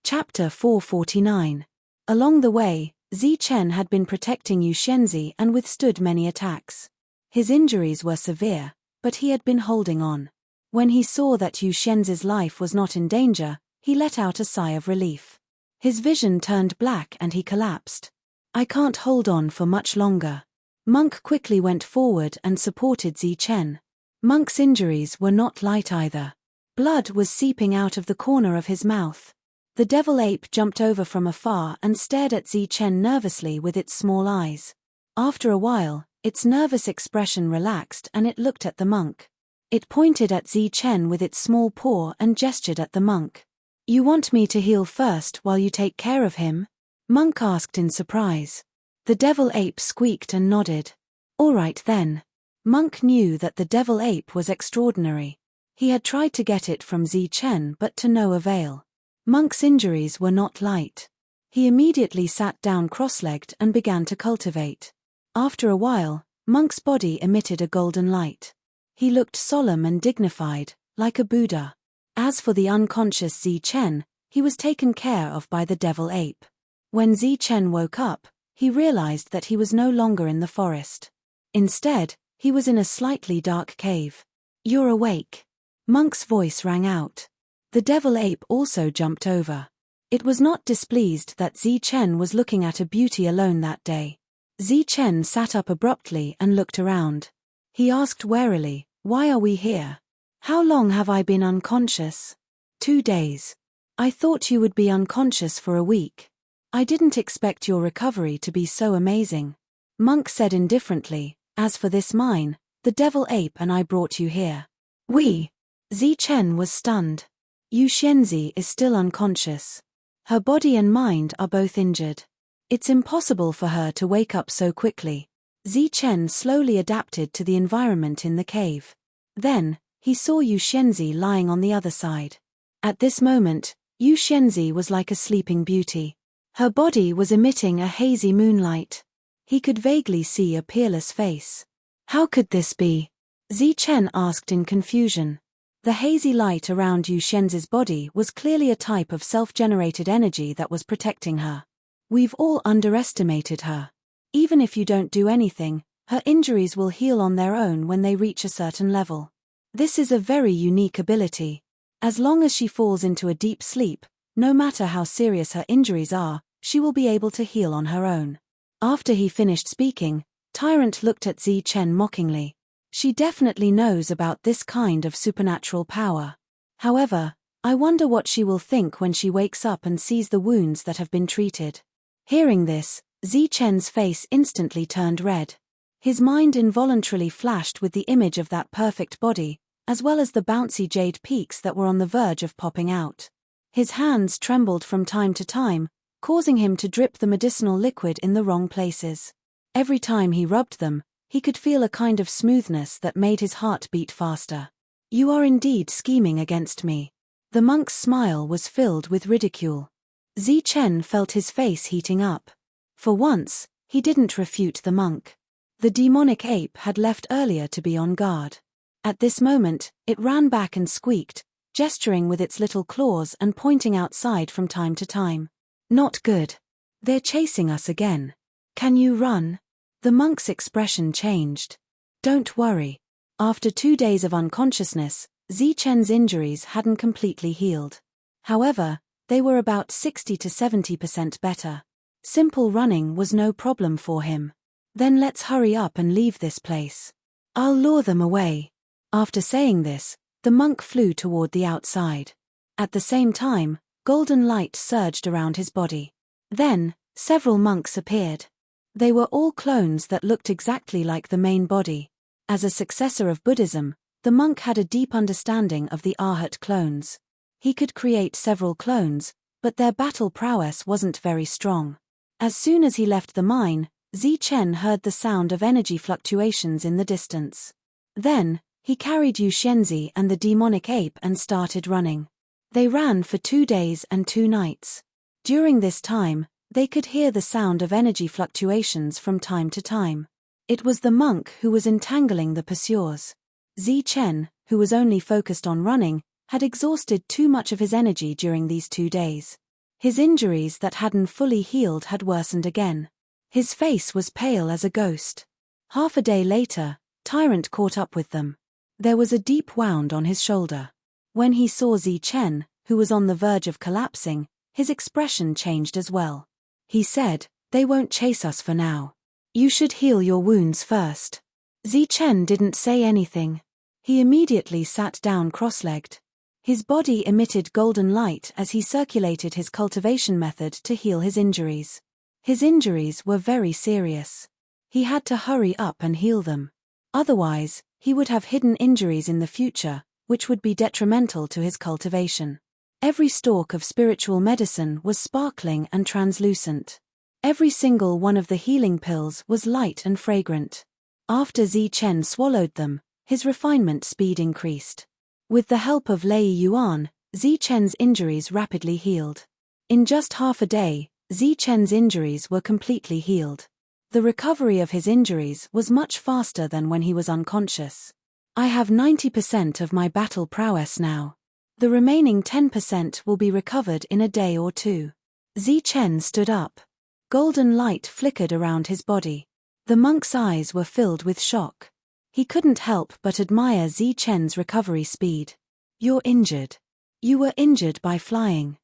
Chapter 449. Along the way, Zichen had been protecting Yuxianzi and withstood many attacks. His injuries were severe, but he had been holding on. When he saw that Yuxianzi's life was not in danger, he let out a sigh of relief. His vision turned black and he collapsed. "I can't hold on for much longer." Monk quickly went forward and supported Zichen. Monk's injuries were not light either. Blood was seeping out of the corner of his mouth. The devil ape jumped over from afar and stared at Zichen nervously with its small eyes. After a while, its nervous expression relaxed and it looked at the monk. It pointed at Zichen with its small paw and gestured at the monk. "You want me to heal first while you take care of him?" Monk asked in surprise. The devil ape squeaked and nodded. "All right then." Monk knew that the devil ape was extraordinary. He had tried to get it from Zichen but to no avail. Monk's injuries were not light. He immediately sat down cross-legged and began to cultivate. After a while, Monk's body emitted a golden light. He looked solemn and dignified, like a Buddha. As for the unconscious Zichen, he was taken care of by the devil ape. When Zichen woke up, he realized that he was no longer in the forest. Instead, he was in a slightly dark cave. "You're awake." Monk's voice rang out. The devil ape also jumped over. It was not displeased that Zichen was looking at a beauty alone that day. Zichen sat up abruptly and looked around. He asked warily, "Why are we here? How long have I been unconscious?" 2 days. "I thought you would be unconscious for a week. I didn't expect your recovery to be so amazing." Monk said indifferently, "As for this mine, the devil ape and I brought you here." "We?" Zichen was stunned. Yuxianzi is still unconscious. Her body and mind are both injured. It's impossible for her to wake up so quickly. Zichen slowly adapted to the environment in the cave. Then, he saw Yuxianzi lying on the other side. At this moment, Yuxianzi was like a sleeping beauty. Her body was emitting a hazy moonlight. He could vaguely see a peerless face. "How could this be?" Zichen asked in confusion. The hazy light around Yuxianzi's body was clearly a type of self-generated energy that was protecting her. "We've all underestimated her. Even if you don't do anything, her injuries will heal on their own when they reach a certain level. This is a very unique ability. As long as she falls into a deep sleep, no matter how serious her injuries are, she will be able to heal on her own." After he finished speaking, Tyrant looked at Zichen mockingly. "She definitely knows about this kind of supernatural power. However, I wonder what she will think when she wakes up and sees the wounds that have been treated." Hearing this, Zichen's face instantly turned red. His mind involuntarily flashed with the image of that perfect body, as well as the bouncy jade peaks that were on the verge of popping out. His hands trembled from time to time, causing him to drip the medicinal liquid in the wrong places. Every time he rubbed them, he could feel a kind of smoothness that made his heart beat faster. "You are indeed scheming against me." The monk's smile was filled with ridicule. Zichen felt his face heating up. For once, he didn't refute the monk. The demonic ape had left earlier to be on guard. At this moment, it ran back and squeaked, gesturing with its little claws and pointing outside from time to time. "Not good. They're chasing us again. Can you run?" The monk's expression changed. "Don't worry. After 2 days of unconsciousness, Zichen's injuries hadn't completely healed. However, they were about 60 to 70% better. Simple running was no problem for him. Then let's hurry up and leave this place. I'll lure them away." After saying this, the monk flew toward the outside. At the same time, golden light surged around his body. Then, several monks appeared. They were all clones that looked exactly like the main body. As a successor of Buddhism, the monk had a deep understanding of the Arhat clones. He could create several clones, but their battle prowess wasn't very strong. As soon as he left the mine, Zichen heard the sound of energy fluctuations in the distance. Then, he carried Yuxianzi and the demonic ape and started running. They ran for 2 days and 2 nights. During this time, they could hear the sound of energy fluctuations from time to time. It was the monk who was entangling the pursuers. Zichen, who was only focused on running, had exhausted too much of his energy during these 2 days. His injuries that hadn't fully healed had worsened again. His face was pale as a ghost. Half a day later, Tyrant caught up with them. There was a deep wound on his shoulder. When he saw Zi Chen, who was on the verge of collapsing, his expression changed as well. He said, "They won't chase us for now. You should heal your wounds first." Zi Chen didn't say anything. He immediately sat down cross-legged. His body emitted golden light as he circulated his cultivation method to heal his injuries. His injuries were very serious. He had to hurry up and heal them. Otherwise, he would have hidden injuries in the future, which would be detrimental to his cultivation. Every stalk of spiritual medicine was sparkling and translucent. Every single one of the healing pills was light and fragrant. After Zi Chen swallowed them, his refinement speed increased. With the help of Lei Yuan, Zi Chen's injuries rapidly healed. In just half a day, Zi Chen's injuries were completely healed. The recovery of his injuries was much faster than when he was unconscious. "I have 90% of my battle prowess now. The remaining 10% will be recovered in a day or two." Zi Chen stood up. Golden light flickered around his body. The monk's eyes were filled with shock. He couldn't help but admire Zi Chen's recovery speed. "You're injured. You were injured by flying."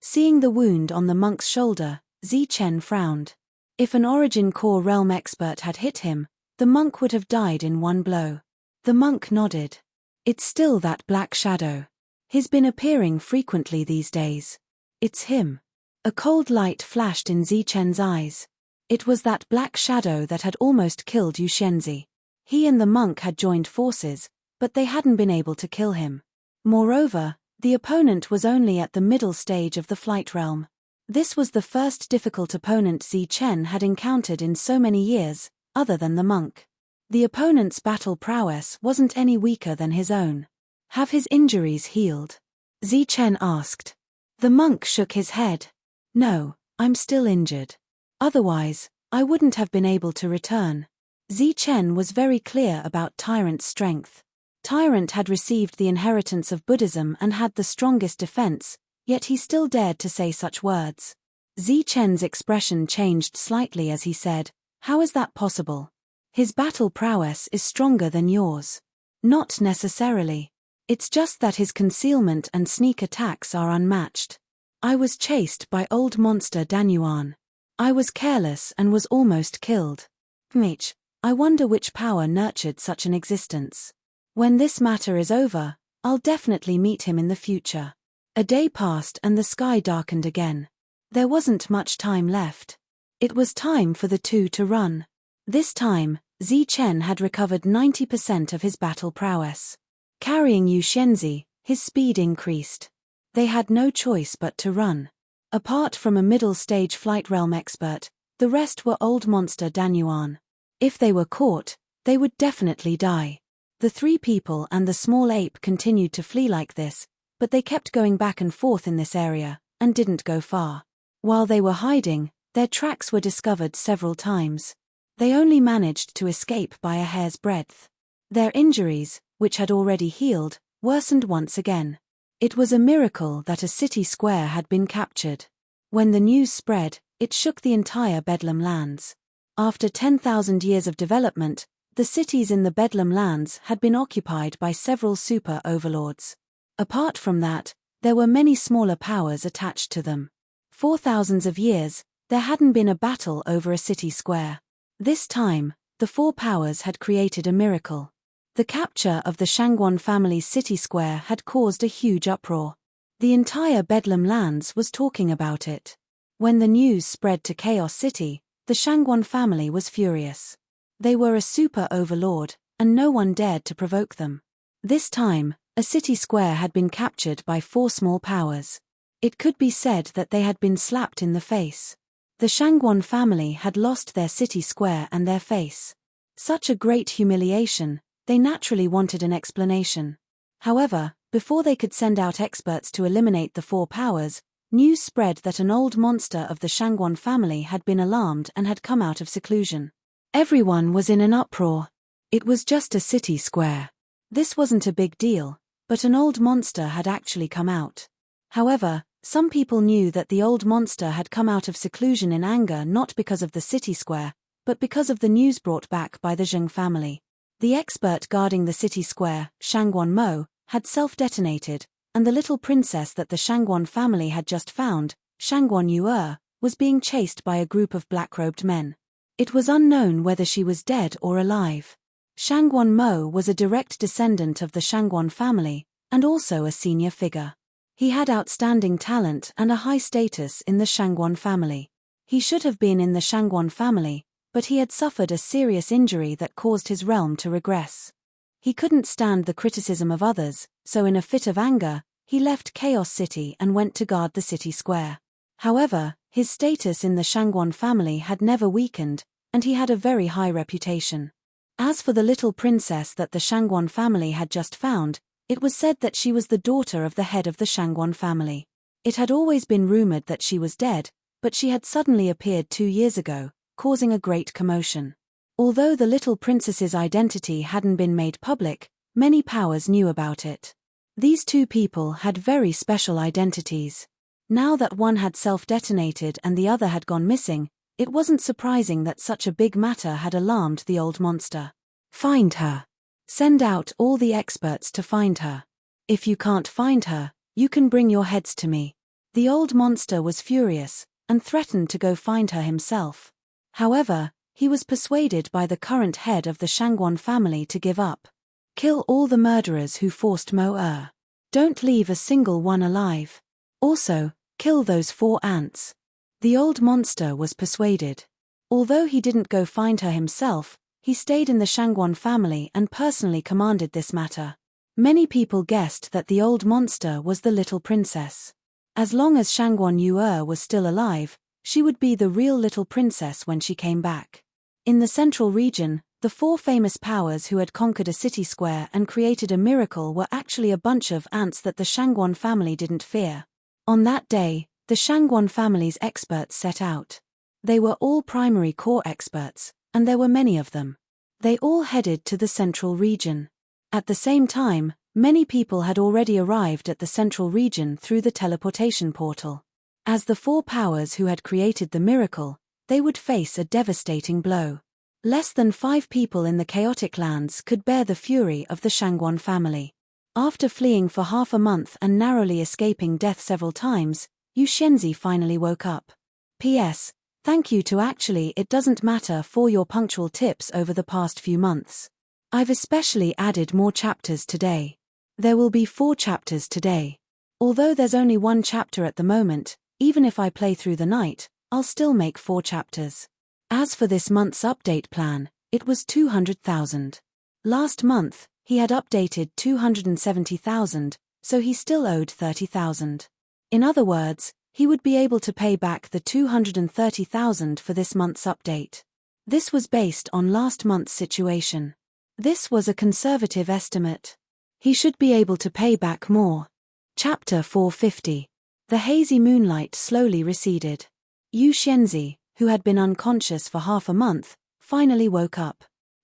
Seeing the wound on the monk's shoulder, Zi Chen frowned. If an Origin Core Realm expert had hit him, the monk would have died in one blow. The monk nodded. "It's still that black shadow. He's been appearing frequently these days." "It's him." A cold light flashed in Zi Chen's eyes. It was that black shadow that had almost killed Yuxianzi. He and the monk had joined forces, but they hadn't been able to kill him. Moreover, the opponent was only at the middle stage of the flight realm. This was the first difficult opponent Zi Chen had encountered in so many years, other than the monk. The opponent's battle prowess wasn't any weaker than his own. "Have his injuries healed?" Zi Chen asked. The monk shook his head. "No, I'm still injured. Otherwise, I wouldn't have been able to return." Zi Chen was very clear about Tyrant's strength. Tyrant had received the inheritance of Buddhism and had the strongest defense, yet he still dared to say such words. Zi Chen's expression changed slightly as he said, "How is that possible? His battle prowess is stronger than yours." "Not necessarily. It's just that his concealment and sneak attacks are unmatched. I was chased by old monster Danyuan. I was careless and was almost killed. Mitch, I wonder which power nurtured such an existence. When this matter is over, I'll definitely meet him in the future." A day passed and the sky darkened again. There wasn't much time left. It was time for the two to run. This time, Zi Chen had recovered 90% of his battle prowess. Carrying Yuxianzi, his speed increased. They had no choice but to run. Apart from a middle-stage flight realm expert, the rest were old monster Danyuan. If they were caught, they would definitely die. The three people and the small ape continued to flee like this, but they kept going back and forth in this area, and didn't go far. While they were hiding, their tracks were discovered several times. They only managed to escape by a hair's breadth. Their injuries, which had already healed, worsened once again. It was a miracle that a city square had been captured. When the news spread, it shook the entire Bedlam lands. After 10,000 years of development, the cities in the Bedlam lands had been occupied by several super overlords. Apart from that, there were many smaller powers attached to them. For thousands of years, there hadn't been a battle over a city square. This time, the four powers had created a miracle. The capture of the Shangguan family's city square had caused a huge uproar. The entire Bedlam lands was talking about it. When the news spread to Chaos City, the Shangguan family was furious. They were a super overlord, and no one dared to provoke them. This time, a city square had been captured by four small powers. It could be said that they had been slapped in the face. The Shangguan family had lost their city square and their face. Such a great humiliation, they naturally wanted an explanation. However, before they could send out experts to eliminate the four powers, news spread that an old monster of the Shangguan family had been alarmed and had come out of seclusion. Everyone was in an uproar. It was just a city square. This wasn't a big deal, but an old monster had actually come out. However, Some people knew that the old monster had come out of seclusion in anger not because of the city square, but because of the news brought back by the Zheng family. The expert guarding the city square, Shangguan Mo, had self-detonated, and the little princess that the Shangguan family had just found, Shangguan Yu'er, was being chased by a group of black-robed men. It was unknown whether she was dead or alive. Shangguan Mo was a direct descendant of the Shangguan family, and also a senior figure. He had outstanding talent and a high status in the Shangguan family. He should have been in the Shangguan family, but he had suffered a serious injury that caused his realm to regress. He couldn't stand the criticism of others, so in a fit of anger, he left Chaos City and went to guard the city square. However, his status in the Shangguan family had never weakened, and he had a very high reputation. As for the little princess that the Shangguan family had just found, it was said that she was the daughter of the head of the Shangguan family. It had always been rumored that she was dead, but she had suddenly appeared 2 years ago, causing a great commotion. Although the little princess's identity hadn't been made public, many powers knew about it. These two people had very special identities. Now that one had self-detonated and the other had gone missing, it wasn't surprising that such a big matter had alarmed the old monster. Find her. Send out all the experts to find her. If you can't find her, you can bring your heads to me. The old monster was furious, and threatened to go find her himself. However, he was persuaded by the current head of the Shangguan family to give up. Kill all the murderers who forced Mo-er. Don't leave a single one alive. Also, kill those 4 ants. The old monster was persuaded. Although he didn't go find her himself, he stayed in the Shangguan family and personally commanded this matter. Many people guessed that the old monster was the little princess. As long as Shangguan Yu'er was still alive, she would be the real little princess when she came back. In the central region, the 4 famous powers who had conquered a city square and created a miracle were actually a bunch of ants that the Shangguan family didn't fear. On that day, the Shangguan family's experts set out. They were all primary core experts, and there were many of them. They all headed to the central region. At the same time, many people had already arrived at the central region through the teleportation portal. As the 4 powers who had created the miracle, they would face a devastating blow. Less than 5 people in the chaotic lands could bear the fury of the Shangguan family. After fleeing for half a month and narrowly escaping death several times, Yu Xianzi finally woke up. P.S. Thank you to actually it doesn't matter for your punctual tips over the past few months. I've especially added more chapters today. There will be 4 chapters today. Although there's only 1 chapter at the moment, even if I play through the night, I'll still make 4 chapters. As for this month's update plan, it was 200,000. Last month, he had updated 270,000, so he still owed 30,000. In other words, he would be able to pay back the 230,000 for this month's update. This was based on last month's situation. This was a conservative estimate. He should be able to pay back more. Chapter 450. The hazy moonlight slowly receded. Yu Xianzi, who had been unconscious for half a month, finally woke up.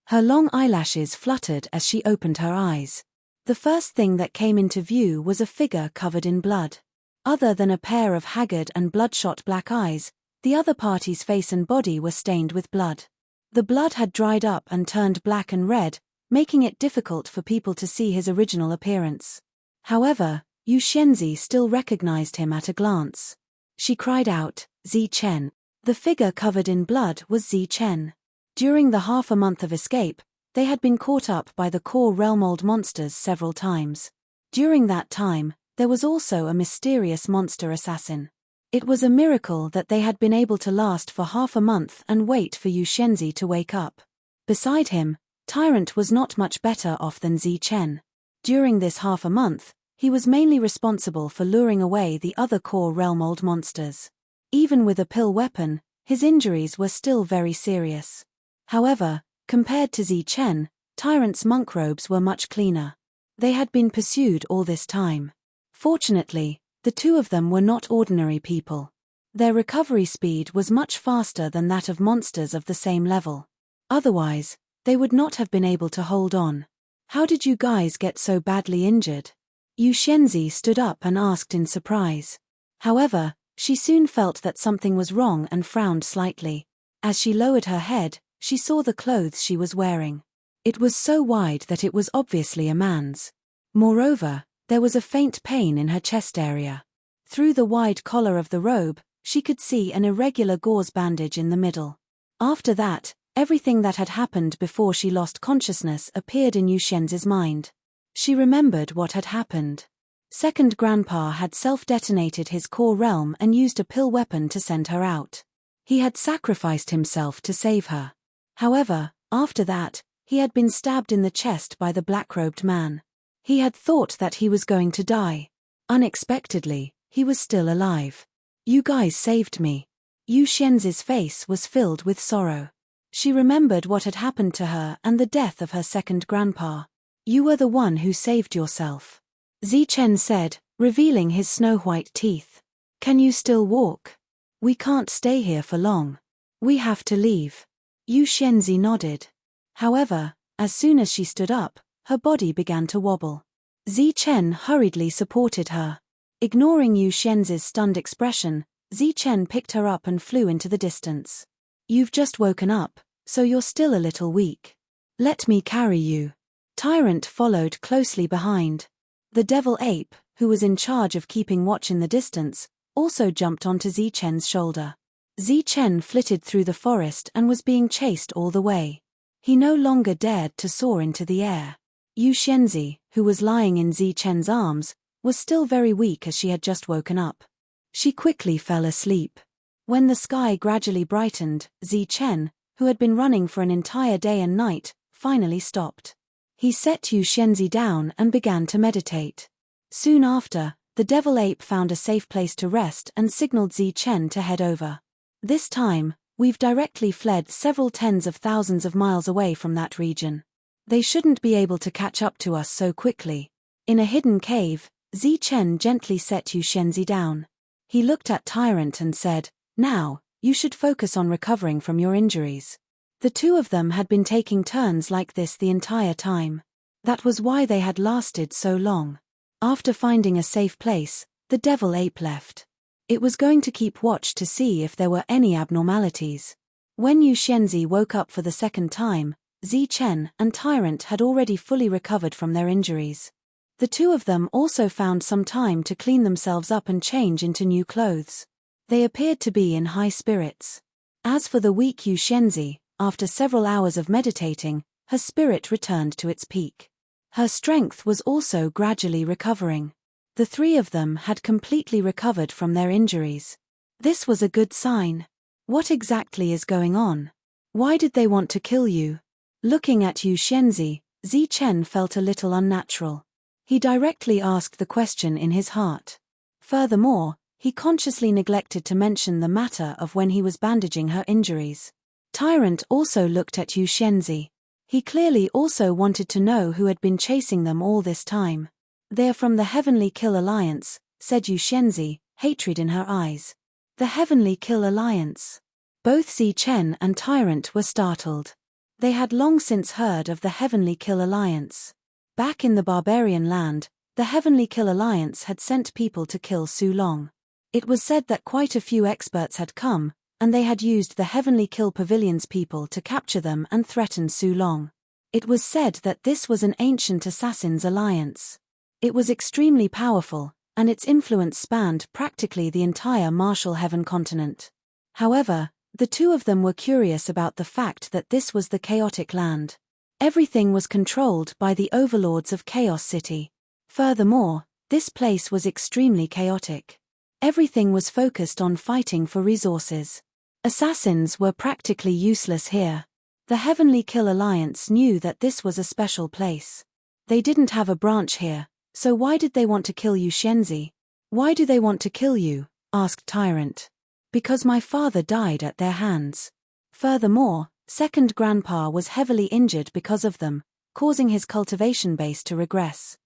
Her long eyelashes fluttered as she opened her eyes. The first thing that came into view was a figure covered in blood. Other than a pair of haggard and bloodshot black eyes, the other party's face and body were stained with blood. The blood had dried up and turned black and red, making it difficult for people to see his original appearance. However, Yu Xianzi still recognized him at a glance. She cried out, "Zi Chen." The figure covered in blood was Zi Chen. During the half a month of escape, they had been caught up by the core realm old monsters several times. During that time, there was also a mysterious monster assassin. It was a miracle that they had been able to last for half a month and wait for Yu Xianzi to wake up. Beside him, Tyrant was not much better off than Zi Chen. During this half a month, he was mainly responsible for luring away the other core realm old monsters. Even with a pill weapon, his injuries were still very serious. However, compared to Zi Chen, Tyrant's monk robes were much cleaner. They had been pursued all this time. Fortunately, the 2 of them were not ordinary people. Their recovery speed was much faster than that of monsters of the same level. Otherwise, they would not have been able to hold on. How did you guys get so badly injured? Yu Xianzi stood up and asked in surprise. However, she soon felt that something was wrong and frowned slightly. As she lowered her head, she saw the clothes she was wearing. It was so wide that it was obviously a man's. Moreover, there was a faint pain in her chest area. Through the wide collar of the robe, she could see an irregular gauze bandage in the middle. After that, everything that had happened before she lost consciousness appeared in Yuxian's mind. She remembered what had happened. Second Grandpa had self-detonated his core realm and used a pill weapon to send her out. He had sacrificed himself to save her. However, after that, he had been stabbed in the chest by the black-robed man. He had thought that he was going to die. Unexpectedly, he was still alive. "You guys saved me." Yu Xian's face was filled with sorrow. She remembered what had happened to her and the death of her second grandpa. "You were the one who saved yourself," Zichen said, revealing his snow-white teeth. "Can you still walk? We can't stay here for long. We have to leave." Yu Xianzi nodded. However, as soon as she stood up, her body began to wobble. Zichen hurriedly supported her. Ignoring Yu Xian's stunned expression, Zichen picked her up and flew into the distance. "You've just woken up, so you're still a little weak. Let me carry you." Tyrant followed closely behind. The devil ape, who was in charge of keeping watch in the distance, also jumped onto Zichen's shoulder. Zichen flitted through the forest and was being chased all the way. He no longer dared to soar into the air. Yu Xianzi, who was lying in Zichen's arms, was still very weak as she had just woken up. She quickly fell asleep. When the sky gradually brightened, Zichen, who had been running for an entire day and night, finally stopped. He set Yu Xianzi down and began to meditate. Soon after, the devil ape found a safe place to rest and signaled Zichen to head over. "This time, we've directly fled several tens of thousands of miles away from that region. They shouldn't be able to catch up to us so quickly." In a hidden cave, Zichen gently set Yu Xianzi down. He looked at Tyrant and said, "Now, you should focus on recovering from your injuries." The two of them had been taking turns like this the entire time. That was why they had lasted so long. After finding a safe place, the devil ape left. It was going to keep watch to see if there were any abnormalities. When Yu Xianzi woke up for the second time, Zichen and Tyrant had already fully recovered from their injuries. The two of them also found some time to clean themselves up and change into new clothes. They appeared to be in high spirits. As for the weak Yu Xianzi, after several hours of meditating, her spirit returned to its peak. Her strength was also gradually recovering. The three of them had completely recovered from their injuries. This was a good sign. What exactly is going on? Why did they want to kill you? Looking at Yu Xianzi, Zichen felt a little unnatural. He directly asked the question in his heart. Furthermore, he consciously neglected to mention the matter of when he was bandaging her injuries. Tyrant also looked at Yu Xianzi. He clearly also wanted to know who had been chasing them all this time. "They're from the Heavenly Kill Alliance," said Yu Xianzi, hatred in her eyes. The Heavenly Kill Alliance. Both Zichen and Tyrant were startled. They had long since heard of the Heavenly Kill Alliance. Back in the barbarian land, the Heavenly Kill Alliance had sent people to kill Su Long. It was said that quite a few experts had come, and they had used the Heavenly Kill Pavilion's people to capture them and threaten Su Long. It was said that this was an ancient assassins' alliance. It was extremely powerful, and its influence spanned practically the entire Martial Heaven continent. However, the two of them were curious about the fact that this was the chaotic land. Everything was controlled by the overlords of Chaos City. Furthermore, this place was extremely chaotic. Everything was focused on fighting for resources. Assassins were practically useless here. The Heavenly Kill Alliance knew that this was a special place. They didn't have a branch here, so why did they want to kill Yu Xianzi? "Why do they want to kill you?" asked Tyrant. "Because my father died at their hands. Furthermore, Second Grandpa was heavily injured because of them, causing his cultivation base to regress."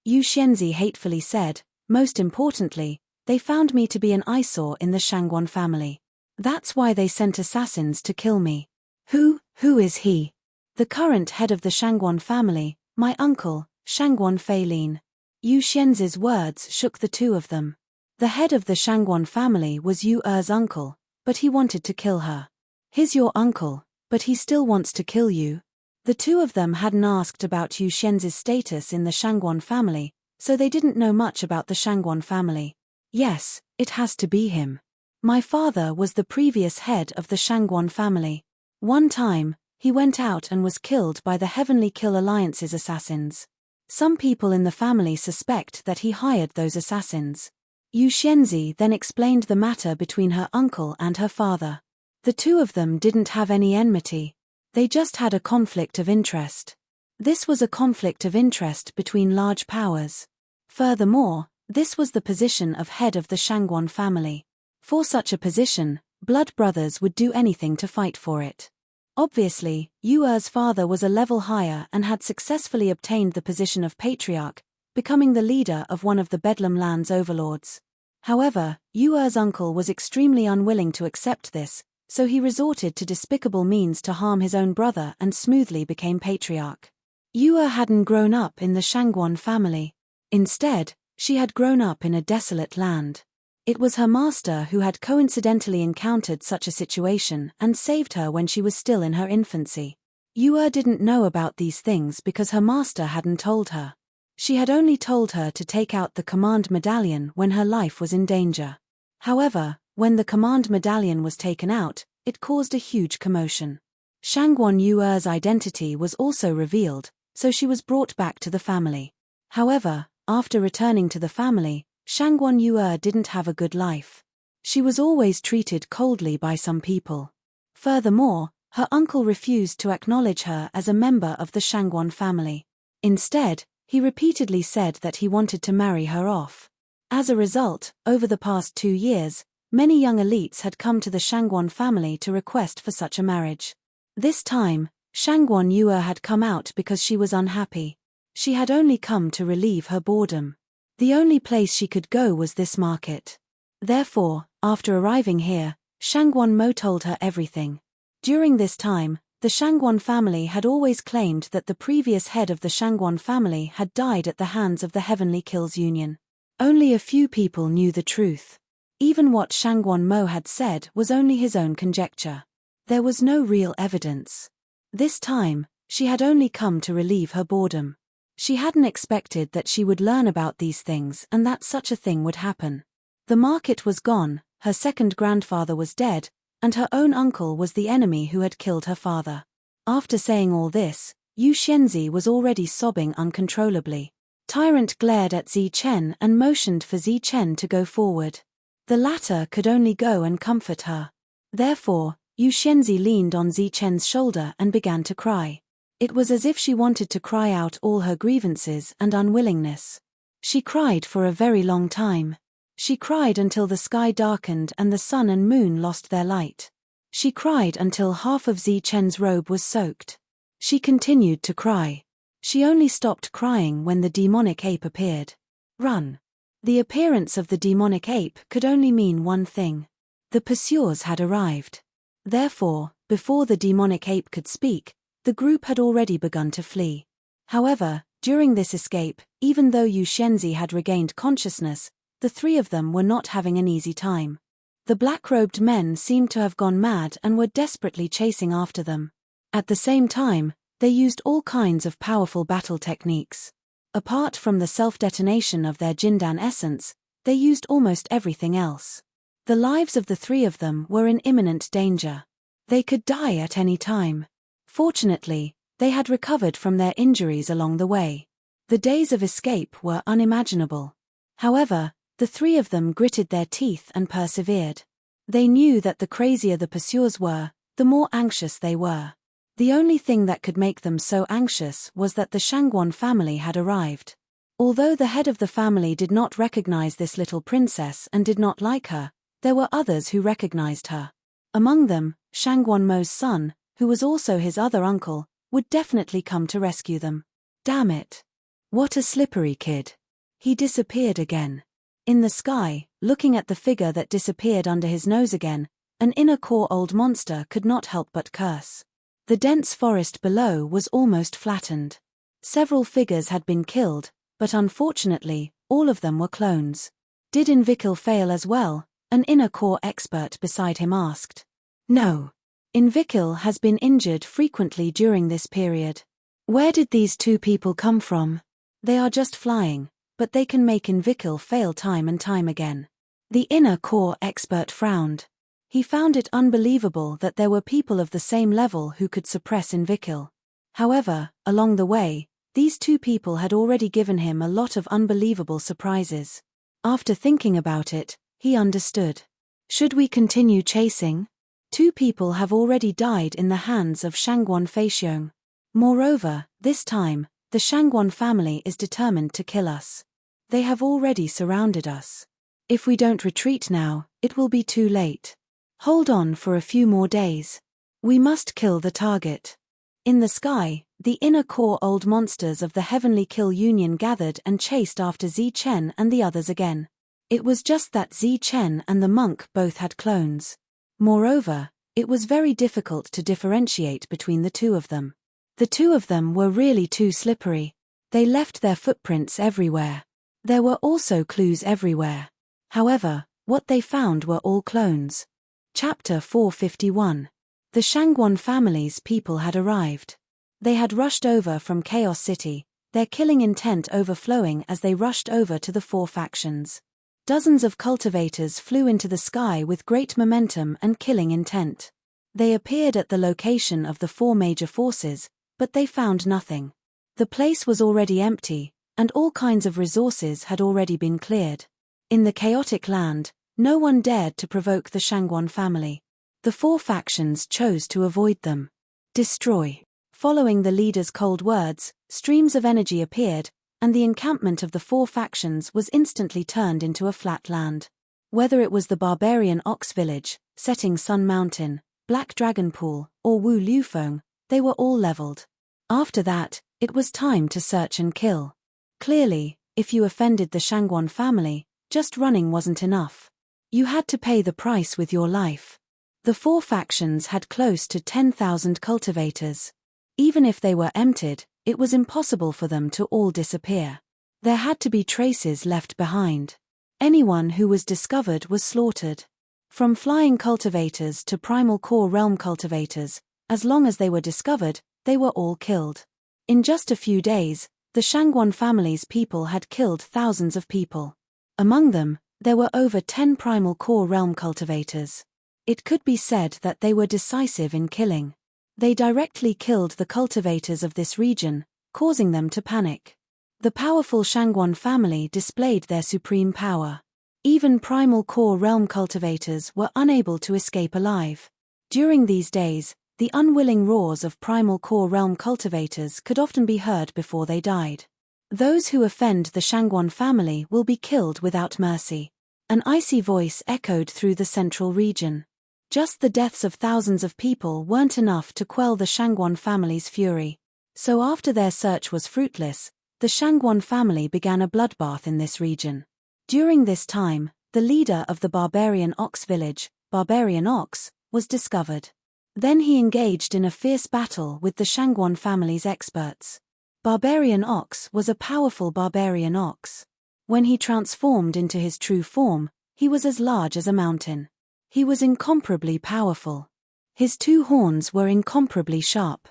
Yu Xianzi hatefully said, "Most importantly, they found me to be an eyesore in the Shangguan family. That's why they sent assassins to kill me." Who is he?" "The current head of the Shangguan family, my uncle, Shangguan Feilin." Yu Xianzi's words shook the two of them. The head of the Shangguan family was Yu Er's uncle, but he wanted to kill her. He's your uncle, but he still wants to kill you. The two of them hadn't asked about Yu Shenzi's status in the Shangguan family, so they didn't know much about the Shangguan family. Yes, it has to be him. My father was the previous head of the Shangguan family. One time, he went out and was killed by the Heavenly Kill Alliance's assassins. Some people in the family suspect that he hired those assassins. Yu Shenzi then explained the matter between her uncle and her father. The two of them didn't have any enmity. They just had a conflict of interest. This was a conflict of interest between large powers. Furthermore, this was the position of head of the Shangguan family. For such a position, blood brothers would do anything to fight for it. Obviously, Yu Er's father was a level higher and had successfully obtained the position of patriarch, becoming the leader of one of the Bedlam land's overlords. However, Yu Er's uncle was extremely unwilling to accept this, so he resorted to despicable means to harm his own brother and smoothly became patriarch. Yu Er hadn't grown up in the Shangguan family. Instead, she had grown up in a desolate land. It was her master who had coincidentally encountered such a situation and saved her when she was still in her infancy. Yu Er didn't know about these things because her master hadn't told her. She had only told her to take out the command medallion when her life was in danger. However, when the command medallion was taken out, it caused a huge commotion. Shangguan Yu Er's identity was also revealed, so she was brought back to the family. However, after returning to the family, Shangguan Yu Er didn't have a good life. She was always treated coldly by some people. Furthermore, her uncle refused to acknowledge her as a member of the Shangguan family. Instead, he repeatedly said that he wanted to marry her off. As a result, over the past 2 years, many young elites had come to the Shangguan family to request for such a marriage. This time, Shangguan Yu Er had come out because she was unhappy. She had only come to relieve her boredom. The only place she could go was this market. Therefore, after arriving here, Shangguan Mo told her everything. During this time, the Shangguan family had always claimed that the previous head of the Shangguan family had died at the hands of the Heavenly Kills Union. Only a few people knew the truth. Even what Shangguan Mo had said was only his own conjecture. There was no real evidence. This time, she had only come to relieve her boredom. She hadn't expected that she would learn about these things and that such a thing would happen. The market was gone, her second grandfather was dead, and her own uncle was the enemy who had killed her father. After saying all this, Yu Shenzi was already sobbing uncontrollably. Tyrant glared at Zi Chen and motioned for Zi Chen to go forward. The latter could only go and comfort her. Therefore, Yu Shenzi leaned on Zi Chen's shoulder and began to cry. It was as if she wanted to cry out all her grievances and unwillingness. She cried for a very long time. She cried until the sky darkened and the sun and moon lost their light. She cried until half of Zi Chen's robe was soaked. She continued to cry. She only stopped crying when the demonic ape appeared. Run. The appearance of the demonic ape could only mean one thing. The pursuers had arrived. Therefore, before the demonic ape could speak, the group had already begun to flee. However, during this escape, even though Yu Shenzi had regained consciousness, the three of them were not having an easy time. The black-robed men seemed to have gone mad and were desperately chasing after them. At the same time, they used all kinds of powerful battle techniques. Apart from the self-detonation of their Jindan essence, they used almost everything else. The lives of the three of them were in imminent danger. They could die at any time. Fortunately, they had recovered from their injuries along the way. The days of escape were unimaginable. However, the three of them gritted their teeth and persevered. They knew that the crazier the pursuers were, the more anxious they were. The only thing that could make them so anxious was that the Shangguan family had arrived. Although the head of the family did not recognize this little princess and did not like her, there were others who recognized her. Among them, Shangguan Mo's son, who was also his other uncle, would definitely come to rescue them. Damn it. What a slippery kid. He disappeared again. In the sky, looking at the figure that disappeared under his nose again, an inner core old monster could not help but curse. The dense forest below was almost flattened. Several figures had been killed, but unfortunately, all of them were clones. Did Invicil fail as well? An inner core expert beside him asked. No. Invicil has been injured frequently during this period. Where did these two people come from? They are just flying, but they can make Invicil fail time and time again. The inner core expert frowned. He found it unbelievable that there were people of the same level who could suppress Invicil. However, along the way, these two people had already given him a lot of unbelievable surprises. After thinking about it, he understood. Should we continue chasing? Two people have already died in the hands of Shangguan Feixiong. Moreover, this time, the Shangguan family is determined to kill us. They have already surrounded us. If we don't retreat now, it will be too late. Hold on for a few more days. We must kill the target. In the sky, the inner core old monsters of the Heavenly Kill Union gathered and chased after Zi Chen and the others again. It was just that Zi Chen and the monk both had clones. Moreover, it was very difficult to differentiate between the two of them. The two of them were really too slippery. They left their footprints everywhere. There were also clues everywhere. However, what they found were all clones. Chapter 451. The Shangguan family's people had arrived. They had rushed over from Chaos City, their killing intent overflowing as they rushed over to the four factions. Dozens of cultivators flew into the sky with great momentum and killing intent. They appeared at the location of the four major forces, but they found nothing. The place was already empty, and all kinds of resources had already been cleared. In the chaotic land, no one dared to provoke the Shangguan family. The four factions chose to avoid them. Destroy. Following the leader's cold words, streams of energy appeared, and the encampment of the four factions was instantly turned into a flat land. Whether it was the barbarian Ox Village, Setting Sun Mountain, Black Dragon Pool, or Wu Liufeng, they were all leveled. After that, it was time to search and kill. Clearly, if you offended the Shangguan family, just running wasn't enough. You had to pay the price with your life. The four factions had close to 10,000 cultivators. Even if they were emptied, it was impossible for them to all disappear. There had to be traces left behind. Anyone who was discovered was slaughtered. From flying cultivators to primal core realm cultivators, as long as they were discovered, they were all killed. In just a few days, the Shangguan family's people had killed thousands of people. Among them, there were over 10 primal core realm cultivators. It could be said that they were decisive in killing. They directly killed the cultivators of this region, causing them to panic. The powerful Shangguan family displayed their supreme power. Even primal core realm cultivators were unable to escape alive. During these days, the unwilling roars of primal core realm cultivators could often be heard before they died. Those who offend the Shangguan family will be killed without mercy. An icy voice echoed through the central region. Just the deaths of thousands of people weren't enough to quell the Shangguan family's fury. So after their search was fruitless, the Shangguan family began a bloodbath in this region. During this time, the leader of the barbarian Ox Village, Barbarian Ox, was discovered. Then he engaged in a fierce battle with the Shangguan family's experts. Barbarian Ox was a powerful barbarian ox. When he transformed into his true form, he was as large as a mountain. He was incomparably powerful. His two horns were incomparably sharp.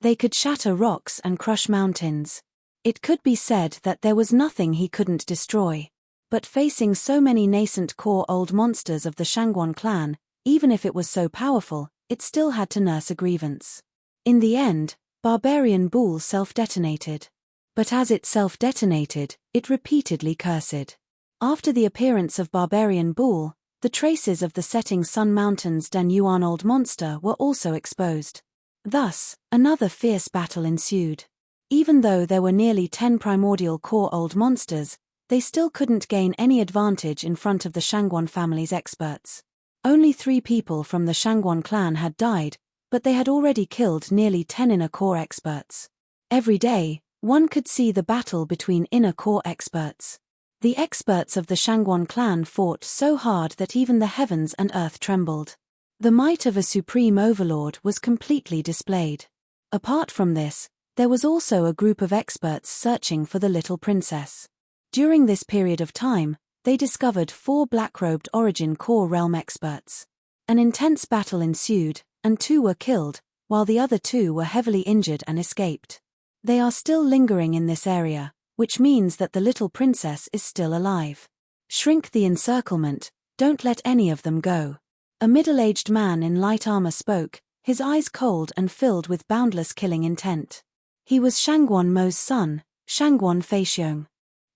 They could shatter rocks and crush mountains. It could be said that there was nothing he couldn't destroy. But facing so many nascent core old monsters of the Shangguan clan, even if it was so powerful, it still had to nurse a grievance. In the end, Barbarian Bull self-detonated. But as it self-detonated, it repeatedly cursed. After the appearance of Barbarian Bull, the traces of the Setting Sun Mountain's Danyuan old monster were also exposed. Thus, another fierce battle ensued. Even though there were nearly 10 primordial core old monsters, they still couldn't gain any advantage in front of the Shangguan family's experts. Only 3 people from the Shangguan clan had died, but they had already killed nearly 10 inner core experts. Every day, one could see the battle between inner core experts. The experts of the Shangguan clan fought so hard that even the heavens and earth trembled. The might of a supreme overlord was completely displayed. Apart from this, there was also a group of experts searching for the little princess. During this period of time, they discovered 4 black-robed Origin Core Realm experts. An intense battle ensued, and 2 were killed, while the other 2 were heavily injured and escaped. They are still lingering in this area, which means that the little princess is still alive. Shrink the encirclement, don't let any of them go. A middle-aged man in light armor spoke, his eyes cold and filled with boundless killing intent. He was Shangguan Mo's son, Shangguan Feixiong.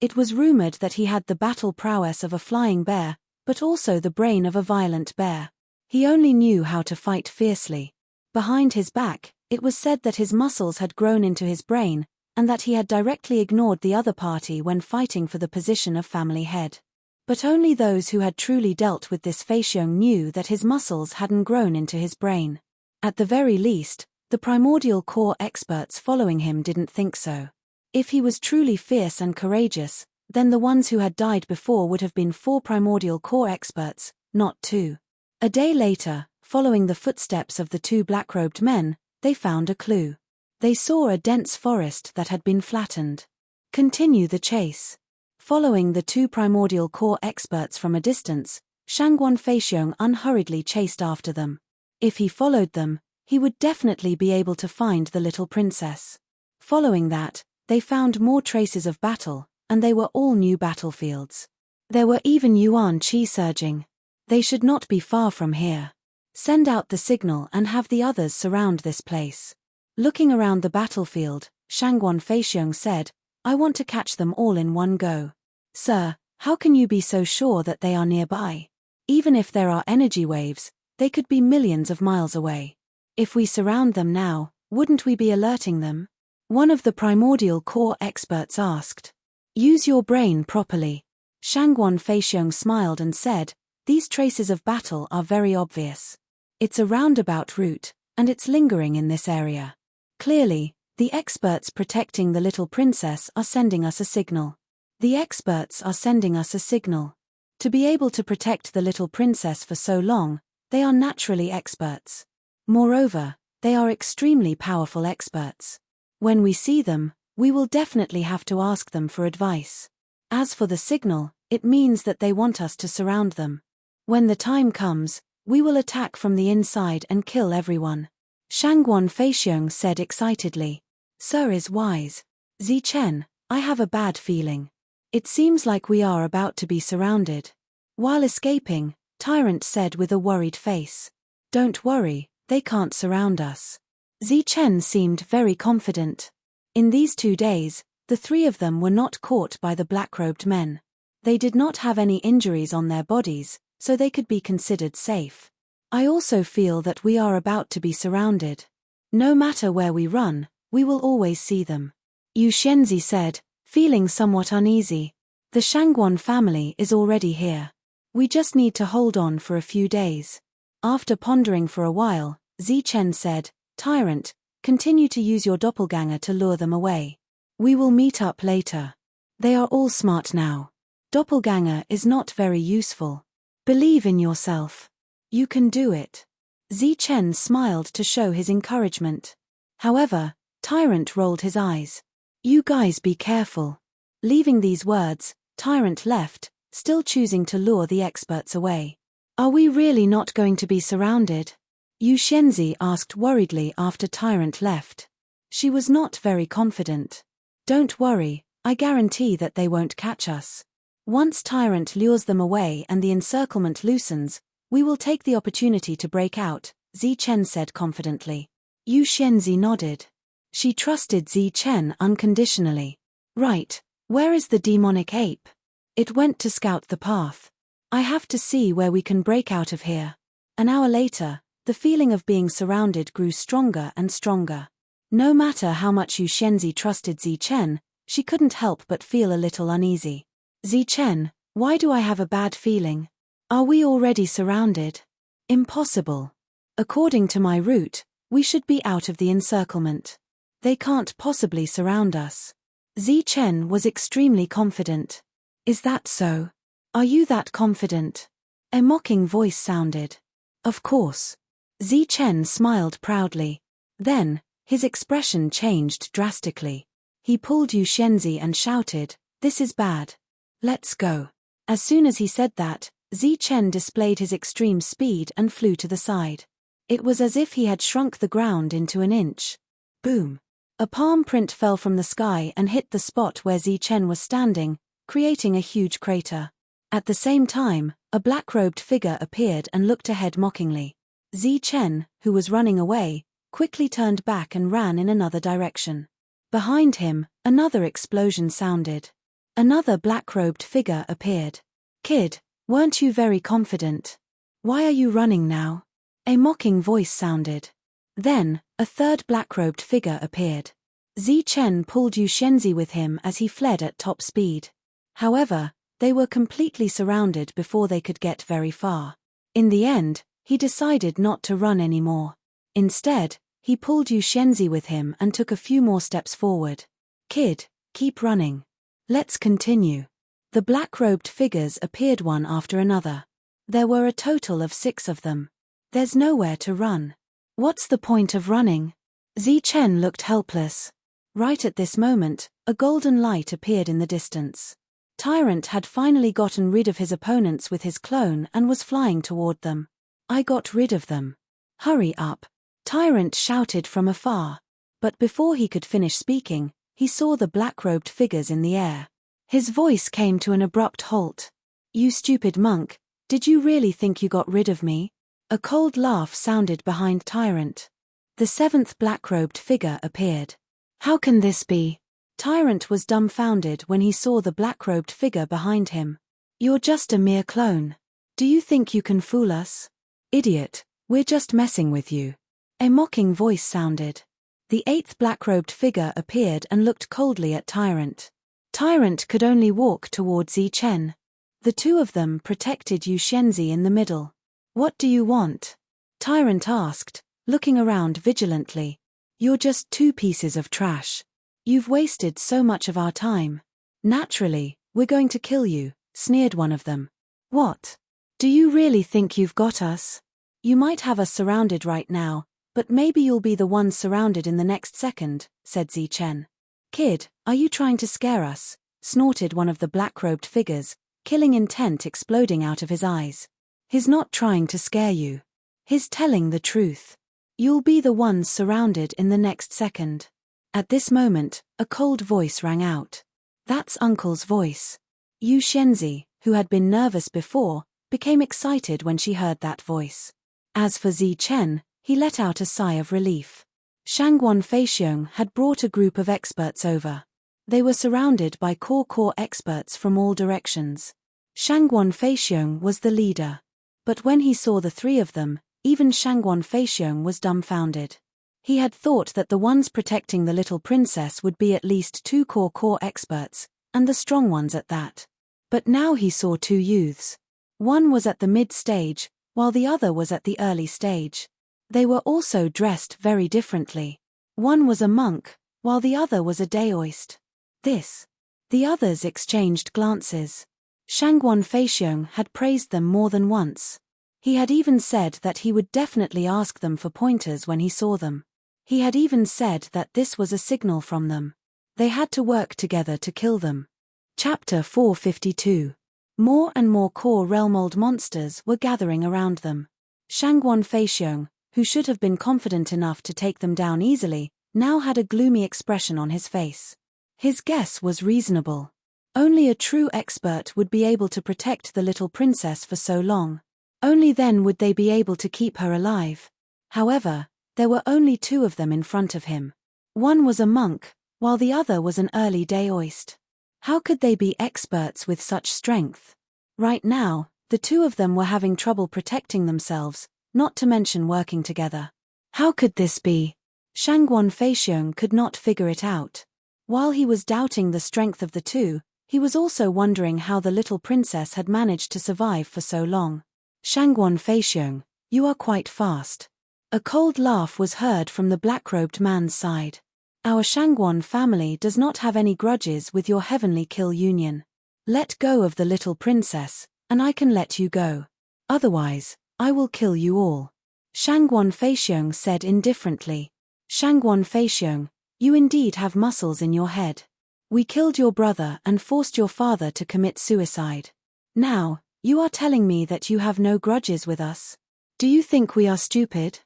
It was rumored that he had the battle prowess of a flying bear, but also the brain of a violent bear. He only knew how to fight fiercely. Behind his back, it was said that his muscles had grown into his brain, and that he had directly ignored the other party when fighting for the position of family head. But only those who had truly dealt with this Feixiong knew that his muscles hadn't grown into his brain. At the very least, the primordial core experts following him didn't think so. If he was truly fierce and courageous, then the ones who had died before would have been 4 primordial core experts, not 2. A day later, following the footsteps of the 2 black-robed men, they found a clue. They saw a dense forest that had been flattened. Continue the chase. Following the 2 primordial core experts from a distance, Shangguan Feixiong unhurriedly chased after them. If he followed them, he would definitely be able to find the little princess. Following that, they found more traces of battle, and they were all new battlefields. There were even Yuan Qi surging. They should not be far from here. Send out the signal and have the others surround this place. Looking around the battlefield, Shangguan Feixiong said, I want to catch them all in one go. Sir, how can you be so sure that they are nearby? Even if there are energy waves, they could be millions of miles away. If we surround them now, wouldn't we be alerting them? One of the primordial core experts asked. Use your brain properly. Shangguan Feixiong smiled and said, these traces of battle are very obvious. It's a roundabout route, and it's lingering in this area. Clearly, the experts protecting the little princess are sending us a signal. The experts are sending us a signal. To be able to protect the little princess for so long, they are naturally experts. Moreover, they are extremely powerful experts. When we see them, we will definitely have to ask them for advice. As for the signal, it means that they want us to surround them. When the time comes, we will attack from the inside and kill everyone. Shangguan Feixiong said excitedly. Sir is wise. Zichen, I have a bad feeling. It seems like we are about to be surrounded. While escaping, Tyrant said with a worried face. Don't worry, they can't surround us. Zichen seemed very confident. In these 2 days, the 3 of them were not caught by the black-robed men. They did not have any injuries on their bodies, so they could be considered safe. I also feel that we are about to be surrounded. No matter where we run, we will always see them. Yu Xianzi said, feeling somewhat uneasy. The Shangguan family is already here. We just need to hold on for a few days. After pondering for a while, Zichen said, Tyrant, continue to use your doppelganger to lure them away. We will meet up later. They are all smart now. Doppelganger is not very useful. Believe in yourself. You can do it. Zichen smiled to show his encouragement. However, Tyrant rolled his eyes. You guys be careful. Leaving these words, Tyrant left, still choosing to lure the experts away. Are we really not going to be surrounded? Yu Xianzi asked worriedly after Tyrant left. She was not very confident. Don't worry, I guarantee that they won't catch us. Once Tyrant lures them away and the encirclement loosens, we will take the opportunity to break out, Zichen said confidently. Yu Xianzi nodded. She trusted Zichen unconditionally. Right, where is the demonic ape? It went to scout the path. I have to see where we can break out of here. An hour later, the feeling of being surrounded grew stronger and stronger. No matter how much Yu Xianzi trusted Zichen, she couldn't help but feel a little uneasy. Zichen, why do I have a bad feeling? Are we already surrounded? Impossible. According to my route, we should be out of the encirclement. They can't possibly surround us. Zichen was extremely confident. Is that so? Are you that confident? A mocking voice sounded. Of course. Zichen smiled proudly. Then, his expression changed drastically. He pulled Yu Xianzi and shouted, This is bad. Let's go. As soon as he said that, Zi Chen displayed his extreme speed and flew to the side. It was as if he had shrunk the ground into an inch. Boom! A palm print fell from the sky and hit the spot where Zi Chen was standing, creating a huge crater. At the same time, a black-robed figure appeared and looked ahead mockingly. Zi Chen, who was running away, quickly turned back and ran in another direction. Behind him, another explosion sounded. Another black-robed figure appeared. "Kid, weren't you very confident? Why are you running now?" A mocking voice sounded. Then, a third black-robed figure appeared. Zi Chen pulled Yu Shenzi with him as he fled at top speed. However, they were completely surrounded before they could get very far. In the end, he decided not to run anymore. Instead, he pulled Yu Shenzi with him and took a few more steps forward. "Kid, keep running. Let's continue." The black-robed figures appeared one after another. There were a total of 6 of them. "There's nowhere to run. What's the point of running?" Zi Chen looked helpless. Right at this moment, a golden light appeared in the distance. Tyrant had finally gotten rid of his opponents with his clone and was flying toward them. "I got rid of them. Hurry up!" Tyrant shouted from afar. But before he could finish speaking, he saw the black-robed figures in the air. His voice came to an abrupt halt. "You stupid monk, did you really think you got rid of me?" A cold laugh sounded behind Tyrant. The 7th black-robed figure appeared. "How can this be?" Tyrant was dumbfounded when he saw the black-robed figure behind him. "You're just a mere clone. Do you think you can fool us? Idiot, we're just messing with you." A mocking voice sounded. The 8th black-robed figure appeared and looked coldly at Tyrant. Tyrant could only walk towards Zi Chen. The 2 of them protected Yu Shenzi in the middle. "What do you want?" Tyrant asked, looking around vigilantly. "You're just 2 pieces of trash. You've wasted so much of our time. Naturally, we're going to kill you," sneered one of them. "What? Do you really think you've got us? You might have us surrounded right now, but maybe you'll be the ones surrounded in the next second," said Zi Chen. "Kid, are you trying to scare us?" snorted one of the black-robed figures, killing intent exploding out of his eyes. "He's not trying to scare you. He's telling the truth. You'll be the ones surrounded in the next second." At this moment, a cold voice rang out. "That's Uncle's voice." Yu Shenzi, who had been nervous before, became excited when she heard that voice. As for Zi Chen, he let out a sigh of relief. Shangguan Feixiong had brought a group of experts over. They were surrounded by core experts from all directions. Shangguan Feixiong was the leader. But when he saw the 3 of them, even Shangguan Feixiong was dumbfounded. He had thought that the ones protecting the little princess would be at least 2 core experts, and the strong ones at that. But now he saw 2 youths. One was at the mid-stage, while the other was at the early stage. They were also dressed very differently. One was a monk, while the other was a daoist. The others exchanged glances. Shangguan Feixiong had praised them more than once. He had even said that he would definitely ask them for pointers when he saw them. He had even said that this was a signal from them. They had to work together to kill them. Chapter 452. More and more core realm-old monsters were gathering around them. Shangguan Feixiong, who should have been confident enough to take them down easily, now had a gloomy expression on his face. His guess was reasonable. Only a true expert would be able to protect the little princess for so long. Only then would they be able to keep her alive. However, there were only 2 of them in front of him. One was a monk, while the other was an early daoist. How could they be experts with such strength? Right now, the 2 of them were having trouble protecting themselves, not to mention working together. How could this be? Shangguan Feixiong could not figure it out. While he was doubting the strength of the 2, he was also wondering how the little princess had managed to survive for so long. "Shangguan Feixiong, you are quite fast." A cold laugh was heard from the black-robed man's side. "Our Shangguan family does not have any grudges with your heavenly kill union. Let go of the little princess, and I can let you go. Otherwise, I will kill you all." Shangguan Feixiong said indifferently. "Shangguan Feixiong, you indeed have muscles in your head. We killed your brother and forced your father to commit suicide. Now, you are telling me that you have no grudges with us? Do you think we are stupid?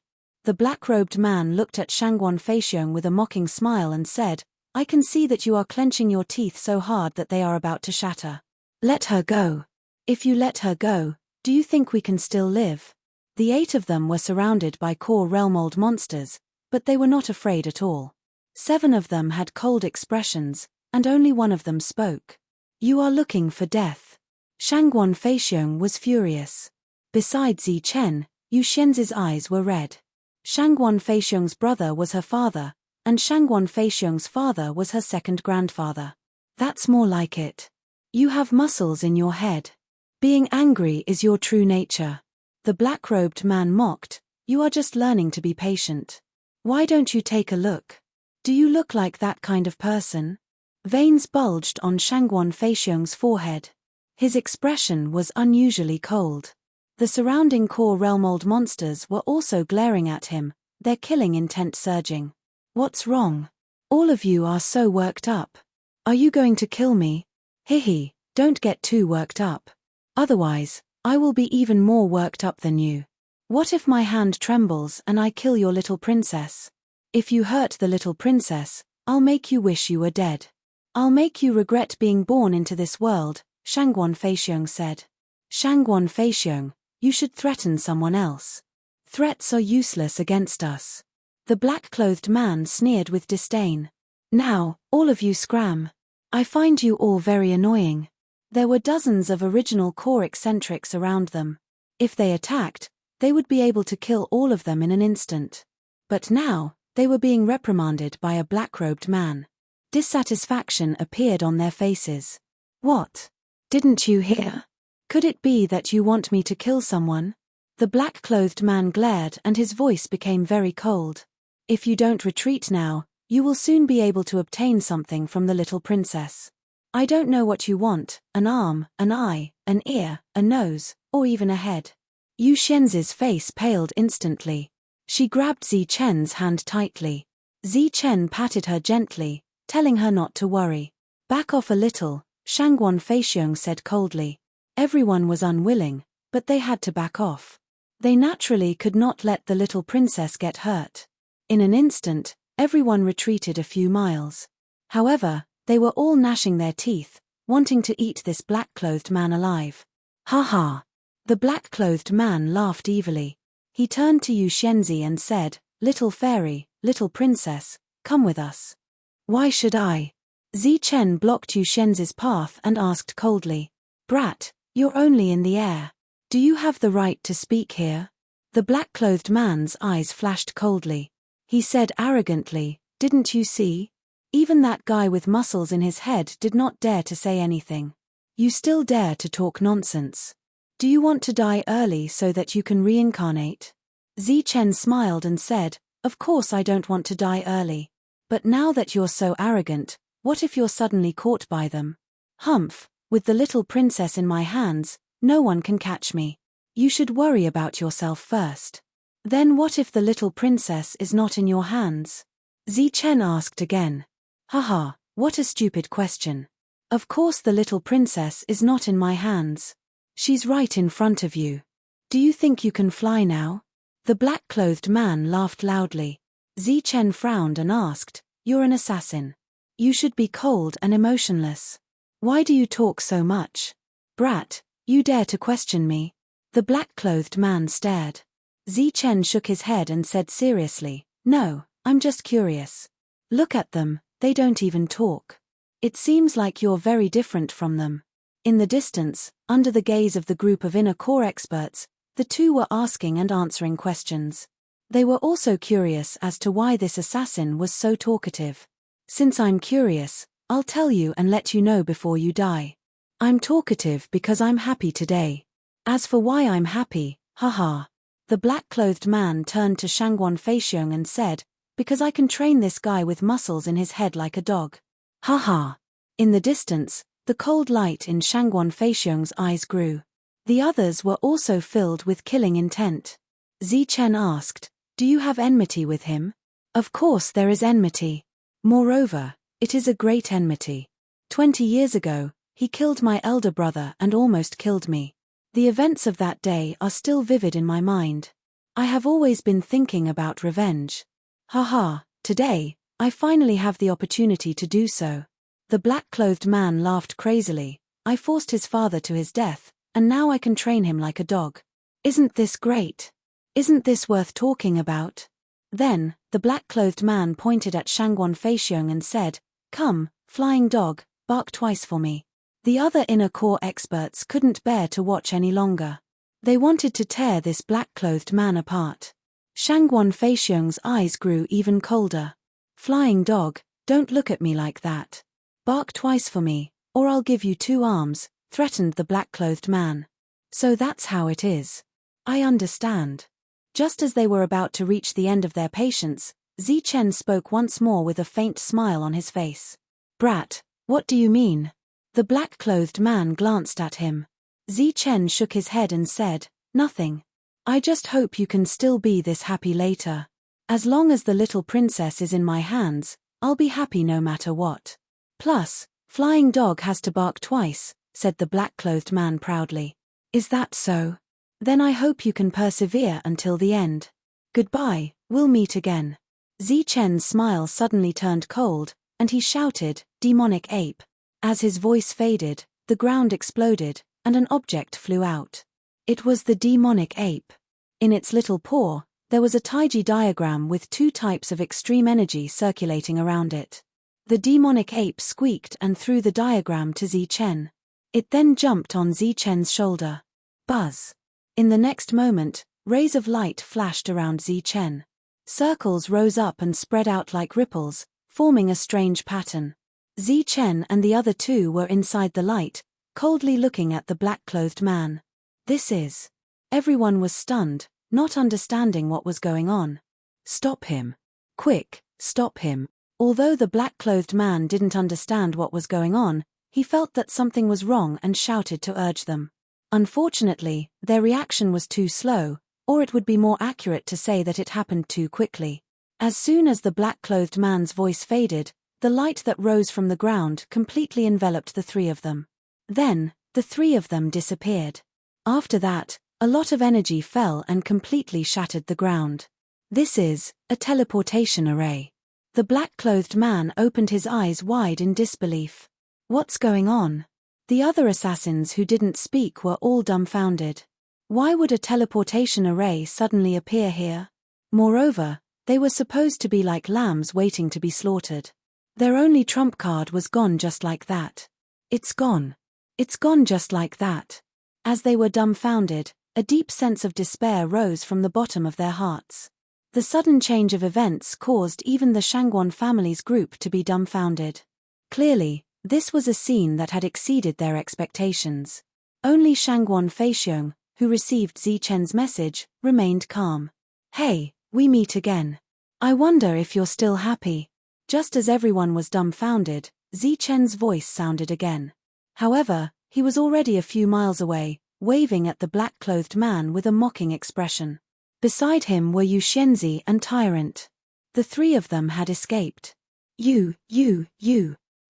The black-robed man looked at Shangguan Feixiong with a mocking smile and said, I can see that you are clenching your teeth so hard that they are about to shatter. Let her go. If you let her go, do you think we can still live? The 8 of them were surrounded by core realm-old monsters, but they were not afraid at all. 7 of them had cold expressions, and only 1 of them spoke. You are looking for death. Shangguan Feixiong was furious. Besides Zi Chen, Yu Xianzi's eyes were red. Shangguan Feixiong's brother was her father, and Shangguan Feixiong's father was her second grandfather. That's more like it. You have muscles in your head. Being angry is your true nature. The black-robed man mocked, you are just learning to be patient. Why don't you take a look? Do you look like that kind of person? Veins bulged on Shangguan Feixiong's forehead. His expression was unusually cold. The surrounding core realm-old monsters were also glaring at him, their killing intent surging. What's wrong? All of you are so worked up. Are you going to kill me? Hihi, don't get too worked up. Otherwise, I will be even more worked up than you. What if my hand trembles and I kill your little princess? If you hurt the little princess, I'll make you wish you were dead. I'll make you regret being born into this world, Shangguan Feixiong said. Shangguan Feixiong, you should threaten someone else. Threats are useless against us. The black-clothed man sneered with disdain. Now, all of you scram. I find you all very annoying. There were dozens of original core eccentrics around them. If they attacked, they would be able to kill all of them in an instant. But now, they were being reprimanded by a black-robed man. Dissatisfaction appeared on their faces. What? Didn't you hear? Could it be that you want me to kill someone? The black-clothed man glared and his voice became very cold. If you don't retreat now, you will soon be able to obtain something from the little princess. I don't know what you want, an arm, an eye, an ear, a nose, or even a head. Yu Xianzi's face paled instantly. She grabbed Zi Chen's hand tightly. Zi Chen patted her gently, telling her not to worry. Back off a little, Shangguan Feixiong said coldly. Everyone was unwilling, but they had to back off. They naturally could not let the little princess get hurt. In an instant, everyone retreated a few miles. However, they were all gnashing their teeth, wanting to eat this black-clothed man alive. Ha ha! The black-clothed man laughed evilly. He turned to Yu Xianzi and said, Little fairy, little princess, come with us. Why should I? Zi Chen blocked Yu Xianzi's path and asked coldly. Brat, you're only in the air. Do you have the right to speak here? The black-clothed man's eyes flashed coldly. He said arrogantly, Didn't you see? Even that guy with muscles in his head did not dare to say anything. You still dare to talk nonsense. Do you want to die early so that you can reincarnate? Zi Chen smiled and said, Of course I don't want to die early. But now that you're so arrogant, what if you're suddenly caught by them? Humph, with the little princess in my hands, no one can catch me. You should worry about yourself first. Then what if the little princess is not in your hands? Zi Chen asked again. Haha, what a stupid question. Of course the little princess is not in my hands. She's right in front of you. Do you think you can fly now? The black-clothed man laughed loudly. Zi Chen frowned and asked, You're an assassin. You should be cold and emotionless. Why do you talk so much? Brat, you dare to question me? The black-clothed man stared. Zi Chen shook his head and said seriously, No, I'm just curious. Look at them, they don't even talk. It seems like you're very different from them. In the distance, under the gaze of the group of inner core experts, the two were asking and answering questions. They were also curious as to why this assassin was so talkative. Since I'm curious, I'll tell you and let you know before you die. I'm talkative because I'm happy today. As for why I'm happy, haha. The black-clothed man turned to Shangguan Feixiong and said, Because I can train this guy with muscles in his head like a dog. Haha. In the distance, the cold light in Shangguan Feixiong's eyes grew. The others were also filled with killing intent. Zi Chen asked, Do you have enmity with him? Of course there is enmity. Moreover, it is a great enmity. 20 years ago, He killed my elder brother and almost killed me. The events of that day are still vivid in my mind. I have always been thinking about revenge. Haha, today, I finally have the opportunity to do so. The black-clothed man laughed crazily. I forced his father to his death, and now I can train him like a dog. Isn't this great? Isn't this worth talking about? Then, the black-clothed man pointed at Shangwon Feixiong and said, "Come, flying dog, bark twice for me." The other inner core experts couldn't bear to watch any longer. They wanted to tear this black-clothed man apart. Shangwon Feixiong's eyes grew even colder. "Flying dog, don't look at me like that. Bark twice for me, or I'll give you 2 arms, threatened the black-clothed man. So that's how it is. I understand. Just as they were about to reach the end of their patience, Zichen spoke once more with a faint smile on his face. Brat, what do you mean? The black-clothed man glanced at him. Zichen shook his head and said, nothing. I just hope you can still be this happy later. As long as the little princess is in my hands, I'll be happy no matter what. Plus, flying dog has to bark twice, said the black-clothed man proudly. Is that so? Then I hope you can persevere until the end. Goodbye, we'll meet again. Zichen's smile suddenly turned cold, and he shouted, demonic ape. As his voice faded, the ground exploded, and an object flew out. It was the demonic ape. In its little paw, there was a Taiji diagram with 2 types of extreme energy circulating around it. The demonic ape squeaked and threw the diagram to Zichen. It then jumped on Zichen's shoulder. Buzz. In the next moment, rays of light flashed around Zichen. Circles rose up and spread out like ripples, forming a strange pattern. Zichen and the other 2 were inside the light, coldly looking at the black-clothed man. This is. Everyone was stunned, not understanding what was going on. Stop him. Quick, stop him. Although the black-clothed man didn't understand what was going on, he felt that something was wrong and shouted to urge them. Unfortunately, their reaction was too slow, or it would be more accurate to say that it happened too quickly. As soon as the black-clothed man's voice faded, the light that rose from the ground completely enveloped the 3 of them. Then, the 3 of them disappeared. After that, a lot of energy fell and completely shattered the ground. This is a teleportation array. The black-clothed man opened his eyes wide in disbelief. What's going on? The other assassins who didn't speak were all dumbfounded. Why would a teleportation array suddenly appear here? Moreover, they were supposed to be like lambs waiting to be slaughtered. Their only trump card was gone just like that. It's gone. It's gone just like that. As they were dumbfounded, a deep sense of despair rose from the bottom of their hearts. The sudden change of events caused even the Shangwon family's group to be dumbfounded. Clearly, this was a scene that had exceeded their expectations. Only Shangwon Feixiong, who received Zichen's message, remained calm. Hey, we meet again. I wonder if you're still happy. Just as everyone was dumbfounded, Zichen's voice sounded again. However, he was already a few miles away, waving at the black-clothed man with a mocking expression. Beside him were Yu Xianzi and Tyrant. The 3 of them had escaped. You.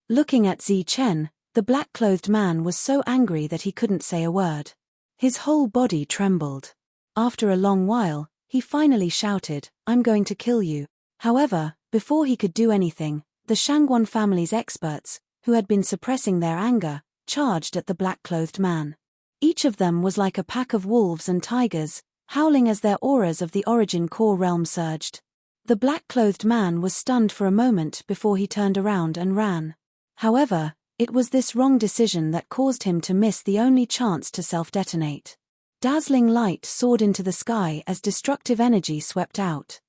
Looking at Zichen, the black-clothed man was so angry that he couldn't say a word. His whole body trembled. After a long while, he finally shouted, I'm going to kill you. However, before he could do anything, the Shangwon family's experts, who had been suppressing their anger, charged at the black-clothed man. Each of them was like a pack of wolves and tigers, howling as their auras of the origin core realm surged. The black-clothed man was stunned for a moment before he turned around and ran. However, it was this wrong decision that caused him to miss the only chance to self-detonate. Dazzling light soared into the sky as destructive energy swept out.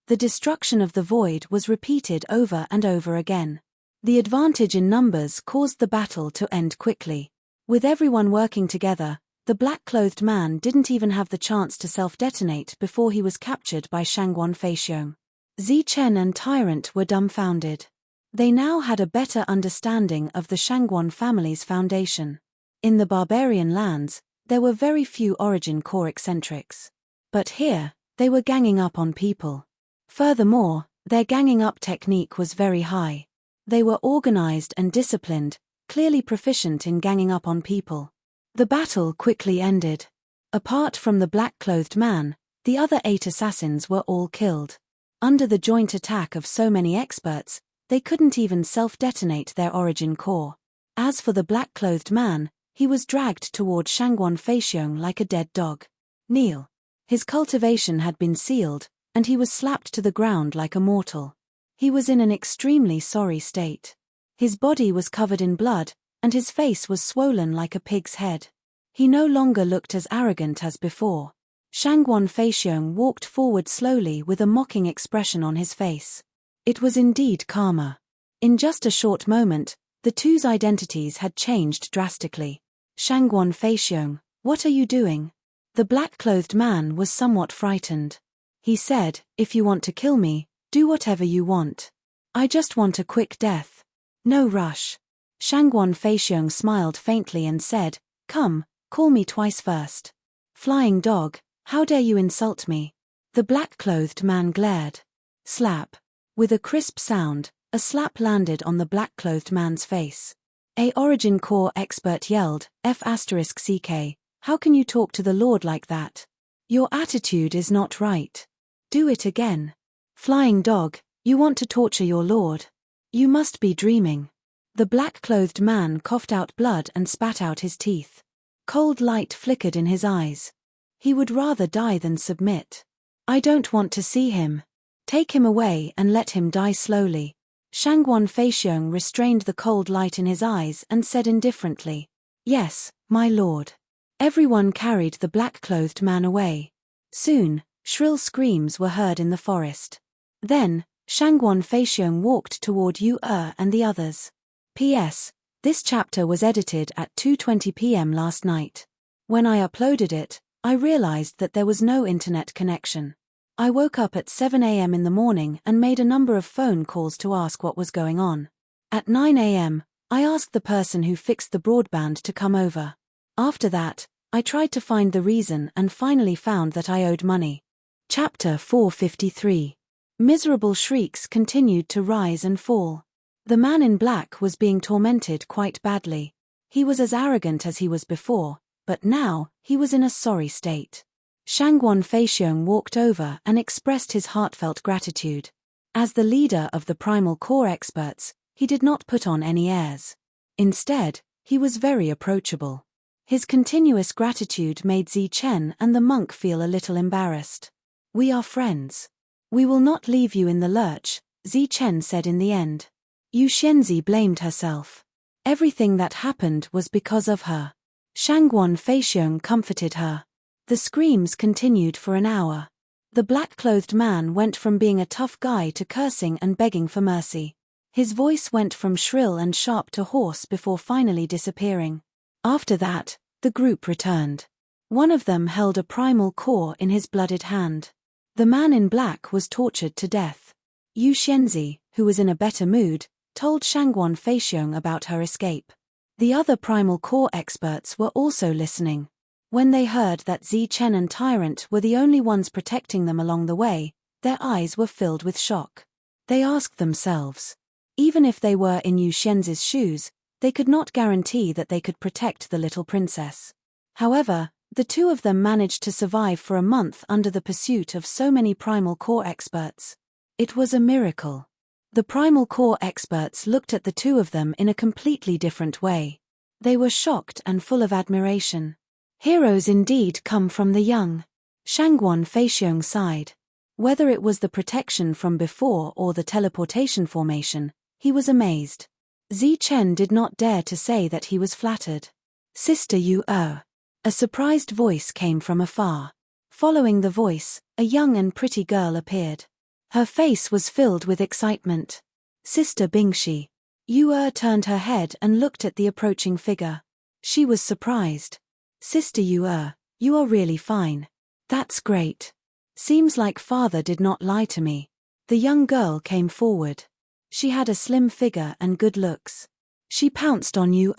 The destruction of the void was repeated over and over again. The advantage in numbers caused the battle to end quickly. With everyone working together, the black-clothed man didn't even have the chance to self-detonate before he was captured by Shangwon Feixiong. Zichen and Tyrant were dumbfounded. They now had a better understanding of the Shangwon family's foundation. In the barbarian lands, there were very few origin core eccentrics. But here, they were ganging up on people. Furthermore, their ganging up technique was very high. They were organized and disciplined, clearly proficient in ganging up on people. The battle quickly ended. Apart from the black-clothed man, the other 8 assassins were all killed. Under the joint attack of so many experts, they couldn't even self-detonate their origin core. As for the black-clothed man, he was dragged toward Shangguan Feixiong like a dead dog. Kneel. His cultivation had been sealed, and he was slapped to the ground like a mortal. He was in an extremely sorry state. His body was covered in blood, and his face was swollen like a pig's head. He no longer looked as arrogant as before. Shangguan Feixiong walked forward slowly with a mocking expression on his face. It was indeed karma. In just a short moment, the two's identities had changed drastically. Shangguan Feixiong, what are you doing? The black-clothed man was somewhat frightened. He said, if you want to kill me, do whatever you want. I just want a quick death. No rush. Shangguan Feixiong smiled faintly and said, come, call me twice first. Flying dog, how dare you insult me? The black-clothed man glared. Slap. With a crisp sound, a slap landed on the black-clothed man's face. A Origin Core expert yelled, F***CK, how can you talk to the Lord like that? Your attitude is not right. Do it again. Flying dog, you want to torture your Lord? You must be dreaming. The black-clothed man coughed out blood and spat out his teeth. Cold light flickered in his eyes. He would rather die than submit. I don't want to see him. Take him away and let him die slowly. Shangguan Feixiong restrained the cold light in his eyes and said indifferently, yes, my lord. Everyone carried the black-clothed man away. Soon, shrill screams were heard in the forest. Then, Shangguan Feixiong walked toward Yu and the others. P.S. This chapter was edited at 2:20 p.m. last night. When I uploaded it, I realized that there was no internet connection. I woke up at 7 a.m. in the morning and made a number of phone calls to ask what was going on. At 9 a.m., I asked the person who fixed the broadband to come over. After that, I tried to find the reason and finally found that I owed money. Chapter 453. Miserable shrieks continued to rise and fall. The man in black was being tormented quite badly. He was as arrogant as he was before, but now, he was in a sorry state. Shangguan Feixiong walked over and expressed his heartfelt gratitude. As the leader of the Primal Core experts, he did not put on any airs. Instead, he was very approachable. His continuous gratitude made Zichen and the monk feel a little embarrassed. We are friends. We will not leave you in the lurch, Zichen said in the end. Yu Xianzi blamed herself. Everything that happened was because of her. Shangguan Feixiong comforted her. The screams continued for an hour. The black-clothed man went from being a tough guy to cursing and begging for mercy. His voice went from shrill and sharp to hoarse before finally disappearing. After that, the group returned. One of them held a primal core in his blooded hand. The man in black was tortured to death. Yu Xianzi, who was in a better mood, told Shangguan Feixiong about her escape. The other primal core experts were also listening. When they heard that Zichen and Tyrant were the only ones protecting them along the way, their eyes were filled with shock. They asked themselves, even if they were in Yu Xianzi's shoes, they could not guarantee that they could protect the little princess. However, the two of them managed to survive for a month under the pursuit of so many primal core experts. It was a miracle. The primal core experts looked at the two of them in a completely different way. They were shocked and full of admiration. Heroes indeed come from the young. Shangguan Feixiong sighed. Whether it was the protection from before or the teleportation formation, he was amazed. Zichen did not dare to say that he was flattered. Sister Yu. A surprised voice came from afar. Following the voice, a young and pretty girl appeared. Her face was filled with excitement. Sister Bingshi. Yu turned her head and looked at the approaching figure. She was surprised. Sister Yu, you are really fine. That's great. Seems like father did not lie to me. The young girl came forward. She had a slim figure and good looks. She pounced on Yu.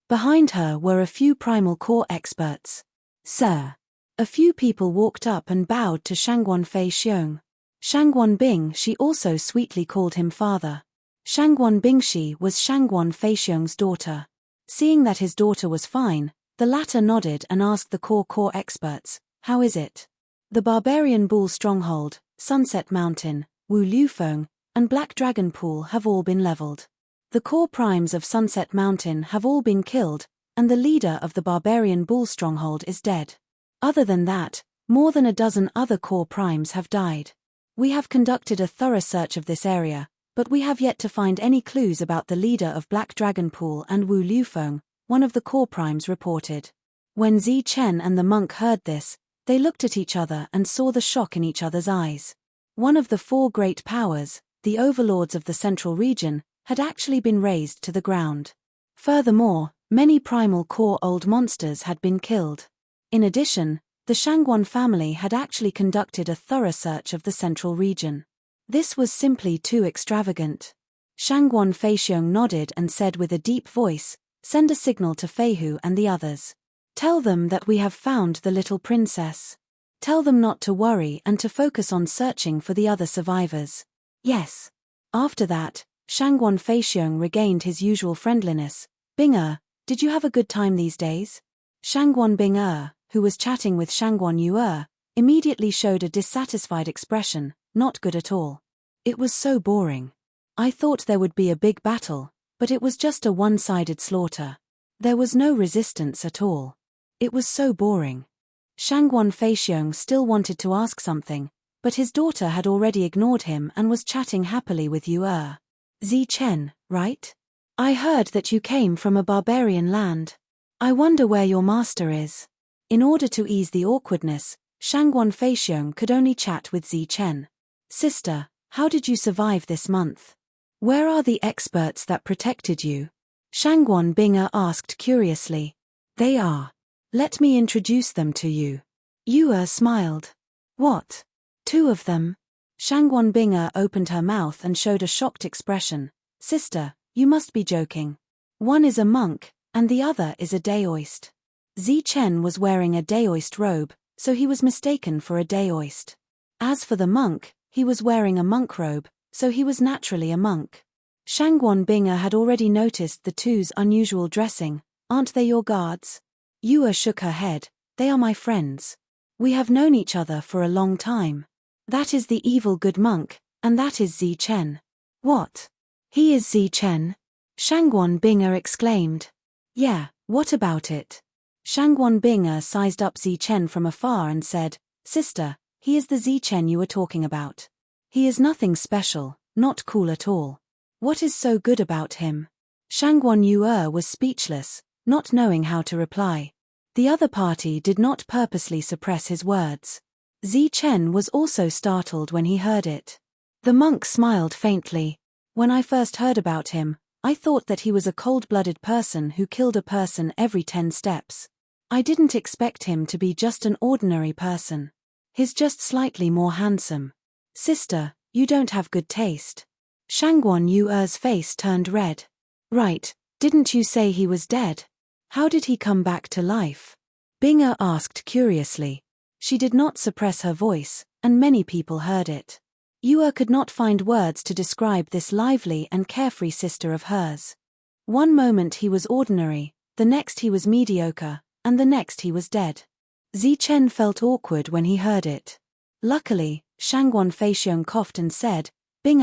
Behind her were a few primal core experts. Sir. A few people walked up and bowed to Shangguan Feixiong. Shangguan Bing, she also sweetly called him father. Shangguan Bingshi was Shangguan Feixiong's daughter. Seeing that his daughter was fine, the latter nodded and asked the core experts, "How is it?" The Barbarian Bull Stronghold, Sunset Mountain, Wu Liufeng, and Black Dragon Pool have all been leveled. The core primes of Sunset Mountain have all been killed, and the leader of the Barbarian Bull Stronghold is dead. Other than that, more than a dozen other core primes have died. We have conducted a thorough search of this area, but we have yet to find any clues about the leader of Black Dragon Pool and Wu Liufeng, one of the core primes reported. When Zi Chen and the monk heard this, they looked at each other and saw the shock in each other's eyes. One of the four great powers, the overlords of the central region, had actually been razed to the ground. Furthermore, many primal core old monsters had been killed. In addition, the Shangguan family had actually conducted a thorough search of the central region. This was simply too extravagant. Shangguan Feixiong nodded and said with a deep voice, "Send a signal to Feihu and the others. Tell them that we have found the little princess. Tell them not to worry and to focus on searching for the other survivors." Yes. After that, Shangguan Feixiong regained his usual friendliness. "Bing did you have a good time these days?" Shangguan Bing who was chatting with Shangguan Yu immediately showed a dissatisfied expression. "Not good at all. It was so boring. I thought there would be a big battle, but it was just a one-sided slaughter. There was no resistance at all. It was so boring." Shangguan Feixiong still wanted to ask something, but his daughter had already ignored him and was chatting happily with Yu. "Zi Chen, right? I heard that you came from a barbarian land. I wonder where your master is." In order to ease the awkwardness, Shangguan Feixiong could only chat with Zi Chen. "Sister, how did you survive this month? Where are the experts that protected you?" Shangguan Bing asked curiously. "They are. Let me introduce them to you." Yu smiled. "What? Two of them?" Shangguan Bing opened her mouth and showed a shocked expression. "Sister, you must be joking. One is a monk, and the other is a daoist." Zi Chen was wearing a daoist robe, so he was mistaken for a daoist. As for the monk, he was wearing a monk robe, so he was naturally a monk. Shangguan Bing had already noticed the two's unusual dressing. "Aren't they your guards?" Yu shook her head. "They are my friends. We have known each other for a long time. That is the evil good monk, and that is Zi Chen." "What? He is Zi Chen?" Shangguan Bing exclaimed. "Yeah, what about it?" Shangguan Bing sized up Zi Chen from afar and said, "Sister, he is the Zi Chen you were talking about. He is nothing special, not cool at all. What is so good about him?" Shangguan Yu was speechless, not knowing how to reply. The other party did not purposely suppress his words. Zi Chen was also startled when he heard it. The monk smiled faintly. "When I first heard about him, I thought that he was a cold-blooded person who killed a person every 10 steps. I didn't expect him to be just an ordinary person. He's just slightly more handsome." "Sister, you don't have good taste." Shangguan Yu's face turned red. "Right, didn't you say he was dead? How did he come back to life?" Bing asked curiously. She did not suppress her voice, and many people heard it. Yu could not find words to describe this lively and carefree sister of hers. One moment he was ordinary, the next he was mediocre, and the next he was dead. Zi Chen felt awkward when he heard it. Luckily, Shangguan Feixiong coughed and said, "Bing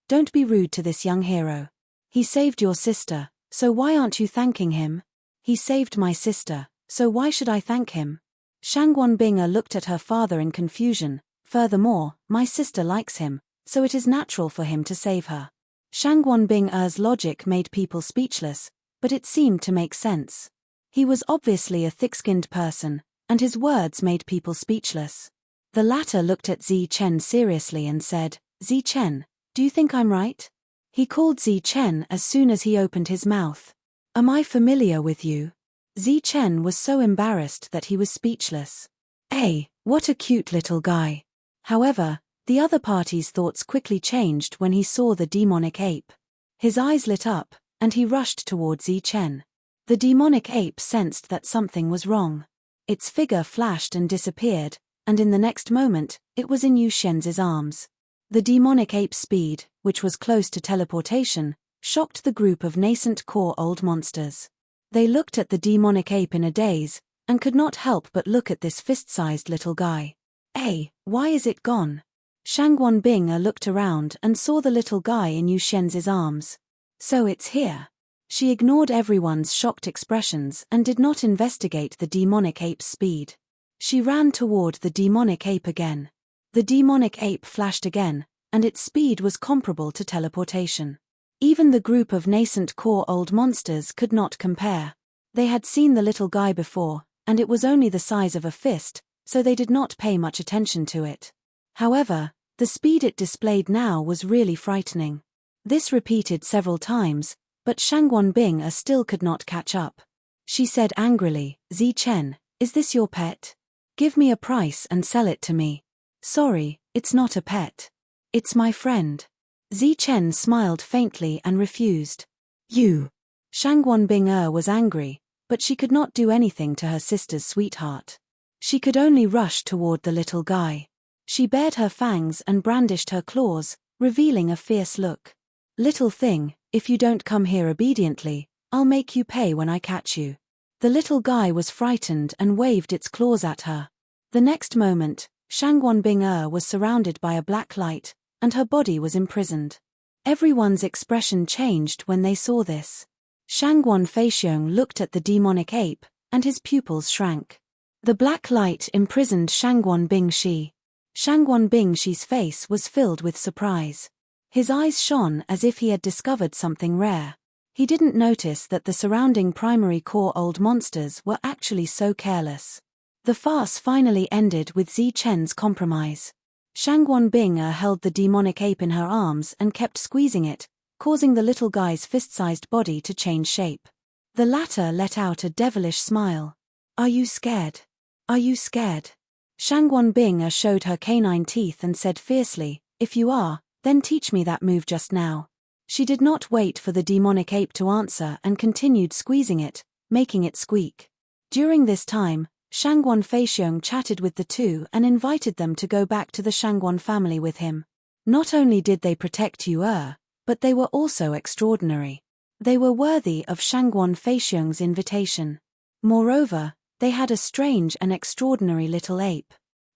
don't be rude to this young hero. He saved your sister, so why aren't you thanking him?" "He saved my sister, so why should I thank him?" Shangguan Bing looked at her father in confusion. "Furthermore, my sister likes him, so it is natural for him to save her." Shangguan Bing's logic made people speechless, but it seemed to make sense. He was obviously a thick-skinned person, and his words made people speechless. The latter looked at Zi Chen seriously and said, "Zi Chen, do you think I'm right?" He called Zi Chen as soon as he opened his mouth. "Am I familiar with you?" Zi Chen was so embarrassed that he was speechless. "Hey, what a cute little guy." However, the other party's thoughts quickly changed when he saw the demonic ape. His eyes lit up, and he rushed toward Zi Chen. The demonic ape sensed that something was wrong. Its figure flashed and disappeared, and in the next moment, it was in Yu Shenz's arms. The demonic ape's speed, which was close to teleportation, shocked the group of nascent core old monsters. They looked at the demonic ape in a daze, and could not help but look at this fist-sized little guy. Hey, why is it gone? Shangguan Bing looked around and saw the little guy in Yu Shenz's arms. So it's here. She ignored everyone's shocked expressions and did not investigate the demonic ape's speed. She ran toward the demonic ape again. The demonic ape flashed again, and its speed was comparable to teleportation. Even the group of nascent core old monsters could not compare. They had seen the little guy before, and it was only the size of a fist, so they did not pay much attention to it. However, the speed it displayed now was really frightening. This repeated several times, but Shangguan Bing still could not catch up. She said angrily, "Zi Chen, is this your pet? Give me a price and sell it to me." "Sorry, it's not a pet. It's my friend." Zi Chen smiled faintly and refused. "You." Shangguan Bing was angry, but she could not do anything to her sister's sweetheart. She could only rush toward the little guy. She bared her fangs and brandished her claws, revealing a fierce look. "Little thing, if you don't come here obediently, I'll make you pay when I catch you." The little guy was frightened and waved its claws at her. The next moment, Shangguan Bing was surrounded by a black light, and her body was imprisoned. Everyone's expression changed when they saw this. Shangguan Feixiong looked at the demonic ape, and his pupils shrank. The black light imprisoned Shangguan Bingshi. Shangguan Bingshi's face was filled with surprise. His eyes shone as if he had discovered something rare. He didn't notice that the surrounding primary core old monsters were actually so careless. The farce finally ended with Zi Chen's compromise. Shangguan Bing held the demonic ape in her arms and kept squeezing it, causing the little guy's fist-sized body to change shape. The latter let out a devilish smile. "Are you scared? Are you scared?" Shangguan Bing showed her canine teeth and said fiercely, "If you are, then teach me that move just now." She did not wait for the demonic ape to answer and continued squeezing it, making it squeak. During this time, Shangguan Feixiong chatted with the two and invited them to go back to the Shangguan family with him. Not only did they protect Yu, but they were also extraordinary. They were worthy of Shangguan Feixiong's invitation. Moreover, they had a strange and extraordinary little ape.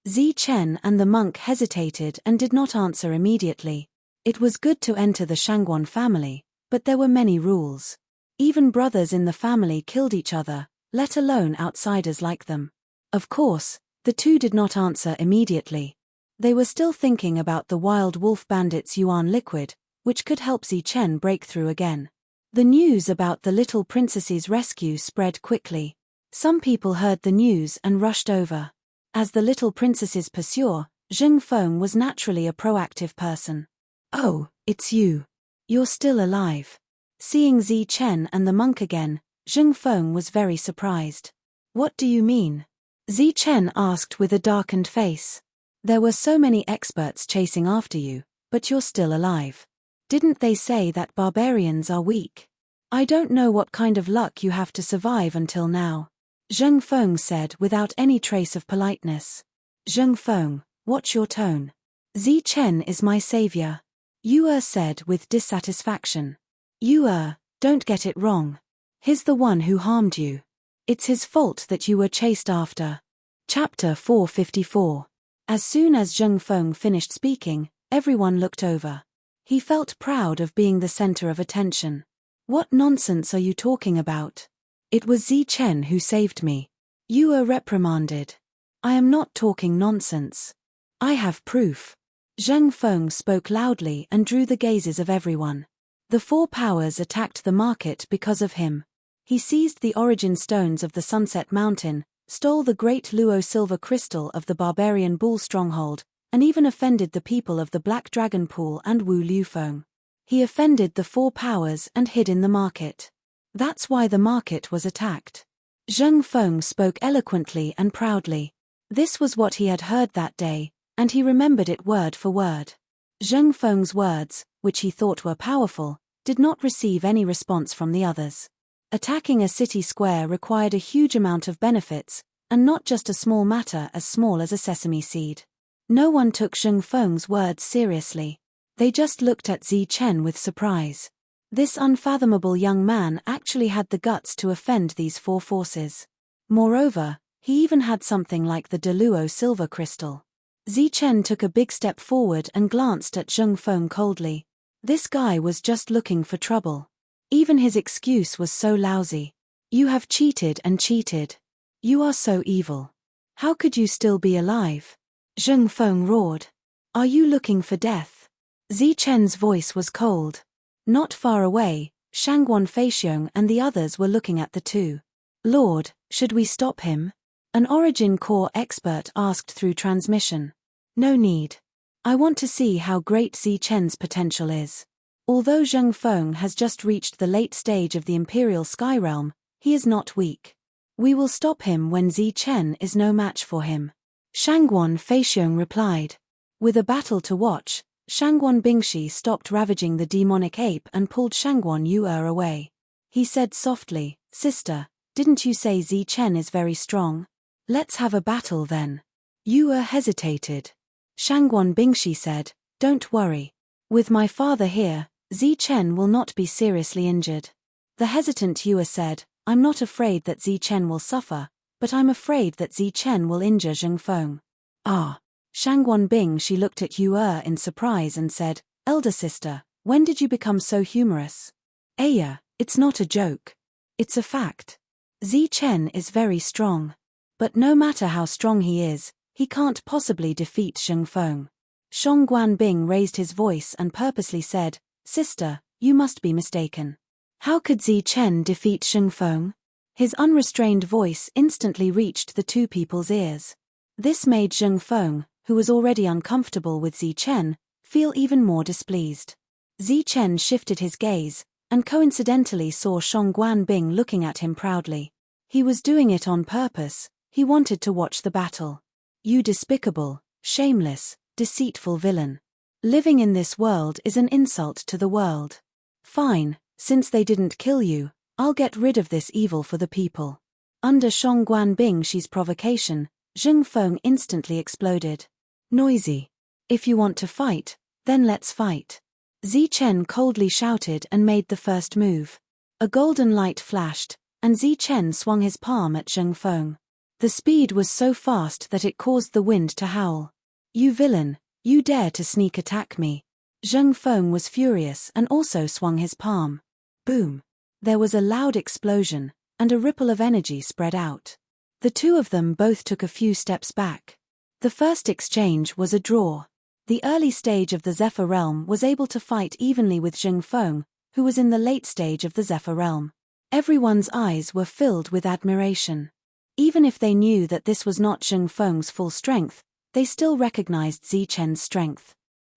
Zi Chen and the monk hesitated and did not answer immediately. It was good to enter the Shangguan family, but there were many rules. Even brothers in the family killed each other, let alone outsiders like them. Of course, the two did not answer immediately. They were still thinking about the wild wolf bandits' Yuan liquid, which could help Zi Chen break through again. The news about the little princess's rescue spread quickly. Some people heard the news and rushed over. As the little princess's pursuer, Zheng Feng was naturally a proactive person. "Oh, it's you. You're still alive." Seeing Zi Chen and the monk again, Zheng Feng was very surprised. "What do you mean?" Zi Chen asked with a darkened face. "There were so many experts chasing after you, but you're still alive. Didn't they say that barbarians are weak? I don't know what kind of luck you have to survive until now," Zheng Feng said without any trace of politeness. "Zheng Feng, watch your tone. Zi Chen is my savior," Yu said with dissatisfaction. "Yu, don't get it wrong. He's the one who harmed you. It's his fault that you were chased after." Chapter 454. As soon as Zheng Feng finished speaking, everyone looked over. He felt proud of being the center of attention. "What nonsense are you talking about? It was Zi Chen who saved me," Yu reprimanded. "I am not talking nonsense. I have proof." Zheng Feng spoke loudly and drew the gazes of everyone. The four powers attacked the market because of him. He seized the origin stones of the Sunset Mountain, stole the great Luo silver crystal of the barbarian bull stronghold, and even offended the people of the Black Dragon Pool and Wu Liufeng. He offended the four powers and hid in the market. That's why the market was attacked. Zheng Feng spoke eloquently and proudly. This was what he had heard that day, and he remembered it word for word. Zheng Feng's words, which he thought were powerful, did not receive any response from the others. Attacking a city square required a huge amount of benefits, and not just a small matter as small as a sesame seed. No one took Zheng Feng's words seriously. They just looked at Zi Chen with surprise. This unfathomable young man actually had the guts to offend these four forces. Moreover, he even had something like the Deluo silver crystal. Zi Chen took a big step forward and glanced at Zheng Feng coldly. This guy was just looking for trouble. Even his excuse was so lousy. You have cheated and cheated. You are so evil. How could you still be alive? Zheng Feng roared. Are you looking for death? Zi Chen's voice was cold. Not far away, Shangguan Feixiong and the others were looking at the two. Lord, should we stop him? An origin core expert asked through transmission. No need. I want to see how great Zi Chen's potential is. Although Zheng Feng has just reached the late stage of the Imperial Sky Realm, he is not weak. We will stop him when Zi Chen is no match for him. Shangguan Feixiong replied. With a battle to watch, Shangguan Bingshi stopped ravaging the demonic ape and pulled Shangguan Yue away. He said softly, Sister, didn't you say Zi Chen is very strong? Let's have a battle then. Yue hesitated. Shangguan Bingshi said, Don't worry. With my father here, Zi Chen will not be seriously injured. The hesitant Yue said, I'm not afraid that Zi Chen will suffer, but I'm afraid that Zi Chen will injure Zheng Feng. Ah. Shangguan Bingshi looked at Yue in surprise and said, Elder sister, when did you become so humorous? Aya, it's not a joke. It's a fact. Zi Chen is very strong. But no matter how strong he is, he can't possibly defeat Zheng Feng. Shangguan Bing raised his voice and purposely said, Sister, you must be mistaken. How could Zi Chen defeat Zheng Feng? His unrestrained voice instantly reached the two people's ears. This made Zheng Feng, who was already uncomfortable with Zi Chen, feel even more displeased. Zi Chen shifted his gaze, and coincidentally saw Shangguan Bing looking at him proudly. He was doing it on purpose. He wanted to watch the battle. You despicable, shameless, deceitful villain. Living in this world is an insult to the world. Fine, since they didn't kill you, I'll get rid of this evil for the people. Under Shangguan Bingshi's provocation, Zheng Feng instantly exploded. Noisy. If you want to fight, then let's fight. Zi Chen coldly shouted and made the first move. A golden light flashed, and Zi Chen swung his palm at Zheng Feng. The speed was so fast that it caused the wind to howl. You villain, you dare to sneak attack me. Zheng Feng was furious and also swung his palm. Boom. There was a loud explosion, and a ripple of energy spread out. The two of them both took a few steps back. The first exchange was a draw. The early stage of the Zephyr Realm was able to fight evenly with Zheng Feng, who was in the late stage of the Zephyr Realm. Everyone's eyes were filled with admiration. Even if they knew that this was not Zheng Feng's full strength, they still recognized Zi Chen's strength.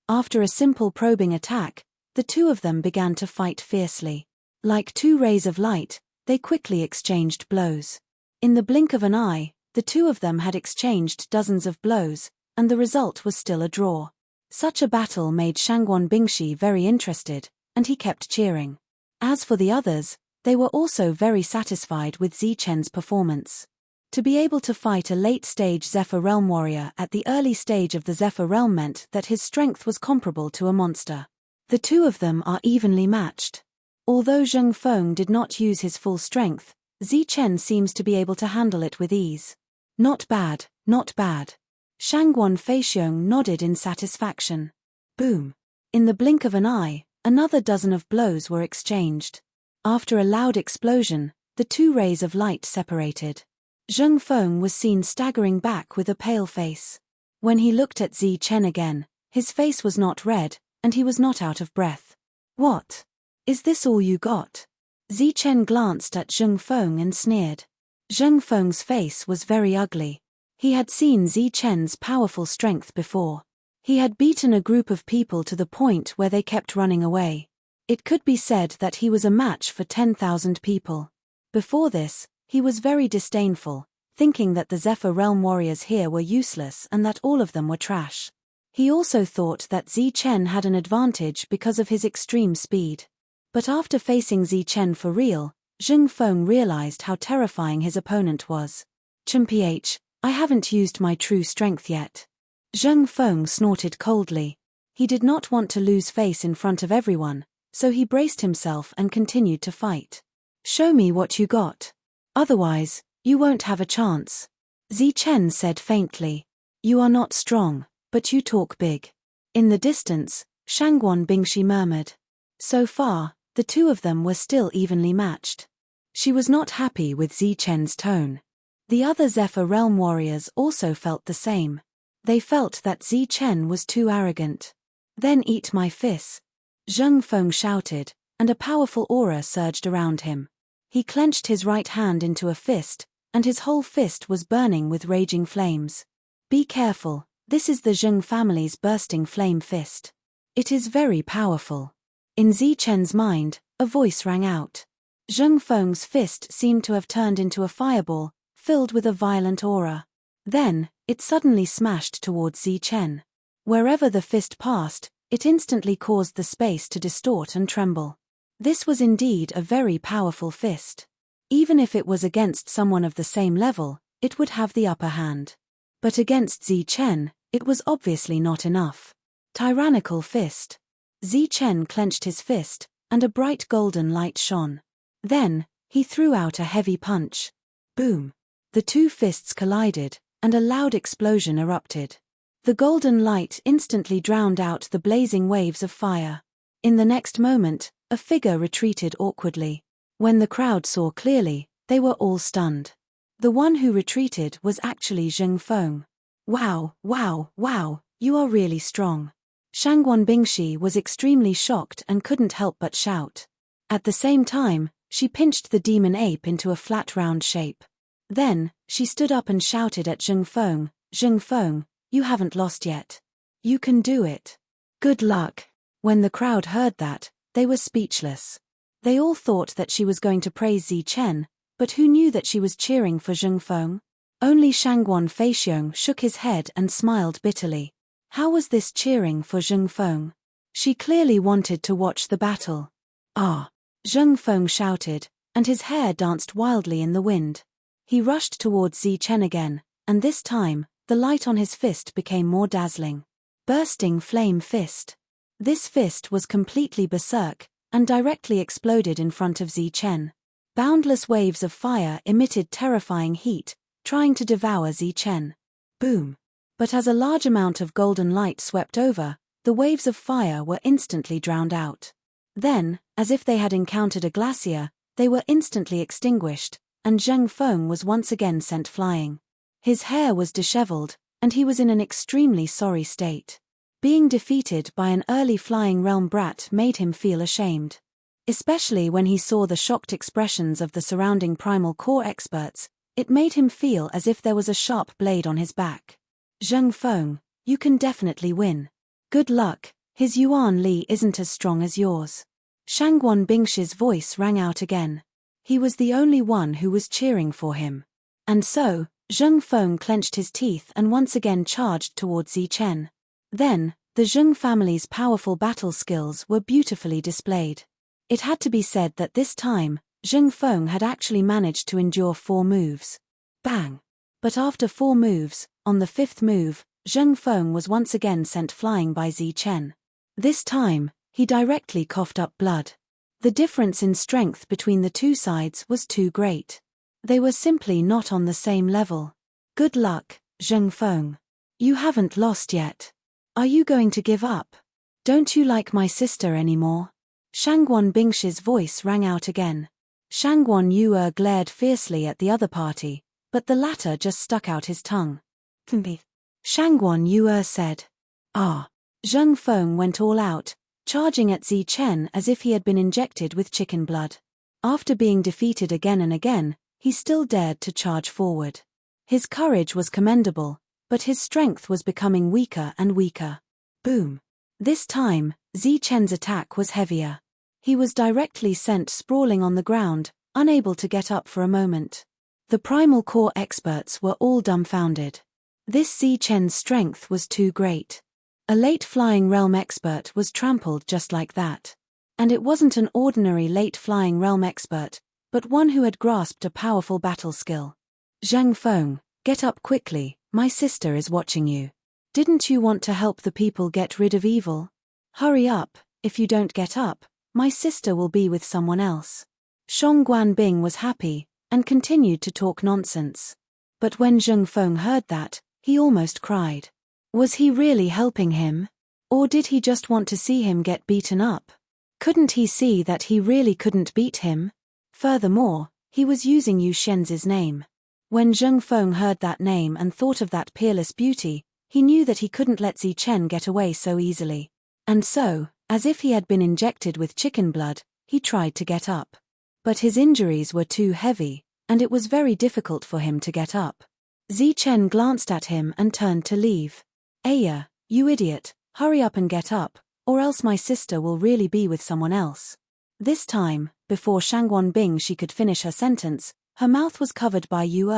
After a simple probing attack, the two of them began to fight fiercely. Like two rays of light, they quickly exchanged blows. In the blink of an eye, the two of them had exchanged dozens of blows, and the result was still a draw. Such a battle made Shangguan Bingshi very interested, and he kept cheering. As for the others, they were also very satisfied with Zi Chen's performance. To be able to fight a late-stage Zephyr Realm warrior at the early stage of the Zephyr Realm meant that his strength was comparable to a monster. The two of them are evenly matched. Although Zheng Feng did not use his full strength, Zi Chen seems to be able to handle it with ease. Not bad, not bad. Shangguan Feixiong nodded in satisfaction. Boom. In the blink of an eye, another dozen of blows were exchanged. After a loud explosion, the two rays of light separated. Zheng Feng was seen staggering back with a pale face. When he looked at Zi Chen again, his face was not red, and he was not out of breath. What? Is this all you got? Zi Chen glanced at Zheng Feng and sneered. Zheng Feng's face was very ugly. He had seen Zi Chen's powerful strength before. He had beaten a group of people to the point where they kept running away. It could be said that he was a match for 10,000 people. Before this, he was very disdainful, thinking that the Zephyr Realm warriors here were useless and that all of them were trash. He also thought that Zi Chen had an advantage because of his extreme speed. But after facing Zi Chen for real, Zheng Feng realized how terrifying his opponent was. "Ch, I haven't used my true strength yet. Zheng Feng snorted coldly. He did not want to lose face in front of everyone, so he braced himself and continued to fight. Show me what you got. Otherwise, you won't have a chance. Zi Chen said faintly. You are not strong, but you talk big. In the distance, Shangguan Bingshi murmured. So far, the two of them were still evenly matched. She was not happy with Zi Chen's tone. The other Zephyr Realm warriors also felt the same. They felt that Zi Chen was too arrogant. Then eat my fist. Zheng Feng shouted, and a powerful aura surged around him. He clenched his right hand into a fist, and his whole fist was burning with raging flames. Be careful, this is the Zheng family's bursting flame fist. It is very powerful. In Zi Chen's mind, a voice rang out. Zheng Feng's fist seemed to have turned into a fireball, filled with a violent aura. Then, it suddenly smashed towards Zi Chen. Wherever the fist passed, it instantly caused the space to distort and tremble. This was indeed a very powerful fist. Even if it was against someone of the same level, it would have the upper hand. But against Zi Chen, it was obviously not enough. Tyrannical fist. Zi Chen clenched his fist, and a bright golden light shone. Then, he threw out a heavy punch. Boom! The two fists collided, and a loud explosion erupted. The golden light instantly drowned out the blazing waves of fire. In the next moment, a figure retreated awkwardly. When the crowd saw clearly, they were all stunned. The one who retreated was actually Zheng Feng. Wow, wow, wow, you are really strong. Shangguan Bingshi was extremely shocked and couldn't help but shout. At the same time, she pinched the demon ape into a flat round shape. Then, she stood up and shouted at Zheng Feng, you haven't lost yet. You can do it. Good luck. When the crowd heard that, they were speechless. They all thought that she was going to praise Zi Chen, but who knew that she was cheering for Zheng Feng? Only Shangguan Feixiong shook his head and smiled bitterly. How was this cheering for Zheng Feng? She clearly wanted to watch the battle. Ah! Zheng Feng shouted, and his hair danced wildly in the wind. He rushed towards Zi Chen again, and this time, the light on his fist became more dazzling. Bursting flame fist. This fist was completely berserk, and directly exploded in front of Zi Chen. Boundless waves of fire emitted terrifying heat, trying to devour Zi Chen. Boom! But as a large amount of golden light swept over, the waves of fire were instantly drowned out. Then, as if they had encountered a glacier, they were instantly extinguished, and Zheng Feng was once again sent flying. His hair was disheveled, and he was in an extremely sorry state. Being defeated by an early flying realm brat made him feel ashamed. Especially when he saw the shocked expressions of the surrounding primal core experts, it made him feel as if there was a sharp blade on his back. Zheng Feng, you can definitely win. Good luck, his Yuan Li isn't as strong as yours. Shangguan Bingshi's voice rang out again. He was the only one who was cheering for him. And so, Zheng Feng clenched his teeth and once again charged towards Zi Chen. Then, the Zheng family's powerful battle skills were beautifully displayed. It had to be said that this time, Zheng Feng had actually managed to endure 4 moves. Bang! But after 4 moves, on the 5th move, Zheng Feng was once again sent flying by Zi Chen. This time, he directly coughed up blood. The difference in strength between the two sides was too great. They were simply not on the same level. Good luck, Zheng Feng. You haven't lost yet. Are you going to give up? Don't you like my sister anymore? Shangguan Bingshi's voice rang out again. Shangguan Yue glared fiercely at the other party, but the latter just stuck out his tongue. Shangguan Yue said. Ah! Zheng Feng went all out, charging at Zi Chen as if he had been injected with chicken blood. After being defeated again and again, he still dared to charge forward. His courage was commendable, but his strength was becoming weaker and weaker. Boom! This time, Zi Chen's attack was heavier. He was directly sent sprawling on the ground, unable to get up for a moment. The primal core experts were all dumbfounded. This Zi Chen's strength was too great. A late flying realm expert was trampled just like that. And it wasn't an ordinary late flying realm expert, but one who had grasped a powerful battle skill. Zheng Feng, get up quickly, my sister is watching you. Didn't you want to help the people get rid of evil? Hurry up, if you don't get up, my sister will be with someone else. Shang Guanbing was happy, and continued to talk nonsense. But when Zheng Feng heard that, he almost cried. Was he really helping him? Or did he just want to see him get beaten up? Couldn't he see that he really couldn't beat him? Furthermore, he was using Yu Shenz's name. When Zheng Feng heard that name and thought of that peerless beauty, he knew that he couldn't let Zi Chen get away so easily. And so, as if he had been injected with chicken blood, he tried to get up. But his injuries were too heavy, and it was very difficult for him to get up. Zi Chen glanced at him and turned to leave. Aya, you idiot, hurry up and get up, or else my sister will really be with someone else. This time, before Shangguan Bing she could finish her sentence, her mouth was covered by Yu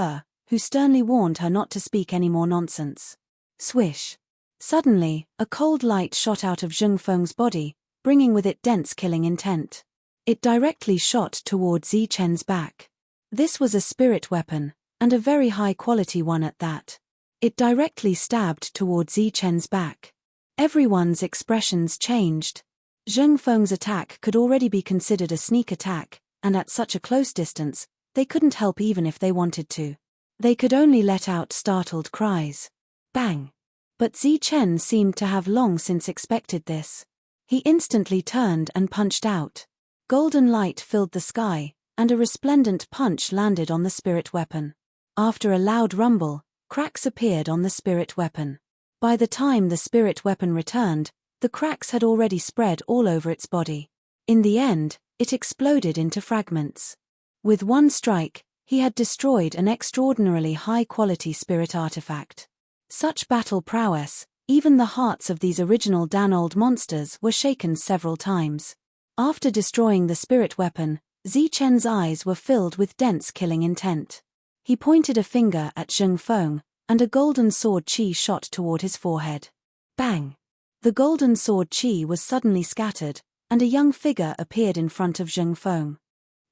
who sternly warned her not to speak any more nonsense. Swish. Suddenly, a cold light shot out of Zheng Feng's body, bringing with it dense killing intent. It directly shot toward Zi Chen's back. This was a spirit weapon, and a very high-quality one at that. It directly stabbed toward Zi Chen's back. Everyone's expressions changed. Zheng Feng's attack could already be considered a sneak attack, and at such a close distance, they couldn't help even if they wanted to. They could only let out startled cries. Bang! But Zi Chen seemed to have long since expected this. He instantly turned and punched out. Golden light filled the sky, and a resplendent punch landed on the spirit weapon. After a loud rumble, cracks appeared on the spirit weapon. By the time the spirit weapon returned, the cracks had already spread all over its body. In the end, it exploded into fragments. With one strike, he had destroyed an extraordinarily high-quality spirit artifact. Such battle prowess, even the hearts of these original Dan-old monsters were shaken several times. After destroying the spirit weapon, Zi Chen's eyes were filled with dense killing intent. He pointed a finger at Zheng Feng, and a golden sword chi shot toward his forehead. Bang! The golden sword chi was suddenly scattered, and a young figure appeared in front of Zheng Feng.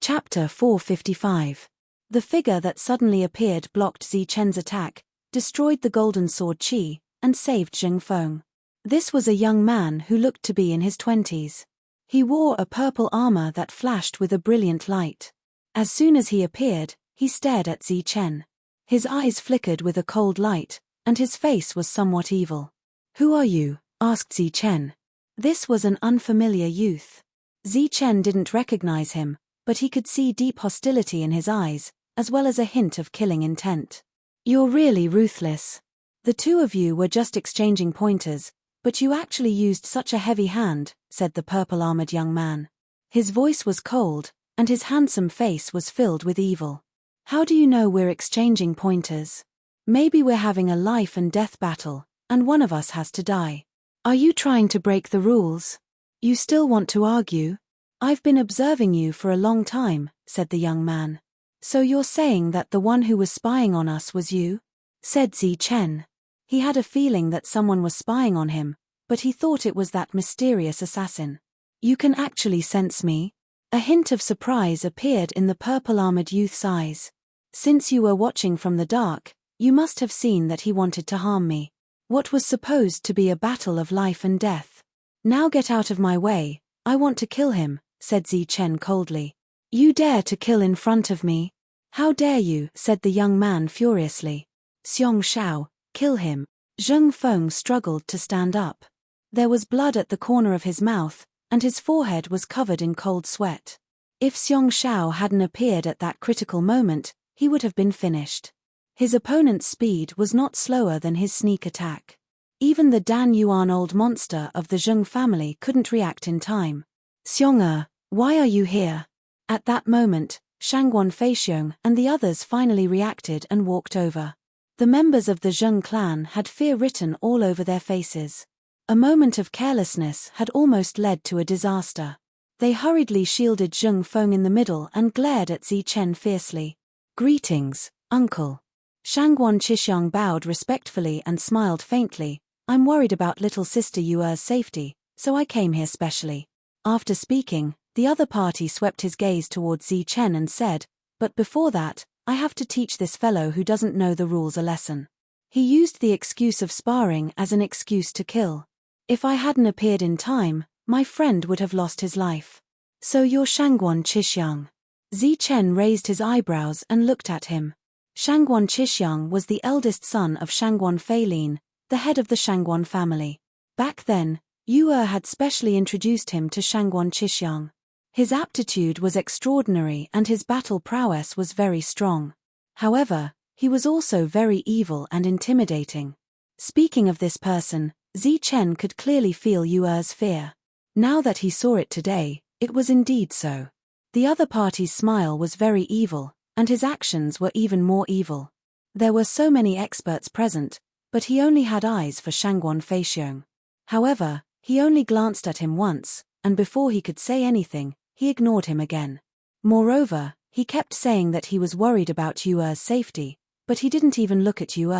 Chapter 455. The figure that suddenly appeared blocked Zi Chen's attack, destroyed the golden sword chi, and saved Zheng Feng. This was a young man who looked to be in his 20s. He wore a purple armor that flashed with a brilliant light. As soon as he appeared, he stared at Zi Chen. His eyes flickered with a cold light, and his face was somewhat evil. "Who are you?" asked Zi Chen. This was an unfamiliar youth. Zi Chen didn't recognize him, but he could see deep hostility in his eyes, as well as a hint of killing intent. "You're really ruthless. The two of you were just exchanging pointers, but you actually used such a heavy hand," said the purple-armored young man. His voice was cold, and his handsome face was filled with evil. "How do you know we're exchanging pointers? Maybe we're having a life and death battle, and one of us has to die. Are you trying to break the rules? You still want to argue? I've been observing you for a long time," said the young man. "So you're saying that the one who was spying on us was you?" said Zi Chen. He had a feeling that someone was spying on him, but he thought it was that mysterious assassin. "You can actually sense me?" A hint of surprise appeared in the purple-armored youth's eyes. "Since you were watching from the dark, you must have seen that he wanted to harm me. What was supposed to be a battle of life and death. Now get out of my way, I want to kill him," said Zi Chen coldly. "You dare to kill in front of me? How dare you?" said the young man furiously. "Xiong Shao, kill him." Zheng Feng struggled to stand up. There was blood at the corner of his mouth, and his forehead was covered in cold sweat. If Xiong Shao hadn't appeared at that critical moment, he would have been finished. His opponent's speed was not slower than his sneak attack. Even the Dan Yuan old monster of the Zheng family couldn't react in time. "Xiong why are you here?" At that moment, Shangguan Feixiong and the others finally reacted and walked over. The members of the Zheng clan had fear written all over their faces. A moment of carelessness had almost led to a disaster. They hurriedly shielded Zheng Feng in the middle and glared at Zi Chen fiercely. "Greetings, uncle." Shangguan Qishiang bowed respectfully and smiled faintly. "I'm worried about little sister Yuer's safety, so I came here specially." After speaking, the other party swept his gaze towards Zi Chen and said, "But before that, I have to teach this fellow who doesn't know the rules a lesson." He used the excuse of sparring as an excuse to kill. If I hadn't appeared in time, my friend would have lost his life. So you're Shangguan Qixing. Zi Chen raised his eyebrows and looked at him. Shangguan Qixing was the eldest son of Shangguan Feilin, the head of the Shangguan family. Back then, Yu had specially introduced him to Shangguan Qixing. His aptitude was extraordinary and his battle prowess was very strong. However, he was also very evil and intimidating. Speaking of this person, Zi Chen could clearly feel Yu's fear. Now that he saw it today, it was indeed so. The other party's smile was very evil, and his actions were even more evil. There were so many experts present, but he only had eyes for Shangguan Feixiong. However, he only glanced at him once, and before he could say anything, he ignored him again. Moreover, he kept saying that he was worried about Yu's safety, but he didn't even look at Yu.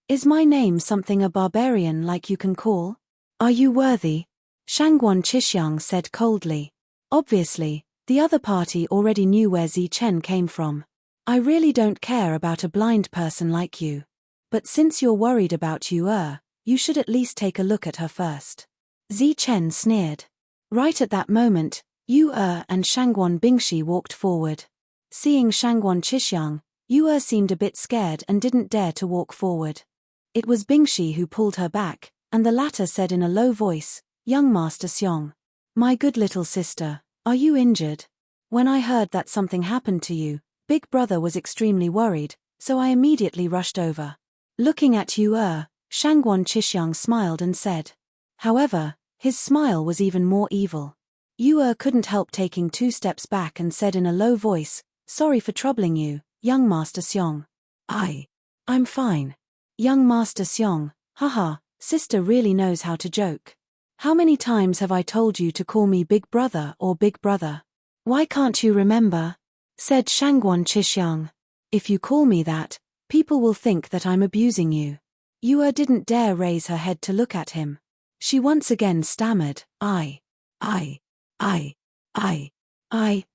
Is my name something a barbarian like you can call? Are you worthy? Shangguan Qixing said coldly. Obviously, the other party already knew where Zi Chen came from. I really don't care about a blind person like you. But since you're worried about Yu, you should at least take a look at her first. Zi Chen sneered. Right at that moment, Yu and Shangguan Bingshi walked forward. Seeing Shangguan Qixing, Yu seemed a bit scared and didn't dare to walk forward. It was Bingshi who pulled her back, and the latter said in a low voice, Young Master Xiong. My good little sister, are you injured? When I heard that something happened to you, Big Brother was extremely worried, so I immediately rushed over. Looking at Yu, Shangguan Qixing smiled and said. However, his smile was even more evil. Yu couldn't help taking 2 steps back and said in a low voice, Sorry for troubling you, young Master Xiong. I'm fine. Young Master Xiong, haha, sister really knows how to joke. How many times have I told you to call me Big Brother or Big Brother? Why can't you remember? Said Shangguan Qixing. If you call me that, people will think that I'm abusing you. Yu didn't dare raise her head to look at him. She once again stammered,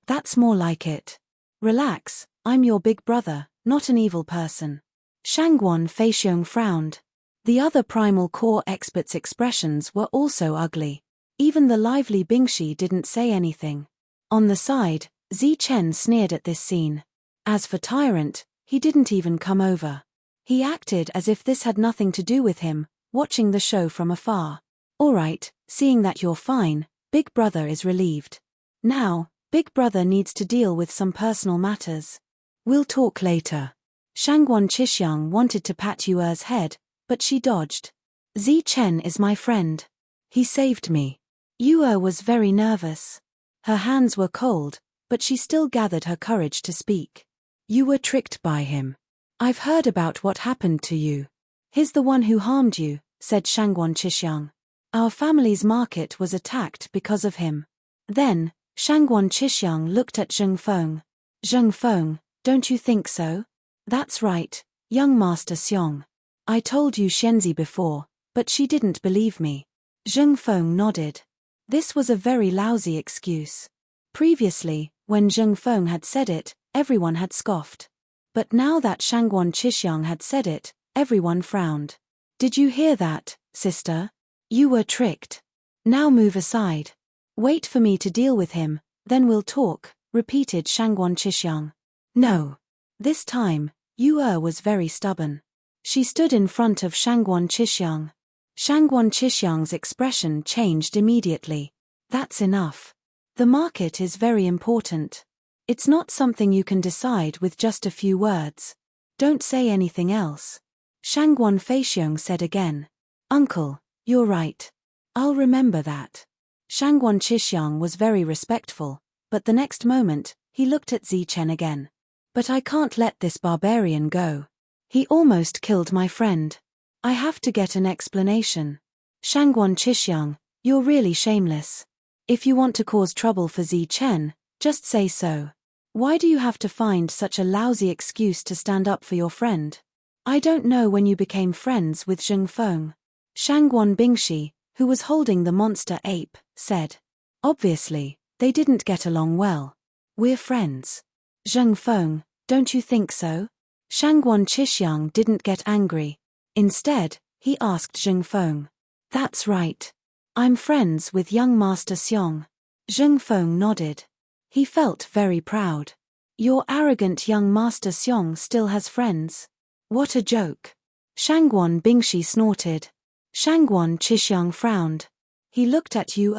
that's more like it. Relax, I'm your big brother, not an evil person. Shangguan Feixiong frowned. The other primal core experts' expressions were also ugly. Even the lively Bingshi didn't say anything. On the side, Zi Chen sneered at this scene. As for Tyrant, he didn't even come over. He acted as if this had nothing to do with him, watching the show from afar. Alright, seeing that you're fine, Big Brother is relieved. Now, Big Brother needs to deal with some personal matters. We'll talk later. Shangguan Qixing wanted to pat Yu's head, but she dodged. Zi Chen is my friend. He saved me. Yu was very nervous. Her hands were cold, but she still gathered her courage to speak. You were tricked by him. I've heard about what happened to you. He's the one who harmed you, said Shangguan Qixing. Our family's market was attacked because of him. Then, Shangguan Qixing looked at Zheng Feng. Zheng Feng, don't you think so? That's right, young Master Xiong. I told you Shenzi before, but she didn't believe me. Zheng Feng nodded. This was a very lousy excuse. Previously, when Zheng Feng had said it, everyone had scoffed. But now that Shangguan Qixing had said it, everyone frowned. Did you hear that, sister? You were tricked. Now move aside. Wait for me to deal with him, then we'll talk, repeated Shangguan Qixing. No. This time, Yu was very stubborn. She stood in front of Shangguan Qixing. Shangguan Qixing's expression changed immediately. That's enough. The market is very important. It's not something you can decide with just a few words. Don't say anything else. Shangguan Feixiong said again. Uncle, you're right. I'll remember that. Shangguan Qixing was very respectful, but the next moment, he looked at Zi Chen again. But I can't let this barbarian go. He almost killed my friend. I have to get an explanation. Shangguan Qixing, you're really shameless. If you want to cause trouble for Zi Chen, just say so. Why do you have to find such a lousy excuse to stand up for your friend? I don't know when you became friends with Zheng Feng. Shangguan Bingshi, who was holding the monster ape, said. Obviously, they didn't get along well. We're friends. Zheng Feng, don't you think so? Shangguan Qixing didn't get angry. Instead, he asked Zheng Feng. That's right. I'm friends with young Master Xiong. Zheng Feng nodded. He felt very proud. Your arrogant young Master Xiong still has friends. What a joke. Shangguan Bingshi snorted. Shangguan Qishiang frowned. He looked at Yu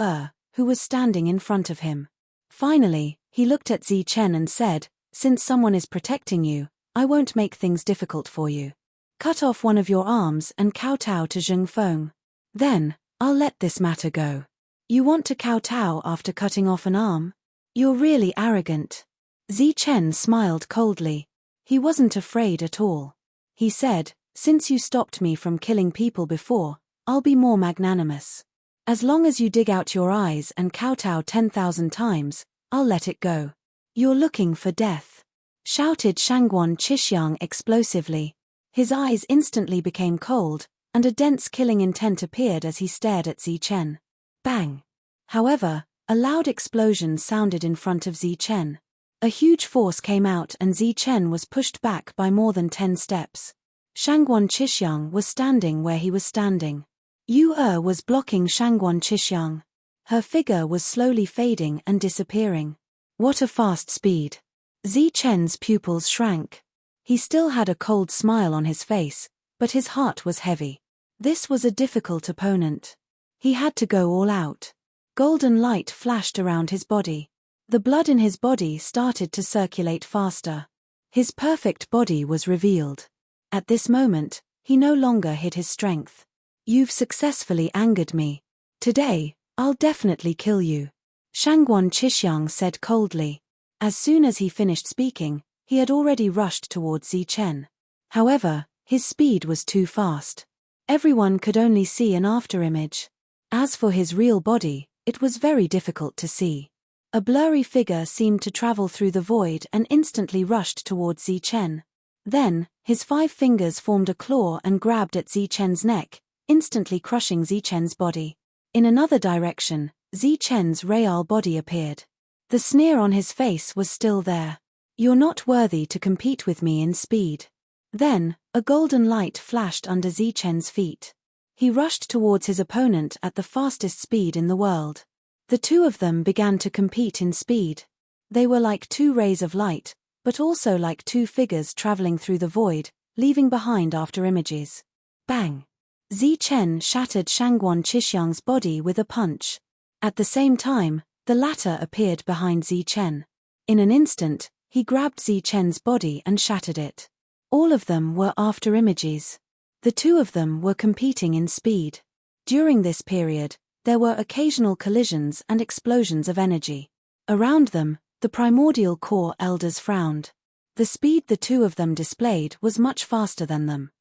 who was standing in front of him. Finally, he looked at Zi Chen and said, since someone is protecting you, I won't make things difficult for you. Cut off one of your arms and kowtow to Zheng Feng. Then, I'll let this matter go. You want to kowtow after cutting off an arm? You're really arrogant. Zi Chen smiled coldly. He wasn't afraid at all. He said, since you stopped me from killing people before, I'll be more magnanimous. As long as you dig out your eyes and kowtow 10,000 times, I'll let it go. You're looking for death, shouted Shangguan Qishiang explosively. His eyes instantly became cold, and a dense killing intent appeared as he stared at Zi Chen. Bang! However, a loud explosion sounded in front of Zi Chen. A huge force came out and Zi Chen was pushed back by more than 10 steps. Shangguan Qishiang was standing where he was standing. Yu was blocking Shangguan Qishiang. Her figure was slowly fading and disappearing. What a fast speed! Zi Chen's pupils shrank. He still had a cold smile on his face, but his heart was heavy. This was a difficult opponent. He had to go all out. Golden light flashed around his body. The blood in his body started to circulate faster. His perfect body was revealed. At this moment, he no longer hid his strength. You've successfully angered me. Today, I'll definitely kill you. Shangguan Qishiang said coldly. As soon as he finished speaking, he had already rushed towards Zi Chen. However, his speed was too fast. Everyone could only see an afterimage. As for his real body, it was very difficult to see. A blurry figure seemed to travel through the void and instantly rushed towards Zi Chen. Then, his 5 fingers formed a claw and grabbed at Zi Chen's neck, instantly crushing Zi Chen's body. In another direction, Zi Chen's real body appeared. The sneer on his face was still there. You're not worthy to compete with me in speed. Then, a golden light flashed under Zi Chen's feet. He rushed towards his opponent at the fastest speed in the world. The two of them began to compete in speed. They were like 2 rays of light, but also like 2 figures traveling through the void, leaving behind afterimages. Bang! Zi Chen shattered Shangguan Qishiang's body with a punch. At the same time, the latter appeared behind Zi Chen. In an instant, he grabbed Zi Chen's body and shattered it. All of them were afterimages. The two of them were competing in speed. During this period, there were occasional collisions and explosions of energy. Around them, the primordial core elders frowned. The speed the two of them displayed was much faster than them.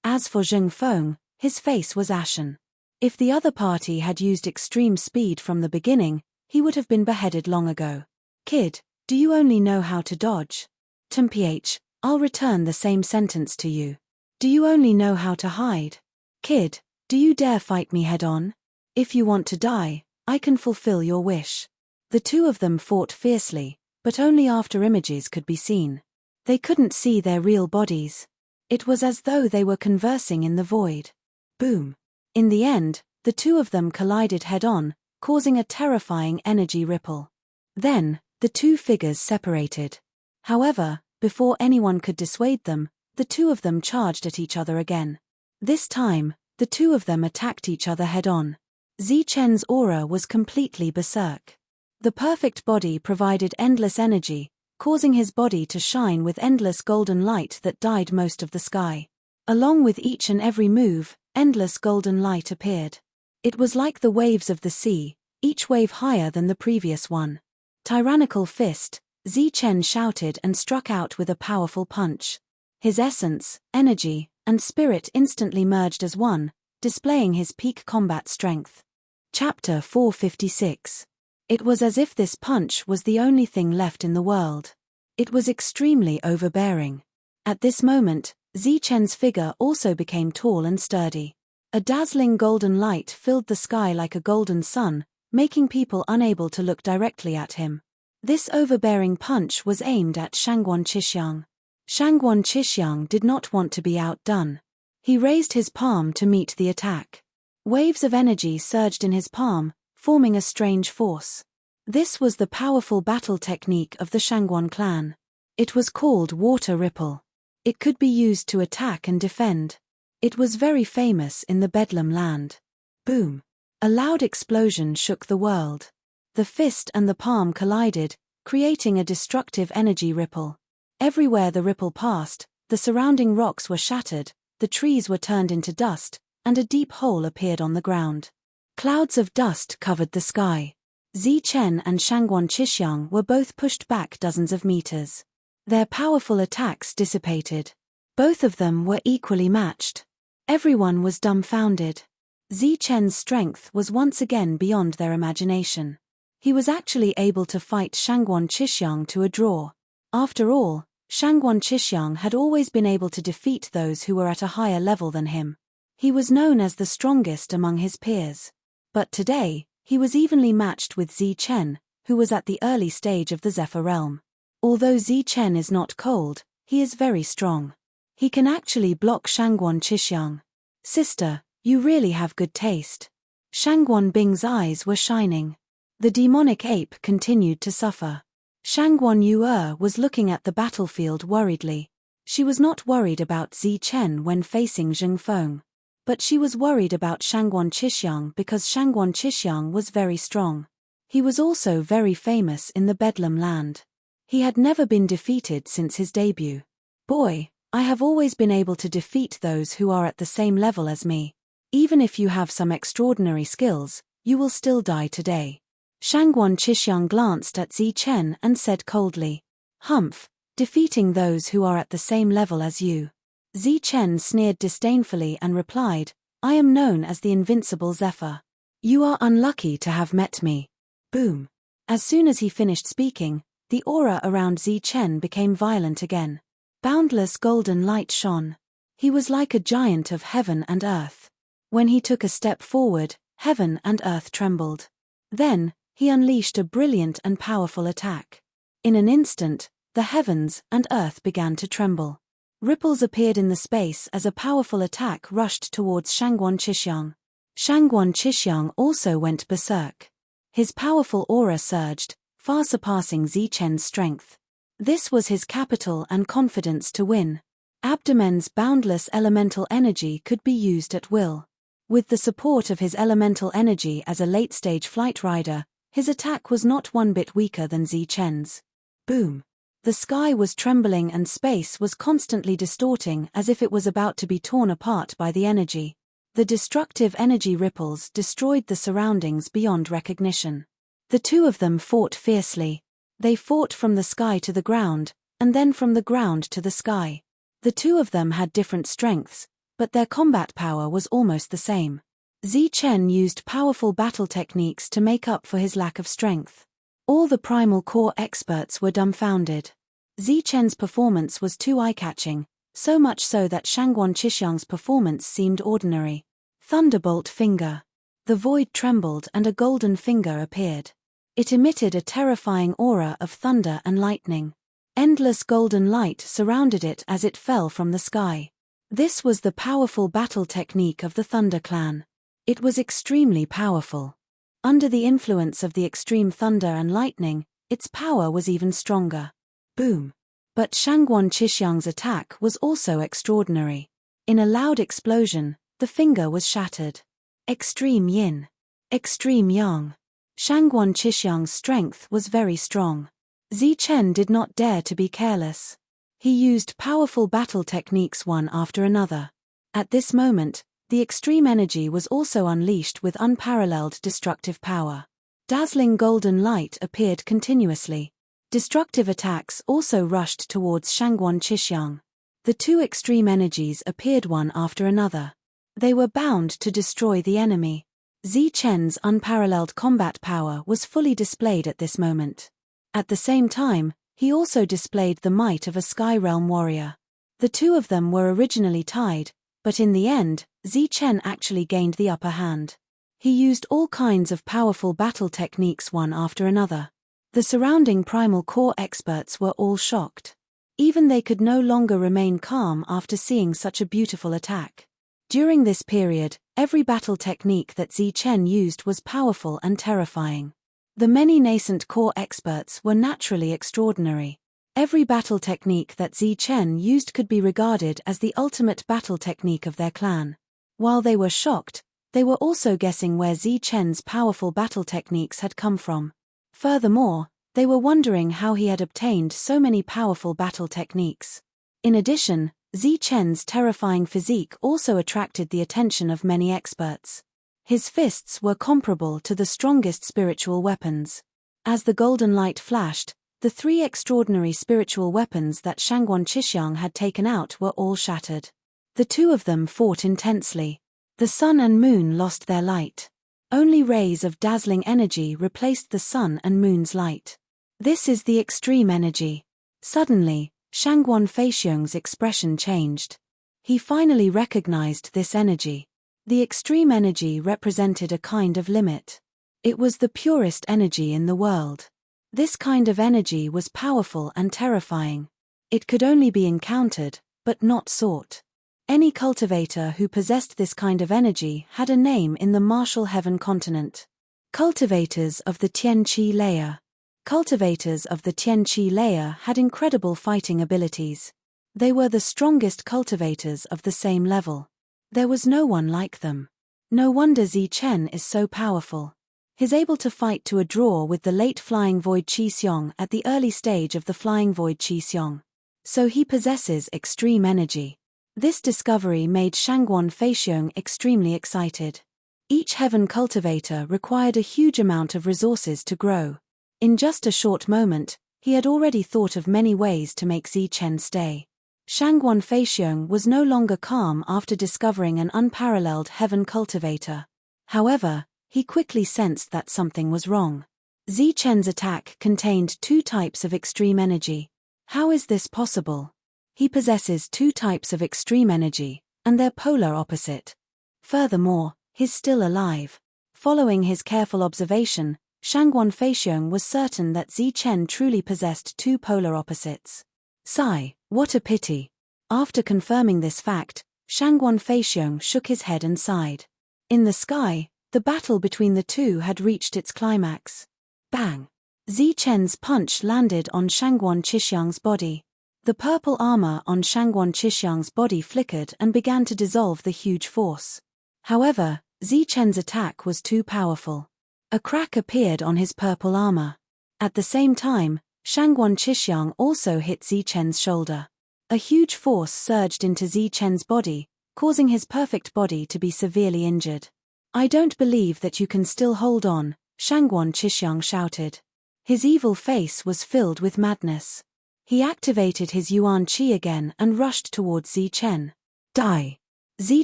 As for Zheng Feng, his face was ashen. If the other party had used extreme speed from the beginning, he would have been beheaded long ago. Kid, do you only know how to dodge? Mph, I'll return the same sentence to you. Do you only know how to hide? Kid, do you dare fight me head-on? If you want to die, I can fulfill your wish. The two of them fought fiercely, but only afterimages could be seen. They couldn't see their real bodies. It was as though they were conversing in the void. Boom! In the end, the two of them collided head-on, causing a terrifying energy ripple. Then, the two figures separated. However, before anyone could dissuade them, the two of them charged at each other again. This time, the two of them attacked each other head-on. Zi Chen's aura was completely berserk. The perfect body provided endless energy, causing his body to shine with endless golden light that dyed most of the sky. Along with each and every move, endless golden light appeared. It was like the waves of the sea, each wave higher than the previous one. Tyrannical fist, Zi Chen shouted and struck out with a powerful punch. His essence, energy, and spirit instantly merged as one, displaying his peak combat strength. Chapter 456. It was as if this punch was the only thing left in the world. It was extremely overbearing. At this moment, Zi Chen's figure also became tall and sturdy. A dazzling golden light filled the sky like a golden sun, making people unable to look directly at him. This overbearing punch was aimed at Shangguan Qishiang. Shangguan Qishiang did not want to be outdone. He raised his palm to meet the attack. Waves of energy surged in his palm, forming a strange force. This was the powerful battle technique of the Shangguan clan. It was called water ripple. It could be used to attack and defend. It was very famous in the Bedlam land. Boom! A loud explosion shook the world. The fist and the palm collided, creating a destructive energy ripple. Everywhere the ripple passed, the surrounding rocks were shattered, the trees were turned into dust, and a deep hole appeared on the ground. Clouds of dust covered the sky. Zi Chen and Shangguan Qixing were both pushed back dozens of meters. Their powerful attacks dissipated. Both of them were equally matched. Everyone was dumbfounded. Zi Chen's strength was once again beyond their imagination. He was actually able to fight Shangguan Qixing to a draw. After all, Shangguan Qixing had always been able to defeat those who were at a higher level than him. He was known as the strongest among his peers. But today, he was evenly matched with Zi Chen, who was at the early stage of the Zephyr realm. Although Zi Chen is not cold, he is very strong. He can actually block Shangguan Qixing. Sister, you really have good taste. Shangguan Bing's eyes were shining. The demonic ape continued to suffer. Shangguan Yu'er was looking at the battlefield worriedly. She was not worried about Zi Chen when facing Zheng Feng. But she was worried about Shangguan Qixing because Shangguan Qixing was very strong. He was also very famous in the Bedlam land. He had never been defeated since his debut. Boy, I have always been able to defeat those who are at the same level as me. Even if you have some extraordinary skills, you will still die today. Shangguan Qixing glanced at Zi Chen and said coldly, "Humph, defeating those who are at the same level as you." Zi Chen sneered disdainfully and replied, "I am known as the invincible Zephyr. You are unlucky to have met me." Boom! As soon as he finished speaking, the aura around Zi Chen became violent again. Boundless golden light shone. He was like a giant of heaven and earth. When he took a step forward, heaven and earth trembled. Then, he unleashed a brilliant and powerful attack. In an instant, the heavens and earth began to tremble. Ripples appeared in the space as a powerful attack rushed towards Shangguan Qixing. Shangguan Qixing also went berserk. His powerful aura surged, far surpassing Zi Chen's strength. This was his capital and confidence to win. Abdomen's boundless elemental energy could be used at will. With the support of his elemental energy as a late-stage flight rider, his attack was not one bit weaker than Zi Chen's. Boom! The sky was trembling and space was constantly distorting as if it was about to be torn apart by the energy. The destructive energy ripples destroyed the surroundings beyond recognition. The two of them fought fiercely. They fought from the sky to the ground, and then from the ground to the sky. The two of them had different strengths, but their combat power was almost the same. Zi Chen used powerful battle techniques to make up for his lack of strength. All the primal core experts were dumbfounded. Zi Chen's performance was too eye-catching, so much so that Shangguan Qixing's performance seemed ordinary. Thunderbolt finger. The void trembled and a golden finger appeared. It emitted a terrifying aura of thunder and lightning. Endless golden light surrounded it as it fell from the sky. This was the powerful battle technique of the Thunder Clan. It was extremely powerful. Under the influence of the extreme thunder and lightning, its power was even stronger. Boom! But Shangguan Qixing's attack was also extraordinary. In a loud explosion, the finger was shattered. Extreme yin. Extreme yang. Shangguan Qixing's strength was very strong. Zi Chen did not dare to be careless. He used powerful battle techniques one after another. At this moment, the extreme energy was also unleashed with unparalleled destructive power. Dazzling golden light appeared continuously. Destructive attacks also rushed towards Shangguan Qixing. The two extreme energies appeared one after another. They were bound to destroy the enemy. Zi Chen's unparalleled combat power was fully displayed at this moment. At the same time, he also displayed the might of a Sky Realm warrior. The two of them were originally tied, but in the end, Zi Chen actually gained the upper hand. He used all kinds of powerful battle techniques one after another. The surrounding primal core experts were all shocked. Even they could no longer remain calm after seeing such a beautiful attack. During this period, every battle technique that Zi Chen used was powerful and terrifying. The many nascent core experts were naturally extraordinary. Every battle technique that Zi Chen used could be regarded as the ultimate battle technique of their clan. While they were shocked, they were also guessing where Zi Chen's powerful battle techniques had come from. Furthermore, they were wondering how he had obtained so many powerful battle techniques. In addition, Zi Chen's terrifying physique also attracted the attention of many experts. His fists were comparable to the strongest spiritual weapons. As the golden light flashed, the three extraordinary spiritual weapons that Shangguan Qixing had taken out were all shattered. The two of them fought intensely. The sun and moon lost their light. Only rays of dazzling energy replaced the sun and moon's light. This is the extreme energy. Suddenly, Shangguan Feixiong's expression changed. He finally recognized this energy. The extreme energy represented a kind of limit. It was the purest energy in the world. This kind of energy was powerful and terrifying. It could only be encountered, but not sought. Any cultivator who possessed this kind of energy had a name in the martial heaven continent. Cultivators of the Tianqi layer. Cultivators of the Tianqi layer had incredible fighting abilities. They were the strongest cultivators of the same level. There was no one like them. No wonder Zi Chen is so powerful. He's able to fight to a draw with the late Flying Void Qi Xiong at the early stage of the Flying Void Qi Xiong. So he possesses extreme energy. This discovery made Shangguan Feixiong extremely excited. Each heaven cultivator required a huge amount of resources to grow. In just a short moment, he had already thought of many ways to make Zi Chen stay. Shangguan Feixiong was no longer calm after discovering an unparalleled heaven cultivator. However, he quickly sensed that something was wrong. Zi Chen's attack contained two types of extreme energy. How is this possible? He possesses two types of extreme energy, and they're polar opposite. Furthermore, he's still alive. Following his careful observation, Shangguan Feixiong was certain that Zi Chen truly possessed two polar opposites. Sigh, what a pity. After confirming this fact, Shangguan Feixiong shook his head and sighed. In the sky, the battle between the two had reached its climax. Bang! Zi Chen's punch landed on Shangguan Qixing's body. The purple armor on Shangguan Qixing's body flickered and began to dissolve the huge force. However, Zi Chen's attack was too powerful. A crack appeared on his purple armor. At the same time, Shangguan Qixing also hit Zi Chen's shoulder. A huge force surged into Zi Chen's body, causing his perfect body to be severely injured. I don't believe that you can still hold on, Shangguan Qixing shouted. His evil face was filled with madness. He activated his Yuan Qi again and rushed towards Zi Chen. Die! Zi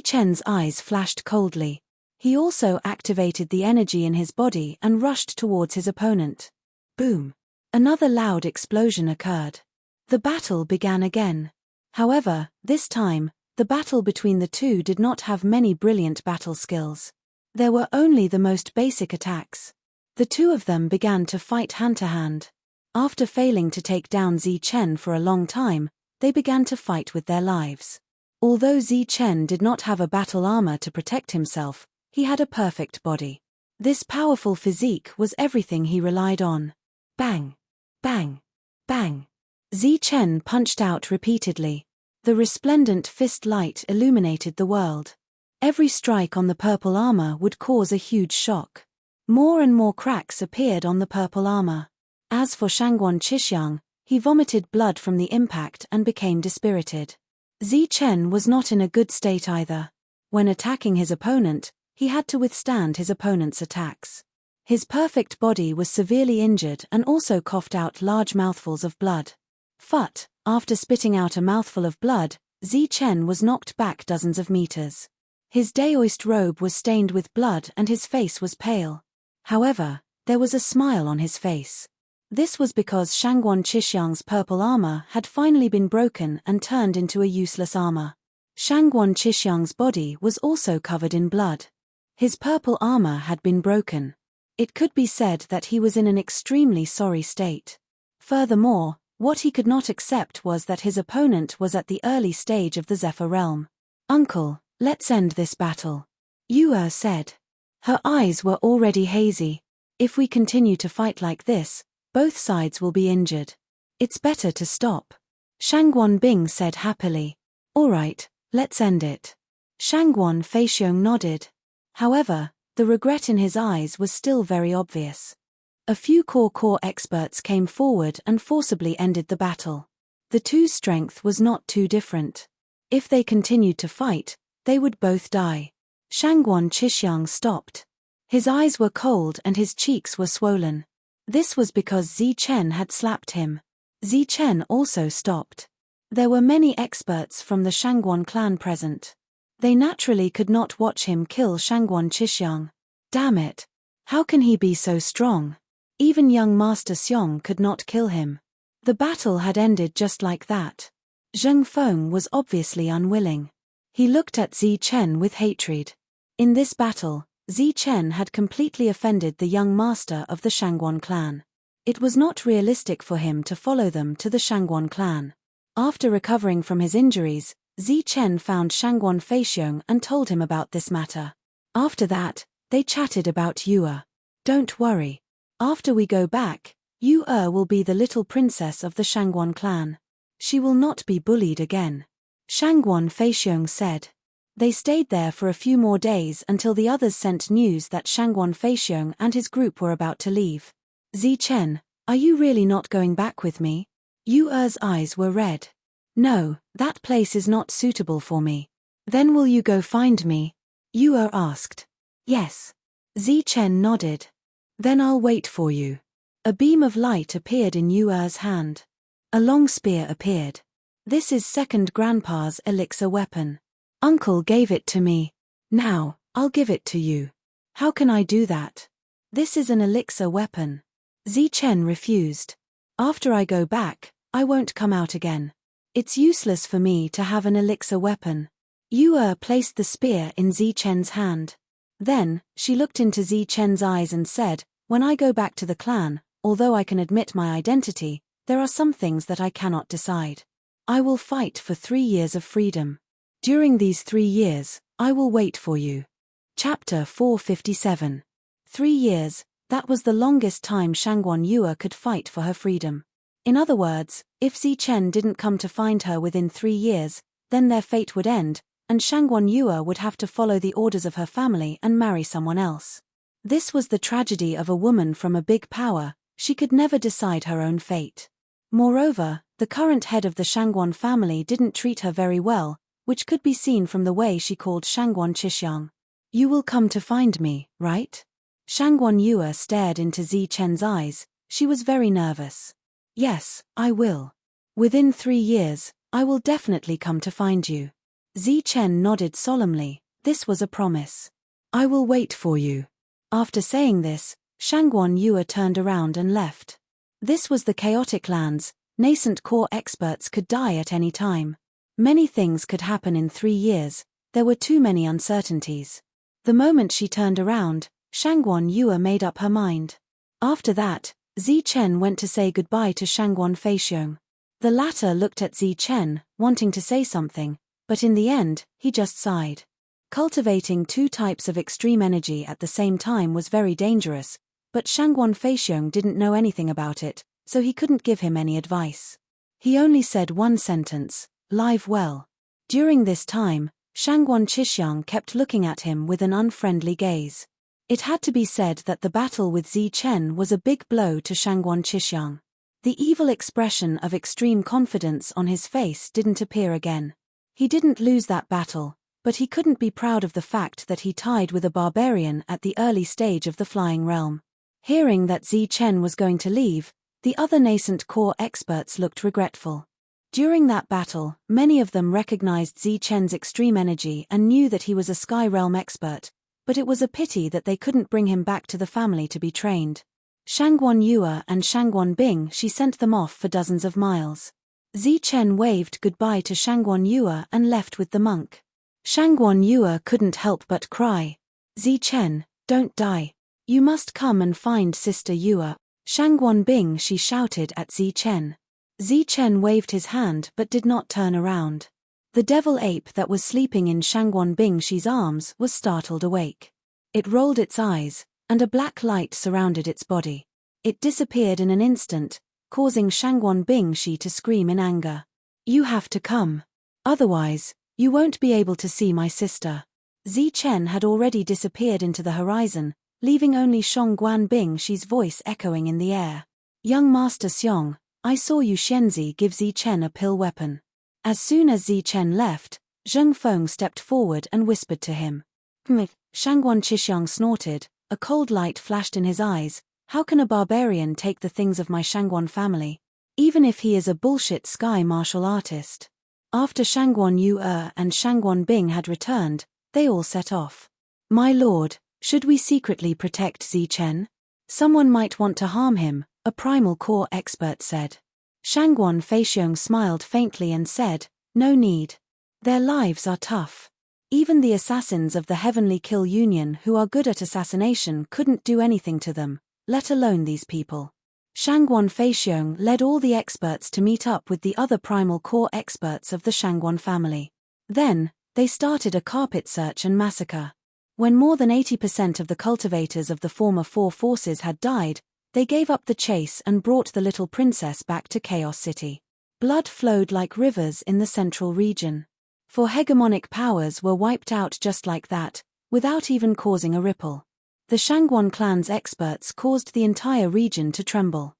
Chen's eyes flashed coldly. He also activated the energy in his body and rushed towards his opponent. Boom! Another loud explosion occurred. The battle began again. However, this time, the battle between the two did not have many brilliant battle skills. There were only the most basic attacks. The two of them began to fight hand-to-hand. After failing to take down Zi Chen for a long time, they began to fight with their lives. Although Zi Chen did not have a battle armor to protect himself, he had a perfect body. This powerful physique was everything he relied on. Bang! Bang! Bang! Zi Chen punched out repeatedly. The resplendent fist light illuminated the world. Every strike on the purple armor would cause a huge shock. More and more cracks appeared on the purple armor. As for Shangguan Qixing, he vomited blood from the impact and became dispirited. Zi Chen was not in a good state either. When attacking his opponent, he had to withstand his opponent's attacks. His perfect body was severely injured and also coughed out large mouthfuls of blood. Phut! After spitting out a mouthful of blood, Zi Chen was knocked back dozens of meters. His daoist robe was stained with blood and his face was pale. However, there was a smile on his face. This was because Shangguan Qixing's purple armor had finally been broken and turned into a useless armor. Shangguan Qixing's body was also covered in blood. His purple armor had been broken. It could be said that he was in an extremely sorry state. Furthermore, what he could not accept was that his opponent was at the early stage of the Zephyr realm. Uncle, Let's end this battle. Yue said. Her eyes were already hazy. If we continue to fight like this, both sides will be injured. It's better to stop. Shangguan Bing said happily. All right, let's end it. Shangguan Feixiong nodded. However, the regret in his eyes was still very obvious. A few core experts came forward and forcibly ended the battle. The two's strength was not too different. If they continued to fight, they would both die. Shangguan Qishiang stopped. His eyes were cold and his cheeks were swollen. This was because Zi Chen had slapped him. Zi Chen also stopped. There were many experts from the Shangguan clan present. They naturally could not watch him kill Shangguan Qishiang. Damn it! How can he be so strong? Even young Master Xiong could not kill him. The battle had ended just like that. Zheng Feng was obviously unwilling. He looked at Zi Chen with hatred. In this battle, Zi Chen had completely offended the young master of the Shangguan clan. It was not realistic for him to follow them to the Shangguan clan. After recovering from his injuries, Zi Chen found Shangguan Feixiong and told him about this matter. After that, they chatted about Yue. Don't worry. After we go back, Yue will be the little princess of the Shangguan clan. She will not be bullied again. Shangguan Feixiong said. They stayed there for a few more days until the others sent news that Shangguan Feixiong and his group were about to leave. Zi Chen, are you really not going back with me? Yue's eyes were red. No, that place is not suitable for me. Then will you go find me? Yue asked. Yes. Zi Chen nodded. Then I'll wait for you. A beam of light appeared in Yue's hand. A long spear appeared. This is second grandpa's elixir weapon. Uncle gave it to me. Now, I'll give it to you. How can I do that? This is an elixir weapon. Zi Chen refused. After I go back, I won't come out again. It's useless for me to have an elixir weapon. Yue placed the spear in Zi Chen's hand. Then, she looked into Zi Chen's eyes and said, when I go back to the clan, although I can admit my identity, there are some things that I cannot decide. I will fight for 3 years of freedom. During these 3 years, I will wait for you. Chapter 457. 3 years, that was the longest time Shangguan Yue could fight for her freedom. In other words, if Zi Chen didn't come to find her within 3 years, then their fate would end, and Shangguan Yue would have to follow the orders of her family and marry someone else. This was the tragedy of a woman from a big power, she could never decide her own fate. Moreover, the current head of the Shangguan family didn't treat her very well, which could be seen from the way she called Shangguan Qishiang. You will come to find me, right? Shangguan Yue stared into Zi Chen's eyes. She was very nervous. Yes, I will. Within 3 years, I will definitely come to find you. Zi Chen nodded solemnly. This was a promise. I will wait for you. After saying this, Shangguan Yue turned around and left. This was the chaotic lands. Nascent core experts could die at any time. Many things could happen in 3 years. There were too many uncertainties. The moment she turned around, Shangguan Yue made up her mind. After that, Zi Chen went to say goodbye to Shangguan Feixiong. The latter looked at Zi Chen, wanting to say something, but in the end, he just sighed. Cultivating 2 types of extreme energy at the same time was very dangerous, but Shangguan Feixiong didn't know anything about it, so he couldn't give him any advice. He only said one sentence, live well. During this time, Shangguan Qishiang kept looking at him with an unfriendly gaze. It had to be said that the battle with Zi Chen was a big blow to Shangguan Qishiang. The evil expression of extreme confidence on his face didn't appear again. He didn't lose that battle, but he couldn't be proud of the fact that he tied with a barbarian at the early stage of the flying realm. Hearing that Zi Chen was going to leave, the other nascent core experts looked regretful. During that battle, many of them recognized Zi Chen's extreme energy and knew that he was a Sky Realm expert, but it was a pity that they couldn't bring him back to the family to be trained. Shangguan Yue and Shangguan Bing, she sent them off for dozens of miles. Zi Chen waved goodbye to Shangguan Yue and left with the monk. Shangguan Yue couldn't help but cry. Zi Chen, don't die. You must come and find Sister Yue. Shangguan Bing, she shouted at Zi Chen. Zi Chen waved his hand but did not turn around. The devil ape that was sleeping in Shangguan Bingshi's arms was startled awake. It rolled its eyes, and a black light surrounded its body. It disappeared in an instant, causing Shangguan Bingshi to scream in anger. "You have to come. Otherwise, you won't be able to see my sister." Zi Chen had already disappeared into the horizon, leaving only Shangguan Bingshi's voice echoing in the air. "Young Master Xiong, I saw Yu Xianzi give Zi Chen a pill weapon." As soon as Zi Chen left, Zheng Feng stepped forward and whispered to him. Shangguan Qishiang snorted, a cold light flashed in his eyes. "How can a barbarian take the things of my Shangguan family? Even if he is a bullshit sky martial artist." After Shangguan Yu and Shangguan Bing had returned, they all set off. "My lord, should we secretly protect Zi Chen? Someone might want to harm him," a primal core expert said. Shangguan Feixiong smiled faintly and said, "No need. Their lives are tough. Even the assassins of the Heavenly Kill Union who are good at assassination couldn't do anything to them, let alone these people." Shangguan Feixiong led all the experts to meet up with the other primal core experts of the Shangguan family. Then, they started a carpet search and massacre. When more than 80% of the cultivators of the former four forces had died, they gave up the chase and brought the little princess back to Chaos City. Blood flowed like rivers in the central region. Four hegemonic powers were wiped out just like that, without even causing a ripple. The Shangguan clan's experts caused the entire region to tremble.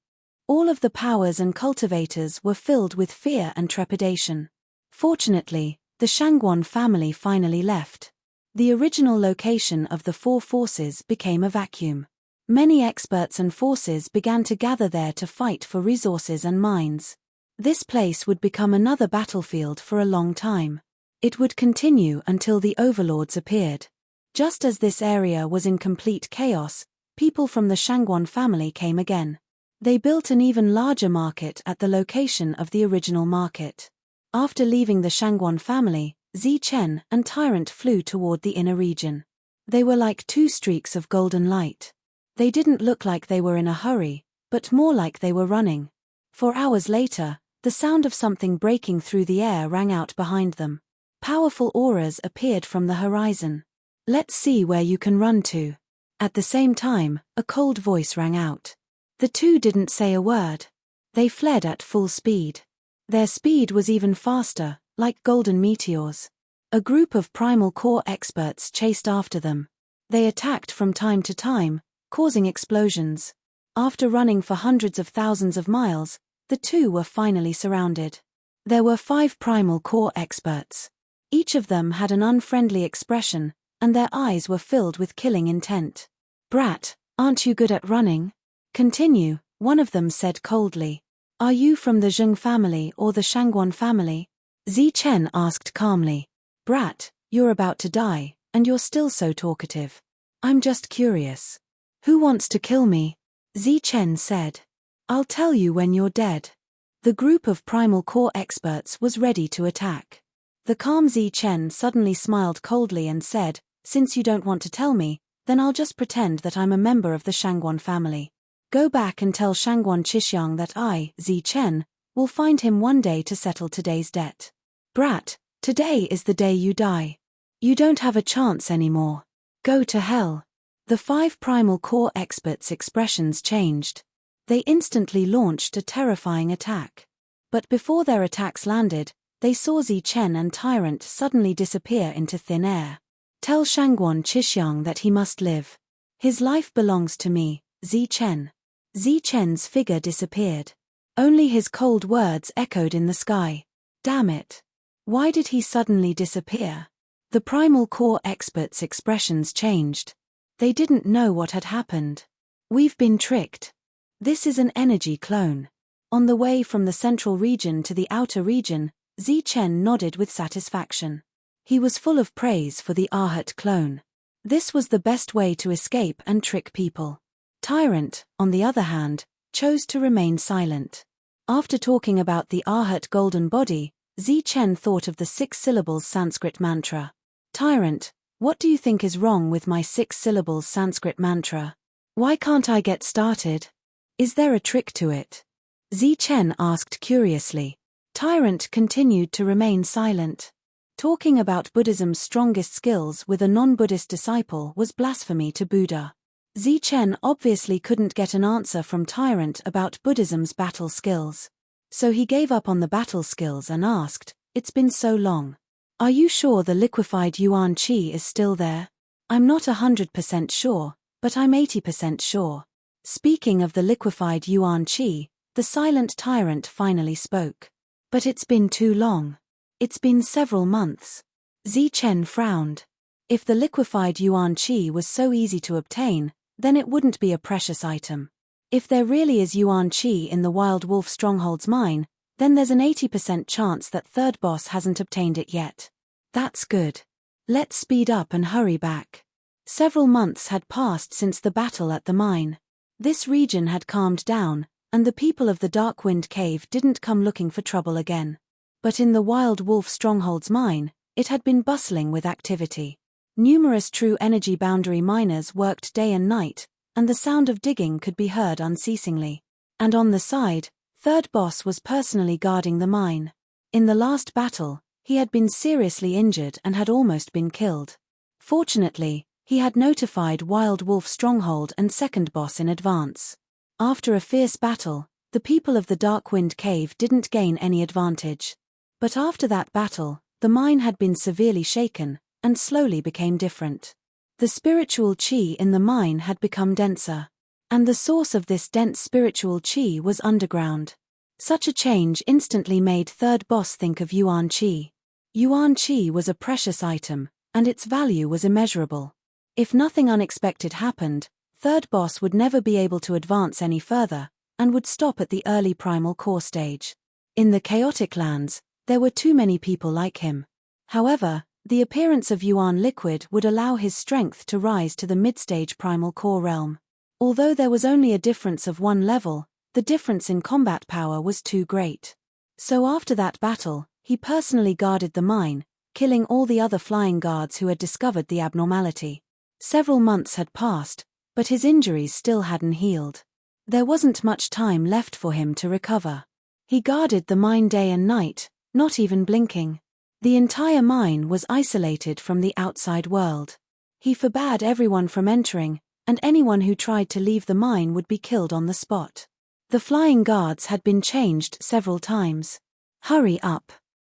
All of the powers and cultivators were filled with fear and trepidation. Fortunately, the Shangguan family finally left. The original location of the four forces became a vacuum. Many experts and forces began to gather there to fight for resources and mines. This place would become another battlefield for a long time. It would continue until the overlords appeared. Just as this area was in complete chaos, people from the Shangguan family came again. They built an even larger market at the location of the original market. After leaving the Shangguan family, Zi Chen and Tyrant flew toward the inner region. They were like two streaks of golden light. They didn't look like they were in a hurry, but more like they were running. 4 hours later, the sound of something breaking through the air rang out behind them. Powerful auras appeared from the horizon. "Let's see where you can run to." At the same time, a cold voice rang out. The two didn't say a word. They fled at full speed. Their speed was even faster, like golden meteors. A group of primal core experts chased after them. They attacked from time to time, causing explosions. After running for hundreds of thousands of miles, the two were finally surrounded. There were 5 primal core experts. Each of them had an unfriendly expression, and their eyes were filled with killing intent. "Brat, aren't you good at running?" "Continue," one of them said coldly. "Are you from the Zheng family or the Shangguan family?" Zi Chen asked calmly. "Brat, you're about to die, and you're still so talkative. I'm just curious. Who wants to kill me?" Zi Chen said. "I'll tell you when you're dead." The group of primal core experts was ready to attack. The calm Zi Chen suddenly smiled coldly and said, "Since you don't want to tell me, then I'll just pretend that I'm a member of the Shangguan family. Go back and tell Shangguan Qishiang that I, Zi Chen, will find him one day to settle today's debt. Brat, today is the day you die. You don't have a chance anymore. Go to hell." The 5 primal core experts' expressions changed. They instantly launched a terrifying attack. But before their attacks landed, they saw Zi Chen and Tyrant suddenly disappear into thin air. "Tell Shangguan Qishiang that he must live. His life belongs to me, Zi Chen." Zi Chen's figure disappeared. Only his cold words echoed in the sky. Damn it. Why did he suddenly disappear? The primal core experts' expressions changed. They didn't know what had happened. "We've been tricked. This is an energy clone." On the way from the central region to the outer region, Zi Chen nodded with satisfaction. He was full of praise for the Arhat clone. This was the best way to escape and trick people. Tyrant, on the other hand, chose to remain silent. After talking about the Arhat golden body, Zi Chen thought of the 6 syllables Sanskrit mantra. "Tyrant, what do you think is wrong with my 6 syllables Sanskrit mantra? Why can't I get started? Is there a trick to it?" Zi Chen asked curiously. Tyrant continued to remain silent. Talking about Buddhism's strongest skills with a non-Buddhist disciple was blasphemy to Buddha. Zichen obviously couldn't get an answer from Tyrant about Buddhism's battle skills. So he gave up on the battle skills and asked, "It's been so long. Are you sure the liquefied Yuan Qi is still there?" "I'm not 100% sure, but I'm 80% sure." Speaking of the liquefied Yuan Qi, the silent Tyrant finally spoke. "But it's been too long. It's been several months." Zichen frowned. If the liquefied Yuan Qi was so easy to obtain, then it wouldn't be a precious item. If there really is Yuan Qi in the Wild Wolf Stronghold's mine, then there's an 80% chance that third boss hasn't obtained it yet. That's good. Let's speed up and hurry back. Several months had passed since the battle at the mine. This region had calmed down, and the people of the Darkwind Cave didn't come looking for trouble again. But in the Wild Wolf Stronghold's mine, it had been bustling with activity. Numerous true energy boundary miners worked day and night, and the sound of digging could be heard unceasingly. And on the side, Third Boss was personally guarding the mine. In the last battle, he had been seriously injured and had almost been killed. Fortunately, he had notified Wild Wolf Stronghold and Second Boss in advance. After a fierce battle, the people of the Darkwind Cave didn't gain any advantage. But after that battle, the mine had been severely shaken, and slowly became different. The spiritual qi in the mine had become denser. And the source of this dense spiritual qi was underground. Such a change instantly made Third Boss think of Yuan Qi. Yuan Qi was a precious item, and its value was immeasurable. If nothing unexpected happened, Third Boss would never be able to advance any further, and would stop at the early primal core stage. In the chaotic lands, there were too many people like him. However, the appearance of Yuan Liquid would allow his strength to rise to the mid-stage primal core realm. Although there was only a difference of one level, the difference in combat power was too great. So after that battle, he personally guarded the mine, killing all the other flying guards who had discovered the abnormality. Several months had passed, but his injuries still hadn't healed. There wasn't much time left for him to recover. He guarded the mine day and night, not even blinking. The entire mine was isolated from the outside world. He forbade everyone from entering, and anyone who tried to leave the mine would be killed on the spot. The flying guards had been changed several times. "Hurry up.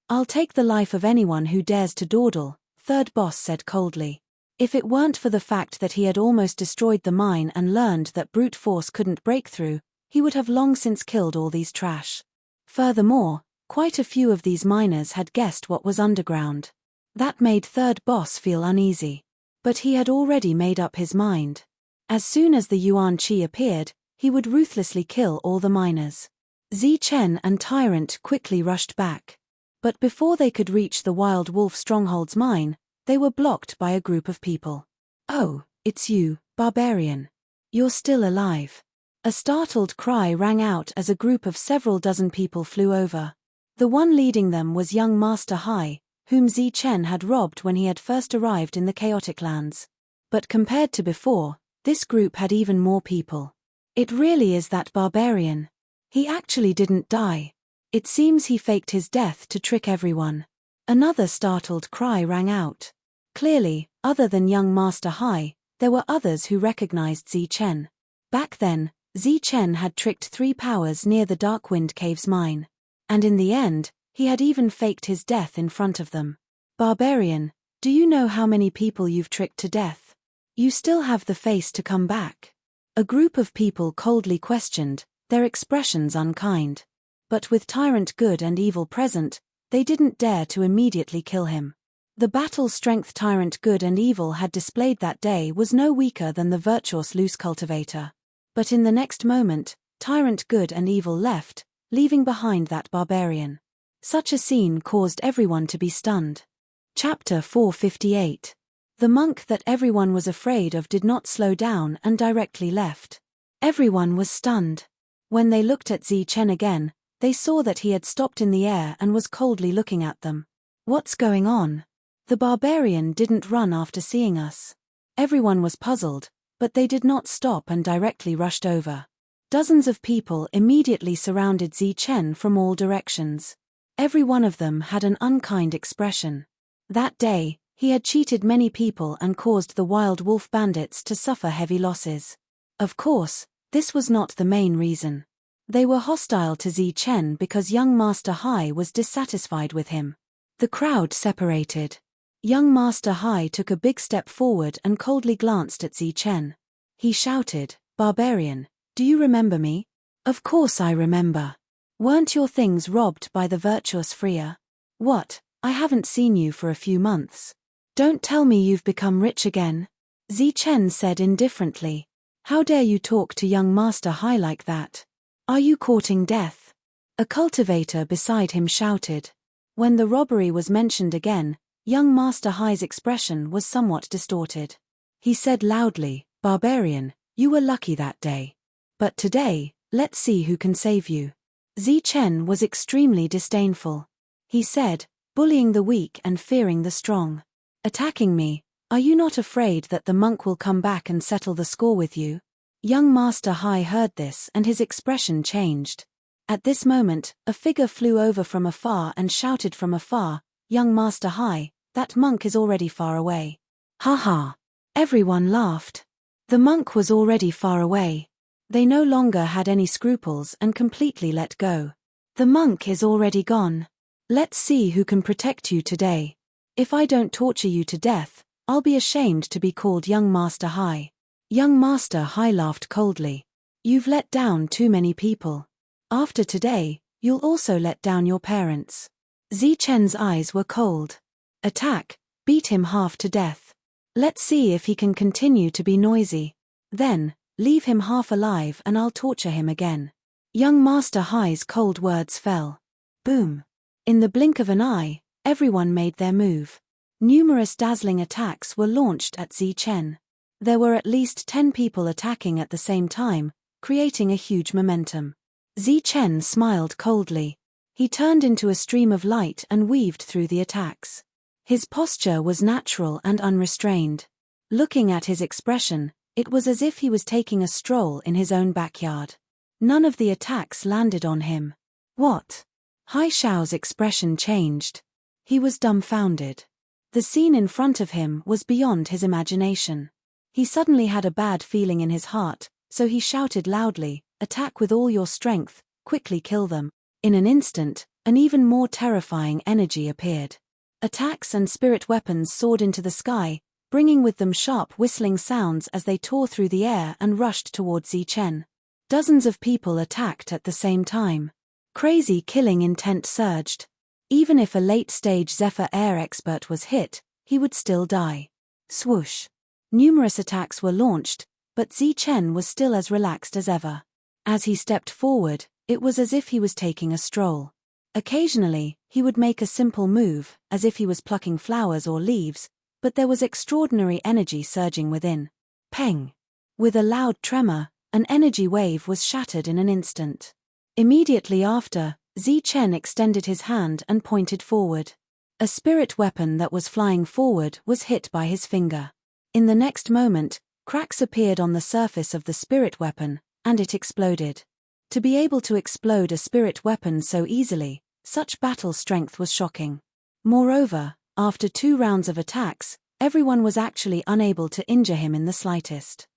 I'll take the life of anyone who dares to dawdle," Third Boss said coldly. If it weren't for the fact that he had almost destroyed the mine and learned that brute force couldn't break through, he would have long since killed all these trash. Furthermore, quite a few of these miners had guessed what was underground. That made Third Boss feel uneasy. But he had already made up his mind. As soon as the Yuan Qi appeared, he would ruthlessly kill all the miners. Zichen and Tyrant quickly rushed back. But before they could reach the Wild Wolf Stronghold's mine, they were blocked by a group of people. "Oh, it's you, barbarian. You're still alive." A startled cry rang out as a group of several dozen people flew over. The one leading them was young Master Hai, whom Zichen had robbed when he had first arrived in the chaotic lands. But compared to before, this group had even more people. "It really is that barbarian. He actually didn't die. It seems he faked his death to trick everyone." Another startled cry rang out. Clearly, other than young Master Hai, there were others who recognized Zichen. Back then, Zichen had tricked 3 powers near the Darkwind Cave's mine. And in the end, he had even faked his death in front of them. "Barbarian, do you know how many people you've tricked to death? You still have the face to come back?" A group of people coldly questioned, their expressions unkind. But with Tyrant Good and Evil present, they didn't dare to immediately kill him. The battle strength Tyrant Good and Evil had displayed that day was no weaker than the virtuous Loose Cultivator. But in the next moment, Tyrant Good and Evil left, leaving behind that barbarian. Such a scene caused everyone to be stunned. Chapter 458. The monk that everyone was afraid of did not slow down and directly left. Everyone was stunned. When they looked at Zichen again, they saw that he had stopped in the air and was coldly looking at them. "What's going on? The barbarian didn't run after seeing us." Everyone was puzzled, but they did not stop and directly rushed over. Dozens of people immediately surrounded Zichen from all directions. Every one of them had an unkind expression. That day, he had cheated many people and caused the wild wolf bandits to suffer heavy losses. Of course, this was not the main reason. They were hostile to Zi Chen because young Master Hai was dissatisfied with him. The crowd separated. Young Master Hai took a big step forward and coldly glanced at Zi Chen. He shouted, "Barbarian, do you remember me?" "Of course I remember. Weren't your things robbed by the virtuous Freya?" "What, I haven't seen you for a few months. Don't tell me you've become rich again?" Zi Chen said indifferently. "How dare you talk to young Master Hai like that? Are you courting death?" A cultivator beside him shouted. When the robbery was mentioned again, young Master Hai's expression was somewhat distorted. He said loudly, "Barbarian, you were lucky that day. But today, let's see who can save you." Zi Chen was extremely disdainful. He said, "Bullying the weak and fearing the strong. Attacking me, are you not afraid that the monk will come back and settle the score with you?" Young Master Hai heard this and his expression changed. At this moment, a figure flew over from afar and shouted from afar, "Young Master Hai, that monk is already far away." Ha ha! Everyone laughed. The monk was already far away. They no longer had any scruples and completely let go. "The monk is already gone. Let's see who can protect you today. If I don't torture you to death, I'll be ashamed to be called young Master Hai." Young Master Hai laughed coldly. "You've let down too many people. After today, you'll also let down your parents." Zi Chen's eyes were cold. "Attack, beat him half to death. Let's see if he can continue to be noisy. Then, leave him half alive and I'll torture him again." Young Master Hai's cold words fell. Boom! In the blink of an eye, everyone made their move. Numerous dazzling attacks were launched at Zi Chen. There were at least 10 people attacking at the same time, creating a huge momentum. Zi Chen smiled coldly. He turned into a stream of light and weaved through the attacks. His posture was natural and unrestrained. Looking at his expression, it was as if he was taking a stroll in his own backyard. None of the attacks landed on him. "What?" Hai Xiao's expression changed. He was dumbfounded. The scene in front of him was beyond his imagination. He suddenly had a bad feeling in his heart, so he shouted loudly, "Attack with all your strength, quickly kill them." In an instant, an even more terrifying energy appeared. Attacks and spirit weapons soared into the sky, bringing with them sharp whistling sounds as they tore through the air and rushed toward Zi Chen. Dozens of people attacked at the same time. Crazy killing intent surged. Even if a late-stage Zephyr Air expert was hit, he would still die. Swoosh! Numerous attacks were launched, but Zi Chen was still as relaxed as ever. As he stepped forward, it was as if he was taking a stroll. Occasionally, he would make a simple move, as if he was plucking flowers or leaves, but there was extraordinary energy surging within. Peng! With a loud tremor, an energy wave was shattered in an instant. Immediately after, Zi Chen extended his hand and pointed forward. A spirit weapon that was flying forward was hit by his finger. In the next moment, cracks appeared on the surface of the spirit weapon, and it exploded. To be able to explode a spirit weapon so easily, such battle strength was shocking. Moreover, after 2 rounds of attacks, everyone was actually unable to injure him in the slightest.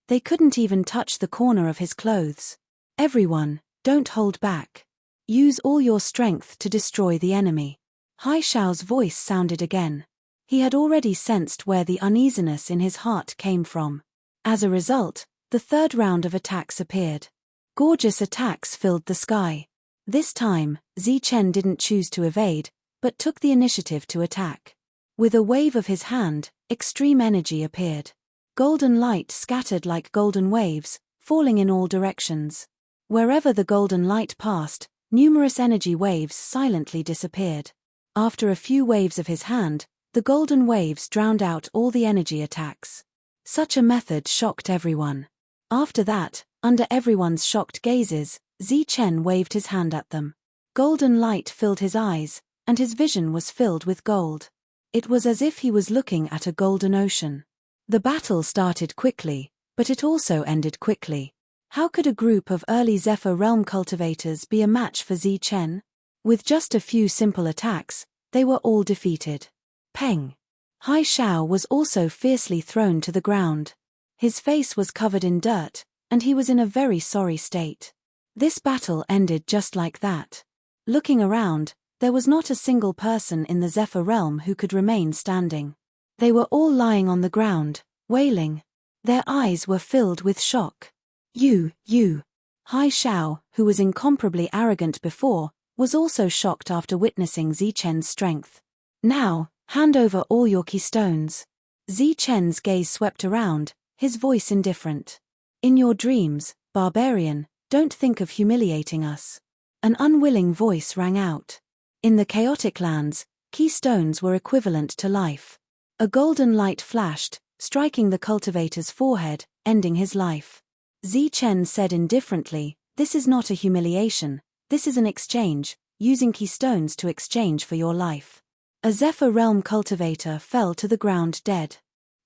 They couldn't even touch the corner of his clothes. "Everyone, don't hold back. Use all your strength to destroy the enemy." Hai Xiao's voice sounded again. He had already sensed where the uneasiness in his heart came from. As a result, the 3rd round of attacks appeared. Gorgeous attacks filled the sky. This time, Zi Chen didn't choose to evade, but took the initiative to attack. With a wave of his hand, extreme energy appeared. Golden light scattered like golden waves, falling in all directions. Wherever the golden light passed, numerous energy waves silently disappeared. After a few waves of his hand, the golden waves drowned out all the energy attacks. Such a method shocked everyone. After that, under everyone's shocked gazes, Zi Chen waved his hand at them. Golden light filled his eyes, and his vision was filled with gold. It was as if he was looking at a golden ocean. The battle started quickly, but it also ended quickly. How could a group of early Zephyr Realm cultivators be a match for Zi Chen? With just a few simple attacks, they were all defeated. Peng. Hai Shao was also fiercely thrown to the ground. His face was covered in dirt, and he was in a very sorry state. This battle ended just like that. Looking around, there was not a single person in the Zephyr realm who could remain standing. They were all lying on the ground, wailing. Their eyes were filled with shock. You. Hai Shao, who was incomparably arrogant before, was also shocked after witnessing Zichen's strength. Now, hand over all your keystones. Zichen's gaze swept around, his voice indifferent. In your dreams, barbarian, don't think of humiliating us. An unwilling voice rang out. In the chaotic lands, keystones were equivalent to life. A golden light flashed, striking the cultivator's forehead, ending his life. Zichen said indifferently, "This is not a humiliation, this is an exchange, using keystones to exchange for your life." A Zephyr realm cultivator fell to the ground dead.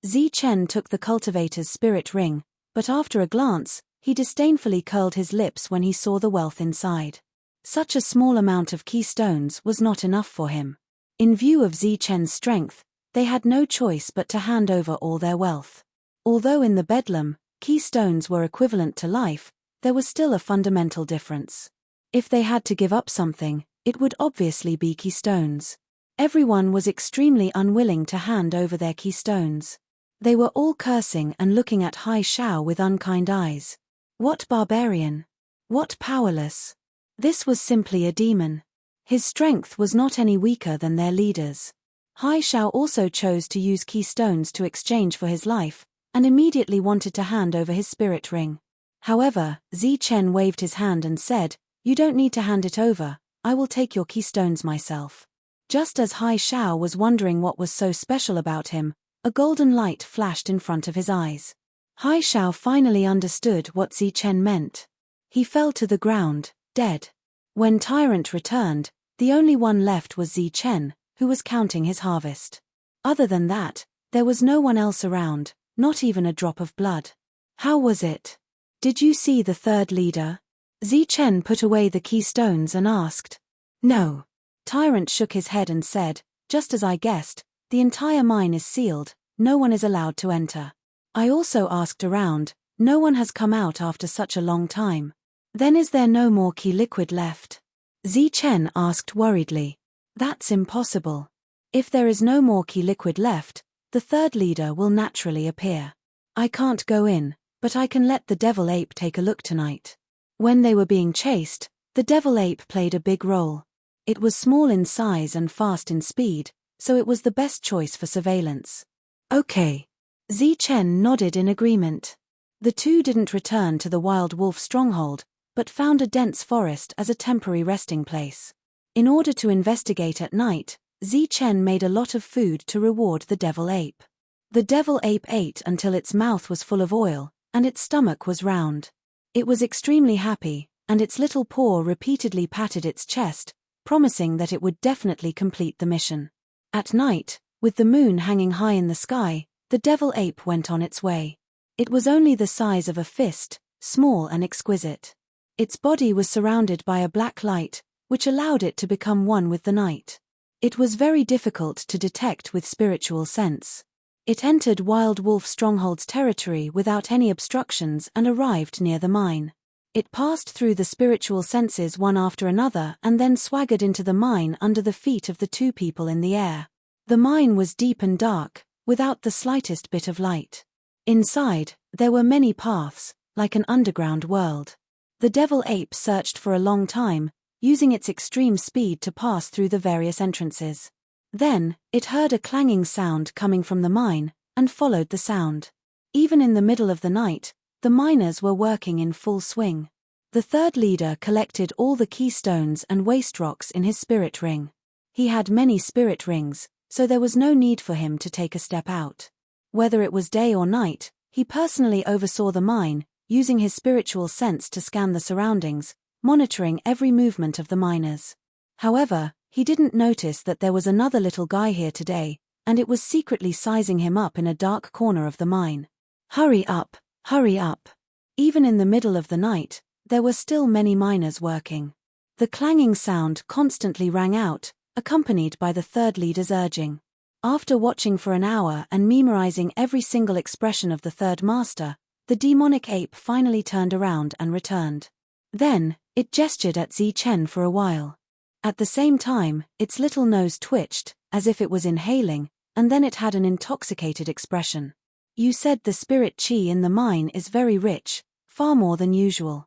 Zichen took the cultivator's spirit ring, but after a glance, he disdainfully curled his lips when he saw the wealth inside. Such a small amount of keystones was not enough for him. In view of Zichen's strength, they had no choice but to hand over all their wealth. Although in the Bedlam, keystones were equivalent to life, there was still a fundamental difference. If they had to give up something, it would obviously be keystones. Everyone was extremely unwilling to hand over their keystones. They were all cursing and looking at Hai Shao with unkind eyes. What barbarian! What powerless! This was simply a demon. His strength was not any weaker than their leaders. Hai Shao also chose to use keystones to exchange for his life, and immediately wanted to hand over his spirit ring. However, Zichen waved his hand and said, "You don't need to hand it over, I will take your keystones myself." Just as Hai Shao was wondering what was so special about him, a golden light flashed in front of his eyes. Hai Shao finally understood what Zichen meant. He fell to the ground, dead. When Tyrant returned, the only one left was Zichen, who was counting his harvest. Other than that, there was no one else around, not even a drop of blood. How was it? Did you see the third leader? Zichen put away the keystones and asked. No. Tyrant shook his head and said, "Just as I guessed, the entire mine is sealed, no one is allowed to enter. I also asked around, no one has come out after such a long time. Then is there no more key liquid left?" Zichen asked worriedly. That's impossible. If there is no more key liquid left, the third leader will naturally appear. I can't go in, but I can let the devil ape take a look tonight. When they were being chased, the devil ape played a big role. It was small in size and fast in speed, so it was the best choice for surveillance. Okay. Zichen nodded in agreement. The two didn't return to the wild wolf stronghold, but found a dense forest as a temporary resting place. In order to investigate at night, Zichen made a lot of food to reward the devil ape. The devil ape ate until its mouth was full of oil, and its stomach was round. It was extremely happy, and its little paw repeatedly patted its chest, promising that it would definitely complete the mission. At night, with the moon hanging high in the sky, the devil ape went on its way. It was only the size of a fist, small and exquisite. Its body was surrounded by a black light, which allowed it to become one with the night. It was very difficult to detect with spiritual sense. It entered Wild Wolf Stronghold's territory without any obstructions and arrived near the mine. It passed through the spiritual senses one after another and then swaggered into the mine under the feet of the two people in the air. The mine was deep and dark, without the slightest bit of light. Inside, there were many paths, like an underground world. The devil ape searched for a long time, using its extreme speed to pass through the various entrances. Then, it heard a clanging sound coming from the mine, and followed the sound. Even in the middle of the night, the miners were working in full swing. The third leader collected all the keystones and waste rocks in his spirit ring. He had many spirit rings, so there was no need for him to take a step out. Whether it was day or night, he personally oversaw the mine, using his spiritual sense to scan the surroundings, monitoring every movement of the miners. However, he didn't notice that there was another little guy here today, and it was secretly sizing him up in a dark corner of the mine. Hurry up, hurry up. Even in the middle of the night, there were still many miners working. The clanging sound constantly rang out, accompanied by the third leader's urging. After watching for an hour and memorizing every single expression of the third master, the demonic ape finally turned around and returned. Then, it gestured at Chen for a while. At the same time, its little nose twitched, as if it was inhaling, and then it had an intoxicated expression. You said the spirit qi in the mine is very rich, far more than usual.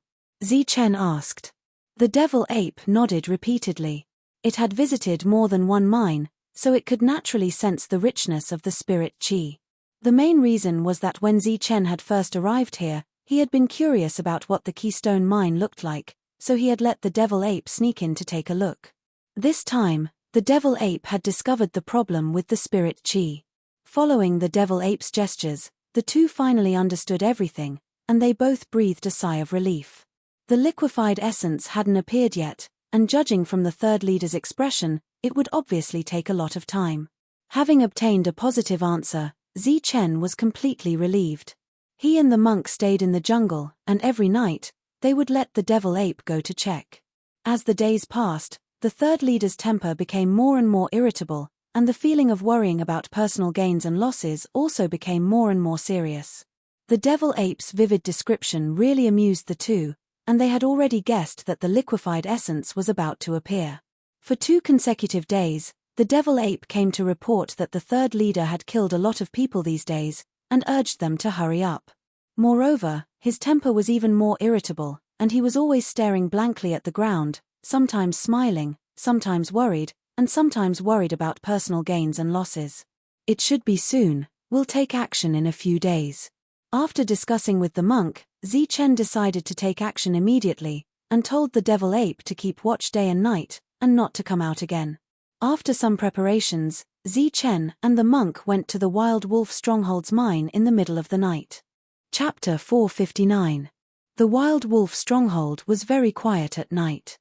Chen asked. The devil ape nodded repeatedly. It had visited more than one mine, so it could naturally sense the richness of the spirit qi. The main reason was that when Chen had first arrived here, he had been curious about what the Keystone mine looked like, so he had let the devil ape sneak in to take a look. This time, the devil ape had discovered the problem with the spirit qi. Following the devil ape's gestures, the two finally understood everything, and they both breathed a sigh of relief. The liquefied essence hadn't appeared yet, and judging from the third leader's expression, it would obviously take a lot of time. Having obtained a positive answer, Chen was completely relieved. He and the monk stayed in the jungle, and every night, they would let the devil ape go to check. As the days passed, the third leader's temper became more and more irritable, and the feeling of worrying about personal gains and losses also became more and more serious. The devil ape's vivid description really amused the two, and they had already guessed that the liquefied essence was about to appear. For 2 consecutive days, the devil ape came to report that the third leader had killed a lot of people these days, and urged them to hurry up. Moreover, his temper was even more irritable, and he was always staring blankly at the ground, sometimes smiling, sometimes worried, and sometimes worried about personal gains and losses. It should be soon, we'll take action in a few days. After discussing with the monk, Chen decided to take action immediately, and told the devil ape to keep watch day and night, and not to come out again. After some preparations, Chen and the monk went to the Wild Wolf Stronghold's mine in the middle of the night. Chapter 459. The Wild Wolf Stronghold was very quiet at night.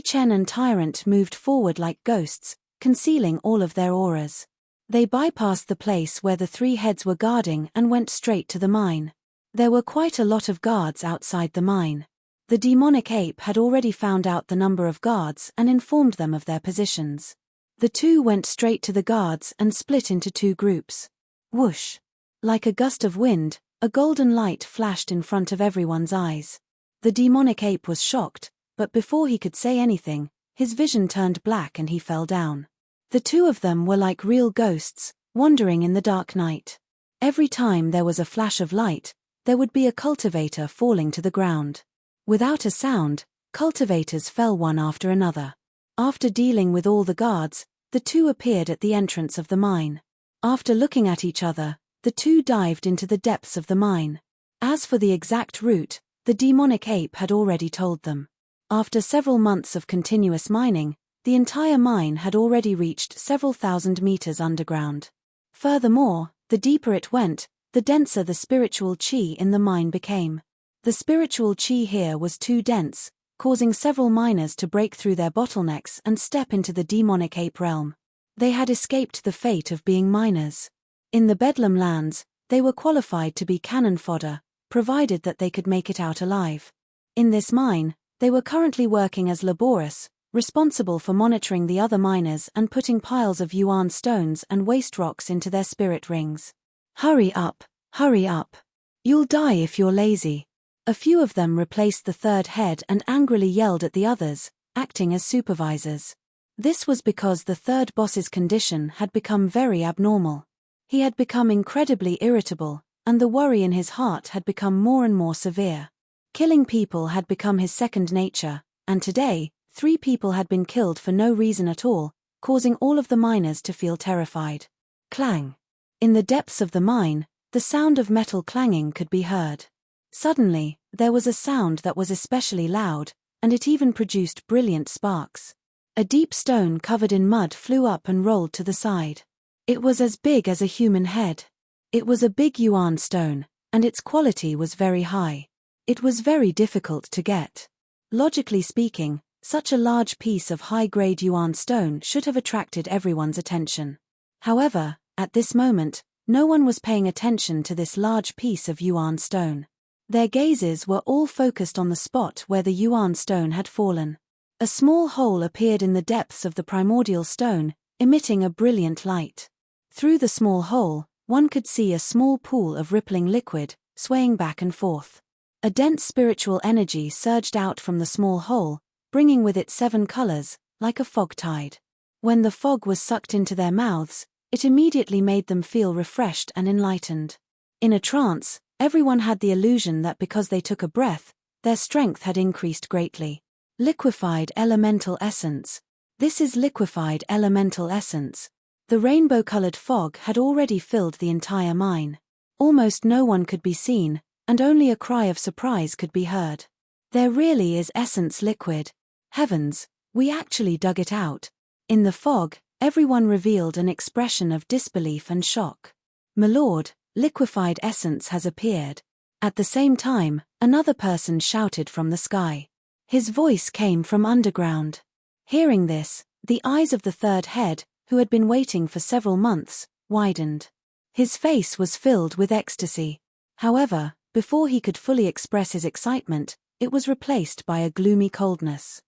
Chen and Tyrant moved forward like ghosts, concealing all of their auras. They bypassed the place where the 3 heads were guarding and went straight to the mine. There were quite a lot of guards outside the mine. The demonic ape had already found out the number of guards and informed them of their positions. The two went straight to the guards and split into 2 groups. Whoosh! Like a gust of wind, a golden light flashed in front of everyone's eyes. The demonic ape was shocked, but before he could say anything, his vision turned black and he fell down. The 2 of them were like real ghosts, wandering in the dark night. Every time there was a flash of light, there would be a cultivator falling to the ground. Without a sound, cultivators fell one after another. After dealing with all the guards, the 2 appeared at the entrance of the mine. After looking at each other, the 2 dived into the depths of the mine. As for the exact route, the demonic ape had already told them. After several months of continuous mining, the entire mine had already reached several thousand meters underground. Furthermore, the deeper it went, the denser the spiritual qi in the mine became. The spiritual qi here was too dense, causing several miners to break through their bottlenecks and step into the demonic ape realm. They had escaped the fate of being miners. In the Bedlam lands, they were qualified to be cannon fodder, provided that they could make it out alive. In this mine, they were currently working as laborers, responsible for monitoring the other miners and putting piles of yuan stones and waste rocks into their spirit rings. Hurry up, hurry up. You'll die if you're lazy. A few of them replaced the third head and angrily yelled at the others, acting as supervisors. This was because the third boss's condition had become very abnormal. He had become incredibly irritable, and the worry in his heart had become more and more severe. Killing people had become his second nature, and today, 3 people had been killed for no reason at all, causing all of the miners to feel terrified. Clang! In the depths of the mine, the sound of metal clanging could be heard. Suddenly, there was a sound that was especially loud, and it even produced brilliant sparks. A deep stone covered in mud flew up and rolled to the side. It was as big as a human head. It was a big yuan stone, and its quality was very high. It was very difficult to get. Logically speaking, such a large piece of high-grade yuan stone should have attracted everyone's attention. However, at this moment, no one was paying attention to this large piece of yuan stone. Their gazes were all focused on the spot where the yuan stone had fallen. A small hole appeared in the depths of the primordial stone, emitting a brilliant light. Through the small hole, one could see a small pool of rippling liquid, swaying back and forth. A dense spiritual energy surged out from the small hole, bringing with it 7 colors, like a fog tide. When the fog was sucked into their mouths, it immediately made them feel refreshed and enlightened. In a trance, everyone had the illusion that because they took a breath, their strength had increased greatly. Liquefied elemental essence. This is liquefied elemental essence. The rainbow-colored fog had already filled the entire mine. Almost no one could be seen, and only a cry of surprise could be heard. There really is essence liquid. Heavens, we actually dug it out. In the fog, everyone revealed an expression of disbelief and shock. My lord, liquefied essence has appeared. At the same time, another person shouted from the sky. His voice came from underground. Hearing this, the eyes of the third head, who had been waiting for several months, widened. His face was filled with ecstasy. However, before he could fully express his excitement, it was replaced by a gloomy coldness.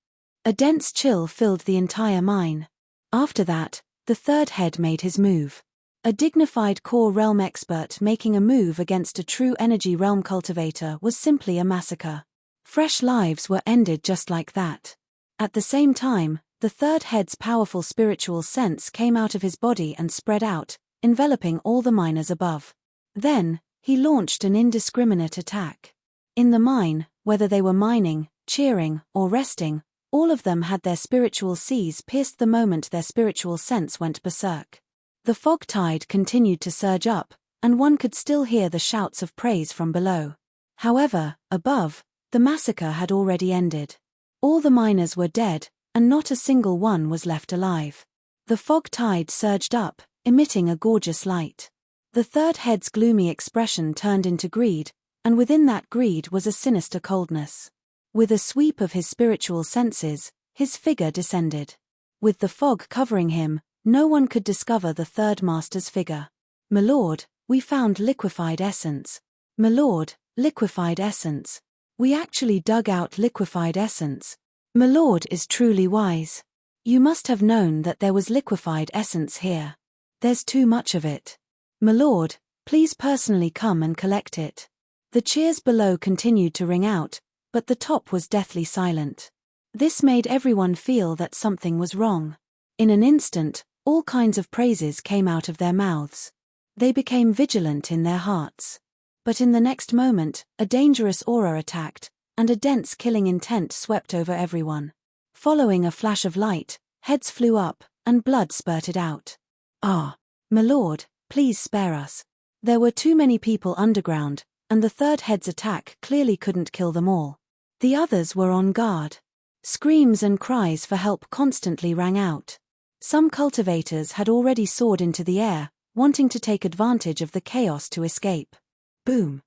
A dense chill filled the entire mine. After that, the third head made his move. A dignified core realm expert making a move against a true energy realm cultivator was simply a massacre. Fresh lives were ended just like that. At the same time, the third head's powerful spiritual sense came out of his body and spread out, enveloping all the miners above. Then, he launched an indiscriminate attack. In the mine, whether they were mining, cheering, or resting, all of them had their spiritual seas pierced the moment their spiritual sense went berserk. The fog tide continued to surge up, and one could still hear the shouts of praise from below. However, above, the massacre had already ended. All the miners were dead, and not a single one was left alive. The fog tide surged up, emitting a gorgeous light. The third head's gloomy expression turned into greed, and within that greed was a sinister coldness. With a sweep of his spiritual senses, his figure descended. With the fog covering him, no one could discover the third master's figure. My lord, we found liquefied essence. My lord, liquefied essence. We actually dug out liquefied essence. My lord is truly wise. You must have known that there was liquefied essence here. There's too much of it. My lord, please personally come and collect it. The cheers below continued to ring out, but the top was deathly silent. This made everyone feel that something was wrong. In an instant, all kinds of praises came out of their mouths. They became vigilant in their hearts. But in the next moment, a dangerous aura attacked, and a dense killing intent swept over everyone. Following a flash of light, heads flew up, and blood spurted out. Ah, my lord, please spare us. There were too many people underground, and the third head's attack clearly couldn't kill them all. The others were on guard. Screams and cries for help constantly rang out. Some cultivators had already soared into the air, wanting to take advantage of the chaos to escape. Boom.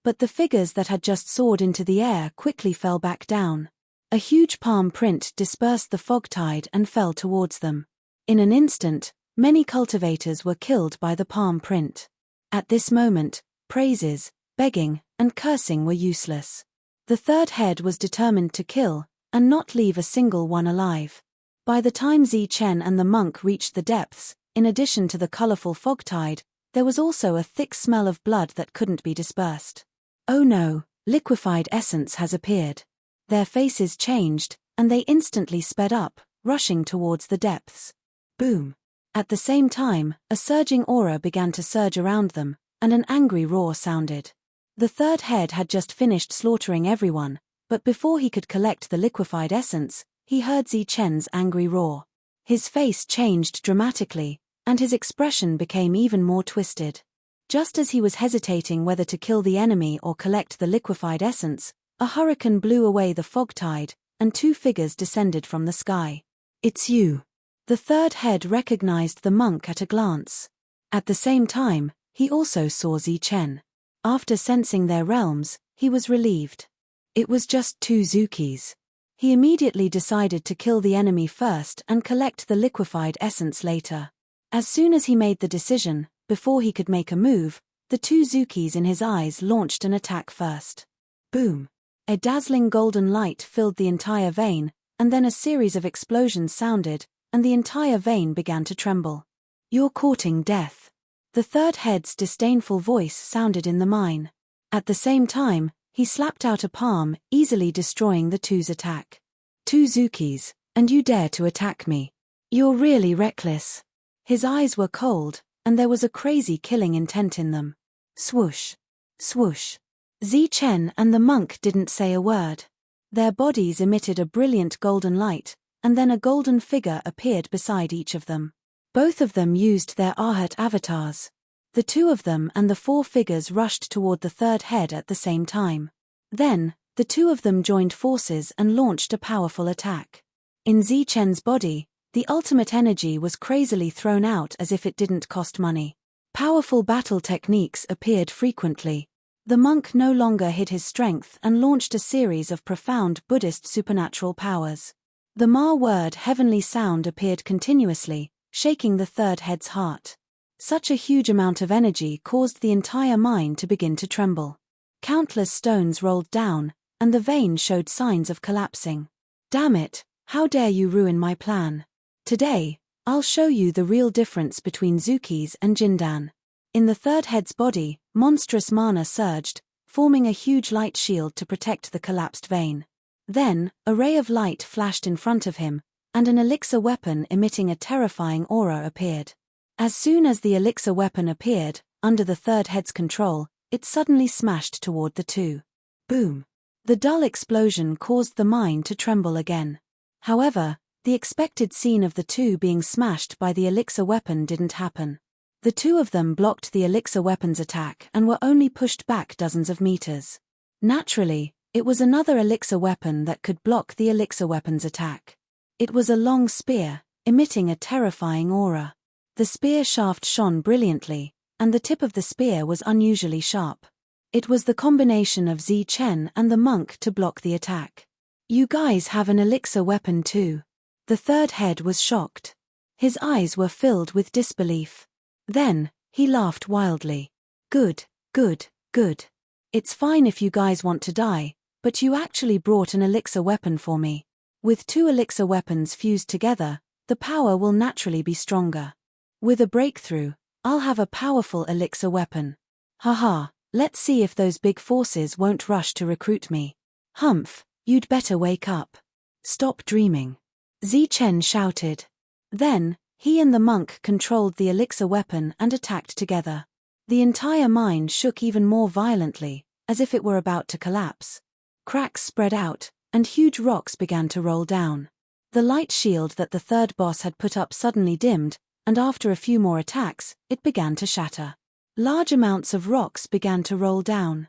But the figures that had just soared into the air quickly fell back down. A huge palm print dispersed the fog tide and fell towards them. In an instant, many cultivators were killed by the palm print. At this moment, praises, begging, and cursing were useless. The third head was determined to kill, and not leave a single one alive. By the time Zi Chen and the monk reached the depths, in addition to the colorful fog tide, there was also a thick smell of blood that couldn't be dispersed. Oh no, liquefied essence has appeared. Their faces changed, and they instantly sped up, rushing towards the depths. Boom. At the same time, a surging aura began to surge around them, and an angry roar sounded. The third head had just finished slaughtering everyone, but before he could collect the liquefied essence, he heard Zi Chen's angry roar. His face changed dramatically, and his expression became even more twisted. Just as he was hesitating whether to kill the enemy or collect the liquefied essence, a hurricane blew away the fog tide, and 2 figures descended from the sky. It's you. The third head recognized the monk at a glance. At the same time, he also saw Zi Chen. After sensing their realms, he was relieved. It was just 2 Zukis. He immediately decided to kill the enemy first and collect the liquefied essence later. As soon as he made the decision, before he could make a move, the 2 Zukis in his eyes launched an attack first. Boom! A dazzling golden light filled the entire vein, and then a series of explosions sounded, and the entire vein began to tremble. You're courting death. The third head's disdainful voice sounded in the mine. At the same time, he slapped out a palm, easily destroying the two's attack. 2 Zukis, and you dare to attack me? You're really reckless. His eyes were cold, and there was a crazy killing intent in them. Swoosh. Swoosh. Chen and the monk didn't say a word. Their bodies emitted a brilliant golden light, and then a golden figure appeared beside each of them. Both of them used their Arhat avatars. The 2 of them and the 4 figures rushed toward the third head at the same time. Then, the 2 of them joined forces and launched a powerful attack. In Chen's body, the ultimate energy was crazily thrown out as if it didn't cost money. Powerful battle techniques appeared frequently. The monk no longer hid his strength and launched a series of profound Buddhist supernatural powers. The Ma word heavenly sound appeared continuously, shaking the third head's heart. Such a huge amount of energy caused the entire mine to begin to tremble. Countless stones rolled down, and the vein showed signs of collapsing. Damn it, how dare you ruin my plan? Today, I'll show you the real difference between Zukis and Jindan. In the third head's body, monstrous mana surged, forming a huge light shield to protect the collapsed vein. Then, a ray of light flashed in front of him, and an elixir weapon emitting a terrifying aura appeared. As soon as the elixir weapon appeared, under the third head's control, it suddenly smashed toward the 2. Boom! The dull explosion caused the mine to tremble again. However, the expected scene of the 2 being smashed by the elixir weapon didn't happen. The 2 of them blocked the elixir weapon's attack and were only pushed back dozens of meters. Naturally, it was another elixir weapon that could block the elixir weapon's attack. It was a long spear, emitting a terrifying aura. The spear shaft shone brilliantly, and the tip of the spear was unusually sharp. It was the combination of Chen and the monk to block the attack. You guys have an elixir weapon too. The third head was shocked. His eyes were filled with disbelief. Then, he laughed wildly. Good, good, good. It's fine if you guys want to die, but you actually brought an elixir weapon for me. With 2 elixir weapons fused together, the power will naturally be stronger. With a breakthrough, I'll have a powerful elixir weapon. Haha, let's see if those big forces won't rush to recruit me. Humph, you'd better wake up. Stop dreaming. Chen shouted. Then, he and the monk controlled the elixir weapon and attacked together. The entire mine shook even more violently, as if it were about to collapse. Cracks spread out, and huge rocks began to roll down. The light shield that the third boss had put up suddenly dimmed, and after a few more attacks, it began to shatter. Large amounts of rocks began to roll down.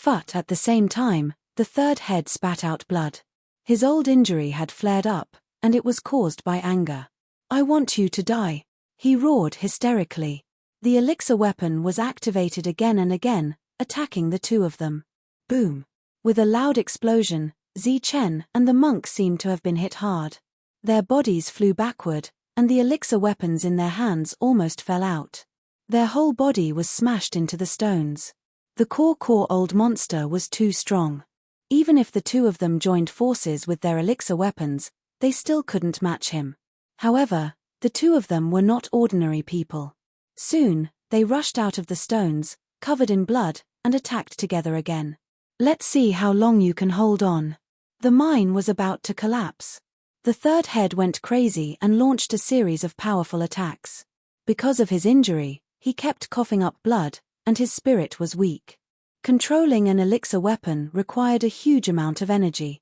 At the same time, the third head spat out blood. His old injury had flared up, and it was caused by anger. I want you to die, he roared hysterically. The elixir weapon was activated again and again, attacking the 2 of them. Boom! With a loud explosion, Chen and the monk seemed to have been hit hard. Their bodies flew backward, and the elixir weapons in their hands almost fell out. Their whole body was smashed into the stones. The core old monster was too strong. Even if the 2 of them joined forces with their elixir weapons, they still couldn't match him. However, the 2 of them were not ordinary people. Soon, they rushed out of the stones, covered in blood, and attacked together again. Let's see how long you can hold on. The mine was about to collapse. The third head went crazy and launched a series of powerful attacks. Because of his injury, he kept coughing up blood, and his spirit was weak. Controlling an elixir weapon required a huge amount of energy.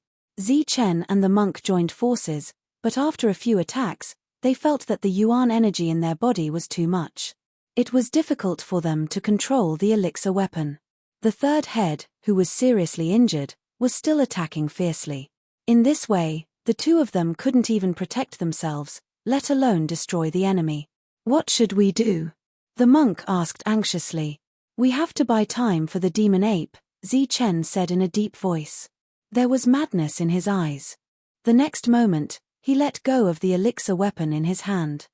Chen and the monk joined forces, but after a few attacks, they felt that the yuan energy in their body was too much. It was difficult for them to control the elixir weapon. The third head, who was seriously injured, was still attacking fiercely. In this way, the 2 of them couldn't even protect themselves, let alone destroy the enemy. What should we do? The monk asked anxiously. We have to buy time for the demon ape, Chen said in a deep voice. There was madness in his eyes. The next moment, he let go of the elixir weapon in his hand.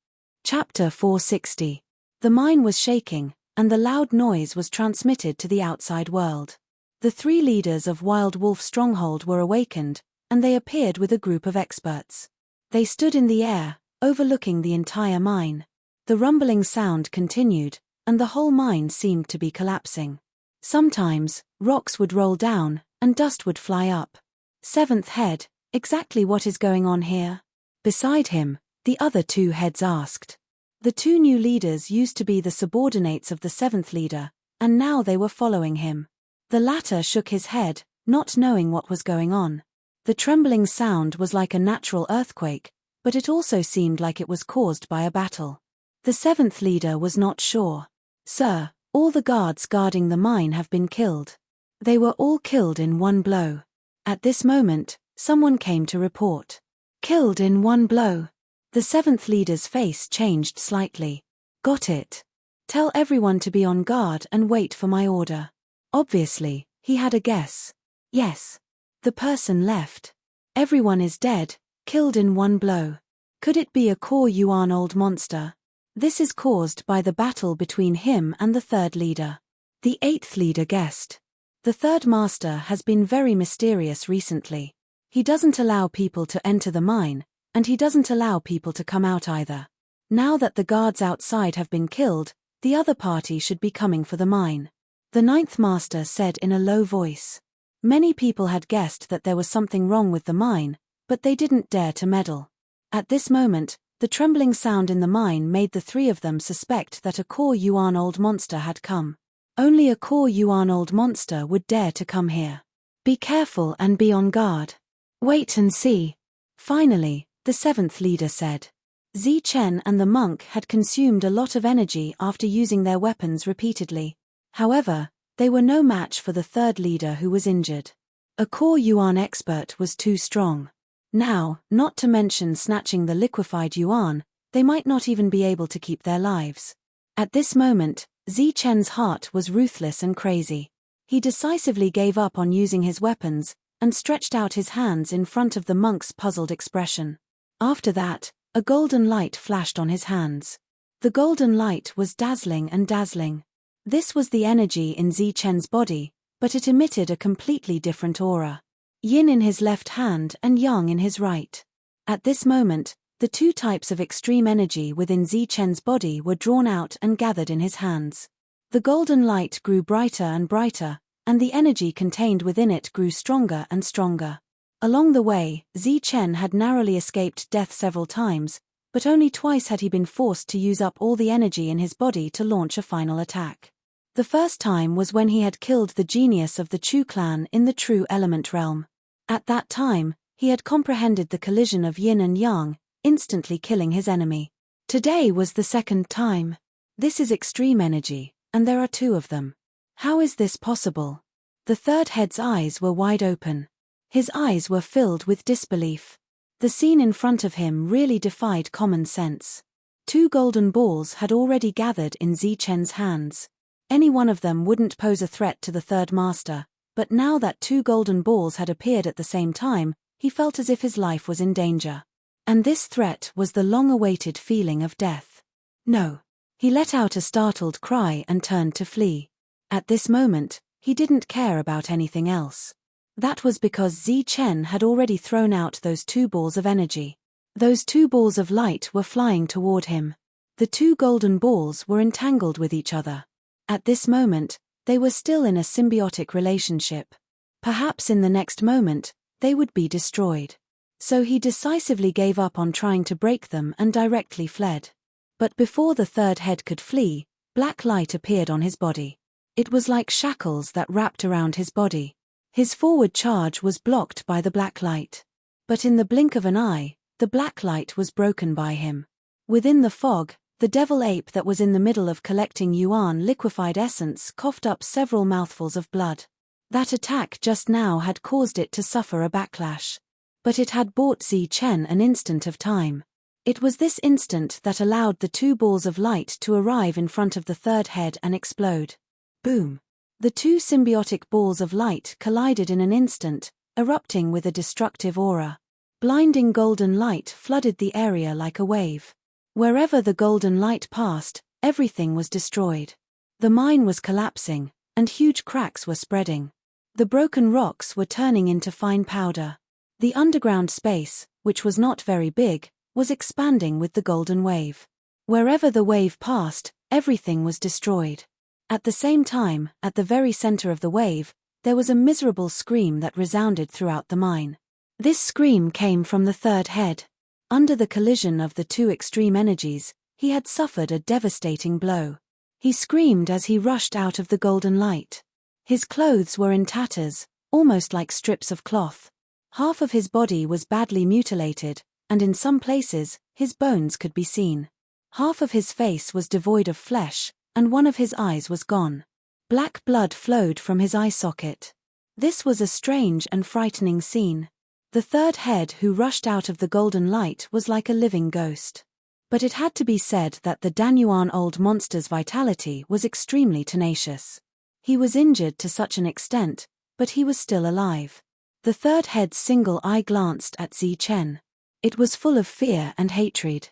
Chapter 460. The mine was shaking, and the loud noise was transmitted to the outside world. The 3 leaders of Wild Wolf Stronghold were awakened, and they appeared with a group of experts. They stood in the air, overlooking the entire mine. The rumbling sound continued, and the whole mine seemed to be collapsing. Sometimes, rocks would roll down, and dust would fly up. Seventh head, exactly what is going on here? Beside him, the other two heads asked. The two new leaders used to be the subordinates of the seventh leader, and now they were following him. The latter shook his head, not knowing what was going on. The trembling sound was like a natural earthquake, but it also seemed like it was caused by a battle. The seventh leader was not sure. "Sir, all the guards guarding the mine have been killed. They were all killed in one blow." At this moment, someone came to report. Killed in one blow. The seventh leader's face changed slightly. Got it. Tell everyone to be on guard and wait for my order. Obviously, he had a guess. Yes. The person left. Everyone is dead, killed in one blow. Could it be a core Yuan old monster? This is caused by the battle between him and the third leader. The eighth leader guessed. The third master has been very mysterious recently. He doesn't allow people to enter the mine, and he doesn't allow people to come out either. Now that the guards outside have been killed, the other party should be coming for the mine. The ninth master said in a low voice. Many people had guessed that there was something wrong with the mine, but they didn't dare to meddle. At this moment, the trembling sound in the mine made the three of them suspect that a core Yuan old monster had come. Only a core Yuan old monster would dare to come here. Be careful and be on guard. Wait and see. Finally, the seventh leader said. Zi Chen and the monk had consumed a lot of energy after using their weapons repeatedly. However, they were no match for the third leader who was injured. A core Yuan expert was too strong. Now, not to mention snatching the liquefied Yuan, they might not even be able to keep their lives. At this moment, Zi Chen's heart was ruthless and crazy. He decisively gave up on using his weapons, and stretched out his hands in front of the monk's puzzled expression. After that, a golden light flashed on his hands. The golden light was dazzling and dazzling. This was the energy in Zi Chen's body, but it emitted a completely different aura. Yin in his left hand and yang in his right. At this moment, the two types of extreme energy within Zi Chen's body were drawn out and gathered in his hands. The golden light grew brighter and brighter, and the energy contained within it grew stronger and stronger. Along the way, Zi Chen had narrowly escaped death several times, but only twice had he been forced to use up all the energy in his body to launch a final attack. The first time was when he had killed the genius of the Chu clan in the true element realm. At that time, he had comprehended the collision of yin and yang, instantly killing his enemy. Today was the second time. This is extreme energy, and there are two of them. How is this possible? The third head's eyes were wide open. His eyes were filled with disbelief. The scene in front of him really defied common sense. Two golden balls had already gathered in Zi Chen's hands. Any one of them wouldn't pose a threat to the third master, but now that two golden balls had appeared at the same time, he felt as if his life was in danger. And this threat was the long-awaited feeling of death. No. He let out a startled cry and turned to flee. At this moment, he didn't care about anything else. That was because Zi Chen had already thrown out those two balls of energy. Those two balls of light were flying toward him. The two golden balls were entangled with each other. At this moment, they were still in a symbiotic relationship. Perhaps in the next moment, they would be destroyed. So he decisively gave up on trying to break them and directly fled. But before the third head could flee, black light appeared on his body. It was like shackles that wrapped around his body. His forward charge was blocked by the black light. But in the blink of an eye, the black light was broken by him. Within the fog, the devil ape that was in the middle of collecting Yuan liquefied essence coughed up several mouthfuls of blood. That attack just now had caused it to suffer a backlash. But it had bought Zi Chen an instant of time. It was this instant that allowed the two balls of light to arrive in front of the third head and explode. Boom! The two symbiotic balls of light collided in an instant, erupting with a destructive aura. Blinding golden light flooded the area like a wave. Wherever the golden light passed, everything was destroyed. The mine was collapsing, and huge cracks were spreading. The broken rocks were turning into fine powder. The underground space, which was not very big, was expanding with the golden wave. Wherever the wave passed, Everything was destroyed. At the same time, at the very center of the wave, there was a miserable scream that resounded throughout the mine. This scream came from the third head. Under the collision of the two extreme energies, he had suffered a devastating blow. He screamed as he rushed out of the golden light. His clothes were in tatters, almost like strips of cloth. Half of his body was badly mutilated, and in some places, his bones could be seen. Half of his face was devoid of flesh, and one of his eyes was gone. Black blood flowed from his eye socket. This was a strange and frightening scene. The third head who rushed out of the golden light was like a living ghost. But it had to be said that the Danyuan old monster's vitality was extremely tenacious. He was injured to such an extent, but he was still alive. The third head's single eye glanced at Zi Chen. It was full of fear and hatred.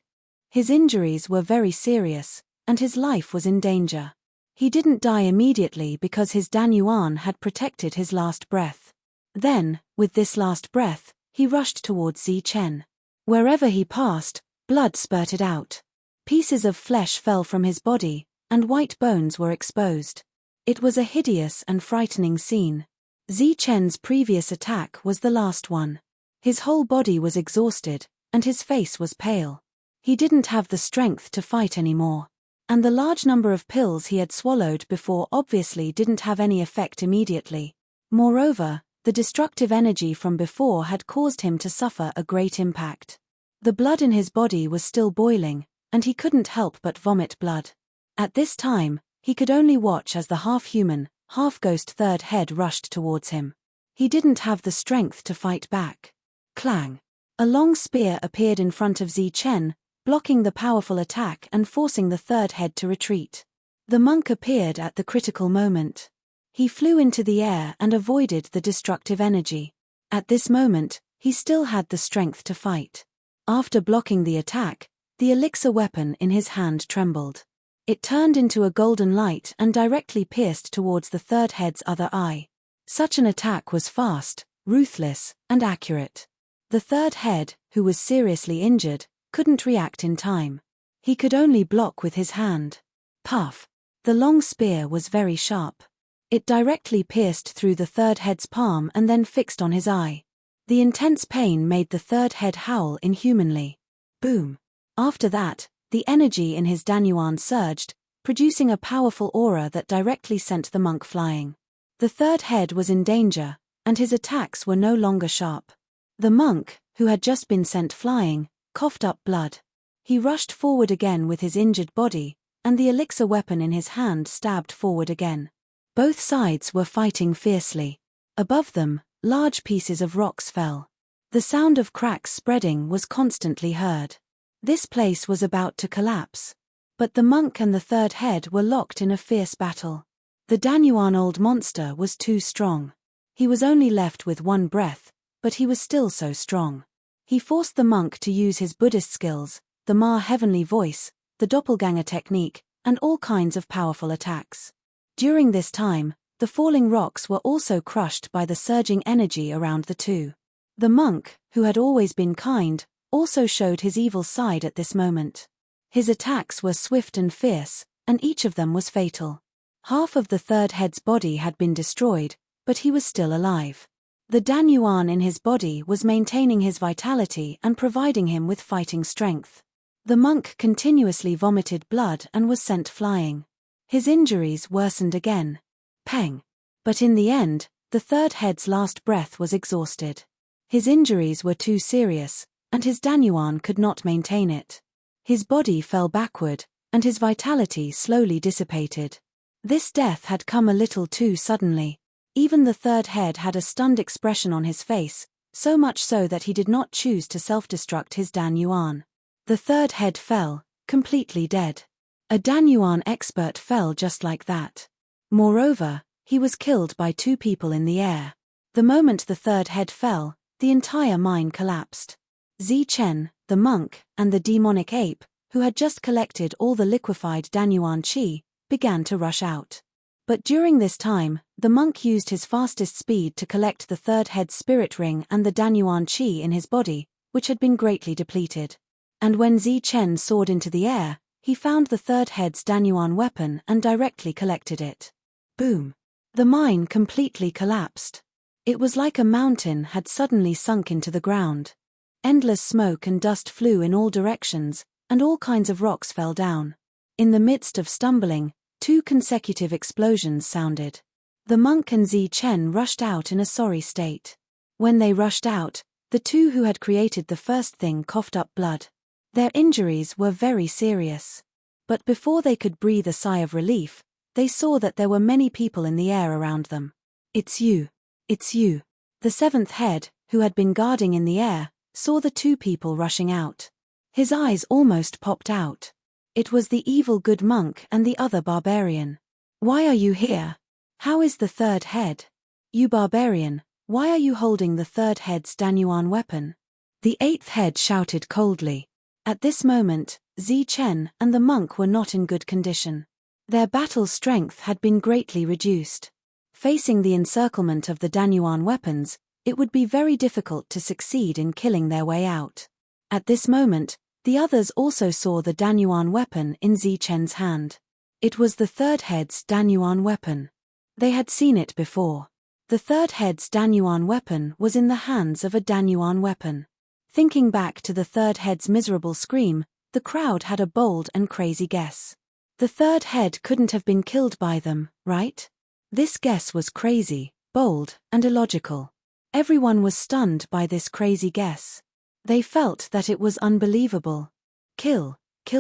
His injuries were very serious, and his life was in danger. He didn't die immediately because his Danyuan had protected his last breath. Then, with this last breath, he rushed towards Zi Chen. Wherever he passed, blood spurted out. Pieces of flesh fell from his body, and white bones were exposed. It was a hideous and frightening scene. Zi Chen's previous attack was the last one. His whole body was exhausted, and his face was pale. He didn't have the strength to fight anymore. And the large number of pills he had swallowed before obviously didn't have any effect immediately. Moreover, the destructive energy from before had caused him to suffer a great impact. The blood in his body was still boiling, and he couldn't help but vomit blood. At this time, he could only watch as the half-human, half-ghost third head rushed towards him. He didn't have the strength to fight back. Clang! A long spear appeared in front of Zi Chen, blocking the powerful attack and forcing the third head to retreat. The monk appeared at the critical moment. He flew into the air and avoided the destructive energy. At this moment, he still had the strength to fight. After blocking the attack, the elixir weapon in his hand trembled. It turned into a golden light and directly pierced towards the third head's other eye. Such an attack was fast, ruthless, and accurate. The third head, who was seriously injured, couldn't react in time. He could only block with his hand. Puff! The long spear was very sharp. It directly pierced through the third head's palm and then fixed on his eye. The intense pain made the third head howl inhumanly. Boom! After that, the energy in his Danyuan surged, producing a powerful aura that directly sent the monk flying. The third head was in danger, and his attacks were no longer sharp. The monk, who had just been sent flying, coughed up blood. He rushed forward again with his injured body, and the elixir weapon in his hand stabbed forward again. Both sides were fighting fiercely. Above them, large pieces of rocks fell. The sound of cracks spreading was constantly heard. This place was about to collapse. But the monk and the third head were locked in a fierce battle. The Danyuan old monster was too strong. He was only left with one breath, but he was still so strong. He forced the monk to use his Buddhist skills, the Ma heavenly voice, the doppelganger technique, and all kinds of powerful attacks. During this time, the falling rocks were also crushed by the surging energy around the two. The monk, who had always been kind, also showed his evil side at this moment. His attacks were swift and fierce, and each of them was fatal. Half of the third head's body had been destroyed, but he was still alive. The Danyuan in his body was maintaining his vitality and providing him with fighting strength. The monk continuously vomited blood and was sent flying. His injuries worsened again. Peng! But in the end, the third head's last breath was exhausted. His injuries were too serious, and his Danyuan could not maintain it. His body fell backward, and his vitality slowly dissipated. This death had come a little too suddenly. Even the third head had a stunned expression on his face, so much so that he did not choose to self-destruct his Danyuan. The third head fell, completely dead. A Danyuan expert fell just like that. Moreover, he was killed by two people in the air. The moment the third head fell, the entire mine collapsed. Zi Chen, the monk, and the demonic ape, who had just collected all the liquefied Danyuan qi, began to rush out. But during this time, the monk used his fastest speed to collect the third head's spirit ring and the Danyuan qi in his body, which had been greatly depleted. And when Zi Chen soared into the air, he found the third head's Danyuan weapon and directly collected it. Boom! The mine completely collapsed. It was like a mountain had suddenly sunk into the ground. Endless smoke and dust flew in all directions, and all kinds of rocks fell down. In the midst of stumbling, 2 consecutive explosions sounded. The monk and Zi Chen rushed out in a sorry state. When they rushed out, the 2 who had created the first thing coughed up blood. Their injuries were very serious. But before they could breathe a sigh of relief, they saw that there were many people in the air around them. "It's you. It's you." The 7th head, who had been guarding in the air, saw the 2 people rushing out. His eyes almost popped out. It was the evil good monk and the other barbarian. "Why are you here? How is the 3rd head? You barbarian, why are you holding the 3rd head's Danyuan weapon?" The 8th head shouted coldly. At this moment, Zi Chen and the monk were not in good condition. Their battle strength had been greatly reduced. Facing the encirclement of the Danyuan weapons, it would be very difficult to succeed in killing their way out. At this moment, the others also saw the Danyuan weapon in Zi Chen's hand. It was the 3rd head's Danyuan weapon. They had seen it before. The 3rd head's Danyuan weapon was in the hands of a Danyuan weapon. Thinking back to the 3rd head's miserable scream, the crowd had a bold and crazy guess. The 3rd head couldn't have been killed by them, right? This guess was crazy, bold, and illogical. Everyone was stunned by this crazy guess. They felt that it was unbelievable. Kill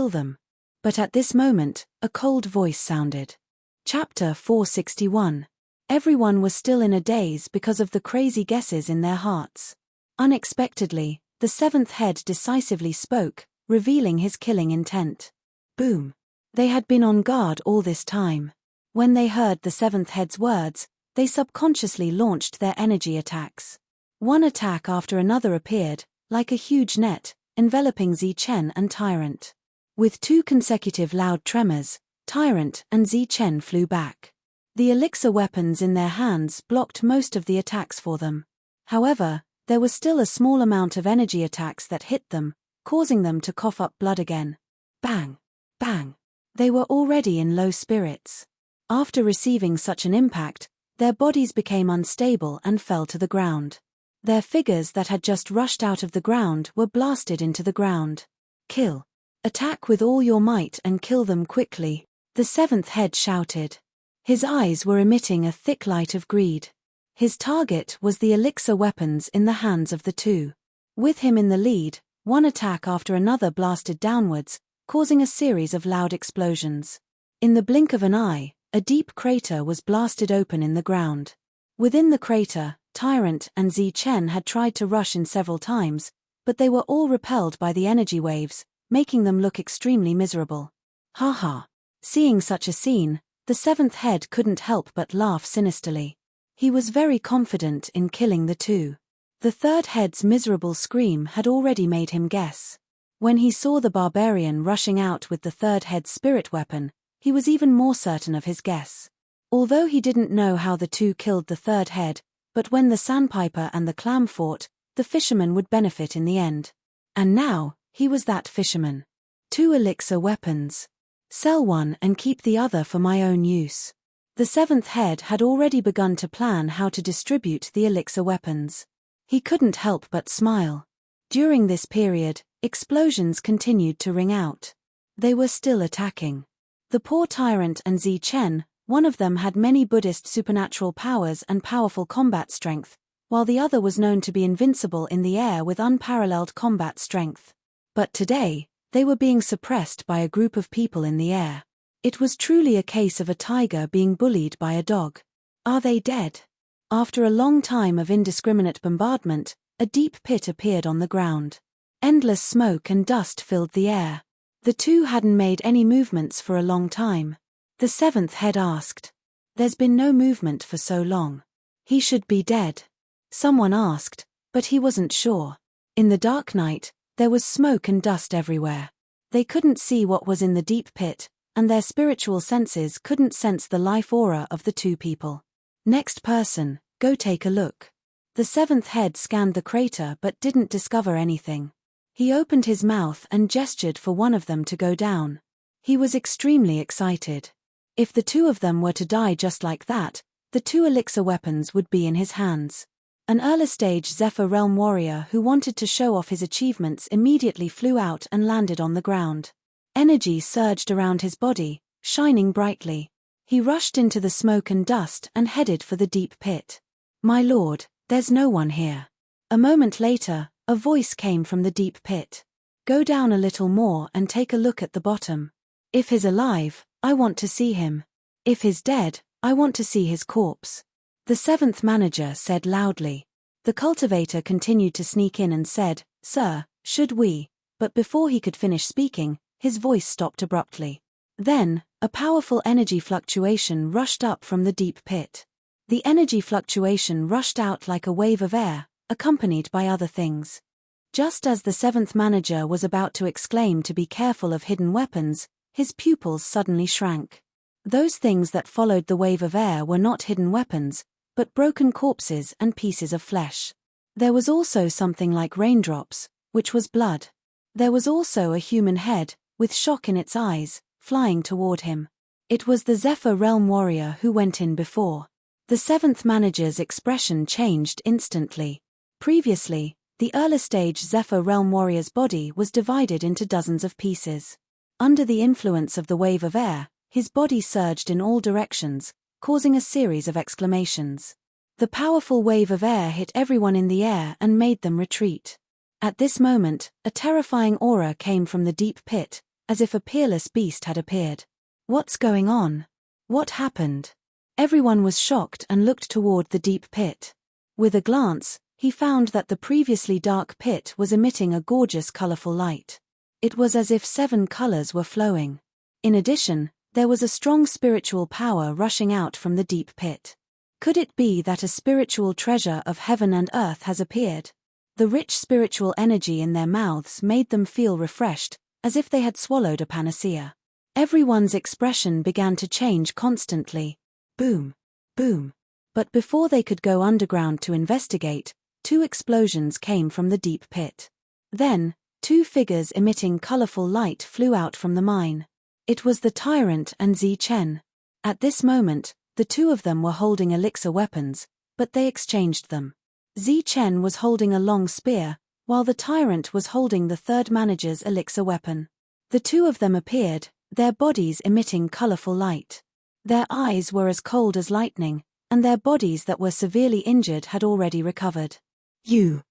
them. But at this moment, a cold voice sounded. Chapter 461. Everyone was still in a daze because of the crazy guesses in their hearts. Unexpectedly, the 7th head decisively spoke, revealing his killing intent. Boom! They had been on guard all this time. When they heard the 7th head's words, they subconsciously launched their energy attacks. One attack after another appeared, like a huge net, enveloping Zi Chen and Tyrant. With 2 consecutive loud tremors, Tyrant and Zi Chen flew back. The elixir weapons in their hands blocked most of the attacks for them. However, there was still a small amount of energy attacks that hit them, causing them to cough up blood again. Bang! Bang! They were already in low spirits. After receiving such an impact, their bodies became unstable and fell to the ground. Their figures that had just rushed out of the ground were blasted into the ground. Kill! Attack with all your might and kill them quickly, the 7th head shouted. His eyes were emitting a thick light of greed. His target was the elixir weapons in the hands of the 2. With him in the lead, one attack after another blasted downwards, causing a series of loud explosions. In the blink of an eye, a deep crater was blasted open in the ground. Within the crater, Tyrant and Zi Chen had tried to rush in several times, but they were all repelled by the energy waves, making them look extremely miserable. Ha ha! Seeing such a scene, the 7th head couldn't help but laugh sinisterly. He was very confident in killing the 2. The 3rd head's miserable scream had already made him guess. When he saw the barbarian rushing out with the 3rd head's spirit weapon, he was even more certain of his guess. Although he didn't know how the 2 killed the 3rd head, but when the sandpiper and the clam fought, the fisherman would benefit in the end. And now, he was that fisherman. 2 elixir weapons. Sell one and keep the other for my own use. The 7th head had already begun to plan how to distribute the elixir weapons. He couldn't help but smile. During this period, explosions continued to ring out. They were still attacking. The poor Tyrant and Zi Chen, one of them had many Buddhist supernatural powers and powerful combat strength, while the other was known to be invincible in the air with unparalleled combat strength. But today, they were being suppressed by a group of people in the air. It was truly a case of a tiger being bullied by a dog. Are they dead? After a long time of indiscriminate bombardment, a deep pit appeared on the ground. Endless smoke and dust filled the air. The 2 hadn't made any movements for a long time. The 7th head asked. There's been no movement for so long. He should be dead. Someone asked, but he wasn't sure. In the dark night, there was smoke and dust everywhere. They couldn't see what was in the deep pit, and their spiritual senses couldn't sense the life aura of the 2 people. Next person, go take a look. The 7th head scanned the crater but didn't discover anything. He opened his mouth and gestured for one of them to go down. He was extremely excited. If the two of them were to die just like that, the two elixir weapons would be in his hands. An early-stage Zephyr Realm warrior who wanted to show off his achievements immediately flew out and landed on the ground. Energy surged around his body, shining brightly. He rushed into the smoke and dust and headed for the deep pit. "My lord, there's no one here." A moment later, a voice came from the deep pit. "Go down a little more and take a look at the bottom. If he's alive, I want to see him. If he's dead, I want to see his corpse." The seventh manager said loudly. The cultivator continued to sneak in and said, "Sir, should we?" But before he could finish speaking, his voice stopped abruptly. Then, a powerful energy fluctuation rushed up from the deep pit. The energy fluctuation rushed out like a wave of air, accompanied by other things. Just as the seventh manager was about to exclaim to be careful of hidden weapons, his pupils suddenly shrank. Those things that followed the wave of air were not hidden weapons, but broken corpses and pieces of flesh. There was also something like raindrops, which was blood. There was also a human head, with shock in its eyes, flying toward him. It was the Zephyr Realm warrior who went in before. The seventh manager's expression changed instantly. Previously, the early-stage Zephyr Realm warrior's body was divided into dozens of pieces. Under the influence of the wave of air, his body surged in all directions, causing a series of exclamations. The powerful wave of air hit everyone in the air and made them retreat. At this moment, a terrifying aura came from the deep pit, as if a peerless beast had appeared. "What's going on? What happened?" Everyone was shocked and looked toward the deep pit. With a glance, he found that the previously dark pit was emitting a gorgeous colorful light. It was as if 7 colors were flowing. In addition, there was a strong spiritual power rushing out from the deep pit. Could it be that a spiritual treasure of heaven and earth has appeared? The rich spiritual energy in their mouths made them feel refreshed, as if they had swallowed a panacea. Everyone's expression began to change constantly. Boom, boom. But before they could go underground to investigate, 2 explosions came from the deep pit. Then, 2 figures emitting colorful light flew out from the mine. It was the tyrant and Zi Chen. At this moment, the two of them were holding elixir weapons, but they exchanged them. Zi Chen was holding a long spear, while the tyrant was holding the third manager's elixir weapon. The two of them appeared, their bodies emitting colorful light. Their eyes were as cold as lightning, and their bodies that were severely injured had already recovered. You.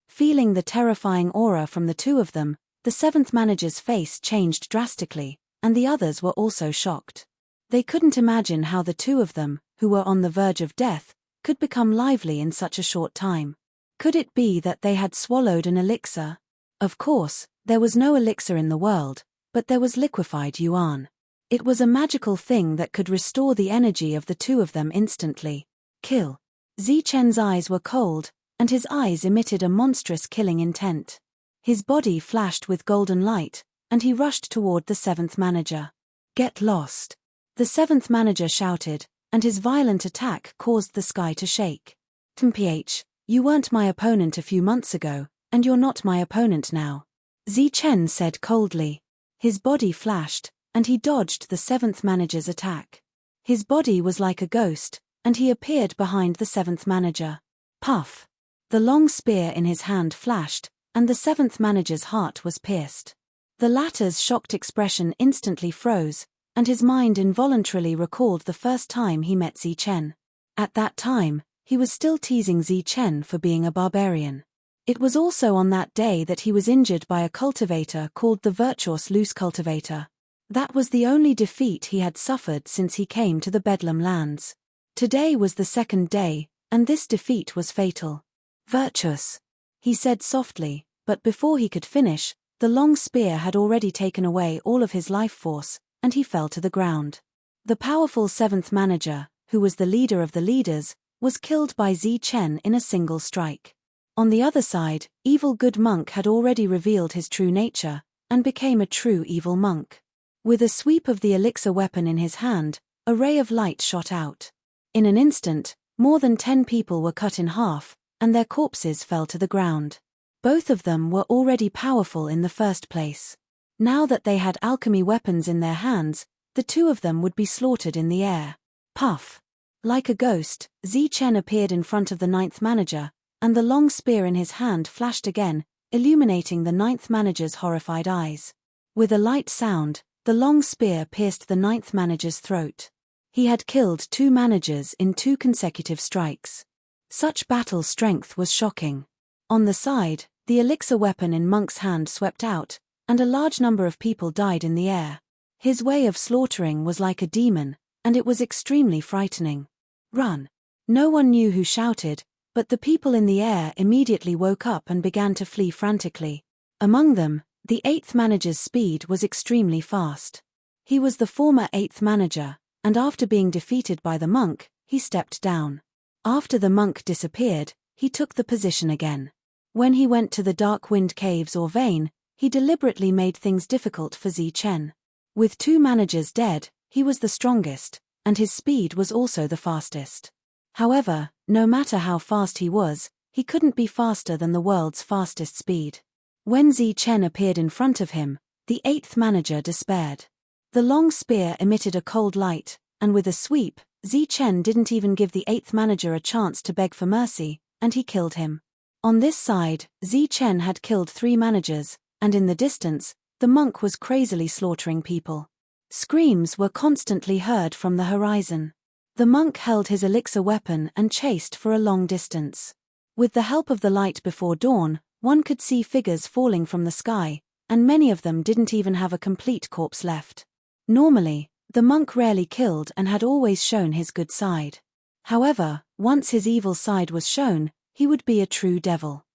Feeling the terrifying aura from the two of them, the seventh manager's face changed drastically, and the others were also shocked. They couldn't imagine how the two of them, who were on the verge of death, could become lively in such a short time. Could it be that they had swallowed an elixir? Of course, there was no elixir in the world, but there was liquefied yuan. It was a magical thing that could restore the energy of the two of them instantly. Kill. Zi Chen's eyes were cold, and his eyes emitted a monstrous killing intent. His body flashed with golden light, and he rushed toward the seventh manager. Get lost. The seventh manager shouted, and his violent attack caused the sky to shake. "Mph, you weren't my opponent a few months ago, and you're not my opponent now," Zi Chen said coldly. His body flashed, and he dodged the seventh manager's attack. His body was like a ghost, and he appeared behind the seventh manager. Puff. The long spear in his hand flashed, and the seventh manager's heart was pierced. The latter's shocked expression instantly froze, and his mind involuntarily recalled the first time he met Zi Chen. At that time, he was still teasing Zi Chen for being a barbarian. It was also on that day that he was injured by a cultivator called the Virtuous Loose Cultivator. That was the only defeat he had suffered since he came to the Bedlam lands. Today was the second day, and this defeat was fatal. "Virtuous," he said softly, but before he could finish, the long spear had already taken away all of his life force, and he fell to the ground. The powerful seventh manager, who was the leader of the leaders, was killed by Zi Chen in a single strike. On the other side, Evil Good Monk had already revealed his true nature, and became a true evil monk. With a sweep of the elixir weapon in his hand, a ray of light shot out. In an instant, more than 10 people were cut in half, and their corpses fell to the ground. Both of them were already powerful in the first place. Now that they had alchemy weapons in their hands, the two of them would be slaughtered in the air. Puff! Like a ghost, Zi Chen appeared in front of the ninth manager, and the long spear in his hand flashed again, illuminating the ninth manager's horrified eyes. With a light sound, the long spear pierced the ninth manager's throat. He had killed 2 managers in 2 consecutive strikes. Such battle strength was shocking. On the side, the elixir weapon in Monk's hand swept out, and a large number of people died in the air. His way of slaughtering was like a demon, and it was extremely frightening. Run! No one knew who shouted, but the people in the air immediately woke up and began to flee frantically. Among them, the 8th manager's speed was extremely fast. He was the former 8th manager, and after being defeated by the monk, he stepped down. After the monk disappeared, he took the position again. When he went to the dark wind caves or vein, he deliberately made things difficult for Zi Chen. With 2 managers dead, he was the strongest, and his speed was also the fastest. However, no matter how fast he was, he couldn't be faster than the world's fastest speed. When Zi Chen appeared in front of him, the 8th manager despaired. The long spear emitted a cold light, and with a sweep, Zi Chen didn't even give the 8th manager a chance to beg for mercy, and he killed him. On this side, Zi Chen had killed 3 managers, and in the distance, the monk was crazily slaughtering people. Screams were constantly heard from the horizon. The monk held his elixir weapon and chased for a long distance. With the help of the light before dawn, one could see figures falling from the sky, and many of them didn't even have a complete corpse left. Normally, the monk rarely killed and had always shown his good side. However, once his evil side was shown, he would be a true devil.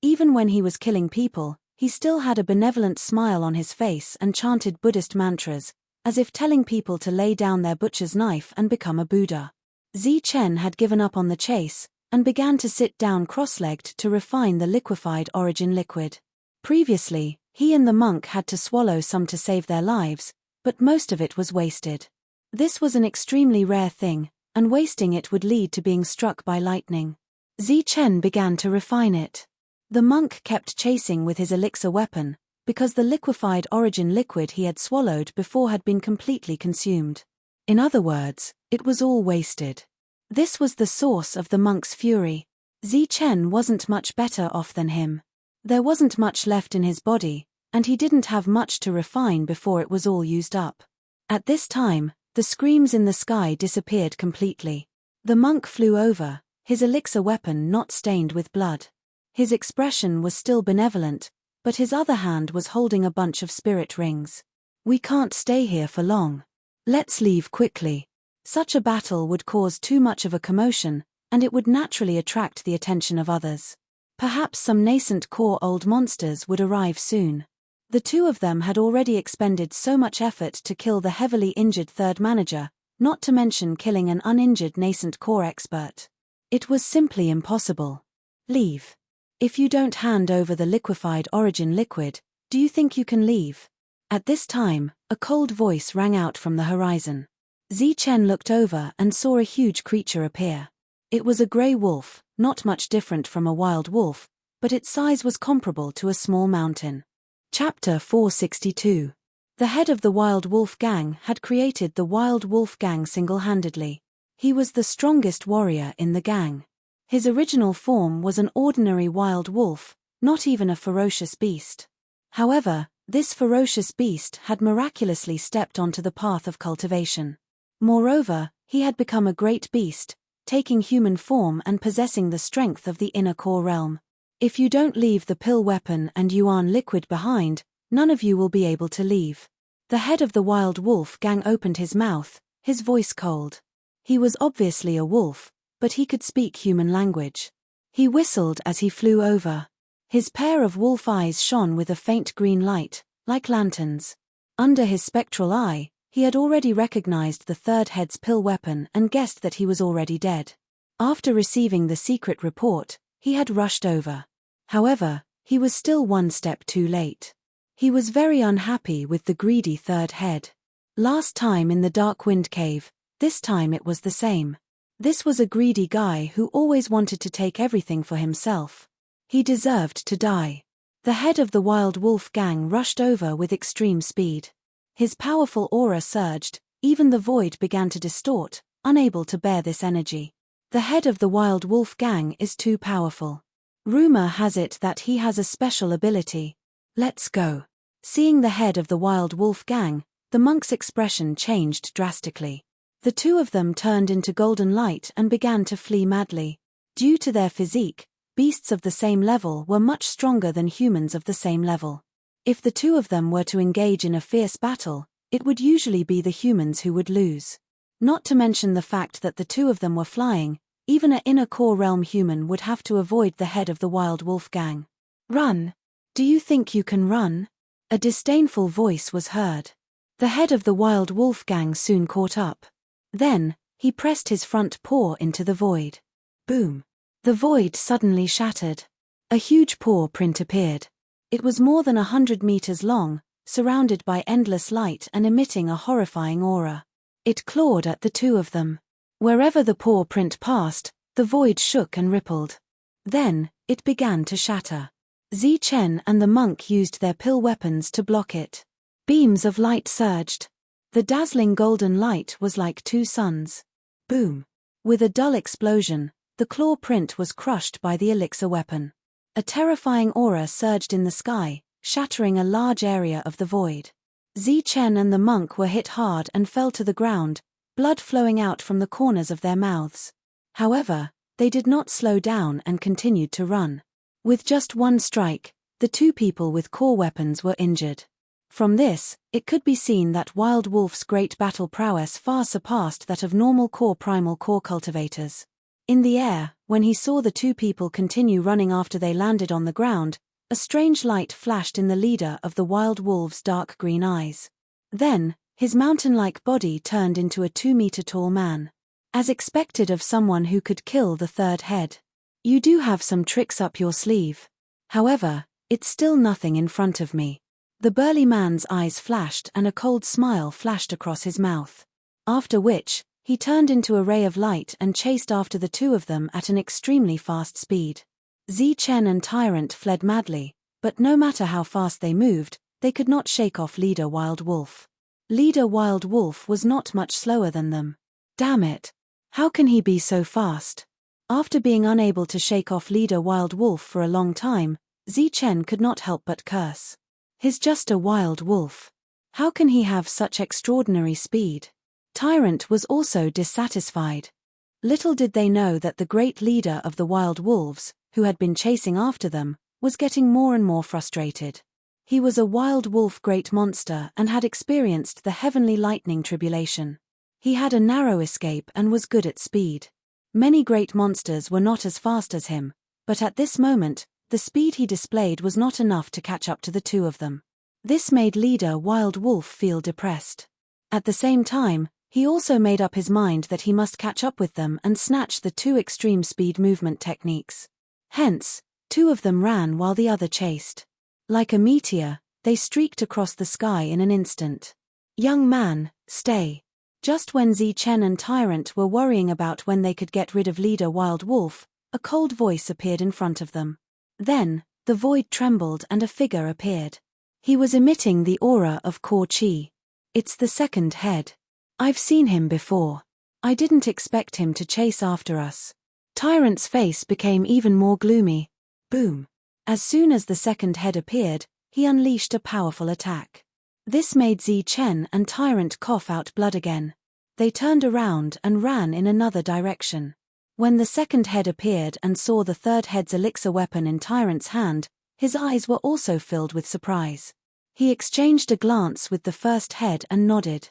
Even when he was killing people, he still had a benevolent smile on his face and chanted Buddhist mantras, as if telling people to lay down their butcher's knife and become a Buddha. Zi Chen had given up on the chase, and began to sit down cross-legged to refine the liquefied origin liquid. Previously, he and the monk had to swallow some to save their lives, but most of it was wasted. This was an extremely rare thing, and wasting it would lead to being struck by lightning. Zi Chen began to refine it. The monk kept chasing with his elixir weapon, because the liquefied origin liquid he had swallowed before had been completely consumed. In other words, it was all wasted. This was the source of the monk's fury. Zi Chen wasn't much better off than him. There wasn't much left in his body, and he didn't have much to refine before it was all used up. At this time, the screams in the sky disappeared completely. The monk flew over, his elixir weapon not stained with blood. His expression was still benevolent, but his other hand was holding a bunch of spirit rings. "We can't stay here for long. Let's leave quickly." Such a battle would cause too much of a commotion, and it would naturally attract the attention of others. Perhaps some nascent core old monsters would arrive soon. The two of them had already expended so much effort to kill the heavily injured 3rd manager, not to mention killing an uninjured nascent core expert. It was simply impossible. "Leave. If you don't hand over the liquefied origin liquid, do you think you can leave?" At this time, a cold voice rang out from the horizon. Zi Chen looked over and saw a huge creature appear. It was a grey wolf, not much different from a wild wolf, but its size was comparable to a small mountain. Chapter 462. The head of the Wild Wolf Gang had created the Wild Wolf Gang single-handedly. He was the strongest warrior in the gang. His original form was an ordinary wild wolf, not even a ferocious beast. However, this ferocious beast had miraculously stepped onto the path of cultivation. Moreover, he had become a great beast, taking human form and possessing the strength of the inner core realm. "If you don't leave the pill weapon and yuan liquid behind, none of you will be able to leave." The head of the Wild Wolf Gang opened his mouth, his voice cold. He was obviously a wolf, but he could speak human language. He whistled as he flew over. His pair of wolf eyes shone with a faint green light, like lanterns. Under his spectral eye, he had already recognized the 3rd head's pill weapon and guessed that he was already dead. After receiving the secret report, he had rushed over. However, he was still one step too late. He was very unhappy with the greedy 3rd head. Last time in the Dark Wind Cave, this time it was the same. This was a greedy guy who always wanted to take everything for himself. He deserved to die. The head of the Wild Wolf gang rushed over with extreme speed. His powerful aura surged, even the void began to distort, unable to bear this energy. The head of the Wild Wolf gang is too powerful. Rumor has it that he has a special ability. Let's go. Seeing the head of the Wild Wolf gang, the monk's expression changed drastically. The two of them turned into golden light and began to flee madly. Due to their physique, beasts of the same level were much stronger than humans of the same level. If the two of them were to engage in a fierce battle, it would usually be the humans who would lose. Not to mention the fact that the two of them were flying, even an inner core realm human would have to avoid the head of the Wild Wolf gang. Run! Do you think you can run? A disdainful voice was heard. The head of the Wild Wolf gang soon caught up. Then, he pressed his front paw into the void. Boom! The void suddenly shattered. A huge paw print appeared. It was more than 100 meters long, surrounded by endless light and emitting a horrifying aura. It clawed at the two of them. Wherever the paw print passed, the void shook and rippled. Then, it began to shatter. Zichen and the monk used their pill weapons to block it. Beams of light surged. The dazzling golden light was like two suns. Boom! With a dull explosion, the claw print was crushed by the elixir weapon. A terrifying aura surged in the sky, shattering a large area of the void. Zichen and the monk were hit hard and fell to the ground, blood flowing out from the corners of their mouths. However, they did not slow down and continued to run. With just one strike, the two people with core weapons were injured. From this, it could be seen that Wild Wolf's great battle prowess far surpassed that of normal primal core cultivators. In the air, when he saw the two people continue running after they landed on the ground, a strange light flashed in the leader of the Wild Wolf's dark green eyes. Then, his mountain-like body turned into a 2-meter-tall man. As expected of someone who could kill the third head. You do have some tricks up your sleeve. However, it's still nothing in front of me. The burly man's eyes flashed and a cold smile flashed across his mouth. After which, he turned into a ray of light and chased after the two of them at an extremely fast speed. Zichen and Tyrant fled madly, but no matter how fast they moved, they could not shake off Leader Wild Wolf. Leader Wild Wolf was not much slower than them. Damn it! How can he be so fast? After being unable to shake off Leader Wild Wolf for a long time, Zichen could not help but curse. He's just a wild wolf. How can he have such extraordinary speed? Tyrant was also dissatisfied. Little did they know that the great leader of the wild wolves, who had been chasing after them, was getting more and more frustrated. He was a wild wolf great monster and had experienced the heavenly lightning tribulation. He had a narrow escape and was good at speed. Many great monsters were not as fast as him, but at this moment, the speed he displayed was not enough to catch up to the two of them. This made Leader Wild Wolf feel depressed. At the same time, he also made up his mind that he must catch up with them and snatch the two extreme speed movement techniques. Hence, two of them ran while the other chased. Like a meteor, they streaked across the sky in an instant. Young man, stay. Just when Zichen and Tyrant were worrying about when they could get rid of Leader Wild Wolf, a cold voice appeared in front of them. Then, the void trembled and a figure appeared. He was emitting the aura of core chi. It's the second head. I've seen him before. I didn't expect him to chase after us. Tyrant's face became even more gloomy. Boom. As soon as the second head appeared, he unleashed a powerful attack. This made Zichen and Tyrant cough out blood again. They turned around and ran in another direction. When the second head appeared and saw the third head's elixir weapon in Tyrant's hand, his eyes were also filled with surprise. He exchanged a glance with the first head and nodded.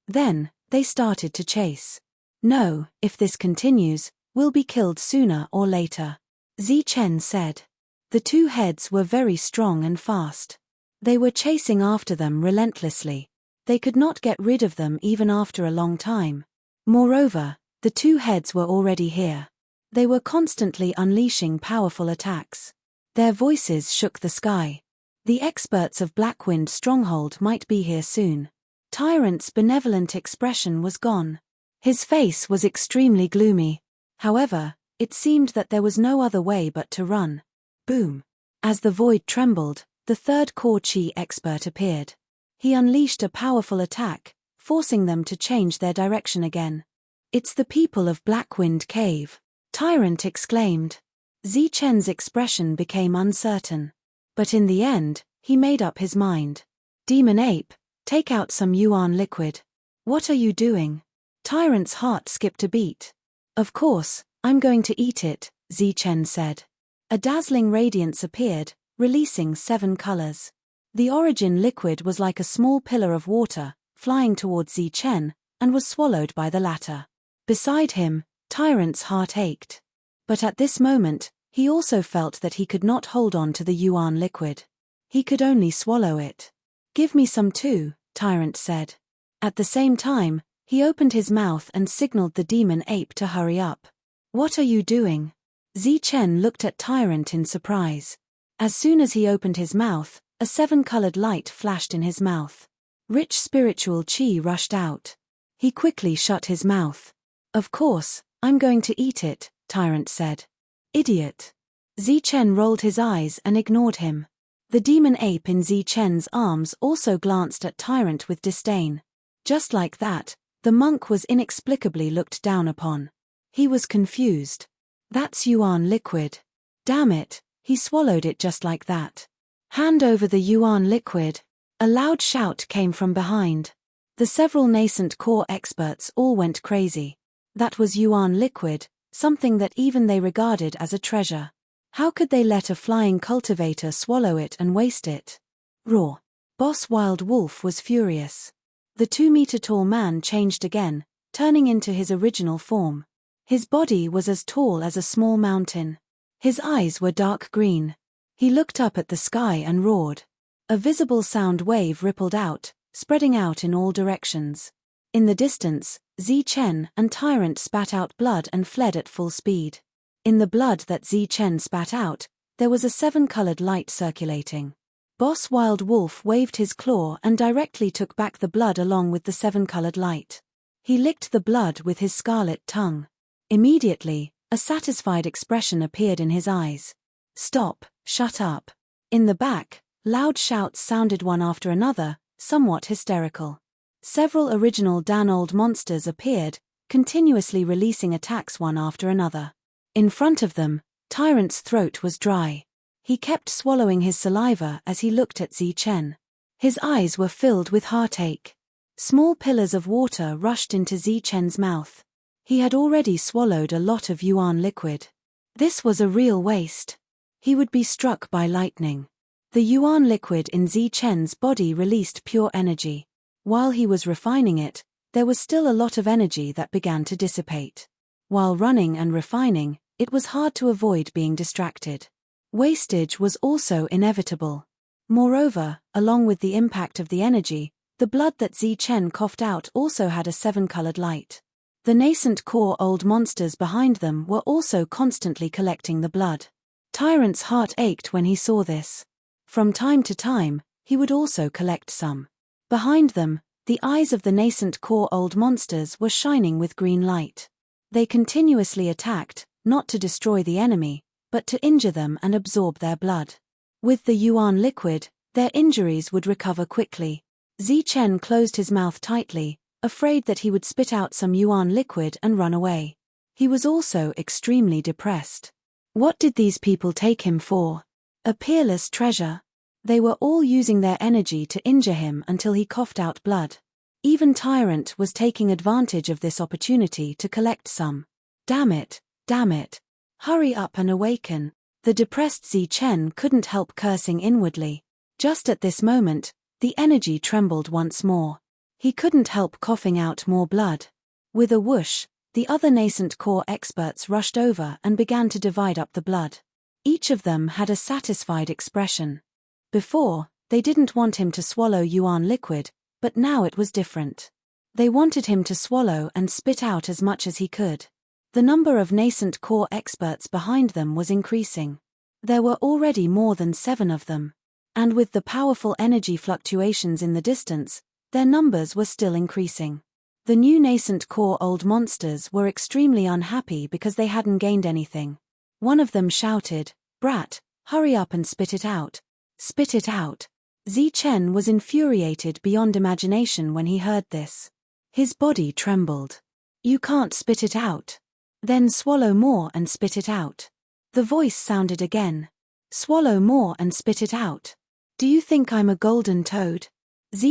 Then, they started to chase. No, if this continues, we'll be killed sooner or later. Zichen said. The two heads were very strong and fast. They were chasing after them relentlessly. They could not get rid of them even after a long time. Moreover, the two heads were already here. They were constantly unleashing powerful attacks. Their voices shook the sky. The experts of Blackwind Stronghold might be here soon. Tyrant's benevolent expression was gone. His face was extremely gloomy. However, it seemed that there was no other way but to run. Boom. As the void trembled, the third core chi expert appeared. He unleashed a powerful attack, forcing them to change their direction again. "It's the people of Blackwind Cave," Tyrant exclaimed. Zichen's expression became uncertain. But in the end, he made up his mind. "Demon Ape, take out some yuan liquid." "What are you doing?" Tyrant's heart skipped a beat. "Of course, I'm going to eat it," Zichen said. A dazzling radiance appeared, releasing 7 colors. The origin liquid was like a small pillar of water, flying towards Zichen, and was swallowed by the latter. Beside him, Tyrant's heart ached. But at this moment, he also felt that he could not hold on to the yuan liquid. He could only swallow it. "Give me some too," Tyrant said. At the same time, he opened his mouth and signaled the demon ape to hurry up. "What are you doing?" Zichen looked at Tyrant in surprise. As soon as he opened his mouth, a 7-colored light flashed in his mouth. Rich spiritual chi rushed out. He quickly shut his mouth. "Of course, I'm going to eat it," Tyrant said. "Idiot." Zichen rolled his eyes and ignored him. The demon ape in Zichen's arms also glanced at Tyrant with disdain. Just like that, the monk was inexplicably looked down upon. He was confused. "That's yuan liquid. Damn it, he swallowed it just like that." "Hand over the yuan liquid." A loud shout came from behind. The several nascent core experts all went crazy. That was yuan liquid, something that even they regarded as a treasure. How could they let a flying cultivator swallow it and waste it? Roar. Boss Wild Wolf was furious. The 2-meter-tall man changed again, turning into his original form. His body was as tall as a small mountain. His eyes were dark green. He looked up at the sky and roared. A visible sound wave rippled out, spreading out in all directions. In the distance, Zichen and Tyrant spat out blood and fled at full speed. In the blood that Zichen spat out, there was a 7-colored light circulating. Boss Wild Wolf waved his claw and directly took back the blood along with the 7-colored light. He licked the blood with his scarlet tongue. Immediately, a satisfied expression appeared in his eyes. "Stop, shut up." In the back, loud shouts sounded one after another, somewhat hysterical. Several original Dan-old monsters appeared, continuously releasing attacks one after another. In front of them, Tyrant's throat was dry. He kept swallowing his saliva as he looked at Zichen. His eyes were filled with heartache. Small pillars of water rushed into Zichen's mouth. He had already swallowed a lot of yuan liquid. This was a real waste. He would be struck by lightning. The yuan liquid in Zichen's body released pure energy. While he was refining it, there was still a lot of energy that began to dissipate. While running and refining, it was hard to avoid being distracted. Wastage was also inevitable. Moreover, along with the impact of the energy, the blood that Zichen coughed out also had a 7-colored light. The nascent core old monsters behind them were also constantly collecting the blood. Tyrant's heart ached when he saw this. From time to time, he would also collect some. Behind them, the eyes of the nascent core old monsters were shining with green light. They continuously attacked, not to destroy the enemy, but to injure them and absorb their blood. With the yuan liquid, their injuries would recover quickly. Zichen closed his mouth tightly, afraid that he would spit out some yuan liquid and run away. He was also extremely depressed. What did these people take him for? A peerless treasure? They were all using their energy to injure him until he coughed out blood. Even Tyrant was taking advantage of this opportunity to collect some. Damn it, hurry up and awaken. The depressed Zichen couldn't help cursing inwardly. Just at this moment, the energy trembled once more. He couldn't help coughing out more blood. With a whoosh, the other nascent core experts rushed over and began to divide up the blood. Each of them had a satisfied expression. Before, they didn't want him to swallow yuan liquid, but now it was different. They wanted him to swallow and spit out as much as he could. The number of nascent core experts behind them was increasing. There were already more than 7 of them. And with the powerful energy fluctuations in the distance, their numbers were still increasing. The new nascent core old monsters were extremely unhappy because they hadn't gained anything. One of them shouted, "Brat, Hurry up and spit it out. Spit it out. Chen was infuriated beyond imagination when he heard this. His body trembled. You can't spit it out. Then swallow more and spit it out. The voice sounded again. Swallow more and spit it out. Do you think I'm a golden toad?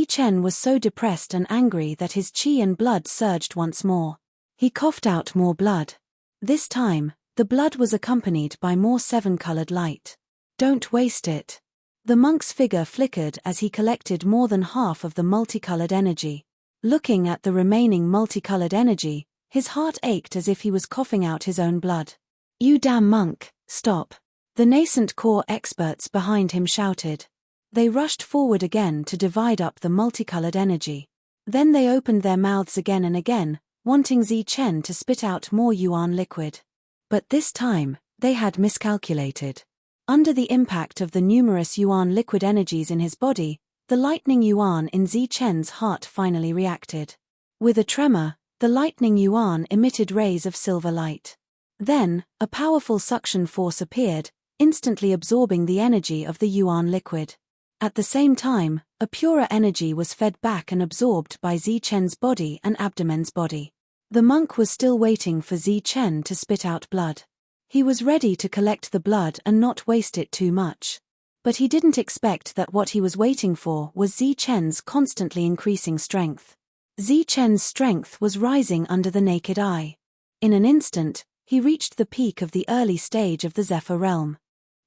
Chen was so depressed and angry that his qi and blood surged once more. He coughed out more blood. This time, the blood was accompanied by more seven-colored light. Don't waste it. The monk's figure flickered as he collected more than half of the multicolored energy. Looking at the remaining multicolored energy, his heart ached as if he was coughing out his own blood. You damn monk, stop. The nascent core experts behind him shouted. They rushed forward again to divide up the multicolored energy. Then they opened their mouths again and again, wanting Chen to spit out more yuan liquid. But this time, they had miscalculated. Under the impact of the numerous yuan liquid energies in his body, the lightning yuan in Chen's heart finally reacted. With a tremor, the lightning yuan emitted rays of silver light. Then, a powerful suction force appeared, instantly absorbing the energy of the yuan liquid. At the same time, a purer energy was fed back and absorbed by Chen's body and abdomen's body. The monk was still waiting for Chen to spit out blood. He was ready to collect the blood and not waste it too much. But he didn't expect that what he was waiting for was Chen's constantly increasing strength. Chen's strength was rising under the naked eye. In an instant, he reached the peak of the early stage of the Zephyr realm.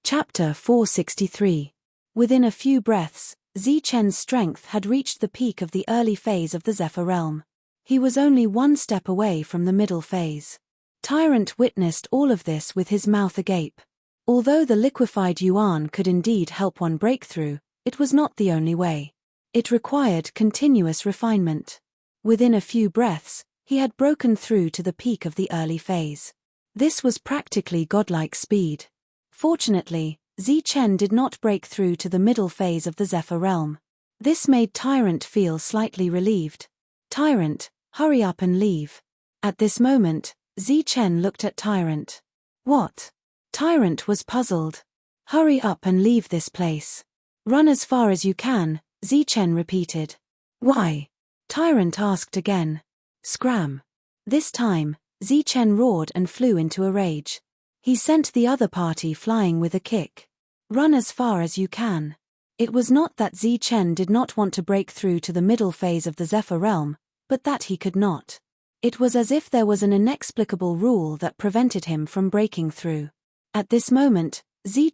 Chapter 463. Within a few breaths, Chen's strength had reached the peak of the early phase of the Zephyr realm. He was only one step away from the middle phase. Tyrant witnessed all of this with his mouth agape. Although the liquefied yuan could indeed help one break through, it was not the only way. It required continuous refinement. Within a few breaths, he had broken through to the peak of the early phase. This was practically godlike speed. Fortunately, Chen did not break through to the middle phase of the Zephyr realm. This made Tyrant feel slightly relieved. Tyrant, hurry up and leave. At this moment, Chen looked at Tyrant. What? Tyrant was puzzled. Hurry up and leave this place. Run as far as you can, Chen repeated. Why? Tyrant asked again. Scram. This time, Chen roared and flew into a rage. He sent the other party flying with a kick. Run as far as you can. It was not that Chen did not want to break through to the middle phase of the Zephyr realm, but that he could not. It was as if there was an inexplicable rule that prevented him from breaking through. At this moment,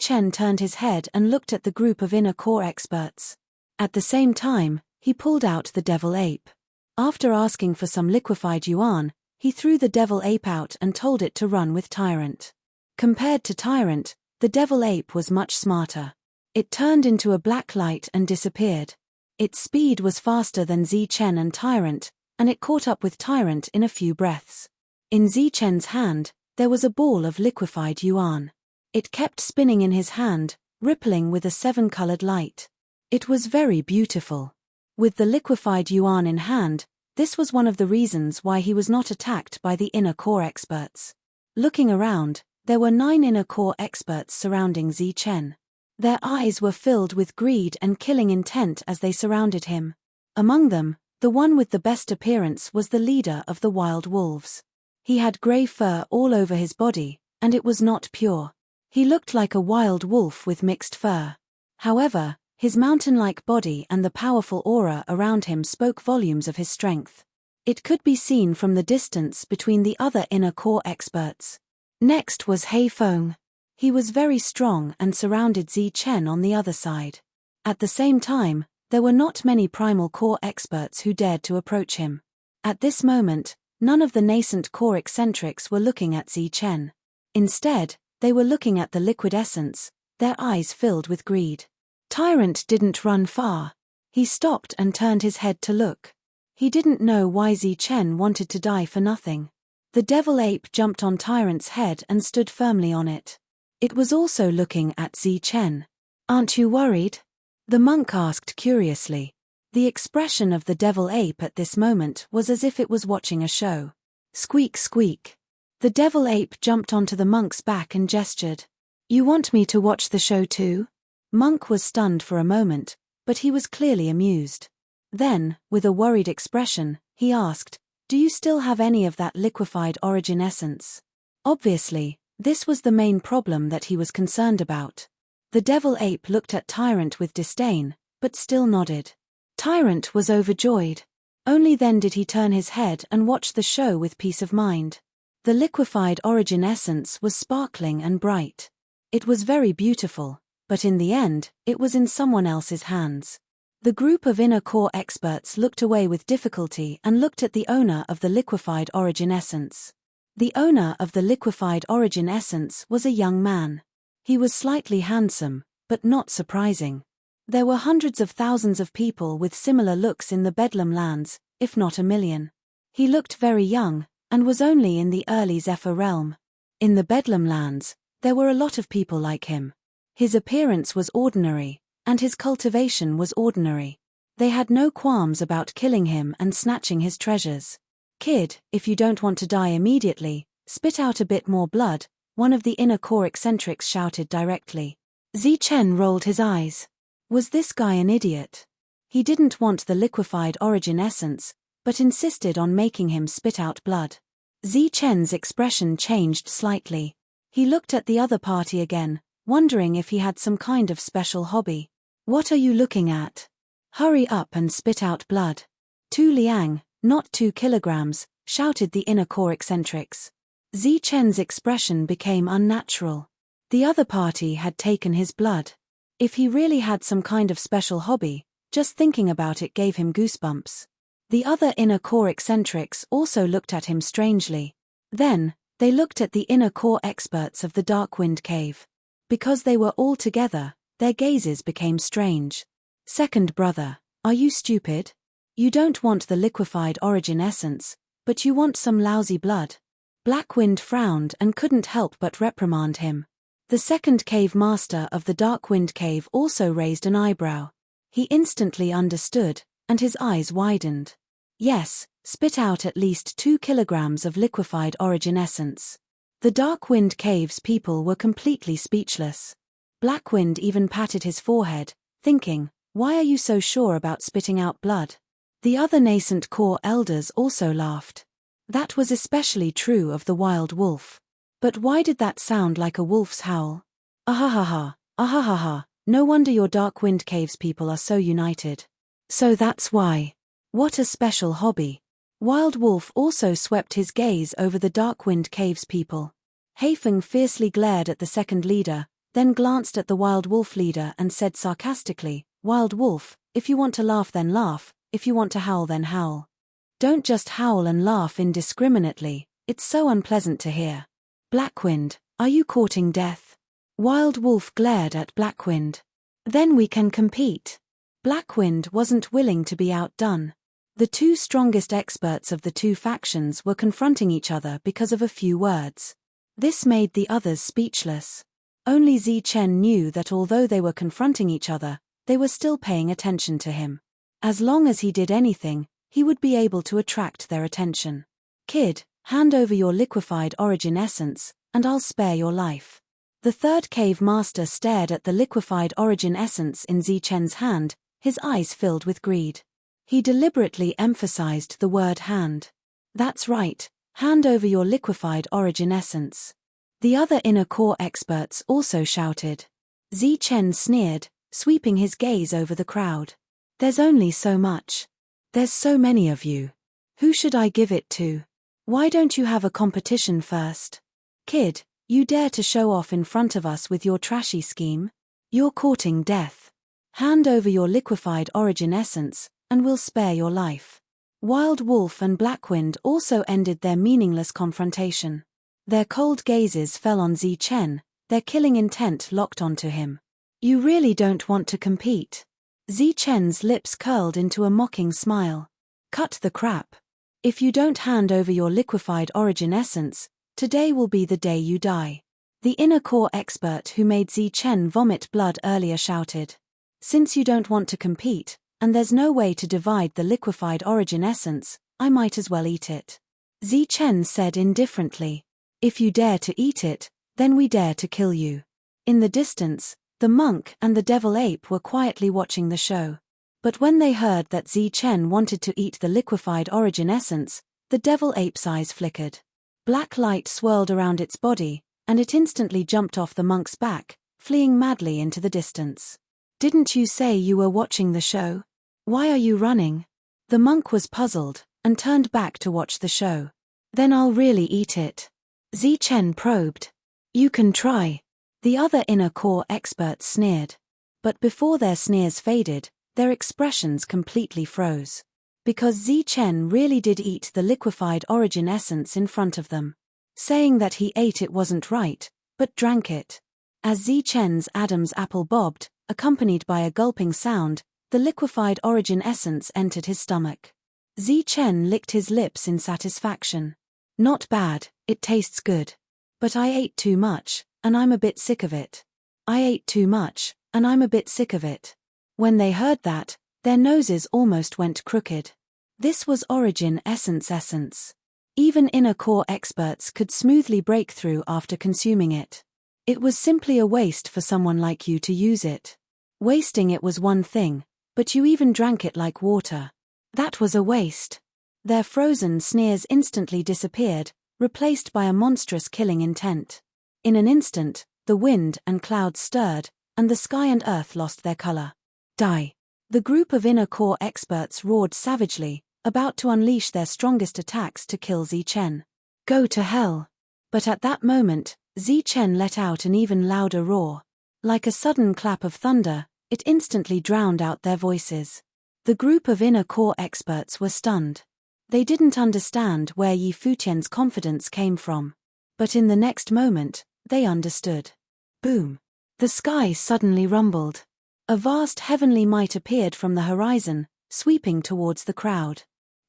Chen turned his head and looked at the group of inner core experts. At the same time, he pulled out the devil ape. After asking for some liquefied yuan, he threw the devil ape out and told it to run with Tyrant. Compared to Tyrant, the devil ape was much smarter. It turned into a black light and disappeared. Its speed was faster than Chen and Tyrant, and it caught up with Tyrant in a few breaths. In Chen's hand, there was a ball of liquefied yuan. It kept spinning in his hand, rippling with a seven-colored light. It was very beautiful. With the liquefied yuan in hand, this was one of the reasons why he was not attacked by the inner core experts. Looking around, there were 9 inner core experts surrounding Chen. Their eyes were filled with greed and killing intent as they surrounded him. Among them, the one with the best appearance was the leader of the wild wolves. He had grey fur all over his body, and it was not pure. He looked like a wild wolf with mixed fur. However, his mountain-like body and the powerful aura around him spoke volumes of his strength. It could be seen from the distance between the other inner core experts. Next was Heifeng. He was very strong and surrounded Chen on the other side. At the same time, there were not many primal core experts who dared to approach him. At this moment, none of the nascent core eccentrics were looking at Chen. Instead, they were looking at the liquid essence, their eyes filled with greed. Tyrant didn't run far. He stopped and turned his head to look. He didn't know why Chen wanted to die for nothing. The devil ape jumped on Tyrant's head and stood firmly on it. It was also looking at Chen. Aren't you worried? The monk asked curiously. The expression of the devil ape at this moment was as if it was watching a show. Squeak, squeak. The devil ape jumped onto the monk's back and gestured. You want me to watch the show too? Monk was stunned for a moment, but he was clearly amused. Then, with a worried expression, he asked, "Do you still have any of that liquefied origin essence?" Obviously, this was the main problem that he was concerned about. The devil ape looked at Tyrant with disdain, but still nodded. Tyrant was overjoyed. Only then did he turn his head and watch the show with peace of mind. The liquefied origin essence was sparkling and bright. It was very beautiful, but in the end, it was in someone else's hands. The group of inner core experts looked away with difficulty and looked at the owner of the liquefied origin essence. The owner of the liquefied origin essence was a young man. He was slightly handsome, but not surprising. There were hundreds of thousands of people with similar looks in the Bedlam lands, if not a million. He looked very young, and was only in the early Zephyr realm. In the Bedlam lands, there were a lot of people like him. His appearance was ordinary, and his cultivation was ordinary. They had no qualms about killing him and snatching his treasures. "Kid, if you don't want to die immediately, spit out a bit more blood," one of the inner core eccentrics shouted directly. Zichen rolled his eyes. Was this guy an idiot? He didn't want the liquefied origin essence, but insisted on making him spit out blood. Zichen's expression changed slightly. He looked at the other party again, wondering if he had some kind of special hobby. "What are you looking at? Hurry up and spit out blood." "2 liang, not 2 kilograms, shouted the inner core eccentrics. Zichen's expression became unnatural. The other party had taken his blood. If he really had some kind of special hobby, just thinking about it gave him goosebumps. The other inner core eccentrics also looked at him strangely. Then, they looked at the inner core experts of the Darkwind Cave. Because they were all together, their gazes became strange. "Second brother, are you stupid? You don't want the liquefied origin essence, but you want some lousy blood." Blackwind frowned and couldn't help but reprimand him. The second cave master of the Darkwind Cave also raised an eyebrow. He instantly understood, and his eyes widened. "Yes, spit out at least 2 kilograms of liquefied origin essence." The Darkwind Cave's people were completely speechless. Blackwind even patted his forehead, thinking, "Why are you so sure about spitting out blood?" The other nascent core elders also laughed. That was especially true of the wild wolf. But why did that sound like a wolf's howl? Ahahaha, ahahaha, no wonder your Darkwind Cave's people are so united. So that's why. What a special hobby. Wild Wolf also swept his gaze over the Darkwind Cave's people. Haifeng fiercely glared at the second leader, then glanced at the Wild Wolf leader and said sarcastically, "Wild Wolf, if you want to laugh then laugh, if you want to howl then howl. Don't just howl and laugh indiscriminately, it's so unpleasant to hear." "Blackwind, are you courting death?" Wild Wolf glared at Blackwind. "Then we can compete." Blackwind wasn't willing to be outdone. The two strongest experts of the two factions were confronting each other because of a few words. This made the others speechless. Only Zichen knew that although they were confronting each other, they were still paying attention to him. As long as he did anything, he would be able to attract their attention. "Kid, hand over your liquefied origin essence, and I'll spare your life." The third cave master stared at the liquefied origin essence in Zichen's hand, his eyes filled with greed. He deliberately emphasized the word hand. "That's right, hand over your liquefied origin essence." The other inner core experts also shouted. Zichen sneered, sweeping his gaze over the crowd. "There's only so much. There's so many of you. Who should I give it to? Why don't you have a competition first? Kid, you dare to show off in front of us with your trashy scheme? You're courting death. Hand over your liquefied origin essence, and we'll spare your life." Wild Wolf and Blackwind also ended their meaningless confrontation. Their cold gazes fell on Zichen, their killing intent locked onto him. "You really don't want to compete?" Zichen's lips curled into a mocking smile. "Cut the crap. If you don't hand over your liquefied origin essence, today will be the day you die." The inner core expert who made Zichen vomit blood earlier shouted. "Since you don't want to compete, and there's no way to divide the liquefied origin essence, I might as well eat it." Zichen said indifferently. "If you dare to eat it, then we dare to kill you." In the distance, the monk and the devil ape were quietly watching the show. But when they heard that Zi Chen wanted to eat the liquefied origin essence, the devil ape's eyes flickered. Black light swirled around its body, and it instantly jumped off the monk's back, fleeing madly into the distance. "Didn't you say you were watching the show? Why are you running?" The monk was puzzled, and turned back to watch the show. "Then I'll really eat it." Zi Chen probed. "You can try." The other inner core experts sneered. But before their sneers faded, their expressions completely froze. Because Zi Chen really did eat the liquefied origin essence in front of them. Saying that he ate it wasn't right, but drank it. As Zi Chen's Adam's apple bobbed, accompanied by a gulping sound, the liquefied origin essence entered his stomach. Zi Chen licked his lips in satisfaction. "Not bad, it tastes good. But I ate too much, and I'm a bit sick of it. I ate too much, and I'm a bit sick of it." When they heard that, their noses almost went crooked. This was origin essence. Even inner core experts could smoothly break through after consuming it. It was simply a waste for someone like you to use it. Wasting it was one thing, but you even drank it like water. That was a waste. Their frozen sneers instantly disappeared, replaced by a monstrous killing intent. In an instant, the wind and clouds stirred, and the sky and earth lost their color. "Die!" The group of inner core experts roared savagely, about to unleash their strongest attacks to kill Zi Chen. "Go to hell!" But at that moment, Zi Chen let out an even louder roar. Like a sudden clap of thunder, it instantly drowned out their voices. The group of inner core experts were stunned. They didn't understand where Yi Futian's confidence came from. But in the next moment, they understood. Boom! The sky suddenly rumbled. A vast heavenly might appeared from the horizon, sweeping towards the crowd.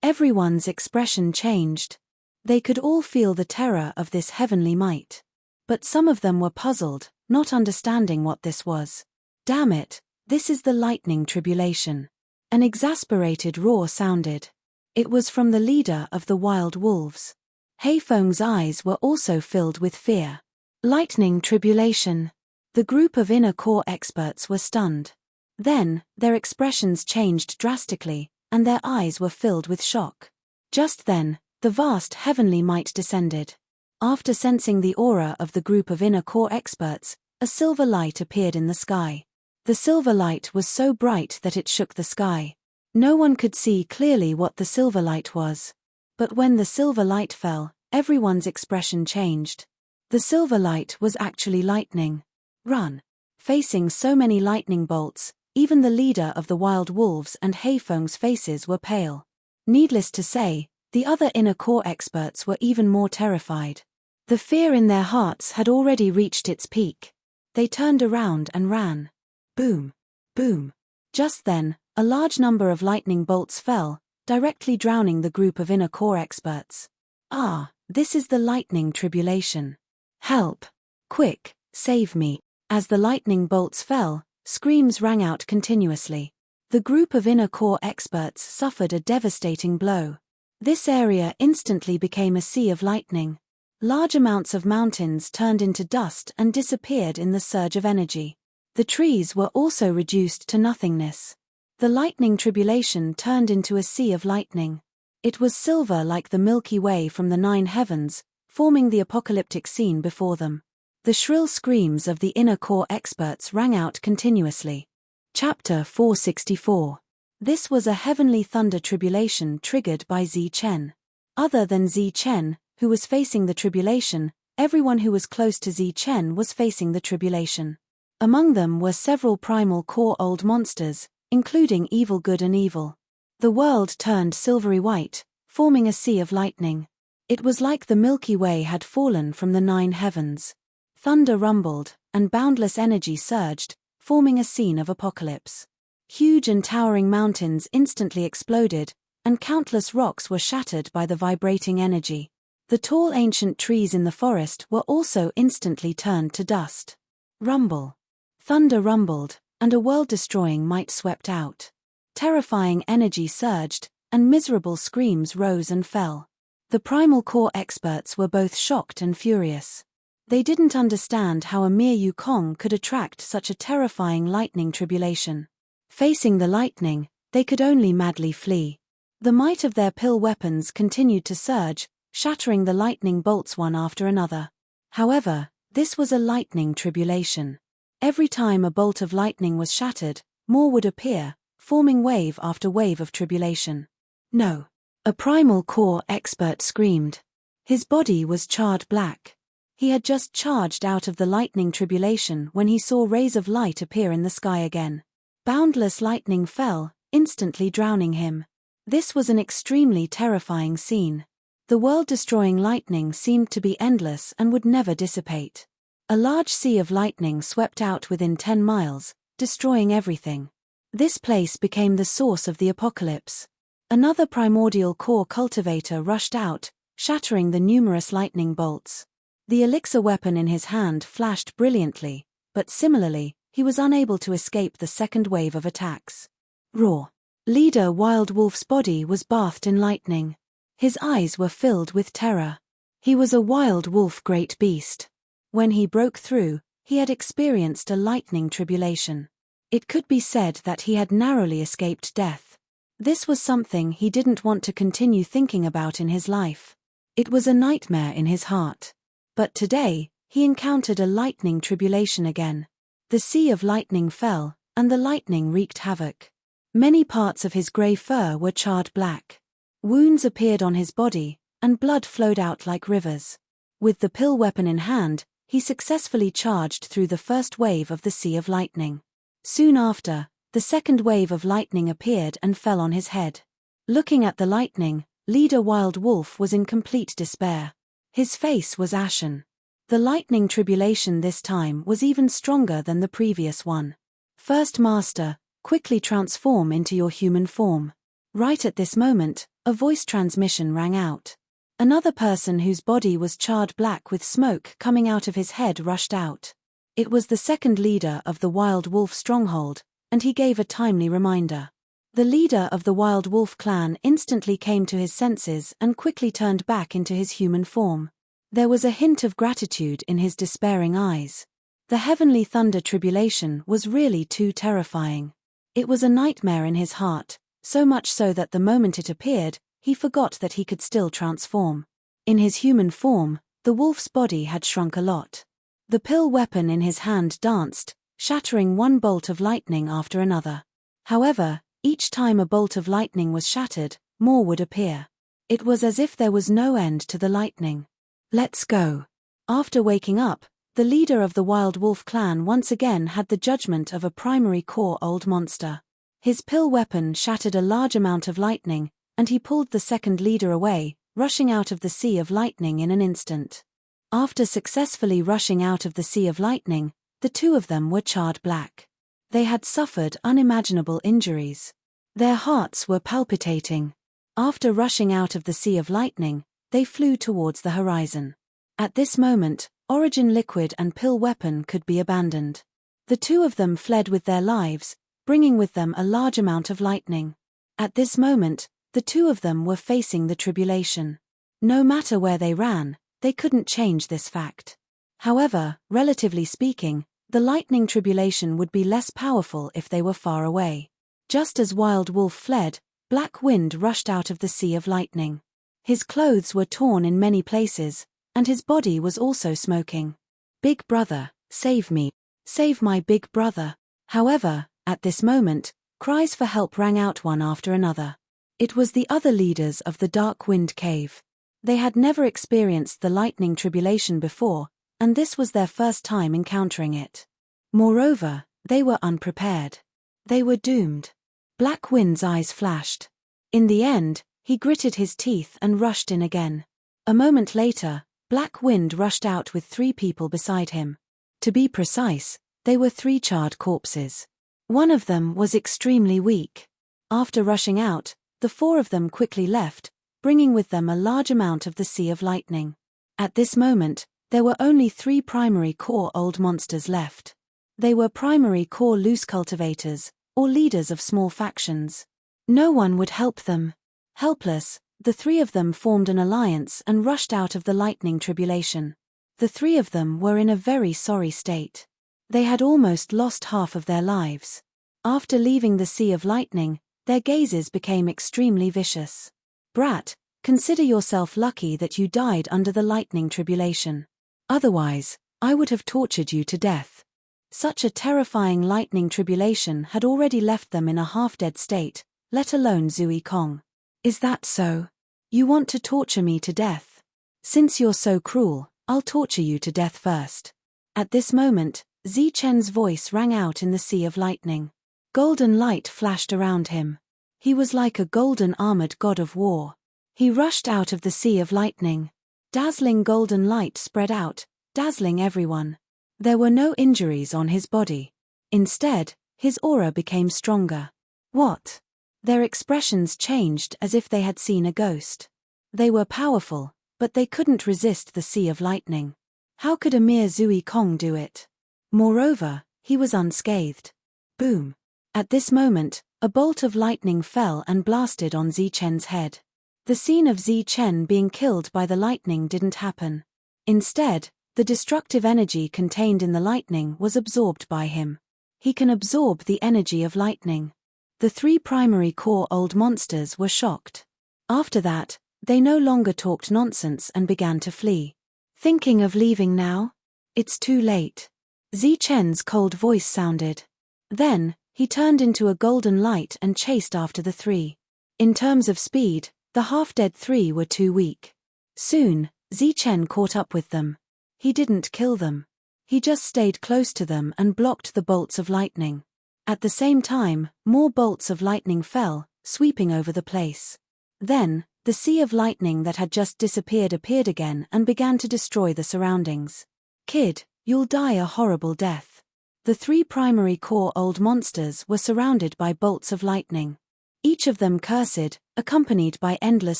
Everyone's expression changed. They could all feel the terror of this heavenly might. But some of them were puzzled, not understanding what this was. "Damn it, this is the lightning tribulation." An exasperated roar sounded. It was from the leader of the wild wolves. Heifeng's eyes were also filled with fear. Lightning tribulation. The group of inner core experts were stunned. Then, their expressions changed drastically, and their eyes were filled with shock. Just then, the vast heavenly might descended. After sensing the aura of the group of inner core experts, a silver light appeared in the sky. The silver light was so bright that it shook the sky. No one could see clearly what the silver light was. But when the silver light fell, everyone's expression changed. The silver light was actually lightning. "Run!" Facing so many lightning bolts, even the leader of the wild wolves and Heifeng's faces were pale. Needless to say, the other inner core experts were even more terrified. The fear in their hearts had already reached its peak. They turned around and ran. Boom! Boom! Just then, a large number of lightning bolts fell, directly drowning the group of inner core experts. "Ah, this is the lightning tribulation. Help! Quick, save me!" As the lightning bolts fell, screams rang out continuously. The group of inner core experts suffered a devastating blow. This area instantly became a sea of lightning. Large amounts of mountains turned into dust and disappeared in the surge of energy. The trees were also reduced to nothingness. The lightning tribulation turned into a sea of lightning. It was silver like the Milky Way from the 9 heavens, forming the apocalyptic scene before them. The shrill screams of the inner core experts rang out continuously. Chapter 464. This was a heavenly thunder tribulation triggered by Zi Chen. Other than Zi Chen, who was facing the tribulation, everyone who was close to Zi Chen was facing the tribulation. Among them were several primal core old monsters, including evil good and evil. The world turned silvery white, forming a sea of lightning. It was like the Milky Way had fallen from the 9 heavens. Thunder rumbled, and boundless energy surged, forming a scene of apocalypse. Huge and towering mountains instantly exploded, and countless rocks were shattered by the vibrating energy. The tall ancient trees in the forest were also instantly turned to dust. Rumble. Thunder rumbled, and a world-destroying might swept out. Terrifying energy surged, and miserable screams rose and fell. The primal core experts were both shocked and furious. They didn't understand how a mere Yukong could attract such a terrifying lightning tribulation. Facing the lightning, they could only madly flee. The might of their pill weapons continued to surge, shattering the lightning bolts one after another. However, this was a lightning tribulation. Every time a bolt of lightning was shattered, more would appear, forming wave after wave of tribulation. No! A primal core expert screamed. His body was charred black. He had just charged out of the lightning tribulation when he saw rays of light appear in the sky again. Boundless lightning fell, instantly drowning him. This was an extremely terrifying scene. The world-destroying lightning seemed to be endless and would never dissipate. A large sea of lightning swept out within 10 miles, destroying everything. This place became the source of the apocalypse. Another primordial core cultivator rushed out, shattering the numerous lightning bolts. The elixir weapon in his hand flashed brilliantly, but similarly, he was unable to escape the second wave of attacks. Roar! Leader Wild Wolf's body was bathed in lightning. His eyes were filled with terror. He was a wild wolf great beast. When he broke through, he had experienced a lightning tribulation. It could be said that he had narrowly escaped death. This was something he didn't want to continue thinking about in his life. It was a nightmare in his heart. But today, he encountered a lightning tribulation again. The sea of lightning fell, and the lightning wreaked havoc. Many parts of his grey fur were charred black. Wounds appeared on his body, and blood flowed out like rivers. With the pill weapon in hand, he successfully charged through the first wave of the sea of lightning. Soon after, the second wave of lightning appeared and fell on his head. Looking at the lightning, Leader Wild Wolf was in complete despair. His face was ashen. The lightning tribulation this time was even stronger than the previous one. First Master, quickly transform into your human form. Right at this moment, a voice transmission rang out. Another person whose body was charred black with smoke coming out of his head rushed out. It was the second leader of the Wild Wolf stronghold, and he gave a timely reminder. The leader of the Wild Wolf clan instantly came to his senses and quickly turned back into his human form. There was a hint of gratitude in his despairing eyes. The heavenly thunder tribulation was really too terrifying. It was a nightmare in his heart, so much so that the moment it appeared, he forgot that he could still transform. In his human form, the wolf's body had shrunk a lot. The pill weapon in his hand danced, shattering one bolt of lightning after another. However, each time a bolt of lightning was shattered, more would appear. It was as if there was no end to the lightning. Let's go. After waking up, the leader of the Wild Wolf clan once again had the judgment of a primary core old monster. His pill weapon shattered a large amount of lightning, and he pulled the second leader away, rushing out of the sea of lightning in an instant. After successfully rushing out of the sea of lightning, the two of them were charred black. They had suffered unimaginable injuries. Their hearts were palpitating. After rushing out of the sea of lightning, they flew towards the horizon. At this moment, Origin Liquid and pill weapon could be abandoned. The two of them fled with their lives, bringing with them a large amount of lightning. At this moment, the two of them were facing the tribulation. No matter where they ran, they couldn't change this fact. However, relatively speaking, the lightning tribulation would be less powerful if they were far away. Just as Wild Wolf fled, Black Wind rushed out of the sea of lightning. His clothes were torn in many places, and his body was also smoking. Big brother, save me. Save my big brother. However, at this moment, cries for help rang out one after another. It was the other leaders of the Dark Wind Cave. They had never experienced the lightning tribulation before, and this was their first time encountering it. Moreover, they were unprepared. They were doomed. Black Wind's eyes flashed. In the end, he gritted his teeth and rushed in again. A moment later, Black Wind rushed out with 3 people beside him. To be precise, they were 3 charred corpses. One of them was extremely weak. After rushing out, the 4 of them quickly left, bringing with them a large amount of the sea of lightning. At this moment, there were only 3 primary core old monsters left. They were primary core loose cultivators, or leaders of small factions. No one would help them. Helpless, the 3 of them formed an alliance and rushed out of the lightning tribulation. The three of them were in a very sorry state. They had almost lost half of their lives. After leaving the Sea of Lightning, their gazes became extremely vicious. Brat, consider yourself lucky that you died under the lightning tribulation. Otherwise, I would have tortured you to death. Such a terrifying lightning tribulation had already left them in a half-dead state, let alone Zui Kong. Is that so? You want to torture me to death? Since you're so cruel, I'll torture you to death first. At this moment, Zi Chen's voice rang out in the Sea of Lightning. Golden light flashed around him. He was like a golden armored god of war. He rushed out of the Sea of Lightning. Dazzling golden light spread out, dazzling everyone. There were no injuries on his body. Instead, his aura became stronger. What? Their expressions changed as if they had seen a ghost. They were powerful, but they couldn't resist the Sea of Lightning. How could a mere Zui Kong do it? Moreover, he was unscathed. Boom. At this moment, a bolt of lightning fell and blasted on Zi Chen's head. The scene of Zi Chen being killed by the lightning didn't happen. Instead, the destructive energy contained in the lightning was absorbed by him. He can absorb the energy of lightning. The three primary core old monsters were shocked. After that, they no longer talked nonsense and began to flee. Thinking of leaving now? It's too late. Zi Chen's cold voice sounded. Then, he turned into a golden light and chased after the three. In terms of speed, the half-dead three were too weak. Soon, Zi Chen caught up with them. He didn't kill them. He just stayed close to them and blocked the bolts of lightning. At the same time, more bolts of lightning fell, sweeping over the place. Then, the Sea of Lightning that had just disappeared appeared again and began to destroy the surroundings. Kid, you'll die a horrible death. The three primary core old monsters were surrounded by bolts of lightning. Each of them cursed, accompanied by endless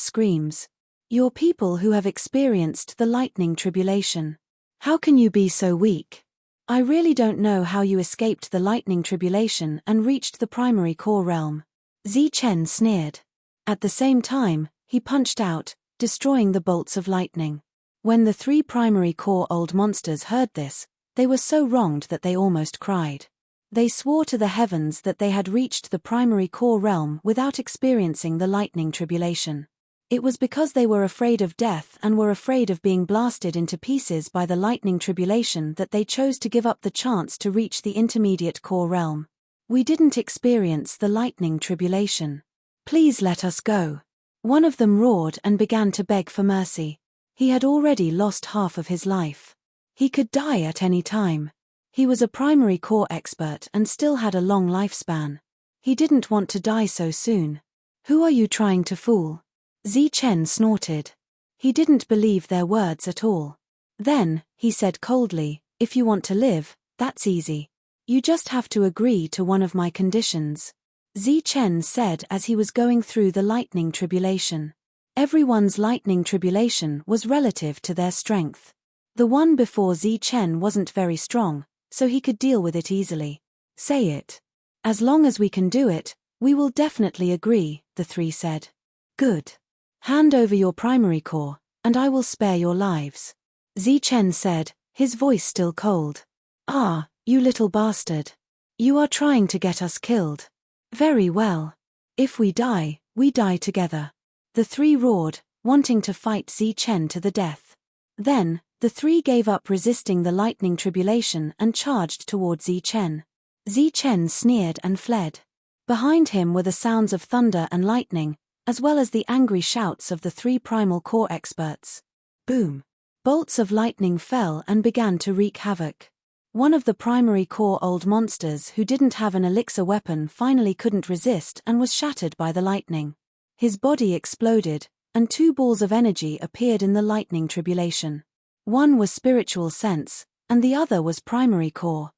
screams. You're people who have experienced the lightning tribulation. How can you be so weak? I really don't know how you escaped the lightning tribulation and reached the primary core realm. Zi Chen sneered. At the same time, he punched out, destroying the bolts of lightning. When the three primary core old monsters heard this, they were so wronged that they almost cried. They swore to the heavens that they had reached the primary core realm without experiencing the lightning tribulation. It was because they were afraid of death and were afraid of being blasted into pieces by the lightning tribulation that they chose to give up the chance to reach the intermediate core realm. We didn't experience the lightning tribulation. Please let us go. One of them roared and began to beg for mercy. He had already lost half of his life. He could die at any time. He was a primary core expert and still had a long lifespan. He didn't want to die so soon. Who are you trying to fool? Zi Chen snorted. He didn't believe their words at all. Then, he said coldly, if you want to live, that's easy. You just have to agree to one of my conditions. Zi Chen said as he was going through the lightning tribulation. Everyone's lightning tribulation was relative to their strength. The one before Zi Chen wasn't very strong, so he could deal with it easily. Say it. As long as we can do it, we will definitely agree, the three said. Good. Hand over your primary core, and I will spare your lives. Zi Chen said, his voice still cold. Ah, you little bastard. You are trying to get us killed. Very well. If we die together. The three roared, wanting to fight Zi Chen to the death. Then, the three gave up resisting the lightning tribulation and charged toward Zi Chen. Zi Chen sneered and fled. Behind him were the sounds of thunder and lightning, as well as the angry shouts of the three primal core experts. Boom! Bolts of lightning fell and began to wreak havoc. One of the primary core old monsters who didn't have an elixir weapon finally couldn't resist and was shattered by the lightning. His body exploded, and two balls of energy appeared in the lightning tribulation. One was spiritual sense, and the other was primary core.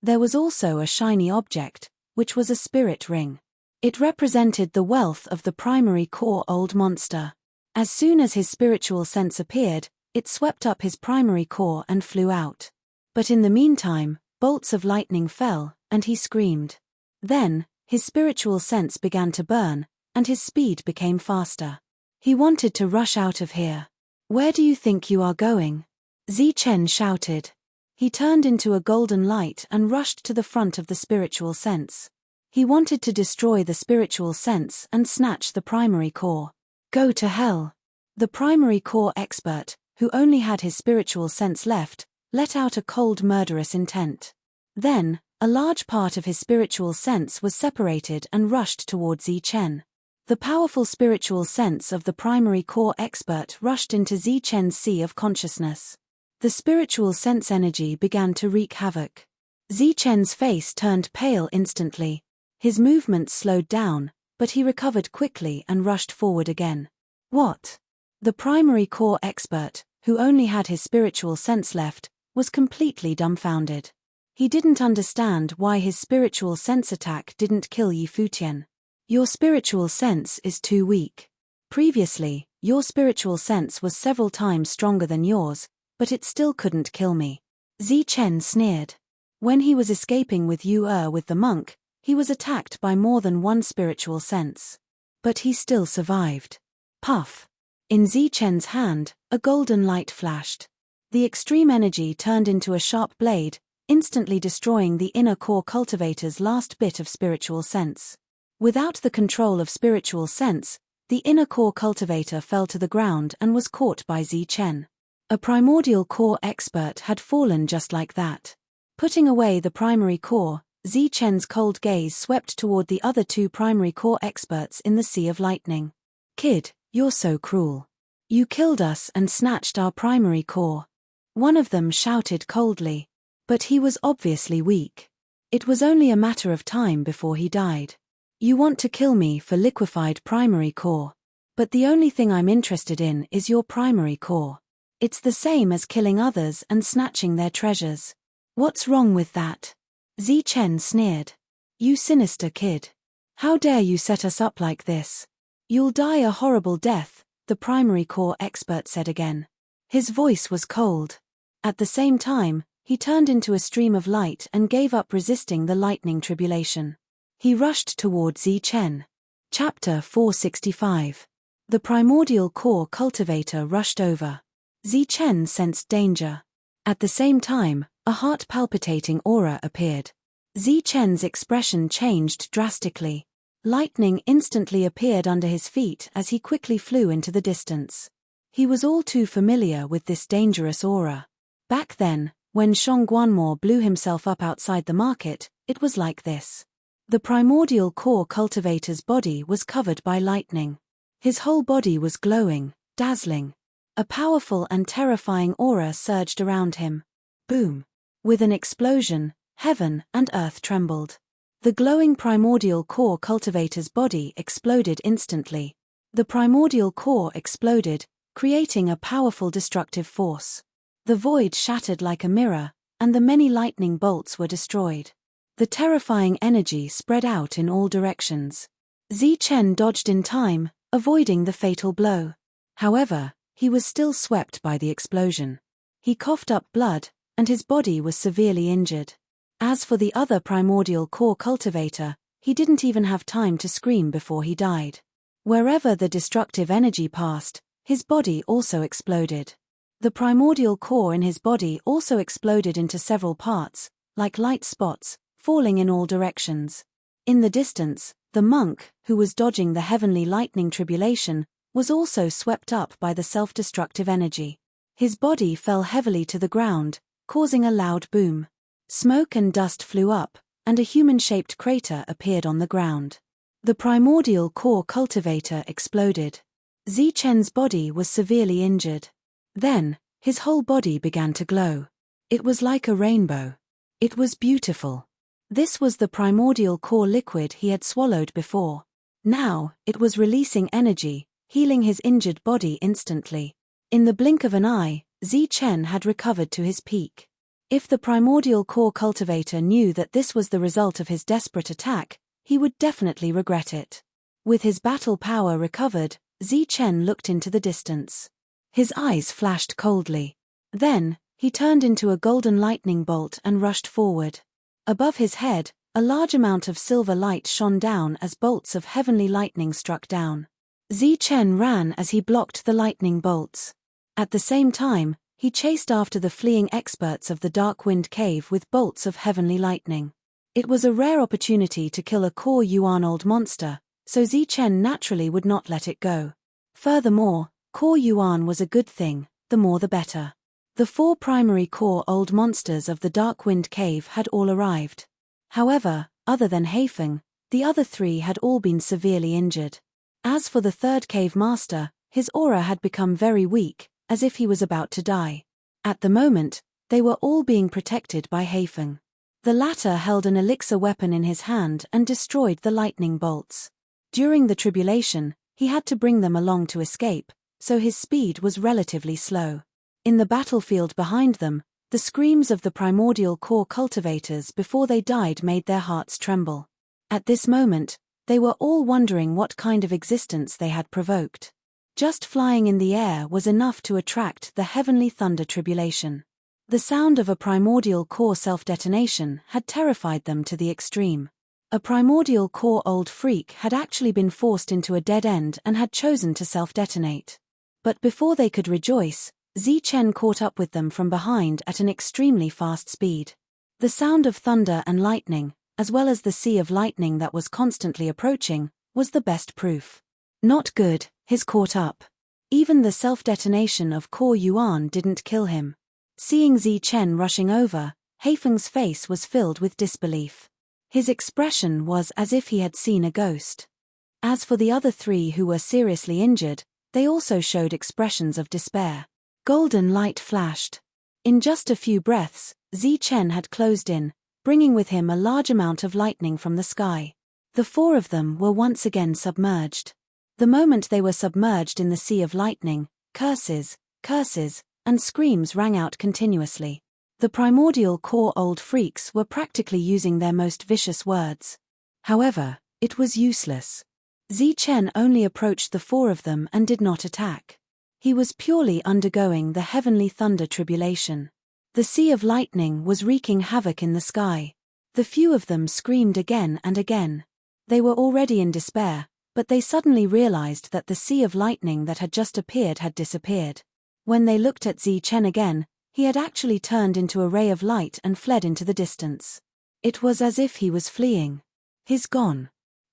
There was also a shiny object, which was a spirit ring. It represented the wealth of the primary core old monster. As soon as his spiritual sense appeared, it swept up his primary core and flew out. But in the meantime, bolts of lightning fell, and he screamed. Then, his spiritual sense began to burn, and his speed became faster. He wanted to rush out of here. Where do you think you are going? Zi Chen shouted. He turned into a golden light and rushed to the front of the spiritual sense. He wanted to destroy the spiritual sense and snatch the primary core. Go to hell. The primary core expert, who only had his spiritual sense left, let out a cold murderous intent. Then, a large part of his spiritual sense was separated and rushed toward Zi Chen. The powerful spiritual sense of the primary core expert rushed into Zi Chen's sea of consciousness. The spiritual sense energy began to wreak havoc. Zi Chen's face turned pale instantly. His movements slowed down, but he recovered quickly and rushed forward again. What? The primary core expert, who only had his spiritual sense left, was completely dumbfounded. He didn't understand why his spiritual sense attack didn't kill Yi Futian. Your spiritual sense is too weak. Previously, your spiritual sense was several times stronger than yours, but it still couldn't kill me. Zi Chen sneered. When he was escaping with Yu with the monk, he was attacked by more than one spiritual sense. But he still survived. Puff. In Zi Chen's hand, a golden light flashed. The extreme energy turned into a sharp blade, instantly destroying the inner core cultivator's last bit of spiritual sense. Without the control of spiritual sense, the inner core cultivator fell to the ground and was caught by Zi Chen. A primordial core expert had fallen just like that. Putting away the primary core, Zi Chen's cold gaze swept toward the other two primary core experts in the sea of lightning. Kid, you're so cruel. You killed us and snatched our primary core. One of them shouted coldly. But he was obviously weak. It was only a matter of time before he died. You want to kill me for liquefied primary core. But the only thing I'm interested in is your primary core. It's the same as killing others and snatching their treasures. What's wrong with that? Zi Chen sneered. You sinister kid. How dare you set us up like this? You'll die a horrible death, the primary core expert said again. His voice was cold. At the same time, he turned into a stream of light and gave up resisting the lightning tribulation. He rushed toward Zi Chen. Chapter 465. The primordial core cultivator rushed over. Zi Chen sensed danger. At the same time, a heart-palpitating aura appeared. Zi Chen's expression changed drastically. Lightning instantly appeared under his feet as he quickly flew into the distance. He was all too familiar with this dangerous aura. Back then, when Shang Guanmo blew himself up outside the market, it was like this. The primordial core cultivator's body was covered by lightning. His whole body was glowing, dazzling. A powerful and terrifying aura surged around him. Boom! With an explosion, heaven and earth trembled. The glowing primordial core cultivator's body exploded instantly. The primordial core exploded, creating a powerful destructive force. The void shattered like a mirror, and the many lightning bolts were destroyed. The terrifying energy spread out in all directions. Zi Chen dodged in time, avoiding the fatal blow. However, he was still swept by the explosion. He coughed up blood, and his body was severely injured. As for the other primordial core cultivator, he didn't even have time to scream before he died. Wherever the destructive energy passed, his body also exploded. The primordial core in his body also exploded into several parts, like light spots, falling in all directions. In the distance, the monk, who was dodging the heavenly lightning tribulation, was also swept up by the self-destructive energy. His body fell heavily to the ground, causing a loud boom. Smoke and dust flew up, and a human-shaped crater appeared on the ground. The primordial core cultivator exploded. Zi Chen's body was severely injured. Then, his whole body began to glow. It was like a rainbow. It was beautiful. This was the primordial core liquid he had swallowed before. Now, it was releasing energy, healing his injured body instantly. In the blink of an eye, Zi Chen had recovered to his peak. If the primordial core cultivator knew that this was the result of his desperate attack, he would definitely regret it. With his battle power recovered, Zi Chen looked into the distance. His eyes flashed coldly. Then, he turned into a golden lightning bolt and rushed forward. Above his head, a large amount of silver light shone down as bolts of heavenly lightning struck down. Zi Chen ran as he blocked the lightning bolts. At the same time, He chased after the fleeing experts of the Dark Wind Cave with bolts of heavenly lightning. It was a rare opportunity to kill a core Yuan old monster, so Zichen naturally would not let it go. Furthermore, core Yuan was a good thing, the more the better. The 4 primary core old monsters of the Dark Wind Cave had all arrived. However, other than Haifeng, the other 3 had all been severely injured. As for the 3rd cave master, his aura had become very weak, as if he was about to die. At the moment, they were all being protected by Haifeng. The latter held an elixir weapon in his hand and destroyed the lightning bolts. During the tribulation, he had to bring them along to escape, so his speed was relatively slow. In the battlefield behind them, the screams of the primordial core cultivators before they died made their hearts tremble. At this moment, they were all wondering what kind of existence they had provoked. Just flying in the air was enough to attract the heavenly thunder tribulation. The sound of a primordial core self-detonation had terrified them to the extreme. A primordial core old freak had actually been forced into a dead end and had chosen to self-detonate. But before they could rejoice, Zichen caught up with them from behind at an extremely fast speed. The sound of thunder and lightning, as well as the sea of lightning that was constantly approaching, was the best proof. Not good, he's caught up. Even the self-detonation of core Yuan didn't kill him. Seeing Zichen rushing over, Haifeng's face was filled with disbelief. His expression was as if he had seen a ghost. As for the other 3 who were seriously injured, they also showed expressions of despair. Golden light flashed. In just a few breaths, Zichen had closed in, bringing with him a large amount of lightning from the sky. The 4 of them were once again submerged. The moment they were submerged in the sea of lightning, curses, and screams rang out continuously. The primordial core old freaks were practically using their most vicious words. However, it was useless. Zichen only approached the 4 of them and did not attack. He was purely undergoing the heavenly thunder tribulation. The sea of lightning was wreaking havoc in the sky. The few of them screamed again and again. They were already in despair, but they suddenly realized that the sea of lightning that had just appeared had disappeared. When they looked at Zichen again, he had actually turned into a ray of light and fled into the distance. It was as if he was fleeing. He's gone.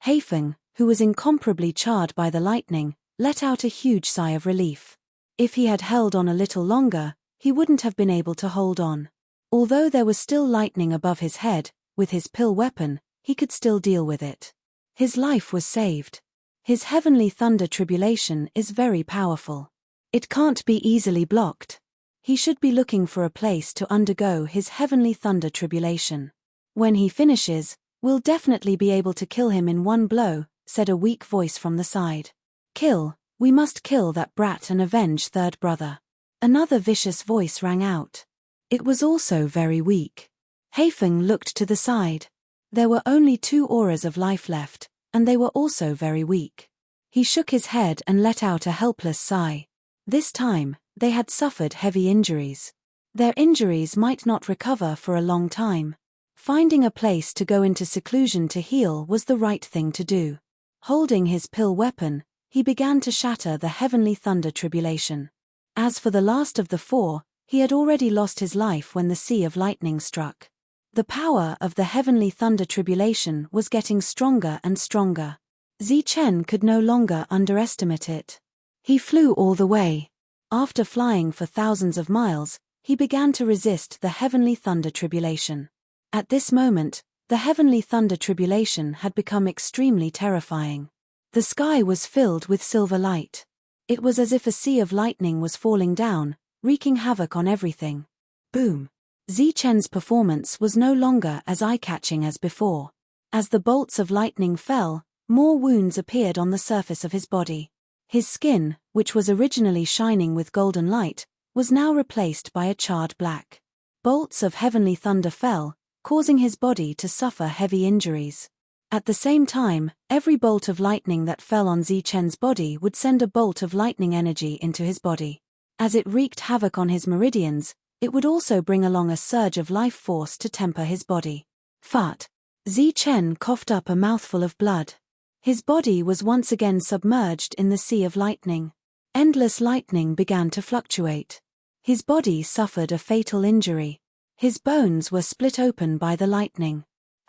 Haifeng, who was incomparably charred by the lightning, let out a huge sigh of relief. If he had held on a little longer, he wouldn't have been able to hold on. Although there was still lightning above his head, with his pill weapon, he could still deal with it. His life was saved. His heavenly thunder tribulation is very powerful. It can't be easily blocked. He should be looking for a place to undergo his heavenly thunder tribulation. When he finishes, we'll definitely be able to kill him in one blow, said a weak voice from the side. Kill, we must kill that brat and avenge 3rd brother. Another vicious voice rang out. It was also very weak. Haifeng looked to the side. There were only 2 auras of life left, and they were also very weak. He shook his head and let out a helpless sigh. This time, they had suffered heavy injuries. Their injuries might not recover for a long time. Finding a place to go into seclusion to heal was the right thing to do. Holding his pill weapon, he began to shatter the heavenly thunder tribulation. As for the last of the 4, he had already lost his life when the sea of lightning struck. The power of the heavenly thunder tribulation was getting stronger and stronger. Zichen could no longer underestimate it. He flew all the way. After flying for thousands of miles, he began to resist the heavenly thunder tribulation. At this moment, the heavenly thunder tribulation had become extremely terrifying. The sky was filled with silver light. It was as if a sea of lightning was falling down, wreaking havoc on everything. Boom! Zichen's performance was no longer as eye-catching as before. As the bolts of lightning fell, more wounds appeared on the surface of his body. His skin, which was originally shining with golden light, was now replaced by a charred black. Bolts of heavenly thunder fell, causing his body to suffer heavy injuries. At the same time, every bolt of lightning that fell on Zichen's body would send a bolt of lightning energy into his body. As it wreaked havoc on his meridians, it would also bring along a surge of life force to temper his body. Fart. Zichen coughed up a mouthful of blood. His body was once again submerged in the sea of lightning. Endless lightning began to fluctuate. His body suffered a fatal injury. His bones were split open by the lightning.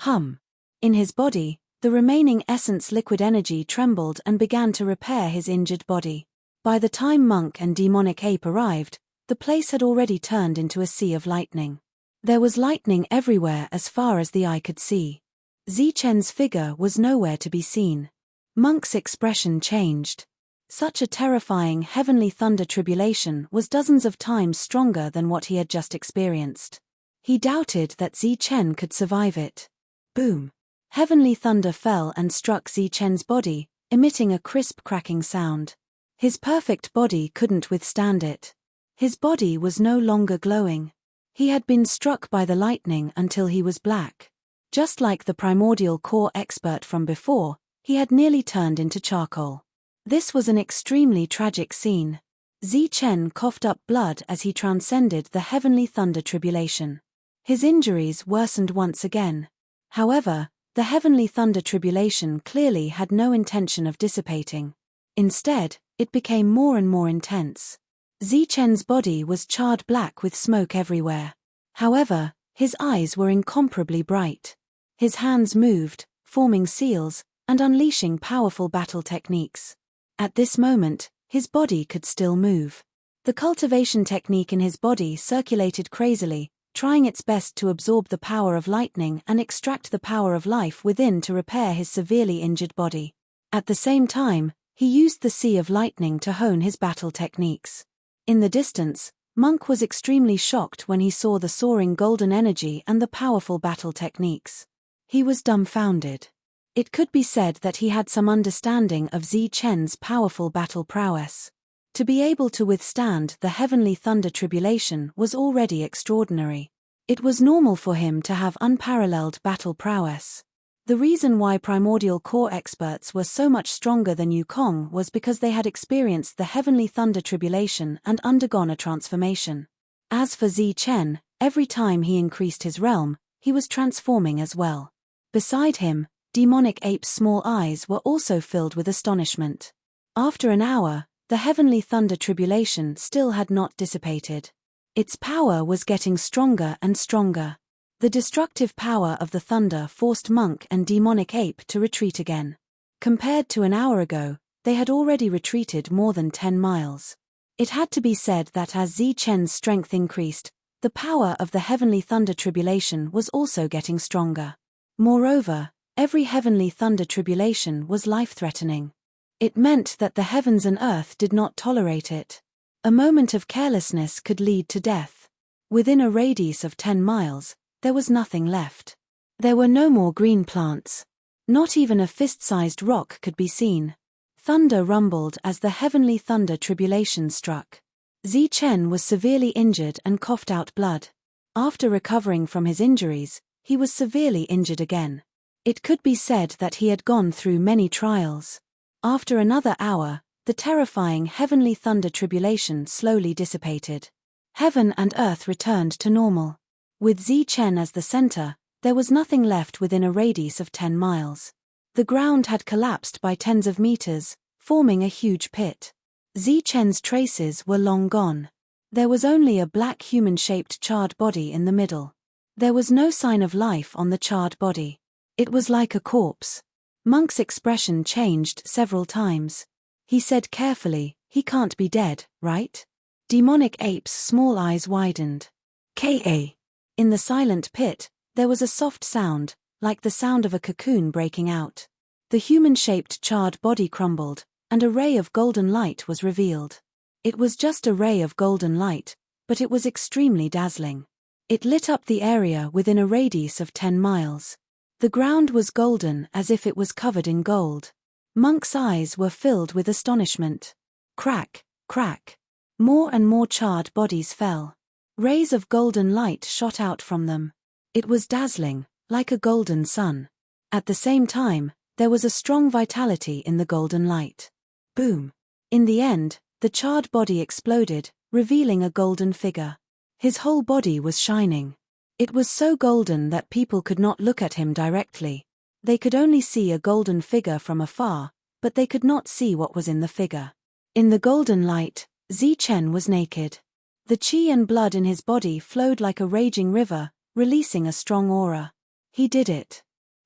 In his body, the remaining essence liquid energy trembled and began to repair his injured body. By the time monk and demonic ape arrived, the place had already turned into a sea of lightning. There was lightning everywhere as far as the eye could see. Zichen's figure was nowhere to be seen. Monk's expression changed. Such a terrifying heavenly thunder tribulation was dozens of times stronger than what he had just experienced. He doubted that Zichen could survive it. Boom! Heavenly thunder fell and struck Zichen's body, emitting a crisp cracking sound. His perfect body couldn't withstand it. His body was no longer glowing. He had been struck by the lightning until he was black. Just like the primordial core expert from before, he had nearly turned into charcoal. This was an extremely tragic scene. Zichen coughed up blood as he transcended the heavenly thunder tribulation. His injuries worsened once again. However, the heavenly thunder tribulation clearly had no intention of dissipating. Instead, it became more and more intense. Zichen's body was charred black with smoke everywhere. However, his eyes were incomparably bright. His hands moved, forming seals, and unleashing powerful battle techniques. At this moment, his body could still move. The cultivation technique in his body circulated crazily, trying its best to absorb the power of lightning and extract the power of life within to repair his severely injured body. At the same time, he used the sea of lightning to hone his battle techniques. In the distance, Monk was extremely shocked when he saw the soaring golden energy and the powerful battle techniques. He was dumbfounded. It could be said that he had some understanding of Zichen's powerful battle prowess. To be able to withstand the heavenly thunder tribulation was already extraordinary. It was normal for him to have unparalleled battle prowess. The reason why primordial core experts were so much stronger than Yukong was because they had experienced the heavenly thunder tribulation and undergone a transformation. As for Zichen, every time he increased his realm, he was transforming as well. Beside him, demonic ape's small eyes were also filled with astonishment. After an hour, the heavenly thunder tribulation still had not dissipated. Its power was getting stronger and stronger. The destructive power of the thunder forced monk and demonic ape to retreat again. Compared to an hour ago, they had already retreated more than 10 miles. It had to be said that as Zichen's strength increased, the power of the heavenly thunder tribulation was also getting stronger. Moreover, every heavenly thunder tribulation was life-threatening. It meant that the heavens and earth did not tolerate it. A moment of carelessness could lead to death. Within a radius of 10 miles, there was nothing left. There were no more green plants. Not even a fist-sized rock could be seen. Thunder rumbled as the heavenly thunder tribulation struck. Zichen was severely injured and coughed out blood. After recovering from his injuries, he was severely injured again. It could be said that he had gone through many trials. After another hour, the terrifying heavenly thunder tribulation slowly dissipated. Heaven and earth returned to normal. With Zichen as the center, there was nothing left within a radius of 10 miles. The ground had collapsed by tens of meters, forming a huge pit. Zichen's traces were long gone. There was only a black human-shaped charred body in the middle. There was no sign of life on the charred body. It was like a corpse. Monk's expression changed several times. He said carefully, "He can't be dead, right?" Demonic ape's small eyes widened. K.A. In the silent pit, there was a soft sound, like the sound of a cocoon breaking out. The human-shaped charred body crumbled, and a ray of golden light was revealed. It was just a ray of golden light, but it was extremely dazzling. It lit up the area within a radius of 10 miles. The ground was golden as if it was covered in gold. Monk's eyes were filled with astonishment. Crack, crack. More and more charred bodies fell. Rays of golden light shot out from them. It was dazzling, like a golden sun. At the same time, there was a strong vitality in the golden light. Boom. In the end, the charred body exploded, revealing a golden figure. His whole body was shining. It was so golden that people could not look at him directly. They could only see a golden figure from afar, but they could not see what was in the figure. In the golden light, Zichen was naked. The chi and blood in his body flowed like a raging river, releasing a strong aura. He did it.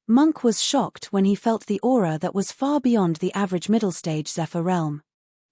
Monk was shocked when he felt the aura that was far beyond the average middle-stage Zephyr realm.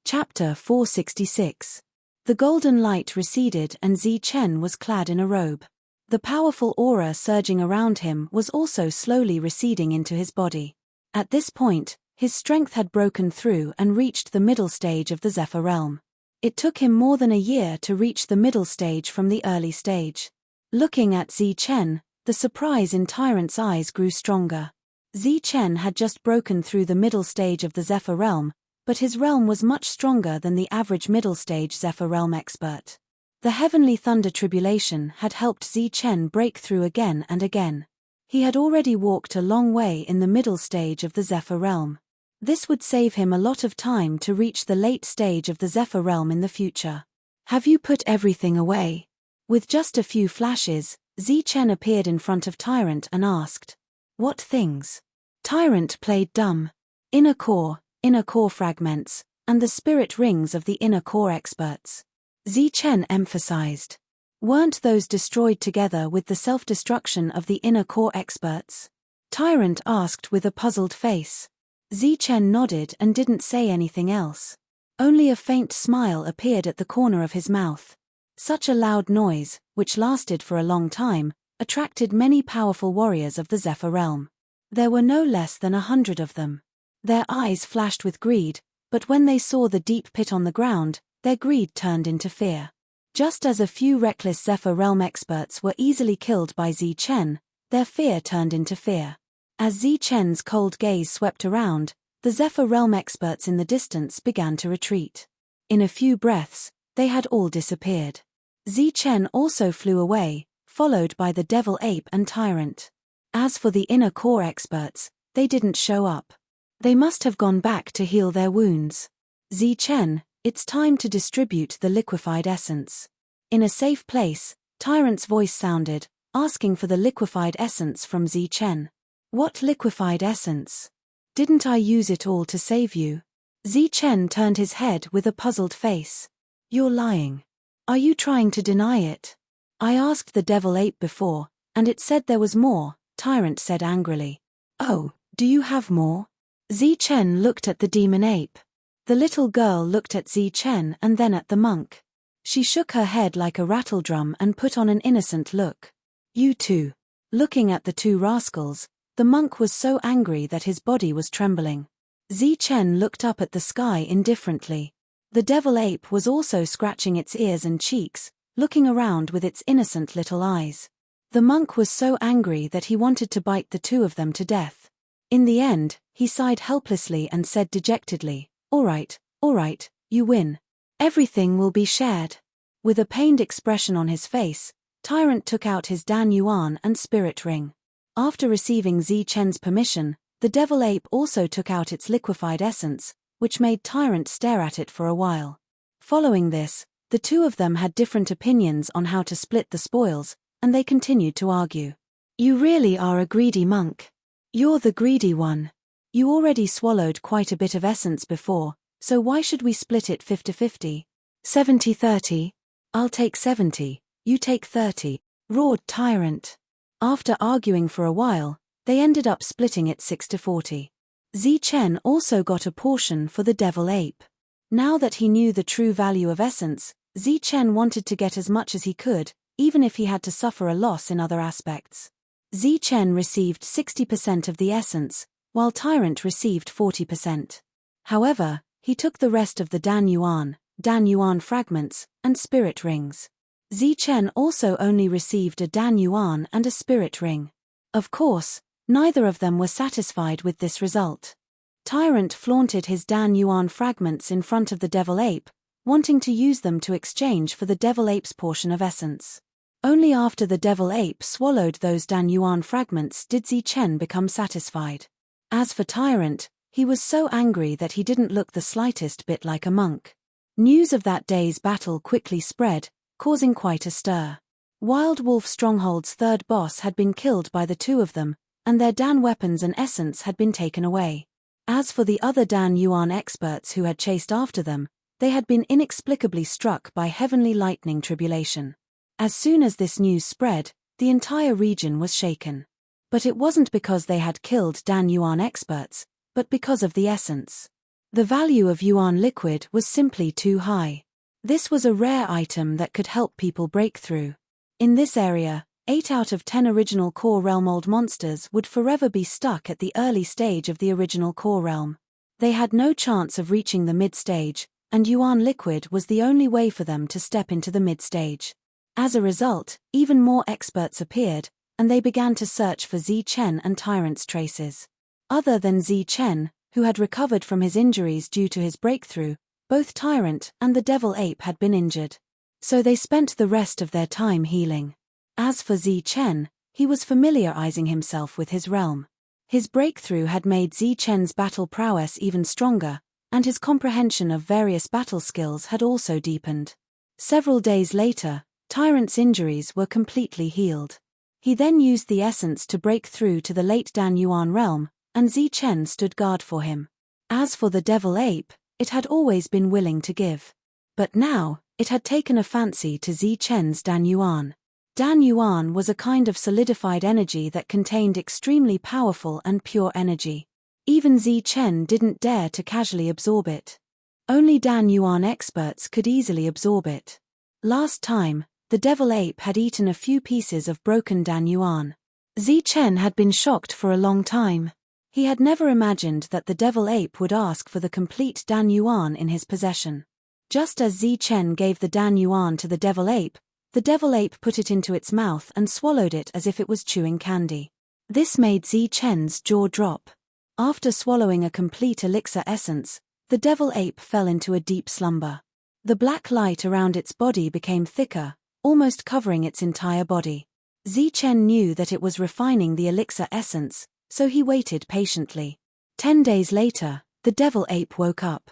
Chapter 466. The golden light receded and Zi Chen was clad in a robe. The powerful aura surging around him was also slowly receding into his body. At this point, his strength had broken through and reached the middle stage of the Zephyr realm. It took him more than a year to reach the middle stage from the early stage. Looking at Zi Chen, the surprise in Tyrant's eyes grew stronger. Zi Chen had just broken through the middle stage of the Zephyr realm, but his realm was much stronger than the average middle-stage Zephyr realm expert. The heavenly thunder tribulation had helped Zi Chen break through again and again. He had already walked a long way in the middle stage of the Zephyr realm. This would save him a lot of time to reach the late stage of the Zephyr realm in the future. Have you put everything away? With just a few flashes, Zi Chen appeared in front of Tyrant and asked, "What things?" Tyrant played dumb. Inner core fragments, and the spirit rings of the inner core experts. Zi Chen emphasized. Weren't those destroyed together with the self-destruction of the inner core experts? Tyrant asked with a puzzled face. Zi Chen nodded and didn't say anything else. Only a faint smile appeared at the corner of his mouth. Such a loud noise, which lasted for a long time, attracted many powerful warriors of the Zephyr realm. There were no less than 100 of them. Their eyes flashed with greed, but when they saw the deep pit on the ground, their greed turned into fear. Just as a few reckless Zephyr realm experts were easily killed by Zi Chen, their fear turned into fear. As Zi Chen's cold gaze swept around, the Zephyr realm experts in the distance began to retreat. In a few breaths, they had all disappeared. Zi Chen also flew away, followed by the Devil Ape and Tyrant. As for the inner core experts, they didn't show up. They must have gone back to heal their wounds. Zi Chen, it's time to distribute the liquefied essence. In a safe place, Tyrant's voice sounded, asking for the liquefied essence from Zi Chen. What liquefied essence? Didn't I use it all to save you? Zi Chen turned his head with a puzzled face. You're lying. Are you trying to deny it? I asked the Devil Ape before, and it said there was more, Tyrant said angrily. Oh, do you have more? Zi Chen looked at the Demon Ape. The little girl looked at Zi Chen and then at the monk. She shook her head like a rattledrum and put on an innocent look. You too. Looking at the two rascals, the monk was so angry that his body was trembling. Zi Chen looked up at the sky indifferently. The Devil Ape was also scratching its ears and cheeks, looking around with its innocent little eyes. The monk was so angry that he wanted to bite the two of them to death. In the end, he sighed helplessly and said dejectedly, all right, you win. Everything will be shared." With a pained expression on his face, Tyrant took out his Dan Yuan and spirit ring. After receiving Zi Chen's permission, the Devil Ape also took out its liquefied essence, which made Tyrant stare at it for a while. Following this, the two of them had different opinions on how to split the spoils, and they continued to argue. You really are a greedy monk. You're the greedy one. You already swallowed quite a bit of essence before, so why should we split it 50-50? 70-30? I'll take 70, you take 30, roared Tyrant. After arguing for a while, they ended up splitting it 60-40. Zi Chen also got a portion for the Devil Ape. Now that he knew the true value of essence, Zi Chen wanted to get as much as he could, even if he had to suffer a loss in other aspects. Zi Chen received 60% of the essence, while Tyrant received 40%. However, he took the rest of the Dan Yuan fragments, and spirit rings. Zi Chen also only received a Dan Yuan and a spirit ring. Of course, neither of them were satisfied with this result. Tyrant flaunted his Dan Yuan fragments in front of the Devil Ape, wanting to use them to exchange for the Devil Ape's portion of essence. Only after the Devil Ape swallowed those Dan Yuan fragments did Zi Chen become satisfied. As for Tyrant, he was so angry that he didn't look the slightest bit like a monk. News of that day's battle quickly spread, causing quite a stir. Wild Wolf Stronghold's third boss had been killed by the two of them, and their Dan weapons and essence had been taken away. As for the other Dan Yuan experts who had chased after them, They had been inexplicably struck by heavenly lightning tribulation. As soon as this news spread, the entire region was shaken. But it wasn't because they had killed Dan Yuan experts, but because of the essence. The value of Yuan liquid was simply too high. This was a rare item that could help people break through. In this area, 8 out of 10 original core realm old monsters would forever be stuck at the early stage of the original core realm. They had no chance of reaching the mid-stage, and Yuan liquid was the only way for them to step into the mid-stage. As a result, even more experts appeared, and they began to search for Zi Chen and Tyrant's traces. Other than Zi Chen, who had recovered from his injuries due to his breakthrough, both Tyrant and the Devil Ape had been injured. So they spent the rest of their time healing. As for Zi Chen, he was familiarizing himself with his realm. His breakthrough had made Zi Chen's battle prowess even stronger, and his comprehension of various battle skills had also deepened. Several days later, Tyrant's injuries were completely healed. He then used the essence to break through to the late Dan Yuan realm, and Zi Chen stood guard for him. As for the Devil Ape, it had always been willing to give. But now, it had taken a fancy to Zi Chen's Dan Yuan. Dan Yuan was a kind of solidified energy that contained extremely powerful and pure energy. Even Zi Chen didn't dare to casually absorb it. Only Dan Yuan experts could easily absorb it. Last time, the Devil Ape had eaten a few pieces of broken Dan Yuan. Zi Chen had been shocked for a long time. He had never imagined that the Devil Ape would ask for the complete Dan Yuan in his possession. Just as Zi Chen gave the Dan Yuan to the Devil Ape put it into its mouth and swallowed it as if it was chewing candy. This made Zi Chen's jaw drop. After swallowing a complete elixir essence, the Devil Ape fell into a deep slumber. The black light around its body became thicker, almost covering its entire body. Zi Chen knew that it was refining the elixir essence, so he waited patiently. 10 days later, the Devil Ape woke up.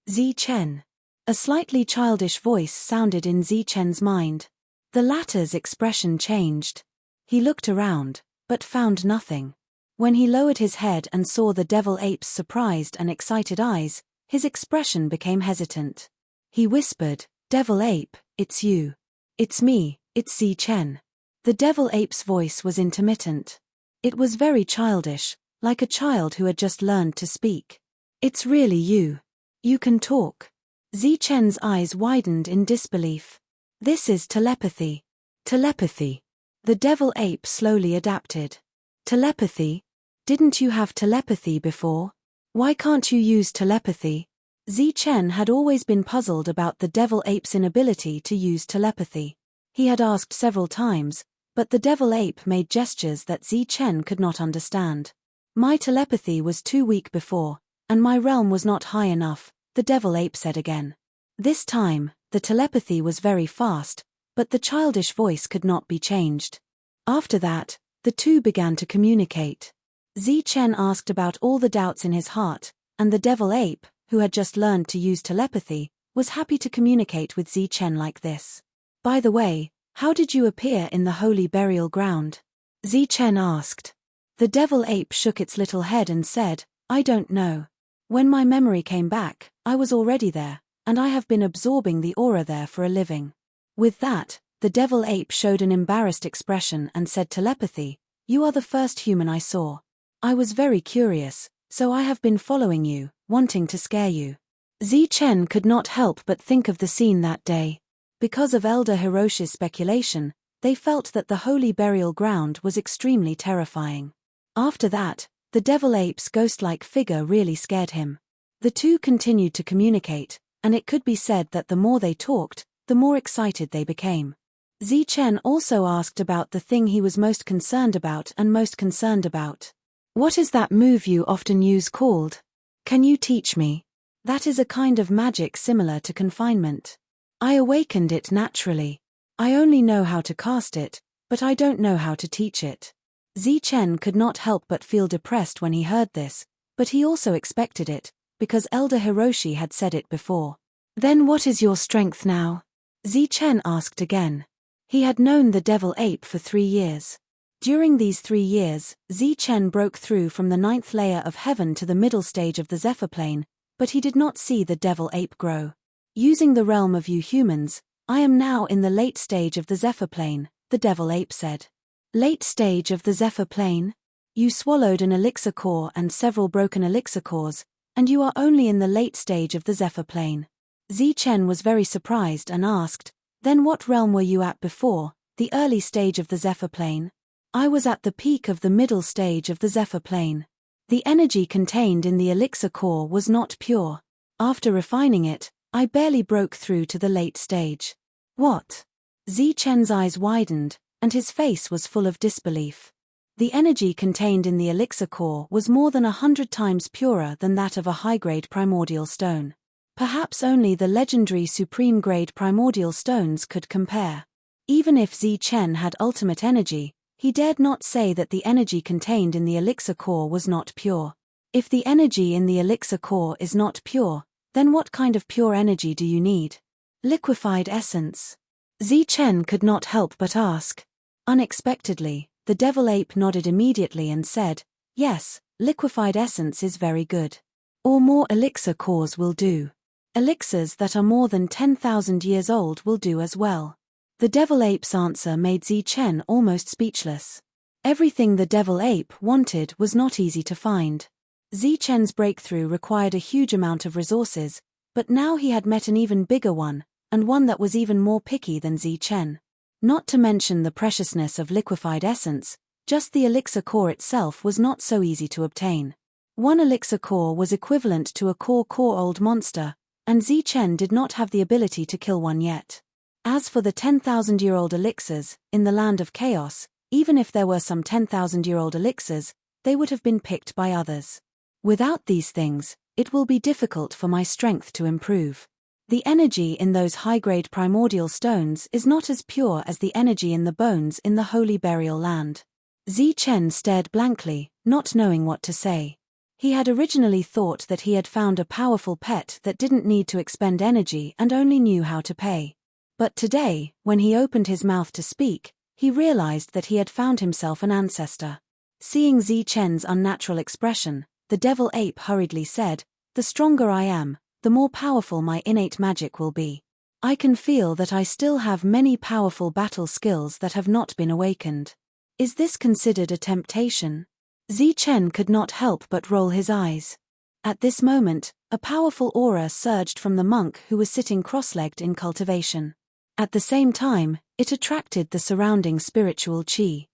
Zi Chen. A slightly childish voice sounded in Zi Chen's mind. The latter's expression changed. He looked around, but found nothing. When he lowered his head and saw the Devil Ape's surprised and excited eyes, his expression became hesitant. He whispered, "Devil Ape, it's you." "It's me, it's Zi Chen." The Devil Ape's voice was intermittent. It was very childish, like a child who had just learned to speak. "It's really you. You can talk." Zi Chen's eyes widened in disbelief. "This is telepathy." "Telepathy?" The Devil Ape slowly adapted. "Telepathy? Didn't you have telepathy before? Why can't you use telepathy?" Zi Chen had always been puzzled about the Devil Ape's inability to use telepathy. He had asked several times, but the Devil Ape made gestures that Zi Chen could not understand. "My telepathy was too weak before, and my realm was not high enough," the Devil Ape said again. This time, the telepathy was very fast, but the childish voice could not be changed. After that, the two began to communicate. Zi Chen asked about all the doubts in his heart, and the Devil Ape, who had just learned to use telepathy, was happy to communicate with Zi Chen like this. "By the way, how did you appear in the holy burial ground?" Zi Chen asked. The Devil Ape shook its little head and said, "I don't know. When my memory came back, I was already there, and I have been absorbing the aura there for a living." With that, the Devil Ape showed an embarrassed expression and said, "Telepathy, you are the first human I saw. I was very curious, so I have been following you, wanting to scare you." Zi Chen could not help but think of the scene that day. Because of Elder Hiroshi's speculation, they felt that the holy burial ground was extremely terrifying. After that, the Devil Ape's ghost-like figure really scared him. The two continued to communicate, and it could be said that the more they talked, the more excited they became. Zi Chen also asked about the thing he was most concerned about. "What is that move you often use called? Can you teach me?" "That is a kind of magic similar to confinement. I awakened it naturally. I only know how to cast it, but I don't know how to teach it." Zi Chen could not help but feel depressed when he heard this, but he also expected it, because Elder Hiroshi had said it before. "Then what is your strength now?" Zi Chen asked again. He had known the Devil Ape for 3 years. During these 3 years, Zi Chen broke through from the 9th layer of heaven to the middle stage of the Zephyr plane, but he did not see the Devil Ape grow. Using the realm of you humans, I am now in the late stage of the Zephyr plane, the devil ape said. Late stage of the Zephyr plane? You swallowed an elixir core and several broken elixir cores, and you are only in the late stage of the Zephyr plane. Zichen was very surprised and asked, then what realm were you at before, the early stage of the Zephyr plane? I was at the peak of the middle stage of the Zephyr plane. The energy contained in the elixir core was not pure. After refining it, I barely broke through to the late stage. What? Zichen's eyes widened, and his face was full of disbelief. The energy contained in the elixir core was more than 100 times purer than that of a high-grade primordial stone. Perhaps only the legendary supreme-grade primordial stones could compare. Even if Zichen had ultimate energy, he dared not say that the energy contained in the elixir core was not pure. If the energy in the elixir core is not pure, then what kind of pure energy do you need? Liquefied essence. Zichen could not help but ask. Unexpectedly, the devil ape nodded immediately and said, yes, liquefied essence is very good. Or more elixir cores will do. Elixirs that are more than 10,000 years old will do as well. The devil ape's answer made Zichen almost speechless. Everything the devil ape wanted was not easy to find. Zichen's breakthrough required a huge amount of resources, but now he had met an even bigger one, and one that was even more picky than Zichen. Not to mention the preciousness of liquefied essence, just the elixir core itself was not so easy to obtain. One elixir core was equivalent to a core old monster, and Zichen did not have the ability to kill one yet. As for the 10,000-year-old elixirs, in the land of chaos, even if there were some 10,000-year-old elixirs, they would have been picked by others. Without these things, it will be difficult for my strength to improve. The energy in those high-grade primordial stones is not as pure as the energy in the bones in the holy burial land. Zichen stared blankly, not knowing what to say. He had originally thought that he had found a powerful pet that didn't need to expend energy and only knew how to pay. But today, when he opened his mouth to speak, he realized that he had found himself an ancestor. Seeing Zichen's unnatural expression, the devil ape hurriedly said, the stronger I am, the more powerful my innate magic will be. I can feel that I still have many powerful battle skills that have not been awakened. Is this considered a temptation? Zichen could not help but roll his eyes. At this moment, a powerful aura surged from the monk who was sitting cross-legged in cultivation. At the same time, it attracted the surrounding spiritual chi.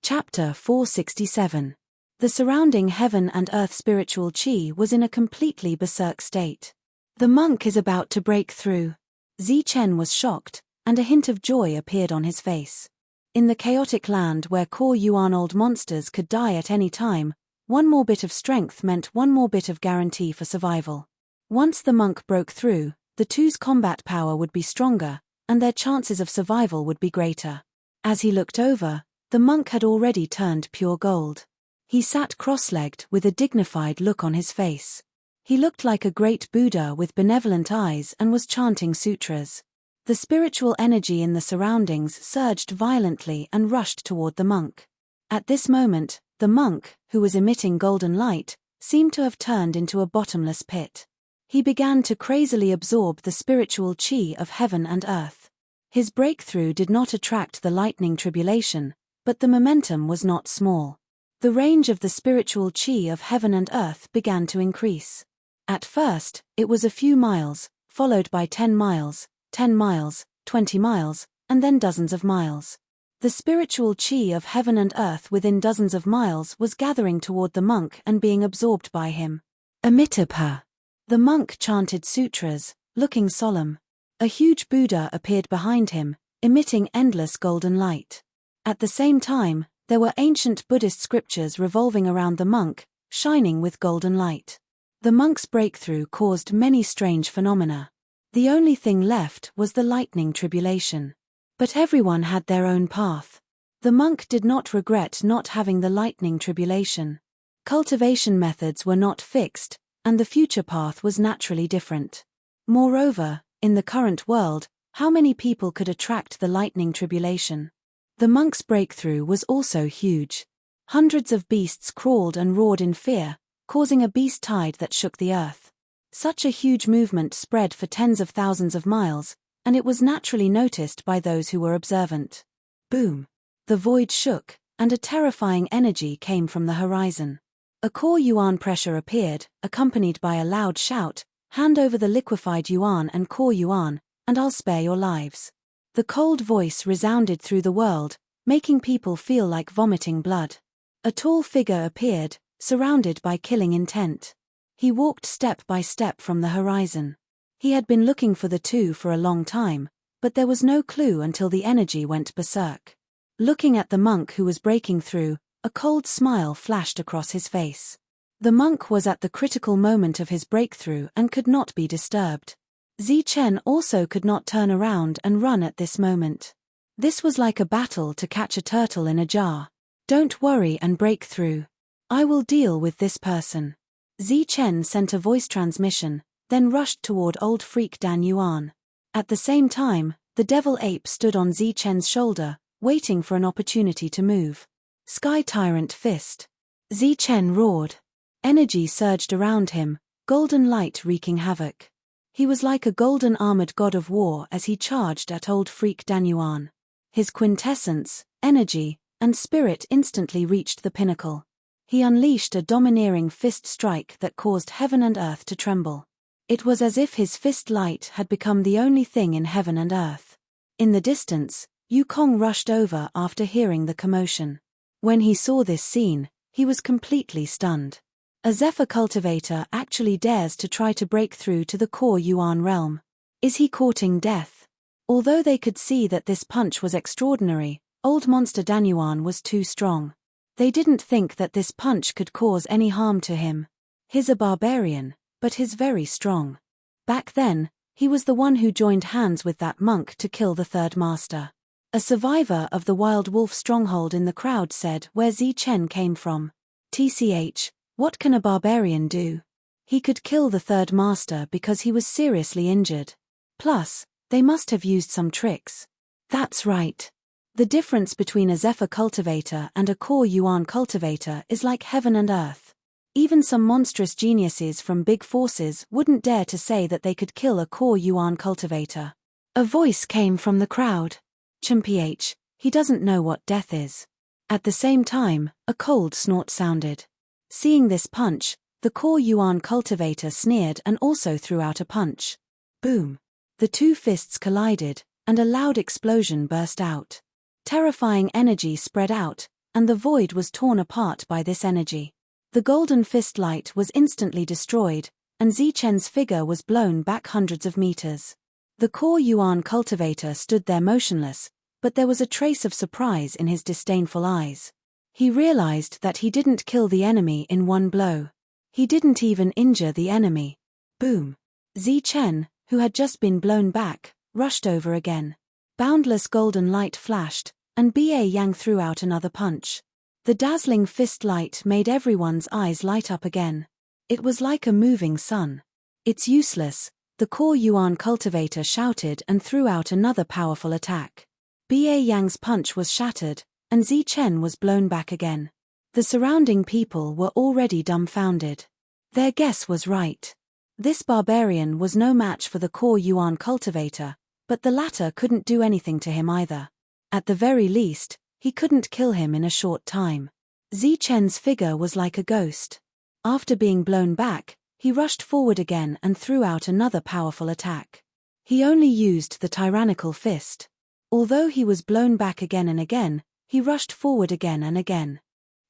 Chapter 467. The surrounding heaven and earth spiritual chi was in a completely berserk state. The monk is about to break through. Zichen was shocked, and a hint of joy appeared on his face. In the chaotic land where core yuan-old monsters could die at any time, one more bit of strength meant one more bit of guarantee for survival. Once the monk broke through, the two's combat power would be stronger, and their chances of survival would be greater. As he looked over, the monk had already turned pure gold. He sat cross-legged with a dignified look on his face. He looked like a great Buddha with benevolent eyes and was chanting sutras. The spiritual energy in the surroundings surged violently and rushed toward the monk. At this moment, the monk, who was emitting golden light, seemed to have turned into a bottomless pit. He began to crazily absorb the spiritual chi of heaven and earth. His breakthrough did not attract the lightning tribulation, but the momentum was not small. The range of the spiritual chi of heaven and earth began to increase. At first, it was a few miles, followed by 10 miles, 10 miles, 20 miles, and then dozens of miles. The spiritual chi of heaven and earth within dozens of miles was gathering toward the monk and being absorbed by him. Amitabha. The monk chanted sutras, looking solemn. A huge Buddha appeared behind him, emitting endless golden light. At the same time, there were ancient Buddhist scriptures revolving around the monk, shining with golden light. The monk's breakthrough caused many strange phenomena. The only thing left was the lightning tribulation. But everyone had their own path. The monk did not regret not having the lightning tribulation. Cultivation methods were not fixed, and the future path was naturally different. Moreover, in the current world, how many people could attract the lightning tribulation? The monk's breakthrough was also huge. Hundreds of beasts crawled and roared in fear, causing a beast tide that shook the earth. Such a huge movement spread for tens of thousands of miles, and it was naturally noticed by those who were observant. Boom! The void shook, and a terrifying energy came from the horizon. A core yuan pressure appeared, accompanied by a loud shout, "Hand over the liquefied yuan and core yuan, and I'll spare your lives." The cold voice resounded through the world, making people feel like vomiting blood. A tall figure appeared, surrounded by killing intent. He walked step by step from the horizon. He had been looking for the two for a long time, but there was no clue until the energy went berserk. Looking at the monk who was breaking through, a cold smile flashed across his face. The monk was at the critical moment of his breakthrough and could not be disturbed. Zichen also could not turn around and run at this moment. This was like a battle to catch a turtle in a jar. "Don't worry and break through. I will deal with this person." Zichen sent a voice transmission, then rushed toward old freak Dan Yuan. At the same time, the devil ape stood on Zichen's shoulder, waiting for an opportunity to move. Sky Tyrant Fist. Zichen roared. Energy surged around him, golden light wreaking havoc. He was like a golden armored god of war as he charged at old freak Dan Yuan. His quintessence, energy, and spirit instantly reached the pinnacle. He unleashed a domineering fist strike that caused heaven and earth to tremble. It was as if his fist light had become the only thing in heaven and earth. In the distance, Yukong rushed over after hearing the commotion. When he saw this scene, he was completely stunned. A Zephyr cultivator actually dares to try to break through to the core Yuan realm. Is he courting death? Although they could see that this punch was extraordinary, old monster Danyuan was too strong. They didn't think that this punch could cause any harm to him. He's a barbarian, but he's very strong. Back then, he was the one who joined hands with that monk to kill the third master. A survivor of the wild wolf stronghold in the crowd said where Zichen came from. "TCH, what can a barbarian do? He could kill the third master because he was seriously injured. Plus, they must have used some tricks." That's right. The difference between a Zephyr cultivator and a core Yuan cultivator is like heaven and earth. Even some monstrous geniuses from big forces wouldn't dare to say that they could kill a core Yuan cultivator. A voice came from the crowd. "Chimph, he doesn't know what death is." At the same time, a cold snort sounded. Seeing this punch, the core Yuan cultivator sneered and also threw out a punch. Boom! The two fists collided, and a loud explosion burst out. Terrifying energy spread out, and the void was torn apart by this energy. The golden fist light was instantly destroyed, and Zichen's figure was blown back hundreds of meters. The core Yuan cultivator stood there motionless, but there was a trace of surprise in his disdainful eyes. He realized that he didn't kill the enemy in one blow. He didn't even injure the enemy. Boom! Zichen, who had just been blown back, rushed over again. Boundless golden light flashed, and Yang threw out another punch. The dazzling fist light made everyone's eyes light up again. It was like a moving sun. "It's useless," the core Yuan cultivator shouted and threw out another powerful attack. Yang's punch was shattered, and Zichen was blown back again. The surrounding people were already dumbfounded. Their guess was right. This barbarian was no match for the core Yuan cultivator, but the latter couldn't do anything to him either. At the very least, he couldn't kill him in a short time. Zichen's figure was like a ghost. After being blown back, he rushed forward again and threw out another powerful attack. He only used the tyrannical fist. Although he was blown back again and again, he rushed forward again and again.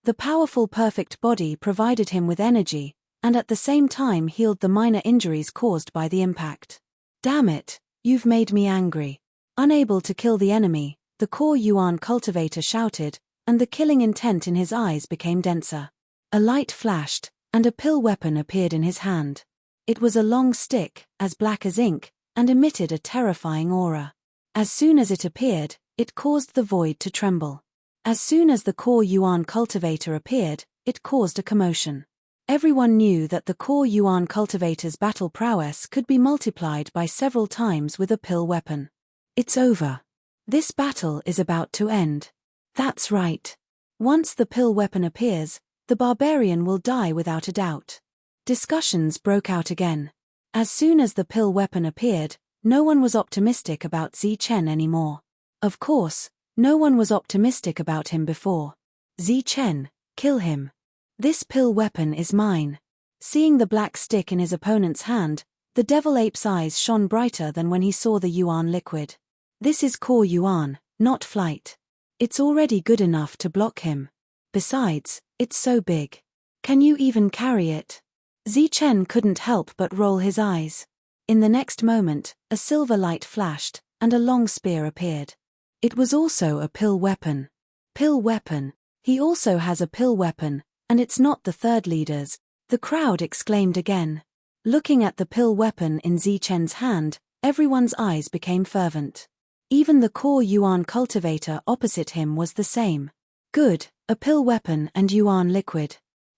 The powerful perfect body provided him with energy, and at the same time healed the minor injuries caused by the impact. "Damn it, you've made me angry." Unable to kill the enemy, the core Yuan cultivator shouted, and the killing intent in his eyes became denser. A light flashed, and a pill weapon appeared in his hand. It was a long stick, as black as ink, and emitted a terrifying aura. As soon as it appeared, it caused the void to tremble. As soon as the core Yuan cultivator appeared, it caused a commotion. Everyone knew that the core Yuan cultivator's battle prowess could be multiplied by several times with a pill weapon. It's over. This battle is about to end. That's right. Once the pill weapon appears, the barbarian will die without a doubt. Discussions broke out again. As soon as the pill weapon appeared, no one was optimistic about Zi Chen anymore. Of course, no one was optimistic about him before. Zi Chen, kill him. This pill weapon is mine. Seeing the black stick in his opponent's hand, the devil ape's eyes shone brighter than when he saw the yuan liquid. This is core yuan, not flight. It's already good enough to block him. Besides, it's so big. Can you even carry it? Zi Chen couldn't help but roll his eyes. In the next moment, a silver light flashed, and a long spear appeared. It was also a pill weapon. Pill weapon. He also has a pill weapon, and it's not the third leader's. The crowd exclaimed again. Looking at the pill weapon in Zi Chen's hand, everyone's eyes became fervent. Even the core yuan cultivator opposite him was the same. Good, a pill weapon and yuan liquid.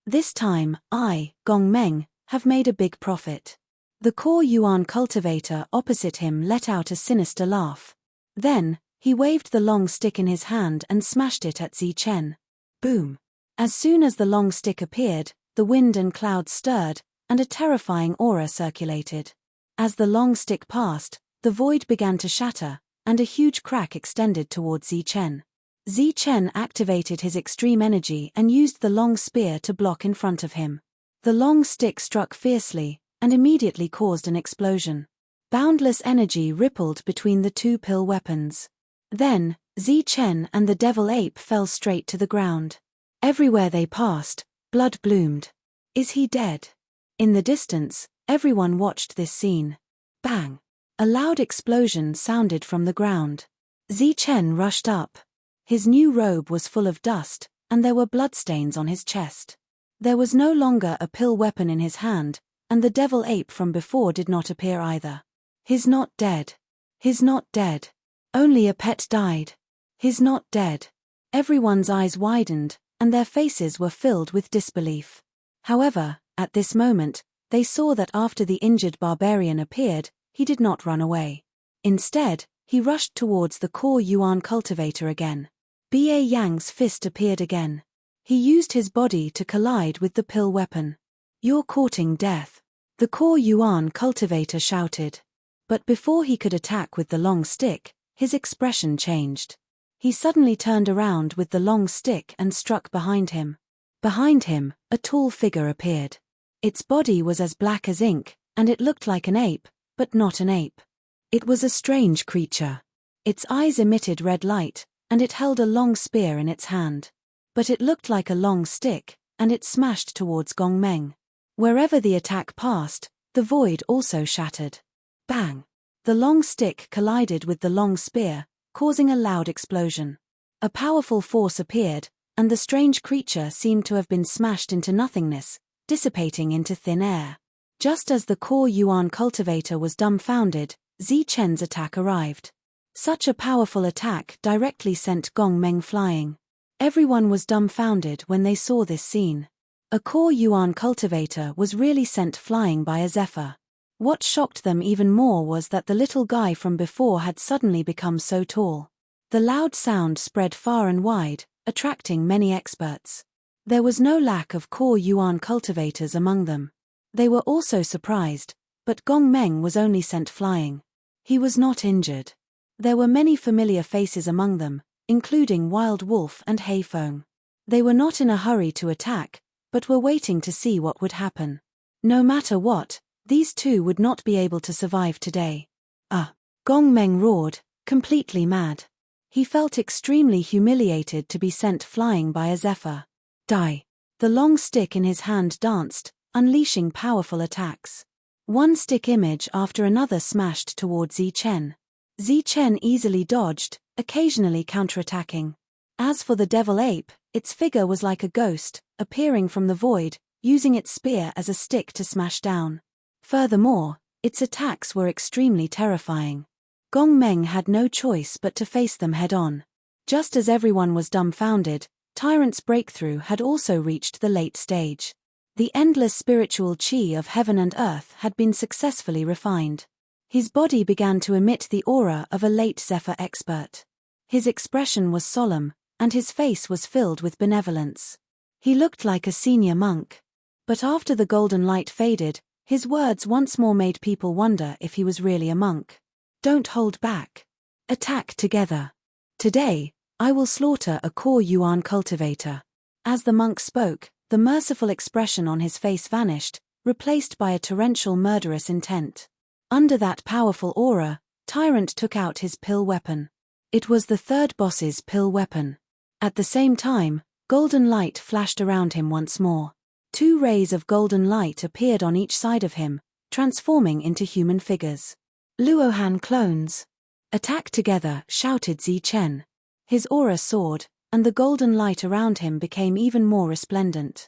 This time, I, Gong Meng, have made a big profit. The core yuan cultivator opposite him let out a sinister laugh. Then, he waved the long stick in his hand and smashed it at Zi Chen. Boom. As soon as the long stick appeared, the wind and clouds stirred, and a terrifying aura circulated. As the long stick passed, the void began to shatter, and a huge crack extended towards Zi Chen. Zi Chen activated his extreme energy and used the long spear to block in front of him. The long stick struck fiercely, and immediately caused an explosion. Boundless energy rippled between the two pill weapons. Then, Zi Chen and the devil ape fell straight to the ground. Everywhere they passed, blood bloomed. Is he dead? In the distance, everyone watched this scene. Bang! A loud explosion sounded from the ground. Zi Chen rushed up. His new robe was full of dust, and there were bloodstains on his chest. There was no longer a pill weapon in his hand, and the devil ape from before did not appear either. He's not dead. He's not dead. Only a pet died. He's not dead. Everyone's eyes widened, and their faces were filled with disbelief. However, at this moment, they saw that after the injured barbarian appeared, he did not run away. Instead, he rushed towards the core yuan cultivator again. Ba Yang's fist appeared again. He used his body to collide with the pill weapon. You're courting death. The core yuan cultivator shouted. But before he could attack with the long stick, his expression changed. He suddenly turned around with the long stick and struck behind him. Behind him, a tall figure appeared. Its body was as black as ink, and it looked like an ape, but not an ape. It was a strange creature. Its eyes emitted red light, and it held a long spear in its hand. But it looked like a long stick, and it smashed towards Gong Meng. Wherever the attack passed, the void also shattered. Bang! The long stick collided with the long spear, causing a loud explosion. A powerful force appeared, and the strange creature seemed to have been smashed into nothingness, dissipating into thin air. Just as the core yuan cultivator was dumbfounded, Zi Chen's attack arrived. Such a powerful attack directly sent Gong Meng flying. Everyone was dumbfounded when they saw this scene. A core yuan cultivator was really sent flying by a zephyr. What shocked them even more was that the little guy from before had suddenly become so tall. The loud sound spread far and wide, attracting many experts. There was no lack of core yuan cultivators among them. They were also surprised, but Gong Meng was only sent flying. He was not injured. There were many familiar faces among them, including Wild Wolf and Heifeng. They were not in a hurry to attack, but were waiting to see what would happen. No matter what, these two would not be able to survive today. Gong Meng roared, completely mad. He felt extremely humiliated to be sent flying by a zephyr. Die! The long stick in his hand danced, unleashing powerful attacks. One stick image after another smashed towards Zi Chen. Zi Chen easily dodged, occasionally counterattacking. As for the devil ape, its figure was like a ghost, appearing from the void, using its spear as a stick to smash down. Furthermore, its attacks were extremely terrifying. Gong Meng had no choice but to face them head-on. Just as everyone was dumbfounded, Tyrant's breakthrough had also reached the late stage. The endless spiritual chi of heaven and earth had been successfully refined. His body began to emit the aura of a late Zephyr expert. His expression was solemn, and his face was filled with benevolence. He looked like a senior monk. But after the golden light faded, His words once more made people wonder if he was really a monk. Don't hold back. Attack together. Today, I will slaughter a core yuan cultivator. As the monk spoke, the merciful expression on his face vanished, replaced by a torrential murderous intent. Under that powerful aura, Tyrant took out his pill weapon. It was the third boss's pill weapon. At the same time, golden light flashed around him once more. 2 rays of golden light appeared on each side of him, transforming into human figures. Luohan clones. Attack together, shouted Zi Chen. His aura soared, and the golden light around him became even more resplendent.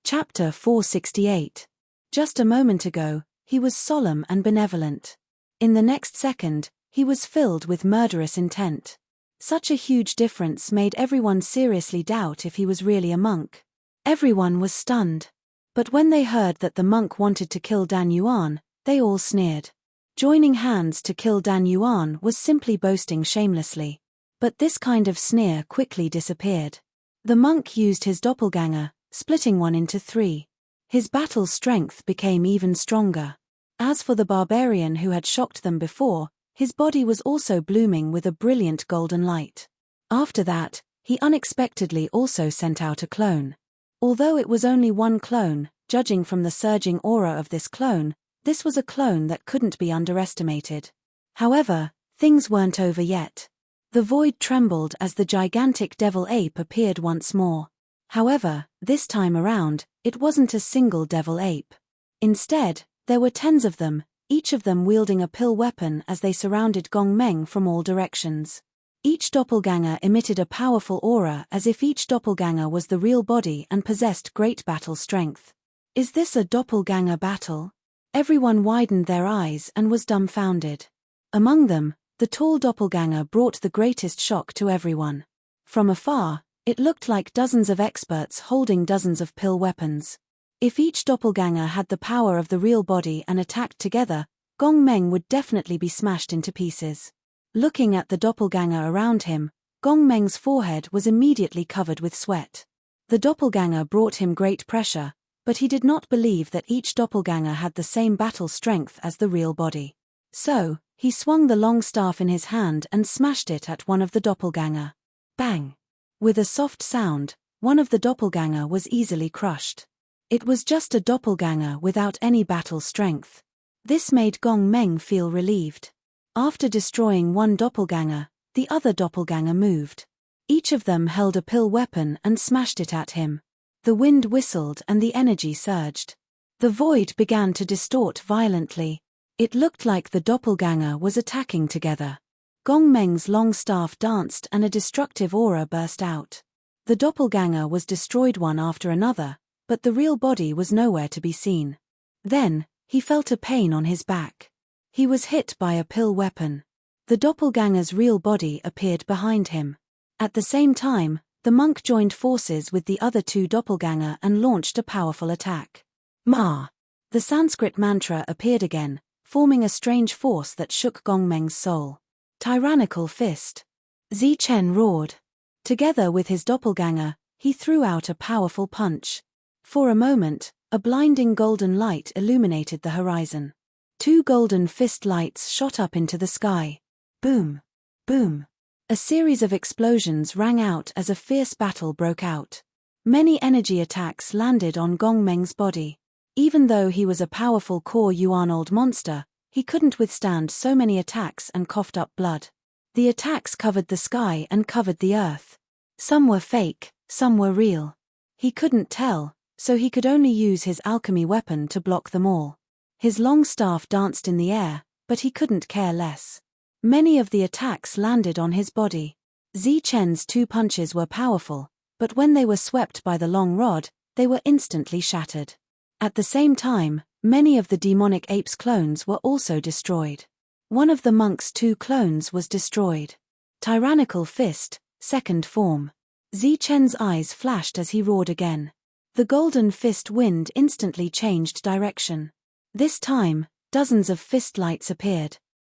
Chapter 468. Just a moment ago, he was solemn and benevolent. In the next second, he was filled with murderous intent. Such a huge difference made everyone seriously doubt if he was really a monk. Everyone was stunned. But when they heard that the monk wanted to kill Dan Yuan, they all sneered. Joining hands to kill Dan Yuan was simply boasting shamelessly. But this kind of sneer quickly disappeared. The monk used his doppelganger, splitting one into 3. His battle strength became even stronger. As for the barbarian who had shocked them before, his body was also blooming with a brilliant golden light. After that, he unexpectedly also sent out a clone. Although it was only one clone, judging from the surging aura of this clone, this was a clone that couldn't be underestimated. However, things weren't over yet. The void trembled as the gigantic devil ape appeared once more. However, this time around, it wasn't a single devil ape. Instead, there were 10s of them, each of them wielding a pill weapon as they surrounded Gong Meng from all directions. Each doppelganger emitted a powerful aura as if each doppelganger was the real body and possessed great battle strength. Is this a doppelganger battle? Everyone widened their eyes and was dumbfounded. Among them, the tall doppelganger brought the greatest shock to everyone. From afar, it looked like dozens of experts holding dozens of pill weapons. If each doppelganger had the power of the real body and attacked together, Gong Meng would definitely be smashed into pieces. Looking at the doppelganger around him, Gong Meng's forehead was immediately covered with sweat. The doppelganger brought him great pressure, but he did not believe that each doppelganger had the same battle strength as the real body. So, he swung the long staff in his hand and smashed it at one of the doppelganger. Bang! With a soft sound, one of the doppelganger was easily crushed. It was just a doppelganger without any battle strength. This made Gong Meng feel relieved. After destroying one doppelganger, the other doppelganger moved. Each of them held a pill weapon and smashed it at him. The wind whistled and the energy surged. The void began to distort violently. It looked like the doppelganger was attacking together. Gong Meng's long staff danced and a destructive aura burst out. The doppelganger was destroyed one after another, but the real body was nowhere to be seen. Then, he felt a pain on his back. He was hit by a pill weapon. The doppelganger's real body appeared behind him. At the same time, the monk joined forces with the other 2 doppelganger and launched a powerful attack. Ma! The Sanskrit mantra appeared again, forming a strange force that shook Gong Meng's soul. Tyrannical fist. Zi Chen roared. Together with his doppelganger, he threw out a powerful punch. For a moment, a blinding golden light illuminated the horizon. 2 golden fist lights shot up into the sky. Boom! Boom! A series of explosions rang out as a fierce battle broke out. Many energy attacks landed on Gong Meng's body. Even though he was a powerful core yuan old monster, he couldn't withstand so many attacks and coughed up blood. The attacks covered the sky and covered the earth. Some were fake, some were real. He couldn't tell, so he could only use his alchemy weapon to block them all. His long staff danced in the air, but he couldn't care less. Many of the attacks landed on his body. Zi Chen's 2 punches were powerful, but when they were swept by the long rod, they were instantly shattered. At the same time, many of the demonic ape's clones were also destroyed. One of the monk's 2 clones was destroyed. Tyrannical fist, second form. Zi Chen's eyes flashed as he roared again. The golden fist wind instantly changed direction. This time, dozens of fist lights appeared.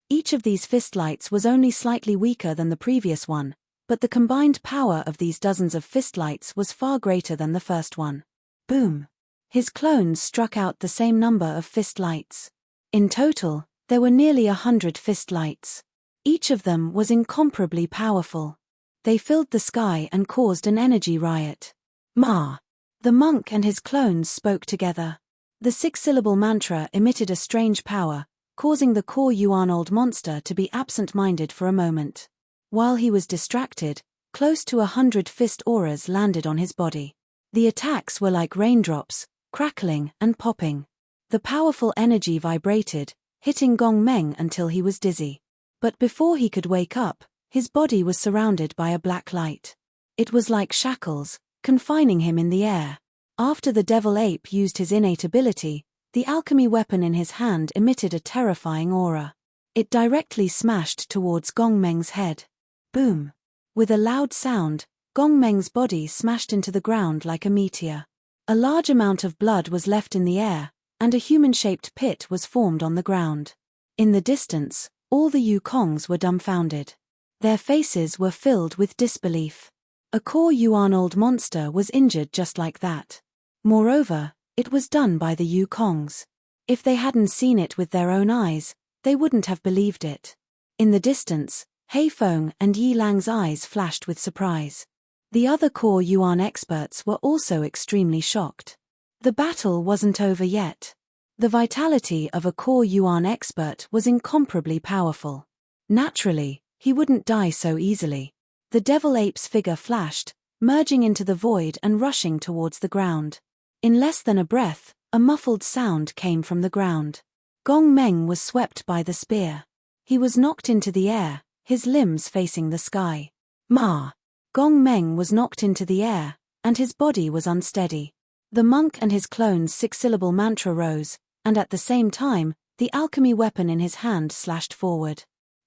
Each of these fist lights was only slightly weaker than the previous one, but the combined power of these dozens of fist lights was far greater than the first one. Boom! His clones struck out the same number of fist lights. In total, there were nearly 100 fist lights. Each of them was incomparably powerful. They filled the sky and caused an energy riot. Ma! The monk and his clones spoke together. The 6-syllable mantra emitted a strange power, causing the core Yuan old monster to be absent-minded for a moment. While he was distracted, close to 100 fist auras landed on his body. The attacks were like raindrops, crackling and popping. The powerful energy vibrated, hitting Gong Meng until he was dizzy. But before he could wake up, his body was surrounded by a black light. It was like shackles, confining him in the air. After the devil ape used his innate ability, the alchemy weapon in his hand emitted a terrifying aura. It directly smashed towards Gong Meng's head. Boom! With a loud sound, Gong Meng's body smashed into the ground like a meteor. A large amount of blood was left in the air, and a human-shaped pit was formed on the ground. In the distance, all the Yukongs were dumbfounded. Their faces were filled with disbelief. A core Yuan old monster was injured just like that. Moreover, it was done by the Yukongs. If they hadn't seen it with their own eyes, they wouldn't have believed it. In the distance, Hei Feng and Yi Lang's eyes flashed with surprise. The other core Yuan experts were also extremely shocked. The battle wasn't over yet. The vitality of a core Yuan expert was incomparably powerful. Naturally, he wouldn't die so easily. The devil ape's figure flashed, merging into the void and rushing towards the ground. In less than a breath, a muffled sound came from the ground. Gong Meng was swept by the spear. He was knocked into the air, his limbs facing the sky. Ma! Gong Meng was knocked into the air, and his body was unsteady. The monk and his clone's 6-syllable mantra rose, and at the same time, the alchemy weapon in his hand slashed forward.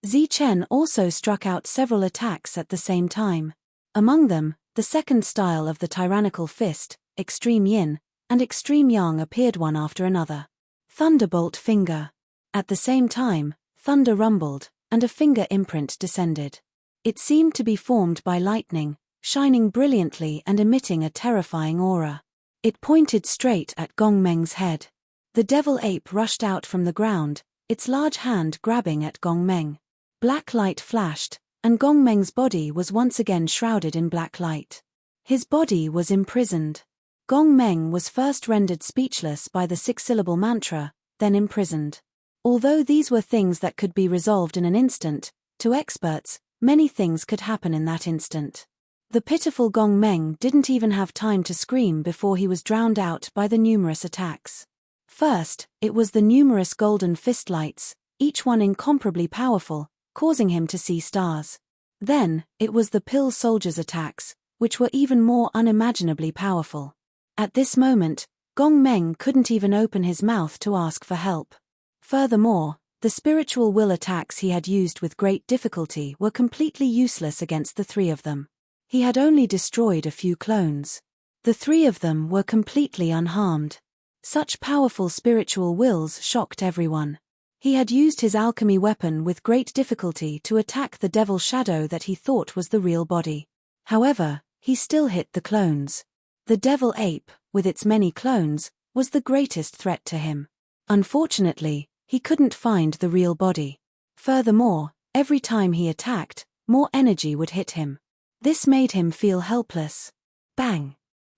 Zi Chen also struck out several attacks at the same time. Among them, the second style of the tyrannical fist, Extreme Yin, and Extreme Yang appeared one after another. Thunderbolt finger. At the same time, thunder rumbled, and a finger imprint descended. It seemed to be formed by lightning, shining brilliantly and emitting a terrifying aura. It pointed straight at Gong Meng's head. The devil ape rushed out from the ground, its large hand grabbing at Gong Meng. Black light flashed, and Gong Meng's body was once again shrouded in black light. His body was imprisoned. Gong Meng was first rendered speechless by the 6-syllable mantra, then imprisoned. Although these were things that could be resolved in an instant, to experts, many things could happen in that instant. The pitiful Gong Meng didn't even have time to scream before he was drowned out by the numerous attacks. First, it was the numerous golden fist lights, each one incomparably powerful, causing him to see stars. Then, it was the pill soldiers' attacks, which were even more unimaginably powerful. At this moment, Gong Meng couldn't even open his mouth to ask for help. Furthermore, the spiritual will attacks he had used with great difficulty were completely useless against the three of them. He had only destroyed a few clones. The three of them were completely unharmed. Such powerful spiritual wills shocked everyone. He had used his alchemy weapon with great difficulty to attack the devil shadow that he thought was the real body. However, he still hit the clones. The devil ape, with its many clones, was the greatest threat to him. Unfortunately, he couldn't find the real body. Furthermore, every time he attacked, more energy would hit him. This made him feel helpless. Bang!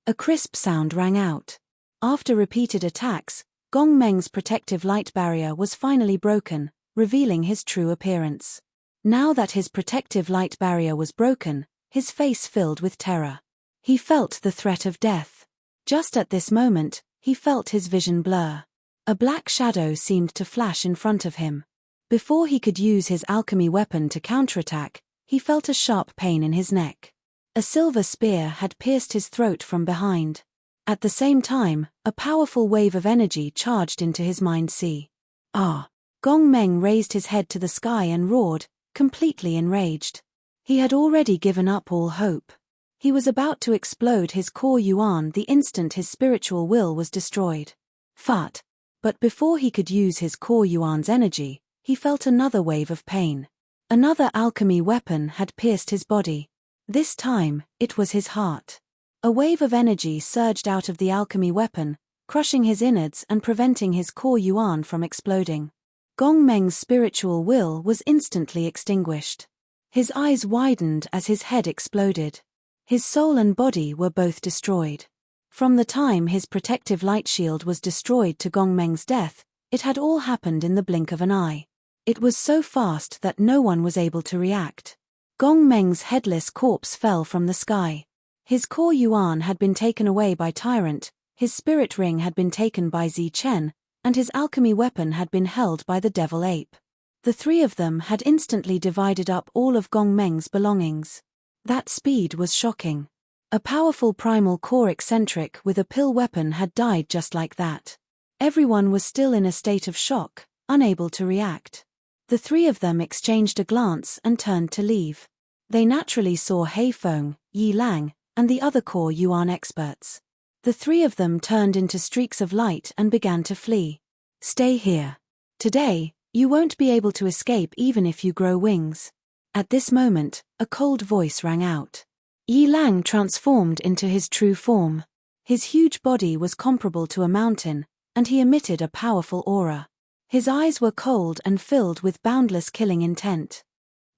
A crisp sound rang out. After repeated attacks, Gong Meng's protective light barrier was finally broken, revealing his true appearance. Now that his protective light barrier was broken, his face filled with terror. He felt the threat of death. Just at this moment, he felt his vision blur. A black shadow seemed to flash in front of him. Before he could use his alchemy weapon to counterattack, he felt a sharp pain in his neck. A silver spear had pierced his throat from behind. At the same time, a powerful wave of energy charged into his mind sea. Ah! Gong Meng raised his head to the sky and roared, completely enraged. He had already given up all hope. He was about to explode his core yuan the instant his spiritual will was destroyed. Fart! But before he could use his core yuan's energy, he felt another wave of pain. Another alchemy weapon had pierced his body. This time, it was his heart. A wave of energy surged out of the alchemy weapon, crushing his innards and preventing his core yuan from exploding. Gong Meng's spiritual will was instantly extinguished. His eyes widened as his head exploded. His soul and body were both destroyed. From the time his protective light shield was destroyed to Gong Meng's death, it had all happened in the blink of an eye. It was so fast that no one was able to react. Gong Meng's headless corpse fell from the sky. His core yuan had been taken away by Tyrant, his spirit ring had been taken by Zi Chen, and his alchemy weapon had been held by the devil ape. The three of them had instantly divided up all of Gong Meng's belongings. That speed was shocking. A powerful primal core eccentric with a pill weapon had died just like that. Everyone was still in a state of shock, unable to react. The three of them exchanged a glance and turned to leave. They naturally saw Hei Feng, Yi Lang, and the other core yuan experts. The three of them turned into streaks of light and began to flee. Stay here. Today, you won't be able to escape even if you grow wings. At this moment, a cold voice rang out. Yi Lang transformed into his true form. His huge body was comparable to a mountain, and he emitted a powerful aura. His eyes were cold and filled with boundless killing intent.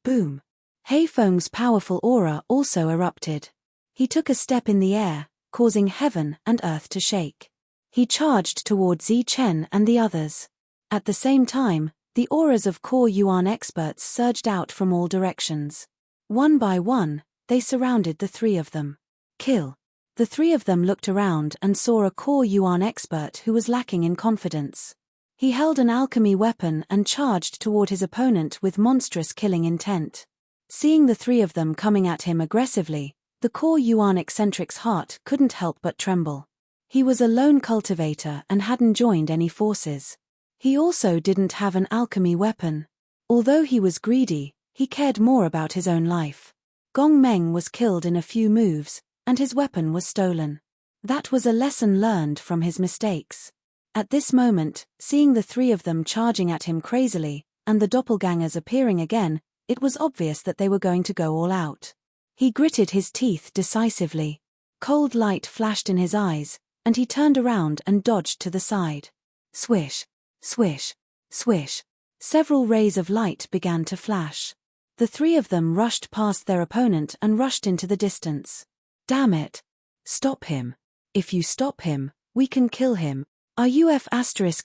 Boom! Hei Feng's powerful aura also erupted. He took a step in the air, causing heaven and earth to shake. He charged toward Zi Chen and the others. At the same time, the auras of core yuan experts surged out from all directions. One by one, they surrounded the three of them. Kill. The three of them looked around and saw a core yuan expert who was lacking in confidence. He held an alchemy weapon and charged toward his opponent with monstrous killing intent. Seeing the three of them coming at him aggressively, the core yuan eccentric's heart couldn't help but tremble. He was a lone cultivator and hadn't joined any forces. He also didn't have an alchemy weapon. Although he was greedy, he cared more about his own life. Gong Meng was killed in a few moves, and his weapon was stolen. That was a lesson learned from his mistakes. At this moment, seeing the three of them charging at him crazily, and the doppelgangers appearing again, it was obvious that they were going to go all out. He gritted his teeth decisively. Cold light flashed in his eyes, and he turned around and dodged to the side. Swish, swish, swish. Several rays of light began to flash. The three of them rushed past their opponent and rushed into the distance. Damn it! Stop him. If you stop him, we can kill him. Are you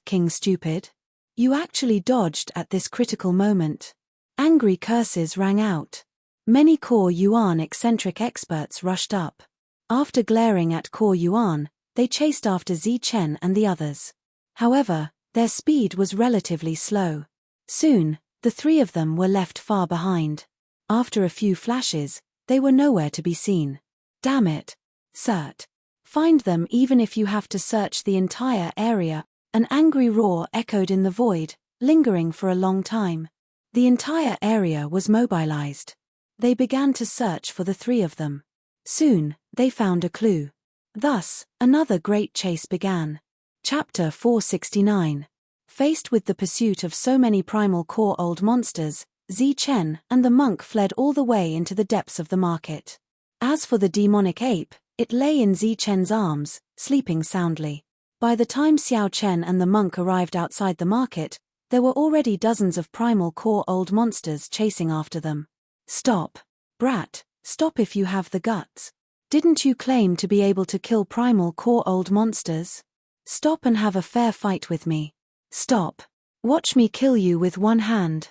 King stupid? You actually dodged at this critical moment. Angry curses rang out. Many core yuan eccentric experts rushed up. After glaring at core yuan, they chased after Zi Chen and the others. However, their speed was relatively slow. Soon, the three of them were left far behind. After a few flashes, they were nowhere to be seen. Damn it! Cert. Find them even if you have to search the entire area. An angry roar echoed in the void, lingering for a long time. The entire area was mobilized. They began to search for the three of them. Soon, they found a clue. Thus, another great chase began. Chapter 469. Faced with the pursuit of so many primal core old monsters, Zi Chen and the monk fled all the way into the depths of the market. As for the demonic ape, it lay in Zi Chen's arms, sleeping soundly. By the time Xiao Chen and the monk arrived outside the market, there were already dozens of primal core old monsters chasing after them. Stop. Brat, stop if you have the guts. Didn't you claim to be able to kill primal core old monsters? Stop and have a fair fight with me. Stop. Watch me kill you with one hand.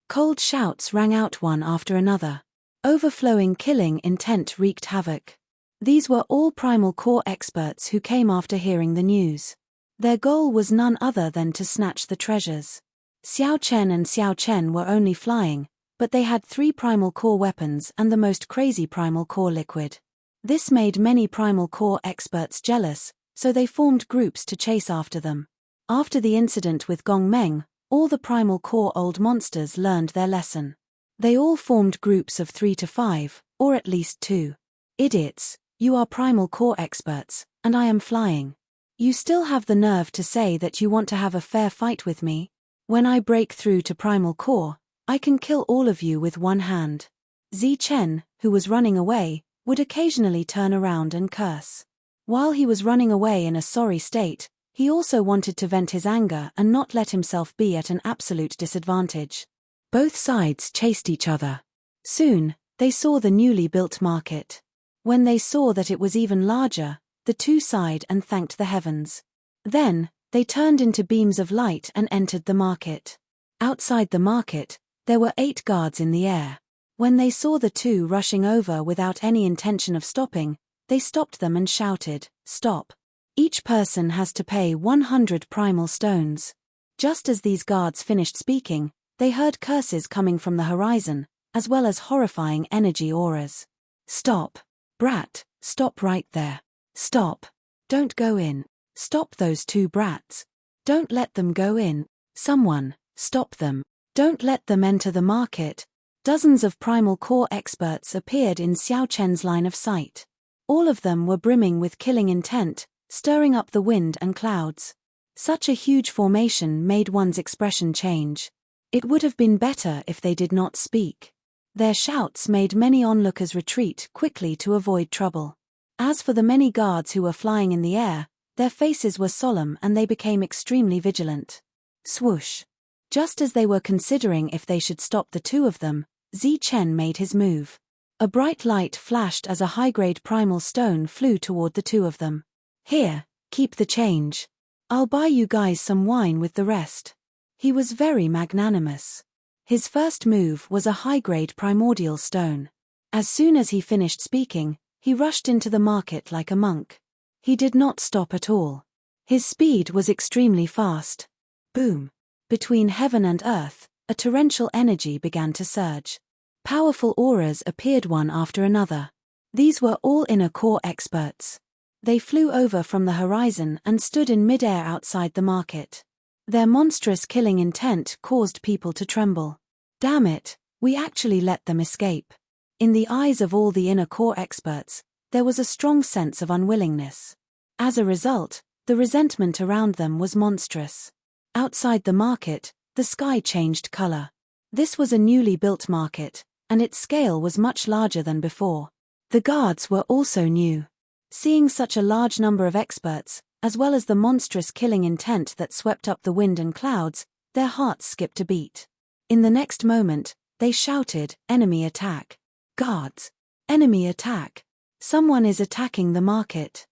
Cold shouts rang out one after another. Overflowing killing intent wreaked havoc. These were all primal core experts who came after hearing the news. Their goal was none other than to snatch the treasures. Xiao Chen and Xiao Chen were only flying, but they had 3 primal core weapons and the most crazy primal core liquid. This made many primal core experts jealous, so they formed groups to chase after them. After the incident with Gong Meng, all the primal core old monsters learned their lesson. They all formed groups of 3 to 5, or at least 2. Idiots, you are primal core experts, and I am flying. You still have the nerve to say that you want to have a fair fight with me? When I break through to primal core, I can kill all of you with one hand. Zi Chen, who was running away, would occasionally turn around and curse. While he was running away in a sorry state, He also wanted to vent his anger and not let himself be at an absolute disadvantage. Both sides chased each other. Soon, they saw the newly built market. When they saw that it was even larger, the two sighed and thanked the heavens. Then, they turned into beams of light and entered the market. Outside the market, there were 8 guards in the air. When they saw the two rushing over without any intention of stopping, they stopped them and shouted, "Stop. Each person has to pay 100 primal stones." Just as these guards finished speaking, they heard curses coming from the horizon, as well as horrifying energy auras. "Stop. Brat, stop right there. Stop. Don't go in. Stop those 2 brats. Don't let them go in. Someone, stop them. Don't let them enter the market." Dozens of primal core experts appeared in Xiao Chen's line of sight. All of them were brimming with killing intent, stirring up the wind and clouds. Such a huge formation made one's expression change. It would have been better if they did not speak. Their shouts made many onlookers retreat quickly to avoid trouble. As for the many guards who were flying in the air, their faces were solemn and they became extremely vigilant. Swoosh! Just as they were considering if they should stop the two of them, Zi Chen made his move. A bright light flashed as a high-grade primal stone flew toward the two of them. "Here, keep the change. I'll buy you guys some wine with the rest." He was very magnanimous. His first move was a high-grade primordial stone. As soon as he finished speaking, he rushed into the market like a monk. He did not stop at all. His speed was extremely fast. Boom! Between heaven and earth, a torrential energy began to surge. Powerful auras appeared one after another. These were all inner core experts. They flew over from the horizon and stood in mid-air outside the market. Their monstrous killing intent caused people to tremble. Damn it, we actually let them escape. In the eyes of all the inner core experts, there was a strong sense of unwillingness. As a result, the resentment around them was monstrous. Outside the market, the sky changed color. This was a newly built market, and its scale was much larger than before. The guards were also new. Seeing such a large number of experts, as well as the monstrous killing intent that swept up the wind and clouds, their hearts skipped a beat. In the next moment, they shouted, "Enemy attack! Guards! Enemy attack! Someone is attacking the market!"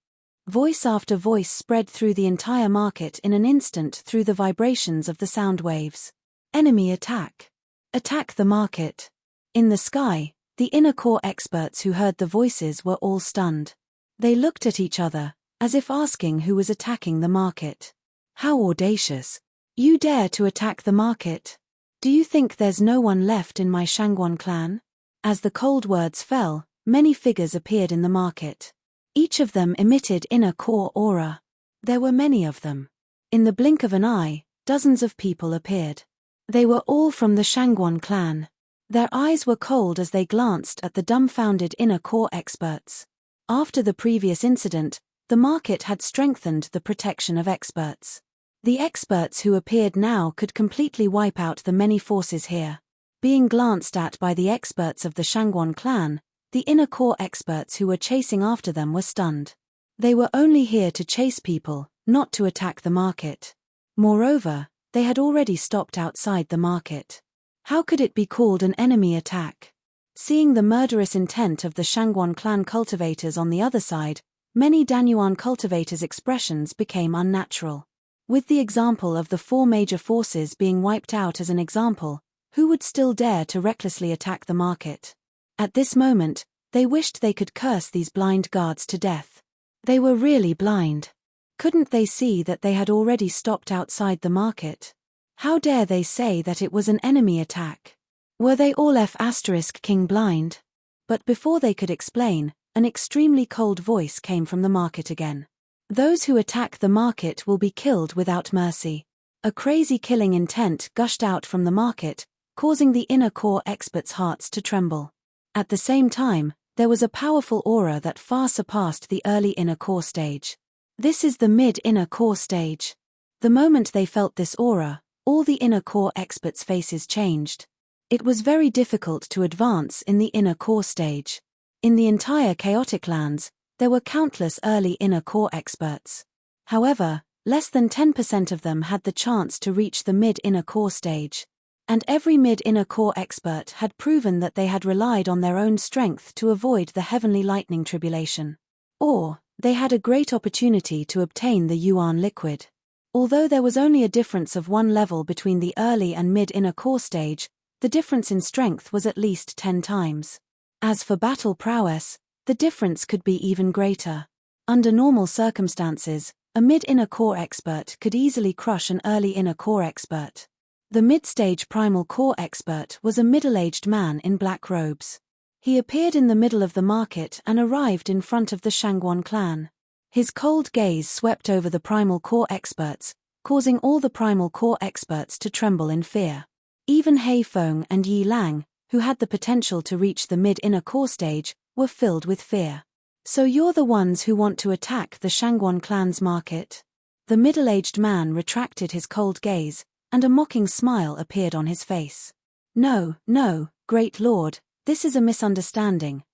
Voice after voice spread through the entire market in an instant through the vibrations of the sound waves. "Enemy attack! Attack the market!" In the sky, the inner core experts who heard the voices were all stunned. They looked at each other, as if asking who was attacking the market. "How audacious! You dare to attack the market? Do you think there's no one left in my Shangguan clan?" As the cold words fell, many figures appeared in the market. Each of them emitted inner core aura. There were many of them. In the blink of an eye, dozens of people appeared. They were all from the Shangguan clan. Their eyes were cold as they glanced at the dumbfounded inner core experts. After the previous incident, the market had strengthened the protection of experts. The experts who appeared now could completely wipe out the many forces here. Being glanced at by the experts of the Shangguan clan, the inner core experts who were chasing after them were stunned. They were only here to chase people, not to attack the market. Moreover, they had already stopped outside the market. How could it be called an enemy attack? Seeing the murderous intent of the Shangguan clan cultivators on the other side, many Danyuan cultivators' expressions became unnatural. With the example of the 4 major forces being wiped out as an example, who would still dare to recklessly attack the market? At this moment, they wished they could curse these blind guards to death. They were really blind. Couldn't they see that they had already stopped outside the market? How dare they say that it was an enemy attack? Were they all F*King blind? But before they could explain, an extremely cold voice came from the market again. "Those who attack the market will be killed without mercy." A crazy killing intent gushed out from the market, causing the inner core experts' hearts to tremble. At the same time, there was a powerful aura that far surpassed the early inner core stage. This is the mid-inner core stage. The moment they felt this aura, all the inner core experts' faces changed. It was very difficult to advance in the inner core stage. In the entire chaotic lands, there were countless early inner core experts. However, Less than 10% of them had the chance to reach the mid-inner core stage. And every mid-inner core expert had proven that they had relied on their own strength to avoid the heavenly lightning tribulation. Or, they had a great opportunity to obtain the yuan liquid. Although there was only a difference of one level between the early and mid-inner core stage, the difference in strength was at least 10 times. As for battle prowess, the difference could be even greater. Under normal circumstances, a mid-inner core expert could easily crush an early inner core expert. The mid-stage primal core expert was a middle-aged man in black robes. He appeared in the middle of the market and arrived in front of the Shangguan clan. His cold gaze swept over the primal core experts, causing all the primal core experts to tremble in fear. Even Hei Feng and Yi Lang, who had the potential to reach the mid-inner core stage, were filled with fear. So you're the ones who want to attack the Shangguan clan's market? The middle-aged man retracted his cold gaze, and a mocking smile appeared on his face. No, great lord, this is a misunderstanding,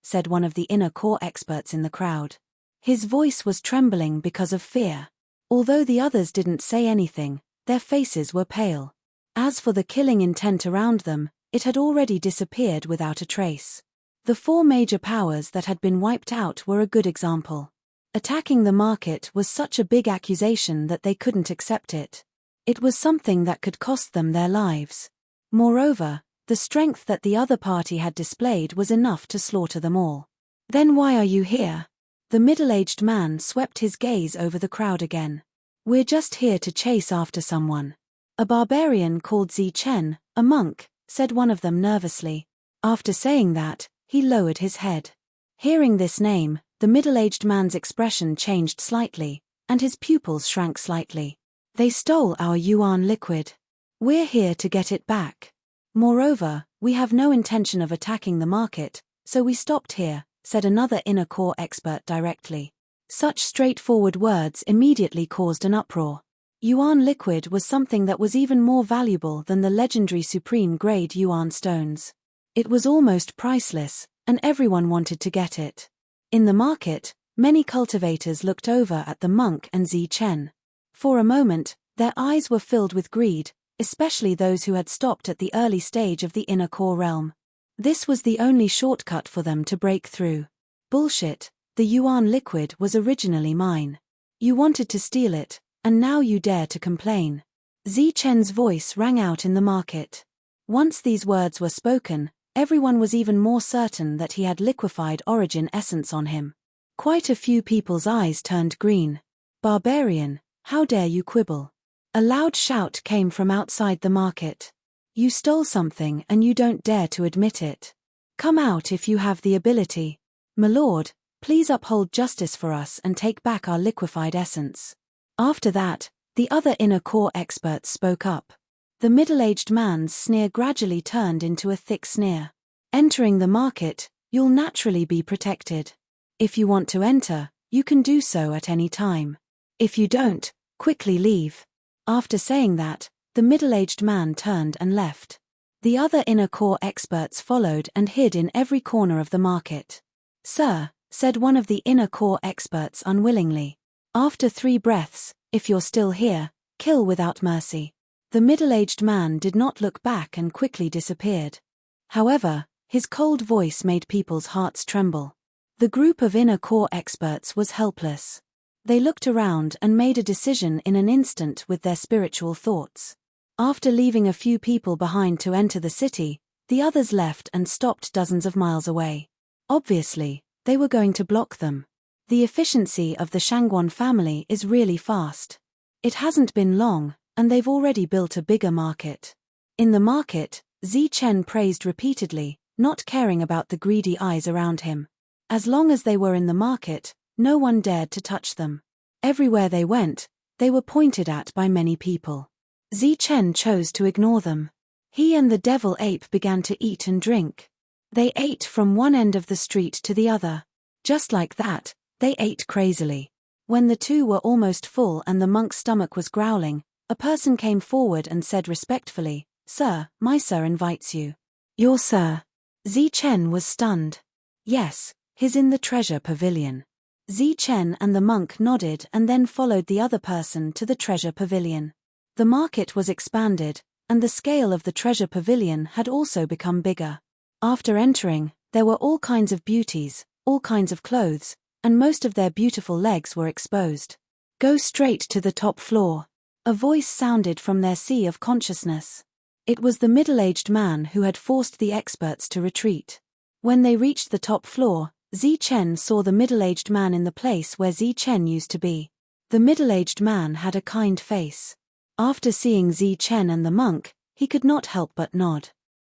said one of the inner core experts in the crowd. His voice was trembling because of fear. Although the others didn't say anything, their faces were pale. As for the killing intent around them, it had already disappeared without a trace. The 4 major powers that had been wiped out were a good example. Attacking the market was such a big accusation that they couldn't accept it. It was something that could cost them their lives. Moreover, the strength that the other party had displayed was enough to slaughter them all. Then why are you here? The middle-aged man swept his gaze over the crowd again. We're just here to chase after someone. A barbarian called Zi Chen, a monk, said one of them nervously. After saying that, he lowered his head. Hearing this name, the middle-aged man's expression changed slightly, and his pupils shrank slightly. They stole our yuan liquid. We're here to get it back. Moreover, we have no intention of attacking the market, so we stopped here, said another inner core expert directly. Such straightforward words immediately caused an uproar. Yuan liquid was something that was even more valuable than the legendary supreme-grade yuan stones. It was almost priceless, and everyone wanted to get it. In the market, many cultivators looked over at the monk and Zi Chen. For a moment, their eyes were filled with greed, especially those who had stopped at the early stage of the inner core realm. This was the only shortcut for them to break through. Bullshit, the yuan liquid was originally mine. You wanted to steal it, and now you dare to complain. Zi Chen's voice rang out in the market. Once these words were spoken, everyone was even more certain that he had liquefied origin essence on him. Quite a few people's eyes turned green. Barbarian, how dare you quibble? A loud shout came from outside the market. You stole something and you don't dare to admit it. Come out if you have the ability. My lord, please uphold justice for us and take back our liquefied essence. After that, the other inner core experts spoke up. The middle-aged man's sneer gradually turned into a thick sneer. Entering the market, you'll naturally be protected. If you want to enter, you can do so at any time. If you don't, quickly leave. After saying that, the middle-aged man turned and left. The other inner core experts followed and hid in every corner of the market. Sir, said one of the inner core experts unwillingly. After 3 breaths, if you're still here, kill without mercy. The middle-aged man did not look back and quickly disappeared. However, his cold voice made people's hearts tremble. The group of inner core experts was helpless. They looked around and made a decision in an instant with their spiritual thoughts. After leaving a few people behind to enter the city, the others left and stopped dozens of miles away. Obviously, they were going to block them. The efficiency of the Shangguan family is really fast. It hasn't been long, and they've already built a bigger market. In the market, Zi Chen praised repeatedly, not caring about the greedy eyes around him. As long as they were in the market, no one dared to touch them. Everywhere they went, they were pointed at by many people. Zi Chen chose to ignore them. He and the devil ape began to eat and drink. They ate from one end of the street to the other. Just like that, they ate crazily. When the two were almost full and the monk's stomach was growling, a person came forward and said respectfully, "Sir, my sir invites you." "Your sir?" Zi Chen was stunned. Yes, he's in the treasure pavilion. Zi Chen and the monk nodded and then followed the other person to the treasure pavilion. The market was expanded, and the scale of the treasure pavilion had also become bigger. After entering, there were all kinds of beauties, all kinds of clothes, and most of their beautiful legs were exposed. Go straight to the top floor. A voice sounded from their sea of consciousness. It was the middle-aged man who had forced the experts to retreat. When they reached the top floor, Zi Chen saw the middle-aged man in the place where Zi Chen used to be. The middle-aged man had a kind face. After seeing Zi Chen and the monk, he could not help but nod.